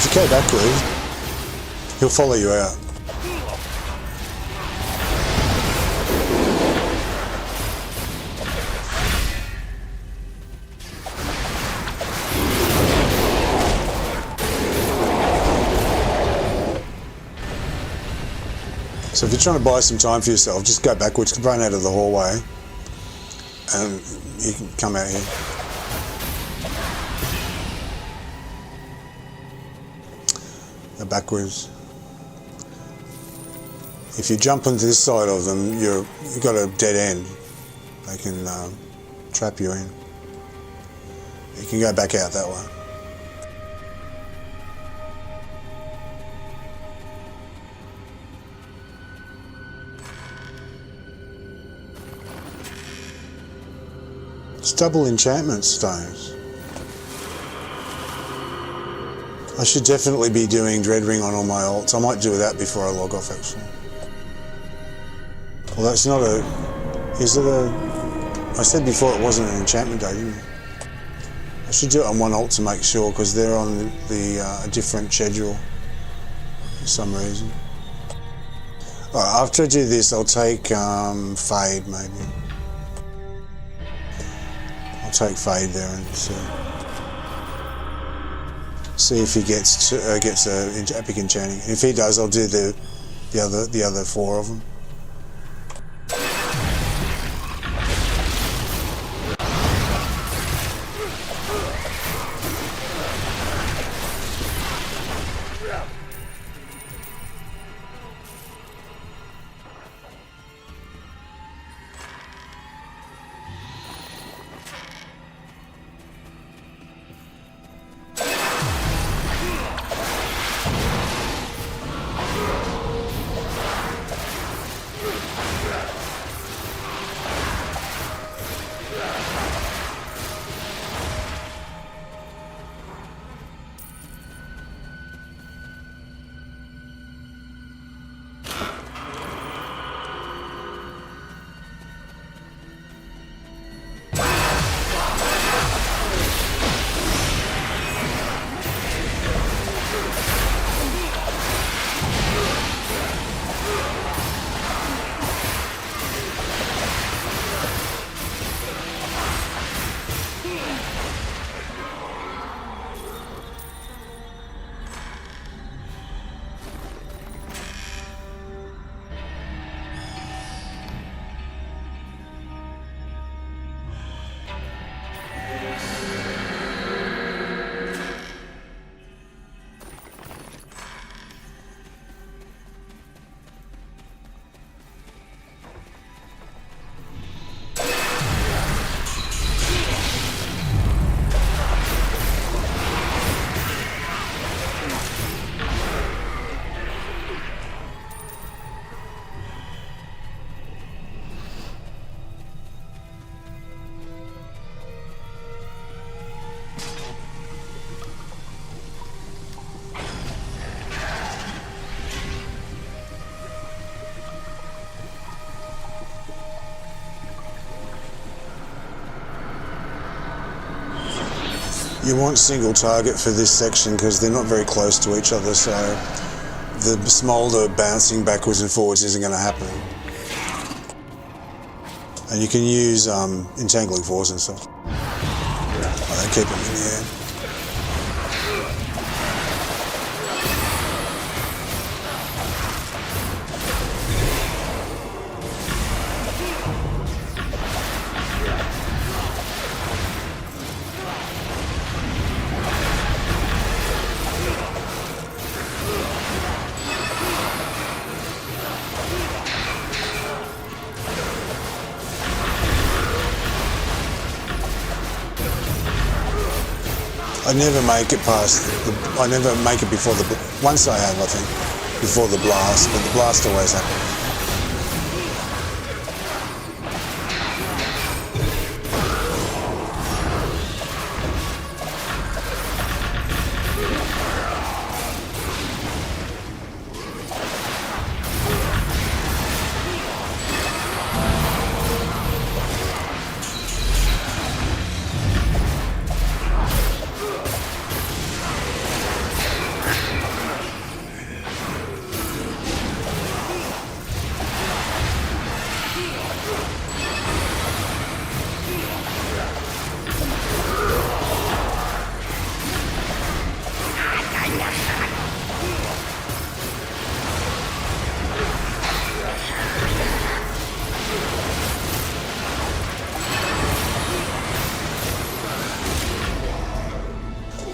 if you go backward, he'll follow you out. So if you're trying to buy some time for yourself, just go backwards, run out of the hallway, and you can come out here. Go backwards. If you jump onto this side of them, you've got a dead end. They can trap you in. You can go back out that way. It's double enchantment stones. I should definitely be doing Dread Ring on all my ults. I might do that before I log off, actually. Well, that's not a... Is it a... I said before it wasn't an enchantment day, didn't I? I should do it on one ult to make sure, because they're on a different schedule for some reason. Alright, after I do this, I'll take Fade, maybe. I'll take Fade there and see if he gets a epic enchanting. If he does, I'll do the other 4 of them. You want single target for this section because they're not very close to each other, so the smolder bouncing backwards and forwards isn't going to happen. And you can use entangling force and stuff. They keep them in the air. I never make it past, I never make it before the, once I have, I think, before the blast, but the blast always happens.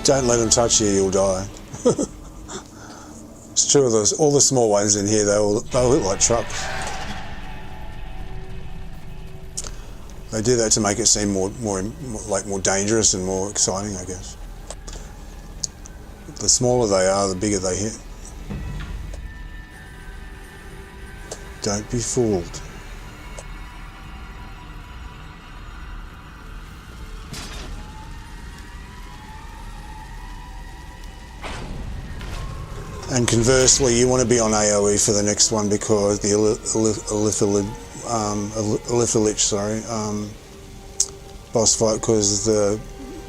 Don't let them touch you, you'll die. It's true of those, all the small ones in here, they'll look like trucks. They do that to make it seem more dangerous and more exciting, I guess. The smaller they are, the bigger they hit. Don't be fooled. And conversely, you want to be on AoE for the next one because the Elithalich, boss fight, because the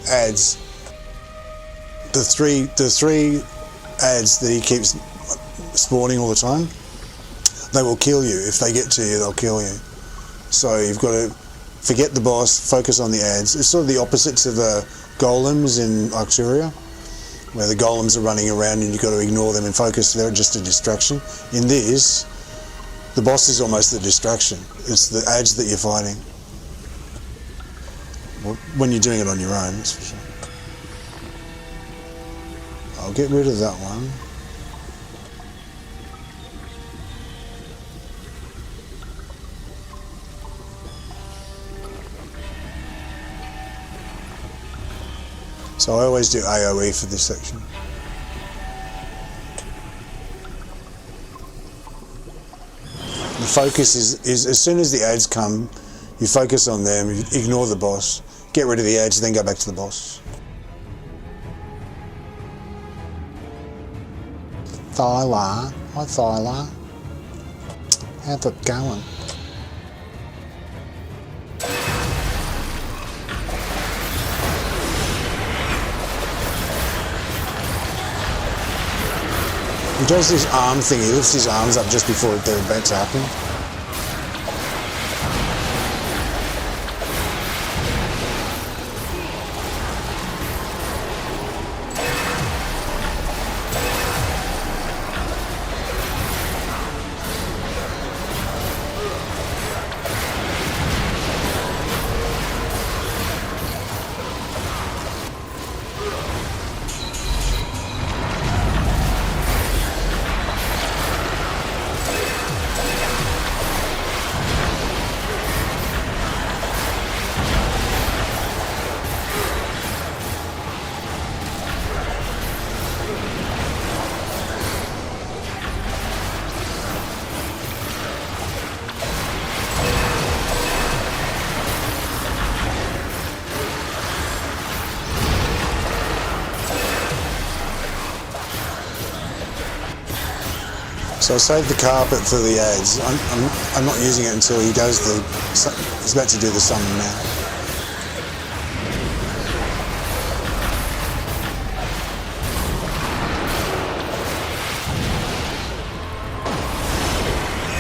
ads, the three ads that he keeps spawning all the time, they will kill you. If they get to you, they'll kill you. So you've got to forget the boss, focus on the ads. It's sort of the opposite to the golems in Arcturia, where the golems are running around and you've got to ignore them and focus. They're just a distraction. In this, the boss is almost the distraction. It's the ads that you're fighting. Well, when you're doing it on your own, that's for sure. I'll get rid of that one. So I always do AoE for this section. The focus is as soon as the ads come, you focus on them, you ignore the boss, get rid of the ads, then go back to the boss. Thyla, hi Thyla. How's it going? He does this arm thing, he lifts his arms up just before they're about to happen. So I saved the carpet for the ads. I'm not using it until he does the... He's about to do the summon now.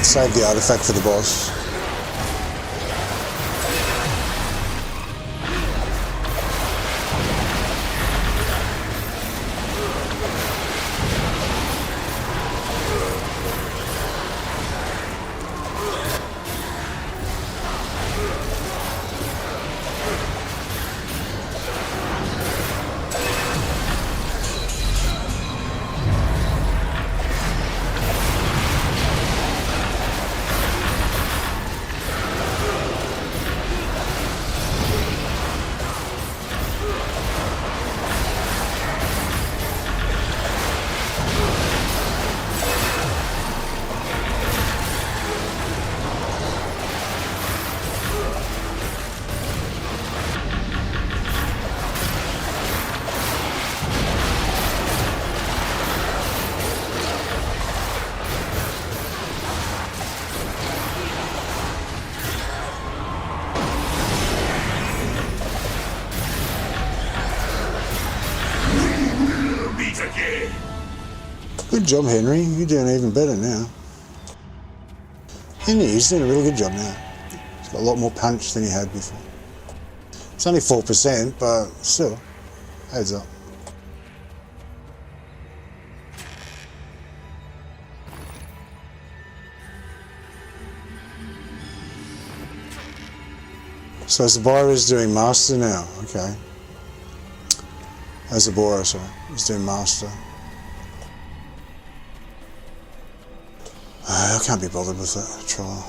Save the artifact for the boss. Good job, Henry. You're doing even better now. He's doing a really good job now. He's got a lot more punch than he had before. It's only 4%, but still, adds up. So Zabira's doing Master now, okay. Zabora, sorry. He's doing Master. I can't be bothered with that trial.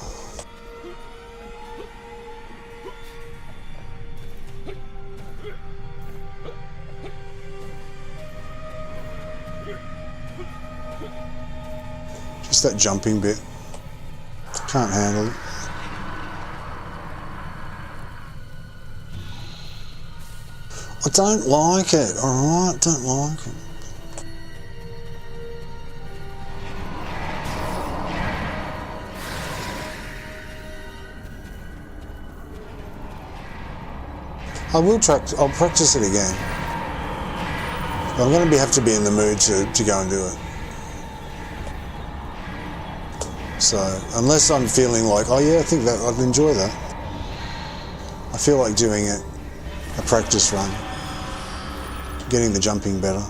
Just that jumping bit. Can't handle it. I don't like it, alright? Don't like it. I'll practice it again. I'm going to have to be in the mood to go and do it. So, unless I'm feeling like, oh yeah, I think that I'd enjoy that. I feel like doing it, a practice run, getting the jumping better.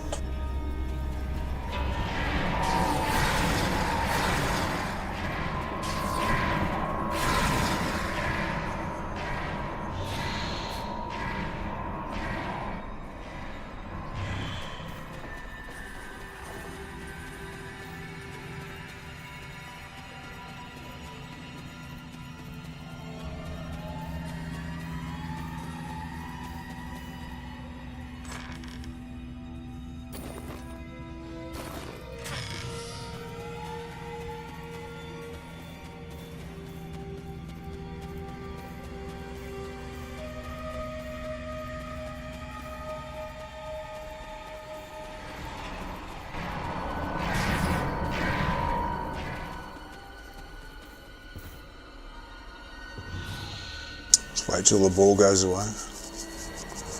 Wait till the ball goes away.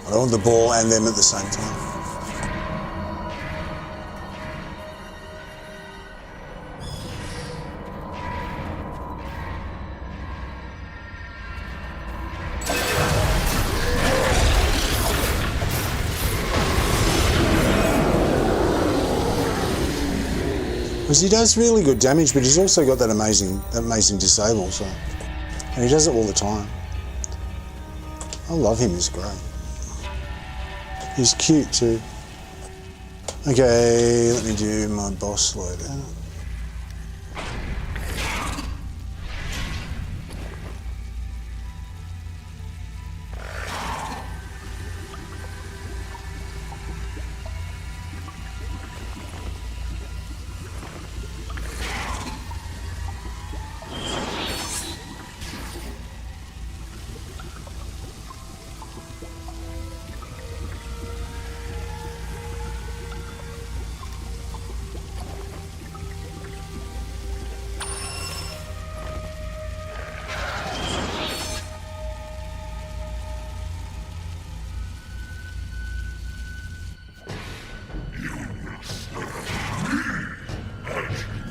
I don't want the ball and them at the same time. Because he does really good damage, but he's also got that amazing disable, so, and he does it all the time. I love him, he's great. He's cute too. Okay, let me do my boss loadout.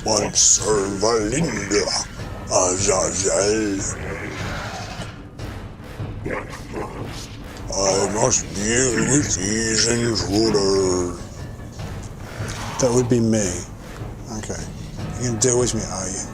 Once Valinda, Azazel. I must deal with these intruders. That would be me. Okay. You can deal with me, are you?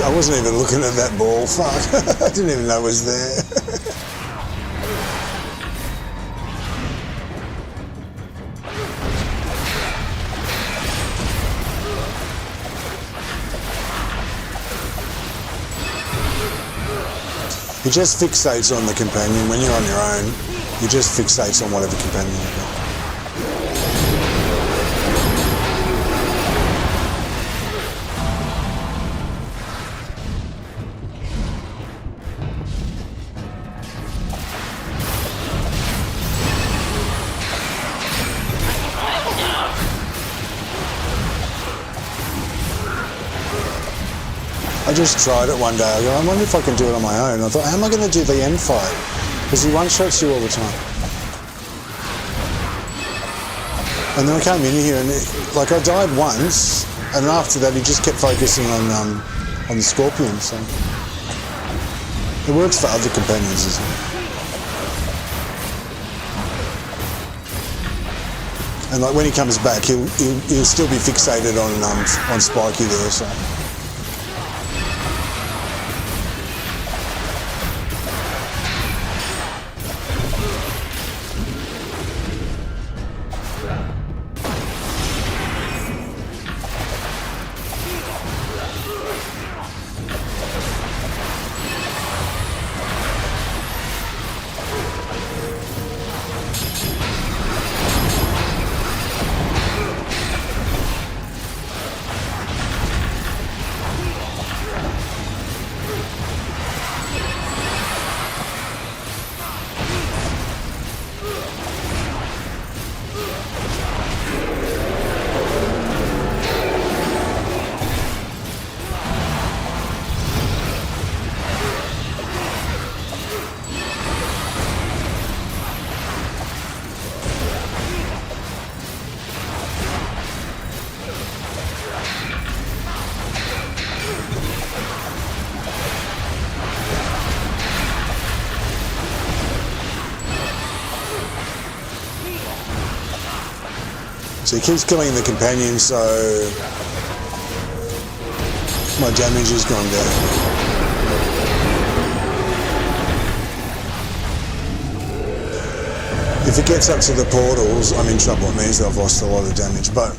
I wasn't even looking at that ball, fuck. I didn't even know it was there. He just fixates on the companion. When you're on your own, he just fixates on whatever companion you've got. I just tried it one day. I go, I wonder if I can do it on my own. I thought, how am I going to do the end fight? Because he one-shots you all the time. And then I came in here and like I died once, and then after that he just kept focusing on the Scorpion. So it works for other companions as well. And like when he comes back, he'll still be fixated on Spiky there. So. So he keeps killing the companion, so my damage has gone down. If it gets up to the portals, I'm in trouble. It means that I've lost a lot of damage, but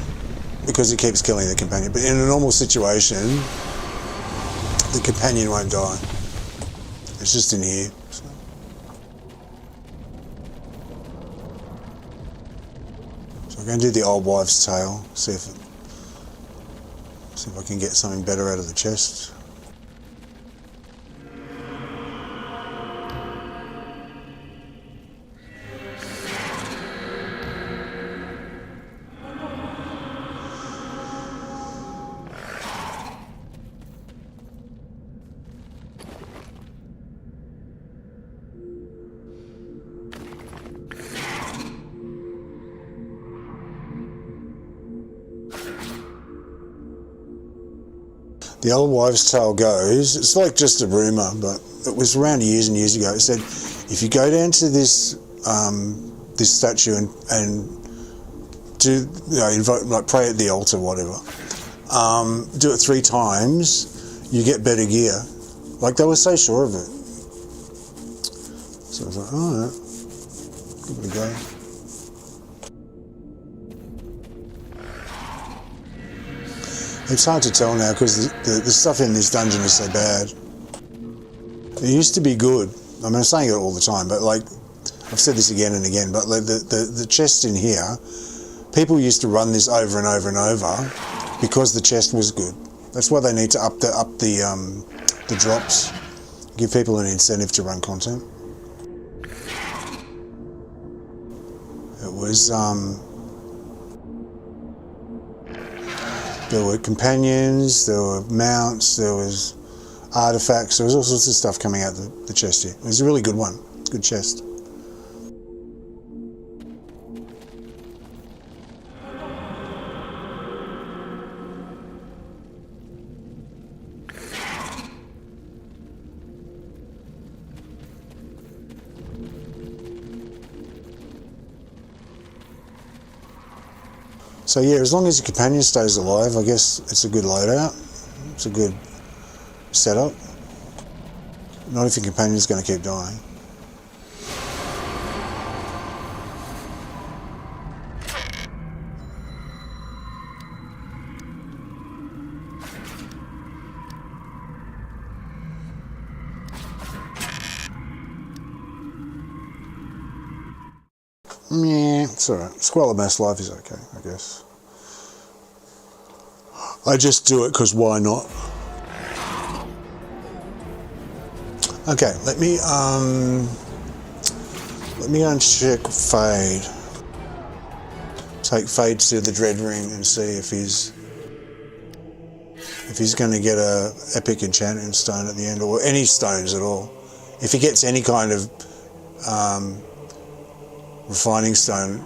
because it keeps killing the companion. But in a normal situation, the companion won't die. It's just in here. So. I'm going to do the old wives' tale, see if I can get something better out of the chest. The old wives' tale goes, it's like just a rumour, but it was around years and years ago. It said, if you go down to this this statue and do, invoke, like pray at the altar, whatever, do it 3 times, you get better gear. Like they were so sure of it. So I was like, oh, yeah. Give it a go. It's hard to tell now because the stuff in this dungeon is so bad. It used to be good. I mean, I'm saying it all the time, but like, I've said this again and again, but like the chest in here, people used to run this over and over and over because the chest was good. That's why they need to up the drops, give people an incentive to run content. It was, there were companions, there were mounts, there was artifacts, there was all sorts of stuff coming out the chest here. It was a really good one, good chest. So yeah, as long as your companion stays alive, I guess it's a good loadout. It's a good setup. Not if your companion's going to keep dying. Yeah, it's alright. Squalor Mass Life is okay, I guess. I just do it because why not? Okay, let me go and check Fade. Take Fade to the Dread Ring and see if he's going to get a epic enchanting stone at the end, or any stones at all. If he gets any kind of refining stone,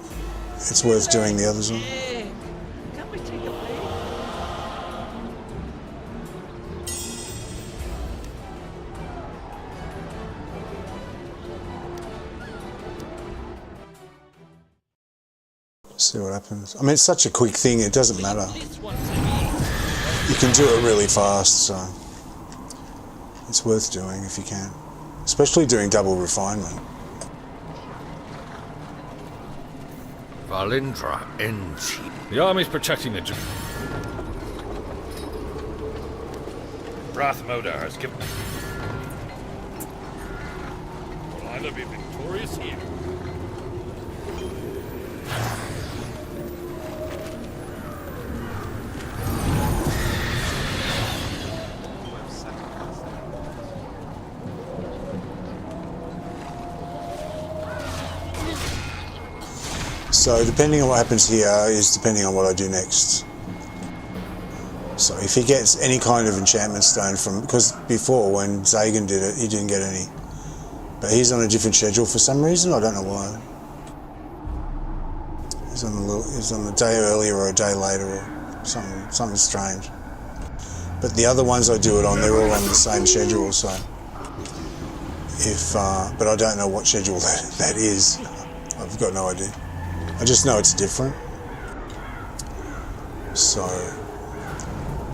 it's worth doing the others on.
Can we take a break?
See what happens. I mean, it's such a quick thing, it doesn't matter. You can do it really fast, so it's worth doing if you can. Especially doing double refinement.
Valindra ends. The army's protecting the... Wrath Modar has given... Will either be victorious here?
So depending on what happens here is depending on what I do next. So if he gets any kind of enchantment stone from, because before when Zagan did it, he didn't get any. But he's on a different schedule for some reason, I don't know why. He's on the day earlier or a day later or something strange. But the other ones I do it on, they're all on the same schedule, so if but I don't know what schedule that is. I've got no idea. I just know it's different. So,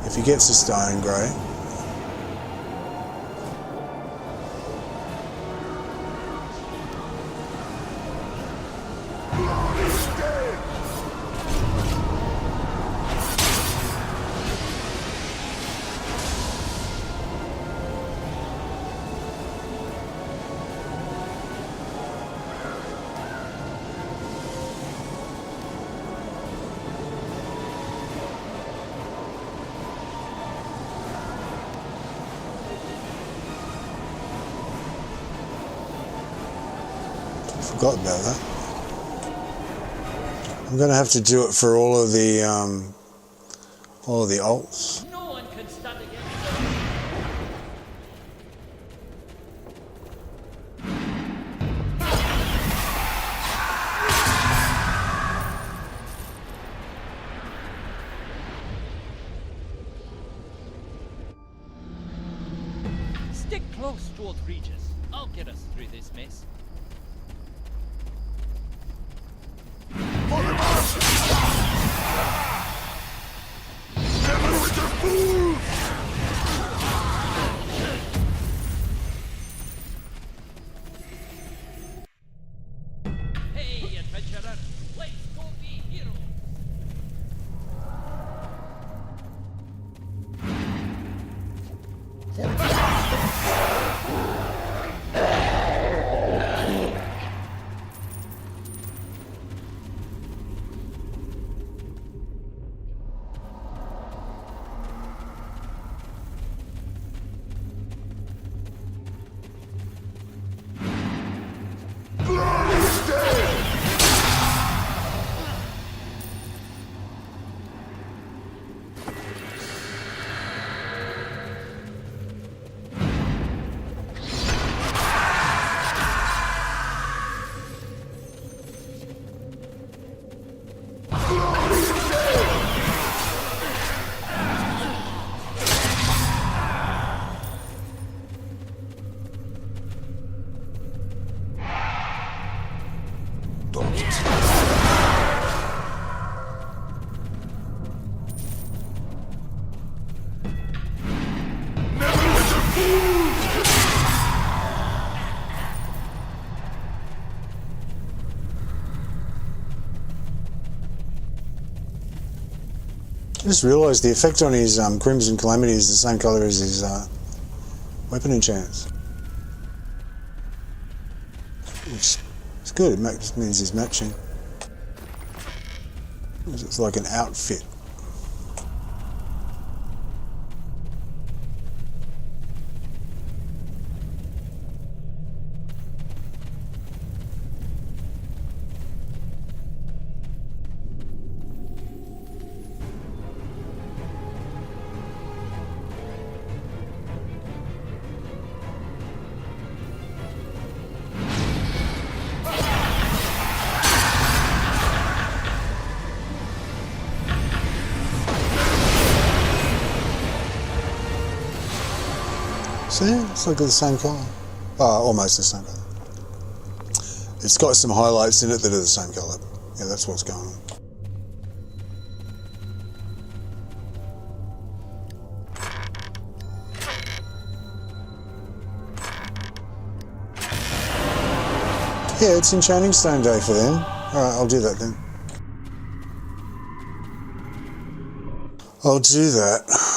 if he gets a stone, great. Forgot about that. I'm going to have to do it for all of the alts.
No one can stand against Stick close to old Regis. I'll get us through this mess.
Neverwinter fools!
Hey, adventurer, let's go be heroes.
I just realised the effect on his Crimson Calamity is the same colour as his weapon enchants. Which is good, it just means he's matching. It's like an outfit. See, it's like the same colour. Almost the same colour. It's got some highlights in it that are the same colour. Yeah, that's what's going on. Yeah, it's Enchanting Stone Day for them. Alright, I'll do that then. I'll do that.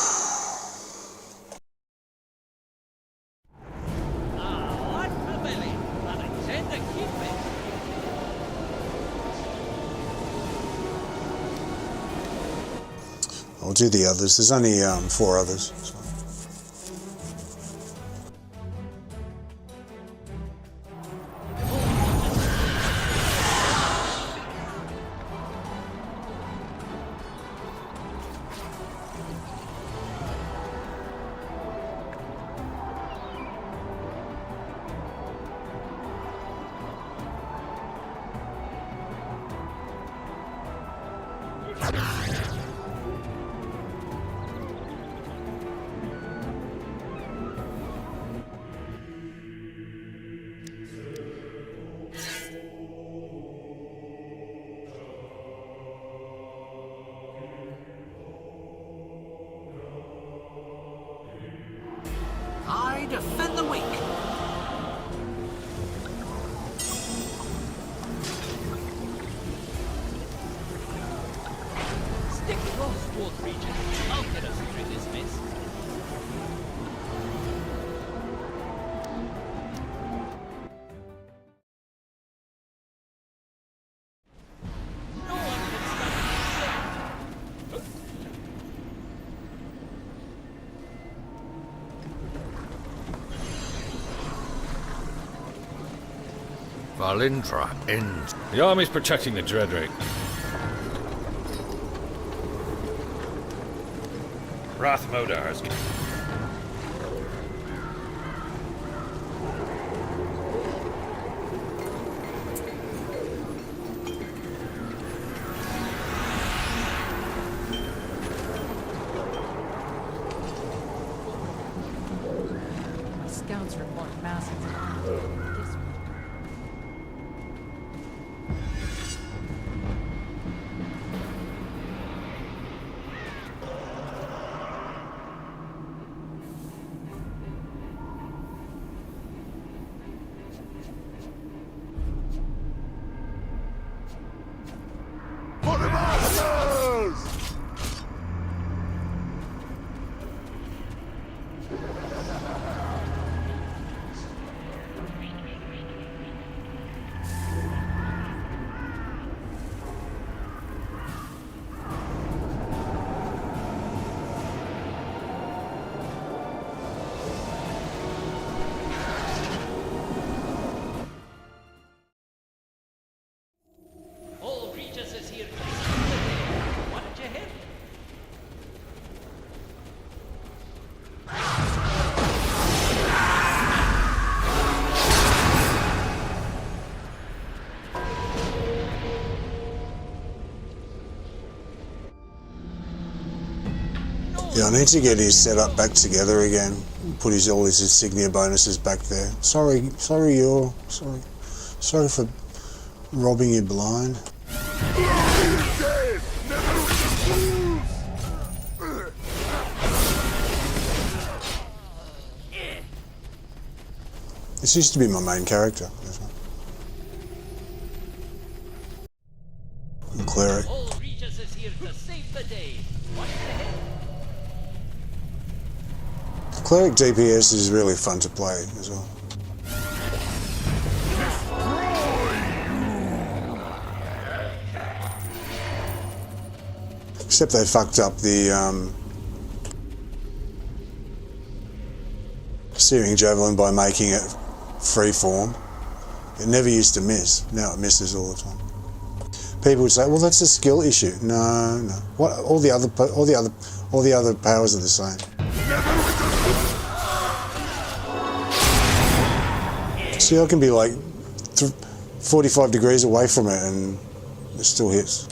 I'll do the others. There's only 4 others. So.
I defend the weak.
Stick close, Wolf Regent. I'll get us through this mess.
Valindra ends. The army's protecting the Dreadrake. Rathmodar's.
Scouts report massive.
Yeah, I need to get his setup back together again. Put all his Insignia bonuses back there. Sorry for robbing you blind. This used to be my main character. And Cleric.
All Regis is here to save the day. What's ahead?
Cleric DPS is really fun to play as well. Except they fucked up the searing javelin by making it freeform. It never used to miss. Now it misses all the time. People would say, "Well, that's a skill issue." No. What? All the other powers are the same. See, I can be like 45 degrees away from it and it still hits.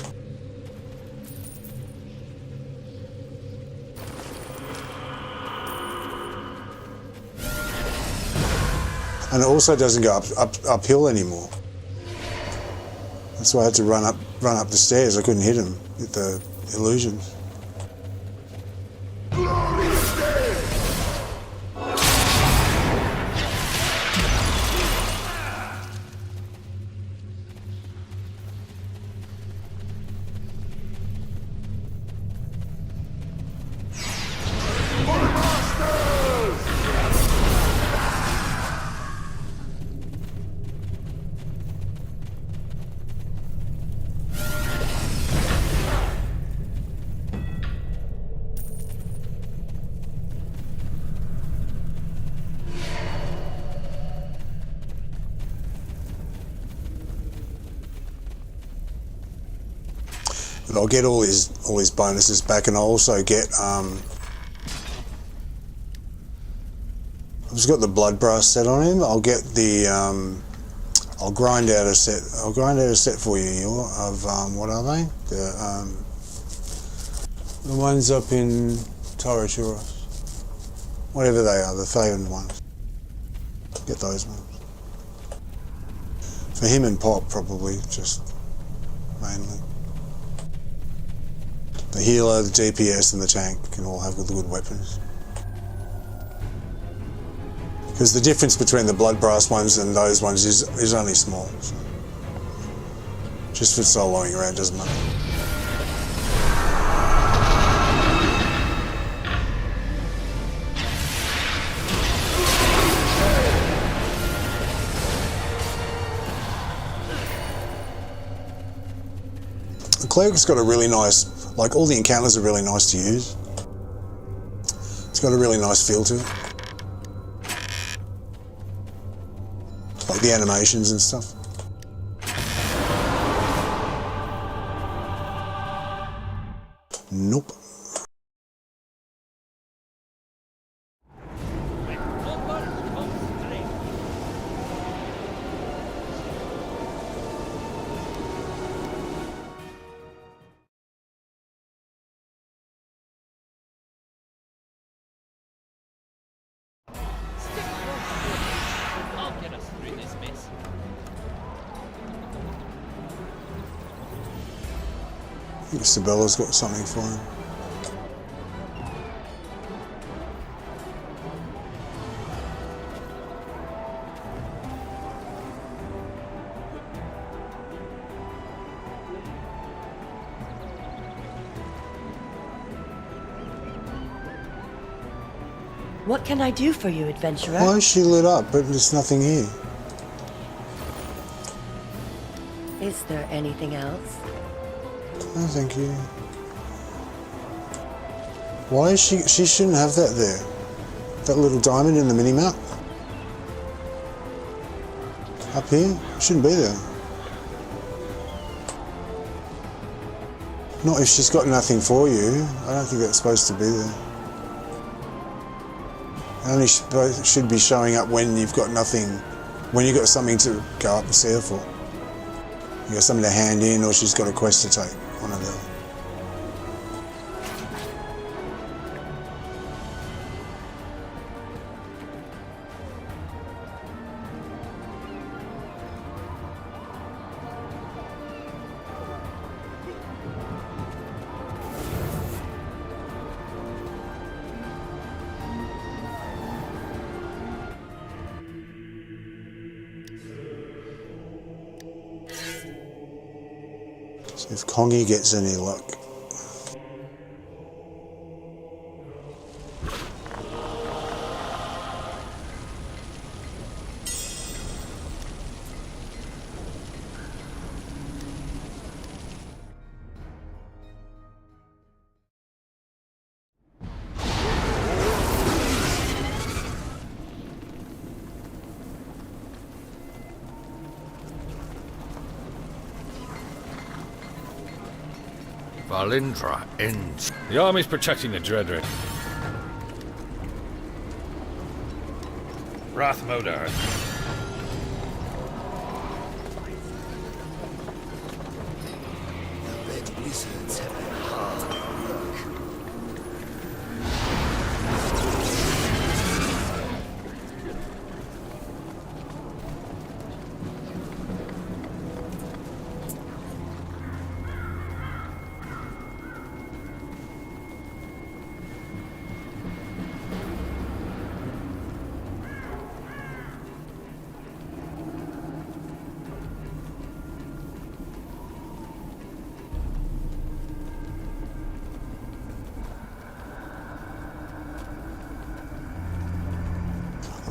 And it also doesn't go uphill anymore. That's why I had to run up the stairs. I couldn't hit him with the illusions. But I'll get all his bonuses back, and I'll also get I've just got the blood brass set on him. I'll get the I'll grind out a set. I'll grind out a set for you of what are they? The ones up in Tyraturos. Whatever they are, the Thayan ones. Get those ones. For him and Pop, probably, just mainly. The healer, the DPS, and the tank can all have good weapons. Because the difference between the blood brass ones and those ones is only small. So just for soloing around doesn't matter. The Cleric's got a really nice, like all the encounters are really nice to use. It's got a really nice feel to it. Like the animations and stuff. Nope. I think Sabella's got something for him.
What can I do for you, adventurer?
Why is she lit up, but there's nothing here?
Is there anything else?
No, thank you. Why is she shouldn't have that there. That little diamond in the minimap. Up here? Shouldn't be there. Not if she's got nothing for you. I don't think that's supposed to be there. It only should be showing up when you've got nothing, when you've got something to go up and see her for. You got something to hand in, or she's got a quest to take. One of the. If Kongi gets any luck.
Valindra ends. The army's protecting the Dreadwraith. Rathmodar.
The Red Wizards have been hard at work.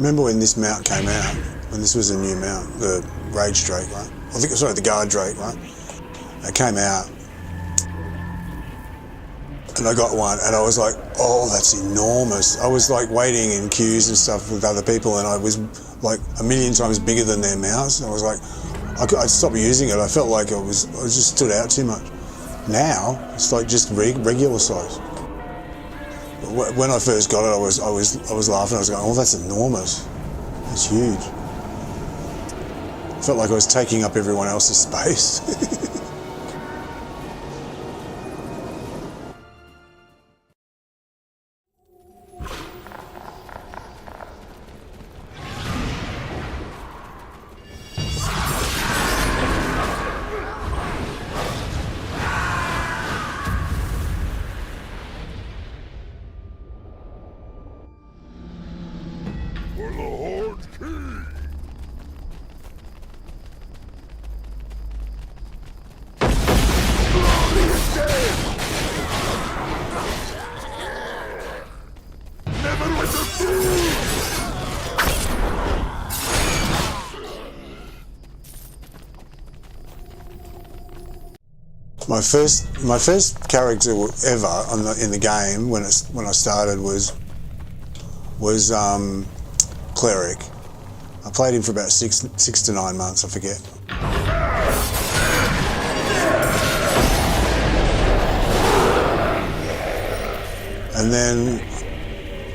remember when this mount came out, when this was a new mount, the Rage Drake, right? I think, sorry, the Guard Drake, right? It came out, and I got one, and I was like, oh, that's enormous. I was like waiting in queues and stuff with other people, and I was like a million times bigger than their mounts. I was like, I stopped using it. I felt like I just stood out too much. Now it's like just regular size. When I first got it, I was laughing. I was going, oh, that's enormous. That's huge. Felt like I was taking up everyone else's space. My first character ever in the game when I started was Cleric. I played him for about six to 9 months, I forget. And then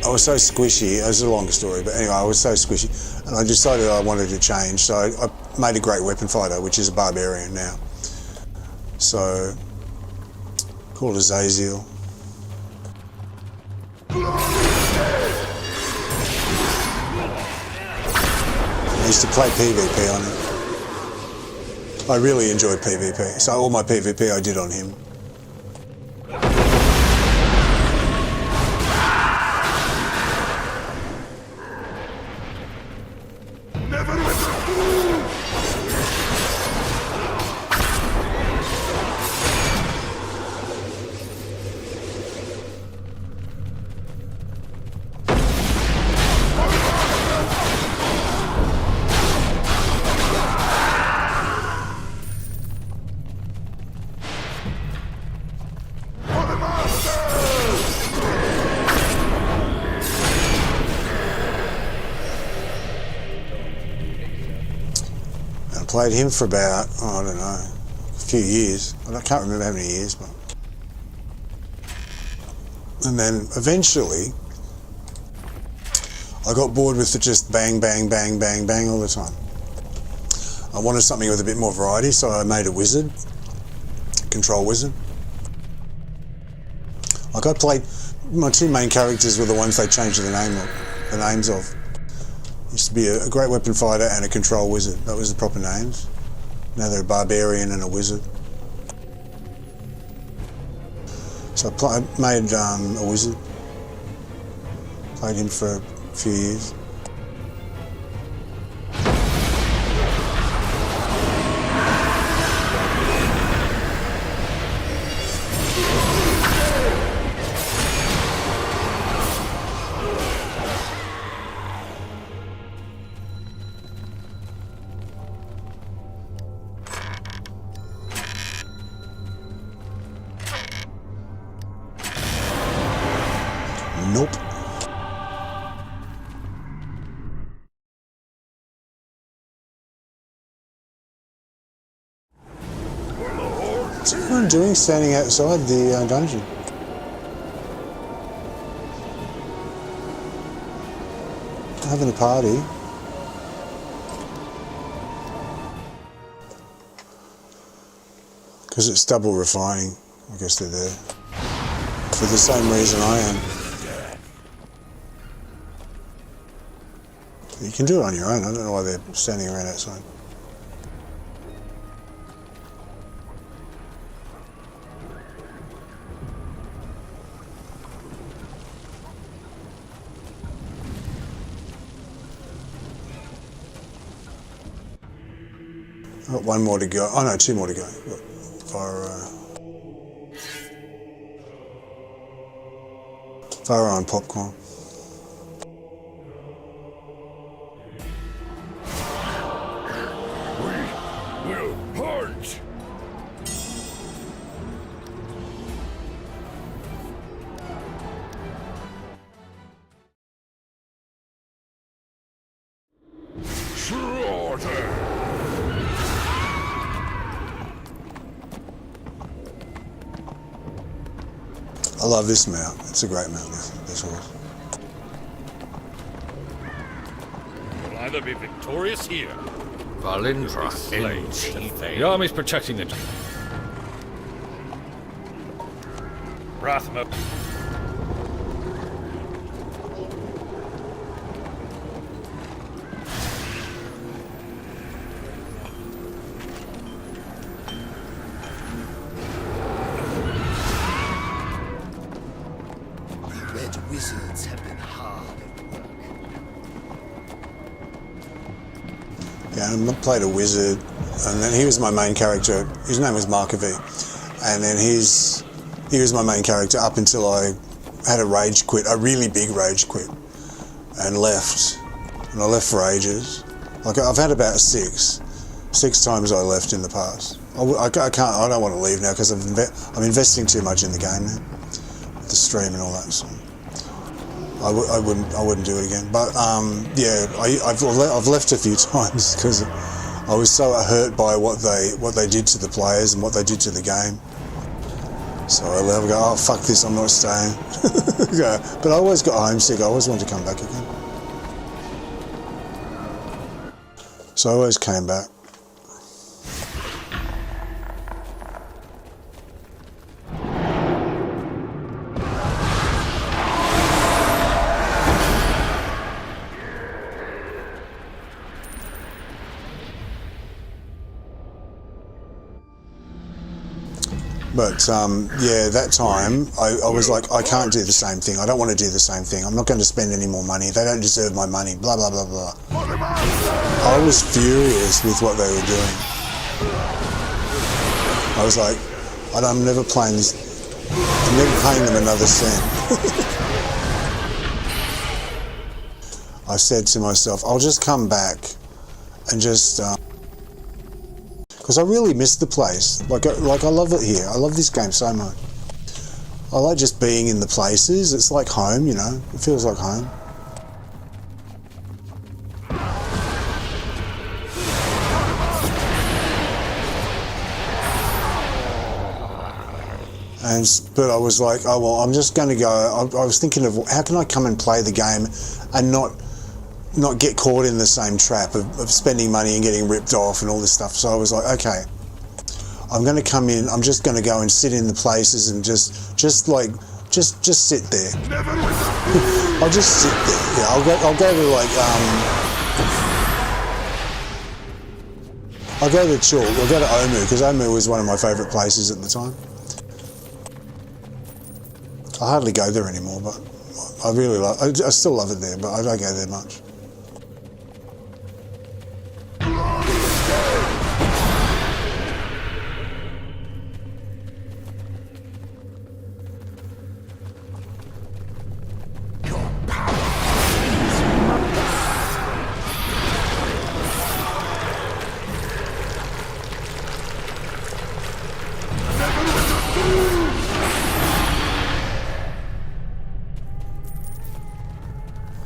I was so squishy. It was a long story, but anyway, I was so squishy, and I decided I wanted to change. So I made a great weapon fighter, which is a Barbarian now. So, called Azazel. I used to play PvP on it. I really enjoyed PvP, so all my PvP I did on him. Played him for about, I don't know, a few years. I can't remember how many years, but. And then eventually, I got bored with the just bang, bang, bang, bang, bang all the time. I wanted something with a bit more variety, so I made a wizard, control wizard. Like I played, my two main characters were the ones they changed the names of. Used to be a great weapon fighter and a control wizard. That was the proper names. Now they're a barbarian and a wizard. So I made a wizard. Played him for a few years. Nope. What's everyone doing standing outside the dungeon? Having a party. Because it's double refining. I guess they're there. For the same reason I am. You can do it on your own. I don't know why they're standing around outside. I've got one more to go. Oh no, two more to go. Fire on popcorn. I love this mount. It's a great mount, this horse.
We'll either be victorious here.
Valindra
The army's protecting the... Rathma.
Red wizards have been hard at work.
Yeah, I played a wizard, and then he was my main character. His name was Markovi, and then he was my main character up until I had a rage quit, a really big rage quit, and left. And I left for ages. Like I've had about six times I left in the past. I don't want to leave now because I'm investing too much in the game now, with the stream and all that. So I wouldn't do it again. But yeah, I've left a few times because I was so hurt by what they did to the players and what they did to the game. So I left and go, oh fuck this, I'm not staying. Yeah, but I always got homesick. I always wanted to come back again. So I always came back. But yeah, that time I was like, I can't do the same thing. I don't want to do the same thing. I'm not going to spend any more money. They don't deserve my money. Blah blah blah blah. I was furious with what they were doing. I was like, I'm never playing this. I'm never paying them another cent. I said to myself, I'll just come back and just. Because I really miss the place. Like I love it here. I love this game so much. I like just being in the places. It's like home, you know. It feels like home. But I was like, oh well, I'm just going to go. I was thinking of how can I come and play the game and not get caught in the same trap of spending money and getting ripped off and all this stuff. So I was like, okay, I'm going to come in. I'm just going to go and sit in the places and just sit there. I'll just sit there. Yeah, I'll go to like I'll go to Chul. I'll go to Omu because Omu was one of my favourite places at the time. I hardly go there anymore, but I really love. I still love it there, but I don't go there much.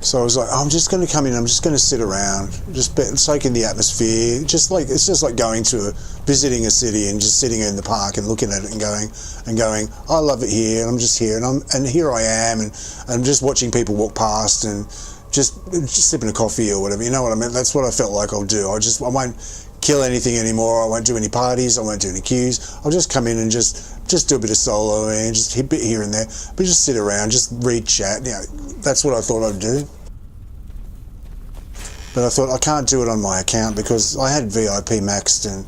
So I was like, oh, I'm just going to come in. I'm just going to sit around, just soak in the atmosphere. It's just like going to visiting a city and just sitting in the park and looking at it and going, I love it here, and I'm just here, and here I am, and I'm just watching people walk past and just sipping a coffee or whatever. You know what I mean? That's what I felt like I'll do. I won't kill anything anymore. I won't do any parties. I won't do any queues. I'll just come in and just do a bit of soloing, just hit a bit here and there, but just sit around, just read chat. You know, that's what I thought I'd do. But I thought I can't do it on my account because I had VIP maxed and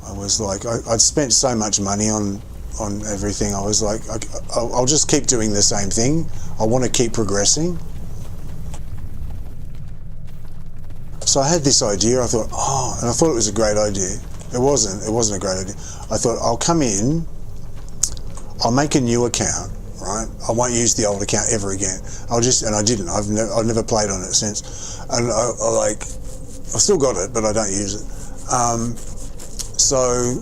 I was like, I'd spent so much money on everything. I was like, I'll just keep doing the same thing. I want to keep progressing. So I had this idea. I thought, and I thought it was a great idea. It wasn't a great idea. I thought I'll come in, I'll make a new account. Right, I won't use the old account ever again. And I didn't. I've never played on it since. And I've still got it, but I don't use it. So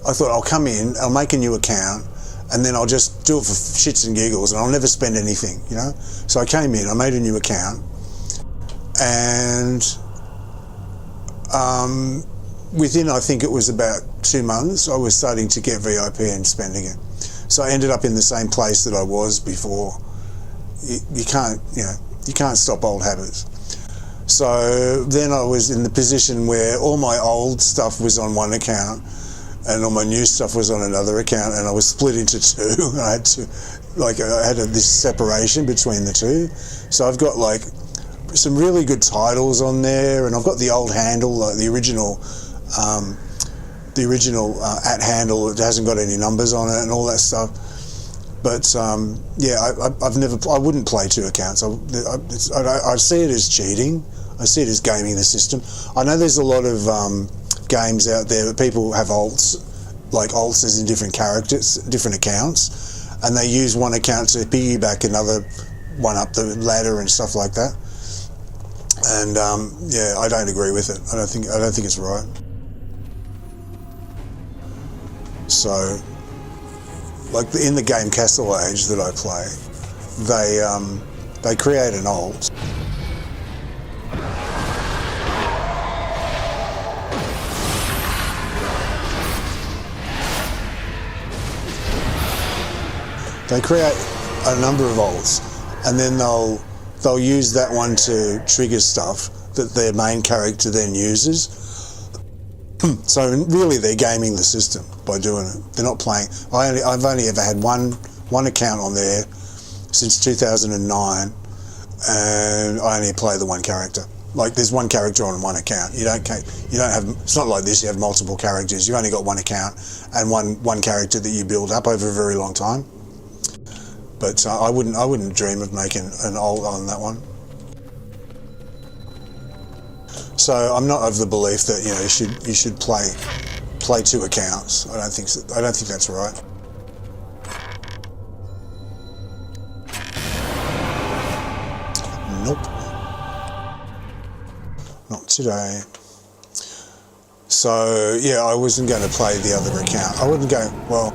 I thought I'll come in, I'll make a new account, and then I'll just do it for shits and giggles, and I'll never spend anything, you know. So I came in, I made a new account, and within I think it was about 2 months, I was starting to get VIP and spend again. So I ended up in the same place that I was before. You can't, you can't stop old habits. So then I was in the position where all my old stuff was on one account and all my new stuff was on another account, and I was split into two. I had to, I had this separation between the two. So I've got like some really good titles on there, and I've got the old handle, like the original @ handle. It hasn't got any numbers on it and all that stuff. But yeah, I wouldn't play two accounts. I see it as cheating. I see it as gaming the system. I know there's a lot of games out there that people have alts, like alts as in different characters, different accounts, and they use one account to piggyback another one up the ladder and stuff like that. And yeah, I don't agree with it. I don't think it's right. So, like in the game Castle Age that I play, they create an alt. They create a number of alts, and then they'll use that one to trigger stuff that their main character then uses. So really, they're gaming the system by doing it. They're not playing. I've only ever had one account on there since 2009, and I only play the one character. Like there's one character on one account. You don't have. It's not like this. You have multiple characters. You've only got one account and one character that you build up over a very long time. But I wouldn't dream of making an alt on that one. So I'm not of the belief that you should play two accounts. I don't think that's right. Nope. Not today. So yeah, I wasn't going to play the other account. I wouldn't go, well,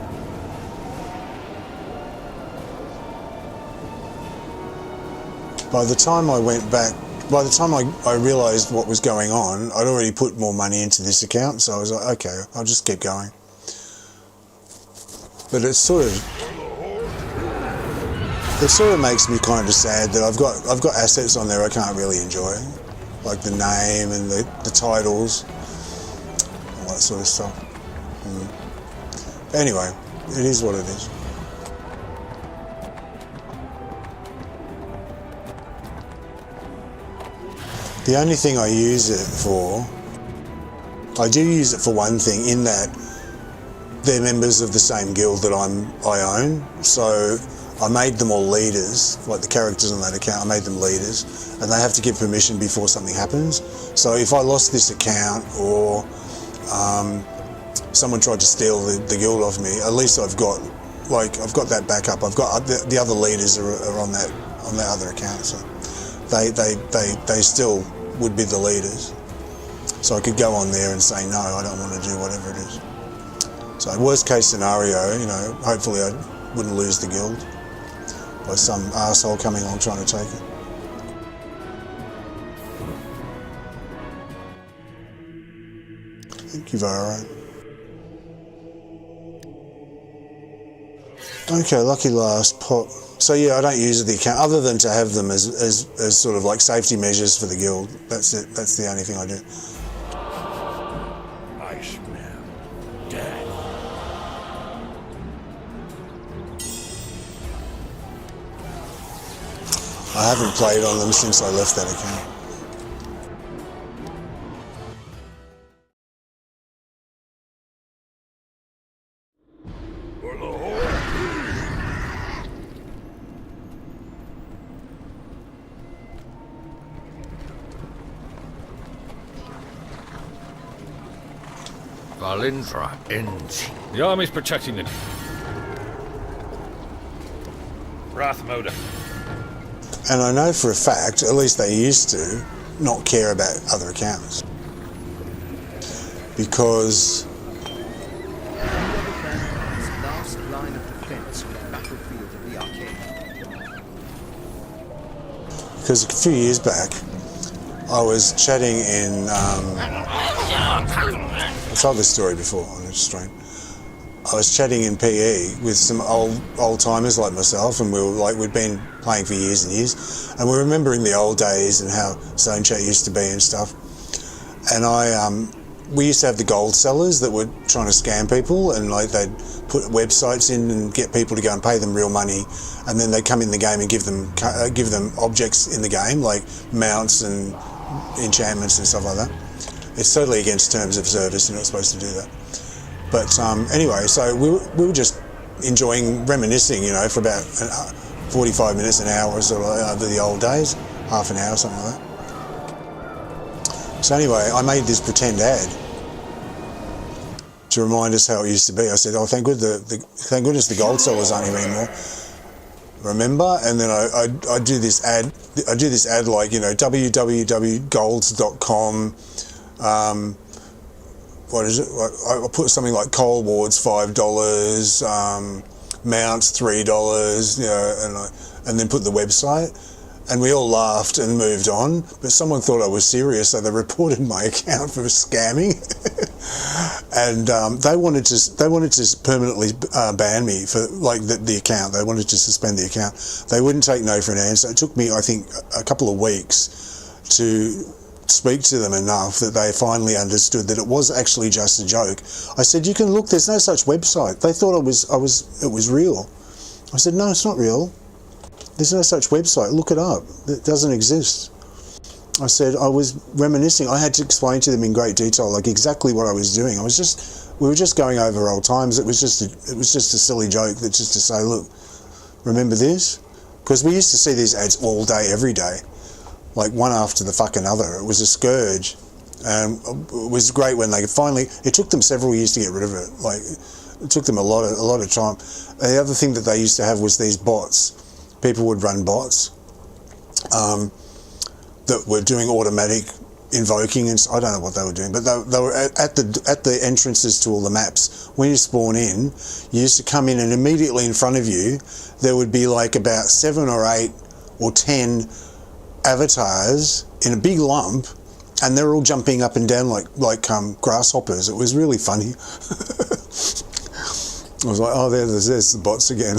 by the time I went back, by the time I realised what was going on, I'd already put more money into this account, so I was like, okay, I'll just keep going. But it sort of makes me kind of sad that I've got assets on there I can't really enjoy, like the name and the titles, all that sort of stuff. Anyway, it is what it is. The only thing I use it for, I do use it for one thing, in that they're members of the same guild that I own. So I made them all leaders, like the characters on that account, I made them leaders, and they have to give permission before something happens. So if I lost this account or someone tried to steal the guild off me, at least I've got that backup. I've got the other leaders are on that other account, so they still would be the leaders. So I could go on there and say, no, I don't want to do whatever it is. So worst case scenario, hopefully I wouldn't lose the guild by some arsehole coming along trying to take it. Thank you, Varo. Okay, lucky last pop. So yeah, I don't use the account other than to have them as sort of like safety measures for the guild. That's it. That's the only thing I do.
I smell death.
I haven't played on them since I left that account.
Valindra ends. The army's protecting it. Wrathmoda.
And I know for a fact, at least they used to, not care about other accounts. Because
last line of defense on the battlefield of the Arcane.
because a few years back, I was chatting in, I've told this story before on this stream. I was chatting in PE with some old timers like myself, and we'd been playing for years and years, and we're remembering the old days and how zone chat used to be and stuff. And we used to have the gold sellers that were trying to scam people, and like they'd put websites in and get people to go and pay them real money, and then they'd come in the game and give them objects in the game, like mounts and enchantments and stuff like that. It's totally against terms of service. You're not supposed to do that. But anyway, so we were just enjoying reminiscing, you know, for about 45 minutes, an hour or so over the old days, half an hour, something like that. So anyway, I made this pretend ad to remind us how it used to be. I said, "Oh, thank goodness the gold sellers aren't here anymore. Remember?" And then I do this ad. I do this ad like, you know, www.golds.com. What is it? I put something like coal wards $5, mounts $3, you know, and then put the website. And we all laughed and moved on, but someone thought I was serious, so they reported my account for scamming. And they wanted to permanently ban me for like the account. They wanted to suspend the account. They wouldn't take no for an answer. It took me, I think, a couple of weeks to speak to them enough that they finally understood that it was actually just a joke. I said, "You can look. There's no such website." They thought it was real. I said, "No, it's not real. There's no such website. Look it up. It doesn't exist." I said I was reminiscing. I had to explain to them in great detail, like exactly what I was doing. We were just going over old times. It was just a silly joke that just to say, look, remember this? Because we used to see these ads all day, every day, like one after the fucking other. It was a scourge, and it was great when they finally. It took them several years to get rid of it. Like it took them a lot of time. And the other thing that they used to have was these bots. People would run bots that were doing automatic invoking, and I don't know what they were doing, but they were at the entrances to all the maps. When you spawn in, you used to come in, and immediately in front of you there would be like about 7 or 8 or 10 avatars in a big lump, and they're all jumping up and down like grasshoppers. It was really funny. I was like, oh, there's the bots again.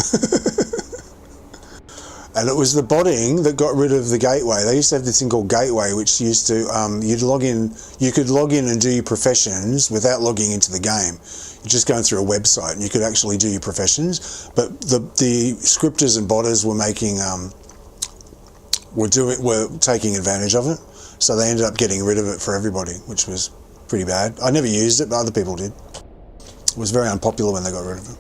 And it was the botting that got rid of the gateway. They used to have this thing called gateway, which used to, you could log in and do your professions without logging into the game. You're just going through a website, and you could actually do your professions. But the scripters and botters were were taking advantage of it. So they ended up getting rid of it for everybody, which was pretty bad. I never used it, but other people did. It was very unpopular when they got rid of it.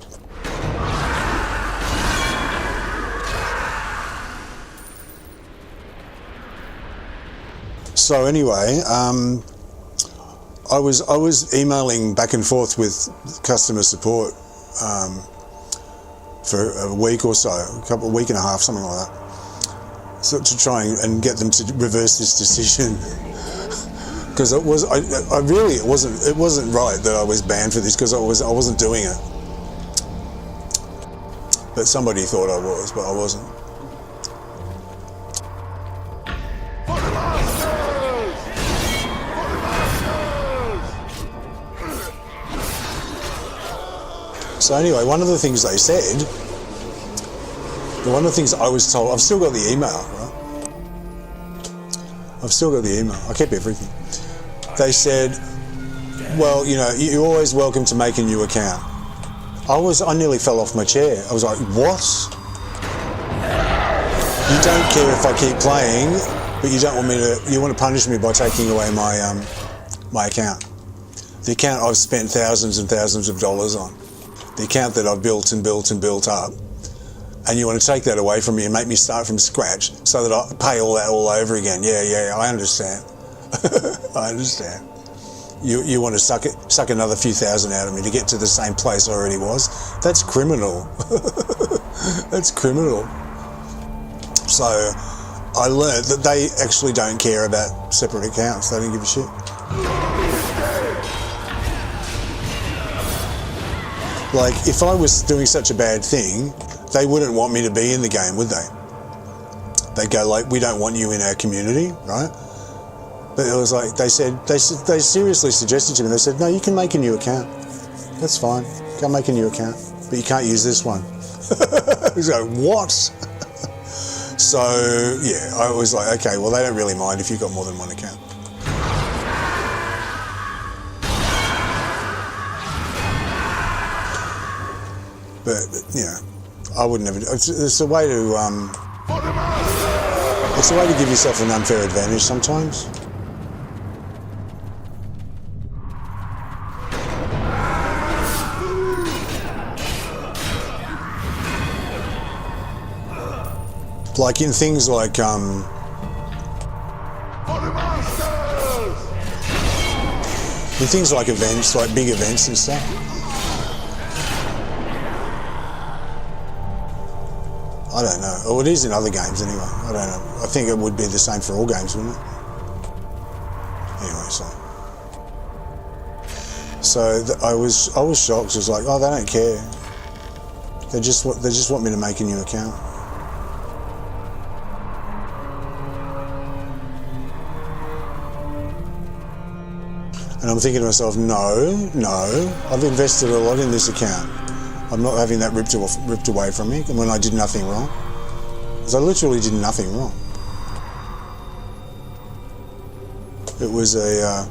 So anyway, I was emailing back and forth with customer support for a week or so, a week and a half, something like that, so to try and get them to reverse this decision. Because it wasn't right that I was banned for this, because I wasn't doing it. But somebody thought I was, but I wasn't. So anyway, one of the things they said, one of the things I was told, I've still got the email, right? I've still got the email. I kept everything. They said, well, you know, you're always welcome to make a new account. I nearly fell off my chair. I was like, what? You don't care if I keep playing, but you want to punish me by taking away my account. The account I've spent thousands and thousands of dollars on. The account that I've built and built and built up, and you want to take that away from me and make me start from scratch so that I pay all that all over again. Yeah, I understand. I understand. You want to suck another few thousand out of me to get to the same place I already was? That's criminal. That's criminal. So I learned that they actually don't care about separate accounts. They don't give a shit. Like, if I was doing such a bad thing, they wouldn't want me to be in the game, would they? They'd go like, we don't want you in our community, right? But it was like, they seriously suggested to me, they said, no, you can make a new account. That's fine. go make a new account, but you can't use this one. He's like, what? So yeah, I was like, okay, well they don't really mind if you've got more than one account. But yeah, I would never. It's a way to it's a way to give yourself an unfair advantage sometimes. Like in things like in things like events, like big events and stuff. I don't know. Oh, it is in other games anyway. I don't know. I think it would be the same for all games, wouldn't it? Anyway, so I was shocked. It was like, oh, they don't care. They just want me to make a new account. And I'm thinking to myself, no, I've invested a lot in this account. I'm not having that ripped away from me when I did nothing wrong. Because I literally did nothing wrong. It was a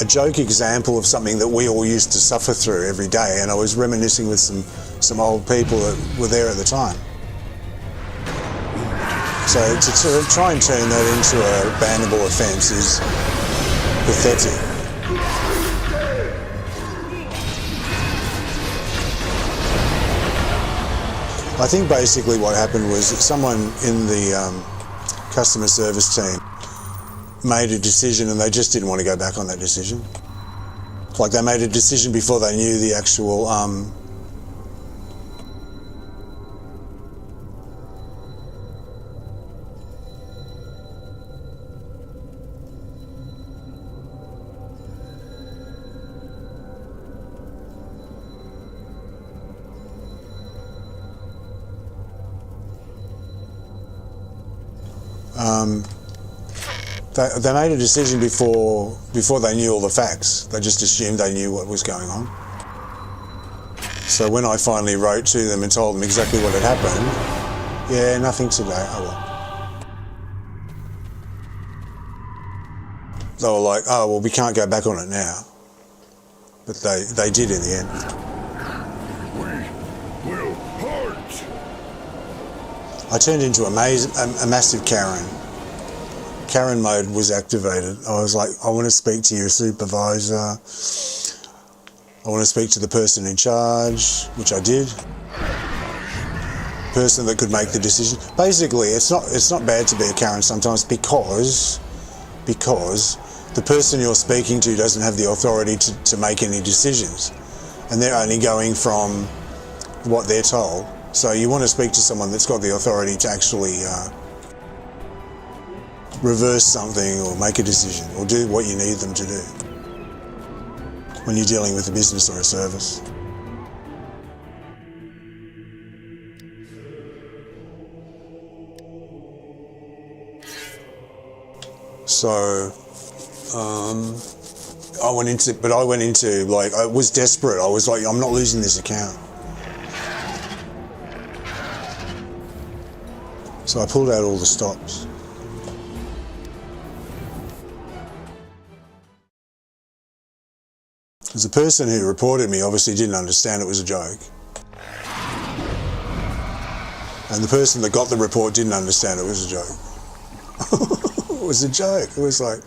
joke example of something that we all used to suffer through every day, and I was reminiscing with some old people that were there at the time. So to try and turn that into a bannable offence is pathetic. I think basically what happened was that someone in the customer service team made a decision and they just didn't want to go back on that decision. Like they made a decision before they knew the actual they made a decision before they knew all the facts. They just assumed they knew what was going on. So when I finally wrote to them and told them exactly what had happened, yeah, nothing today, oh well. They were like, oh well, we can't go back on it now. But they did in the end.
We will part.
I turned into a massive Karen. Karen mode was activated. I was like, I want to speak to your supervisor. I want to speak to the person in charge, which I did. Person that could make the decision. Basically, it's not bad to be a Karen sometimes because the person you're speaking to doesn't have the authority to make any decisions, and they're only going from what they're told. So you want to speak to someone that's got the authority to actually reverse something or make a decision or do what you need them to do when you're dealing with a business or a service. So I went into like, I was desperate. I was like, I'm not losing this account. So I pulled out all the stops. Because the person who reported me obviously didn't understand it was a joke. And the person that got the report didn't understand it was a joke. It was a joke. It was like...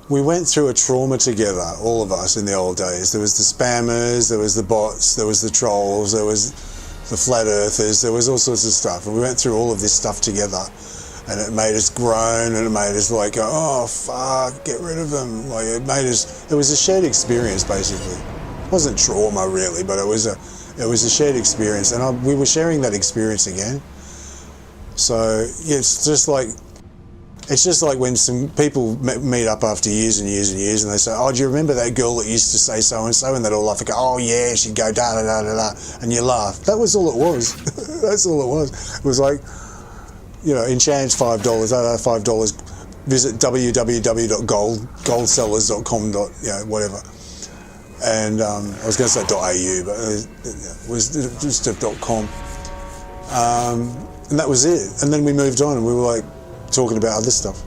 We went through a trauma together, all of us in the old days. There was the spammers, there was the bots, there was the trolls, there was the flat earthers, there was all sorts of stuff. And we went through all of this stuff together. And it made us groan, and it made us like go, oh fuck, get rid of them. Like it was a shared experience basically. It wasn't trauma really, but it was a shared experience, and we were sharing that experience again. So yeah, it's just like when some people meet up after years and years and years, and they say, oh, do you remember that girl that used to say so and so, and they'd all laugh and go, oh yeah, she'd go da da da da da, and you laugh. That was all it was. That's all it was. It was like, you know, enchant's $5, $5 visit www.goldsellers.com. Whatever. And I was going to say .au, but it was just .com. And that was it. And then we moved on, and we were like talking about other stuff.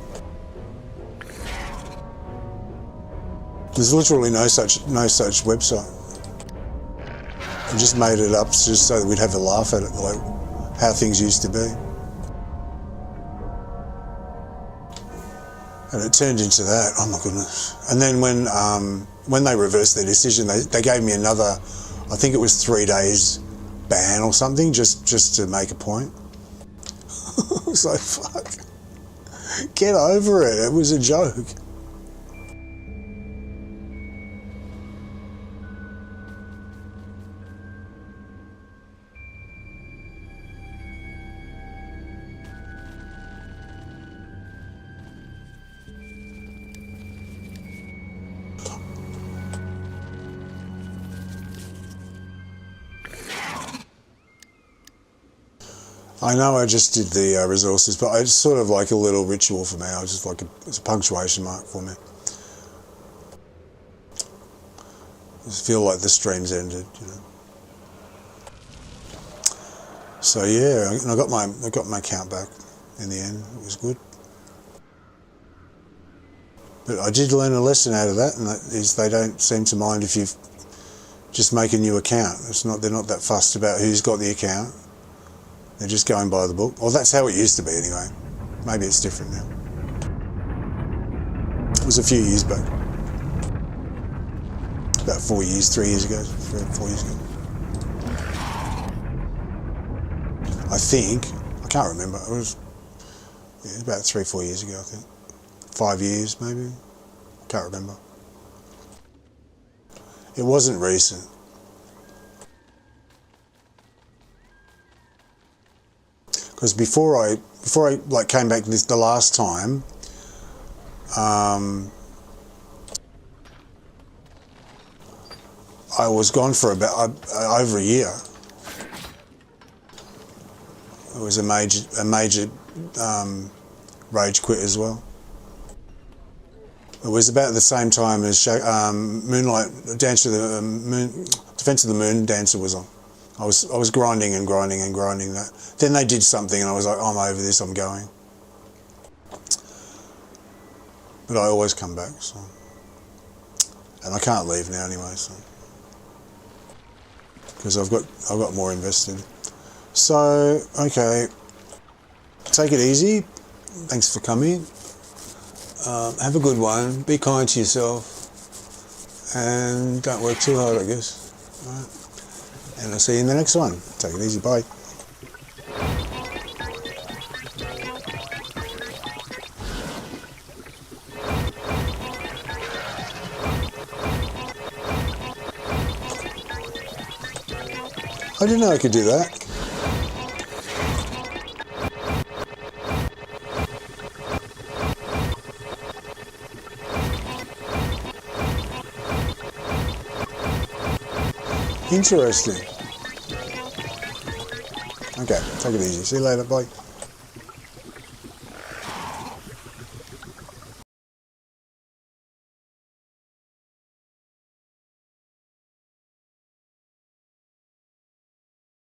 There's literally no such website. We just made it up just so that we'd have a laugh at it, like how things used to be. And it turned into that. Oh my goodness! And then when they reversed their decision, they gave me another, I think it was 3 days ban or something, just to make a point. I was like, fuck, get over it. It was a joke. I know I just did the resources, but it's sort of like a little ritual for me. I was just like it's a punctuation mark for me. I just feel like the stream's ended, you know. So yeah, I got my account back in the end. It was good, but I did learn a lesson out of that, and that is they don't seem to mind if you just make a new account. They're not that fussed about who's got the account. They're just going by the book. Well, that's how it used to be anyway. Maybe it's different now. It was a few years back. About 4 years, 3 years ago, 3 or 4 years ago. I think, I can't remember. It was about 3 or 4 years ago, I think. 5 years, maybe. I can't remember. It wasn't recent. Because before I like came back the last time, I was gone for about over a year. It was a major rage quit as well. It was about the same time as Moonlight Dance of the Defense of the Moon Dancer was on. I was grinding and grinding and grinding that. Then they did something and I was like, I'm over this, I'm going. But I always come back, so. And I can't leave now anyway, so. Because I've got more invested. So, okay. Take it easy. Thanks for coming. Have a good one. Be kind to yourself. And don't work too hard, I guess. All right. And I'll see you in the next one. Take it easy. Bye. I didn't know I could do that. Interesting. Okay, take it easy. See you later. Bye.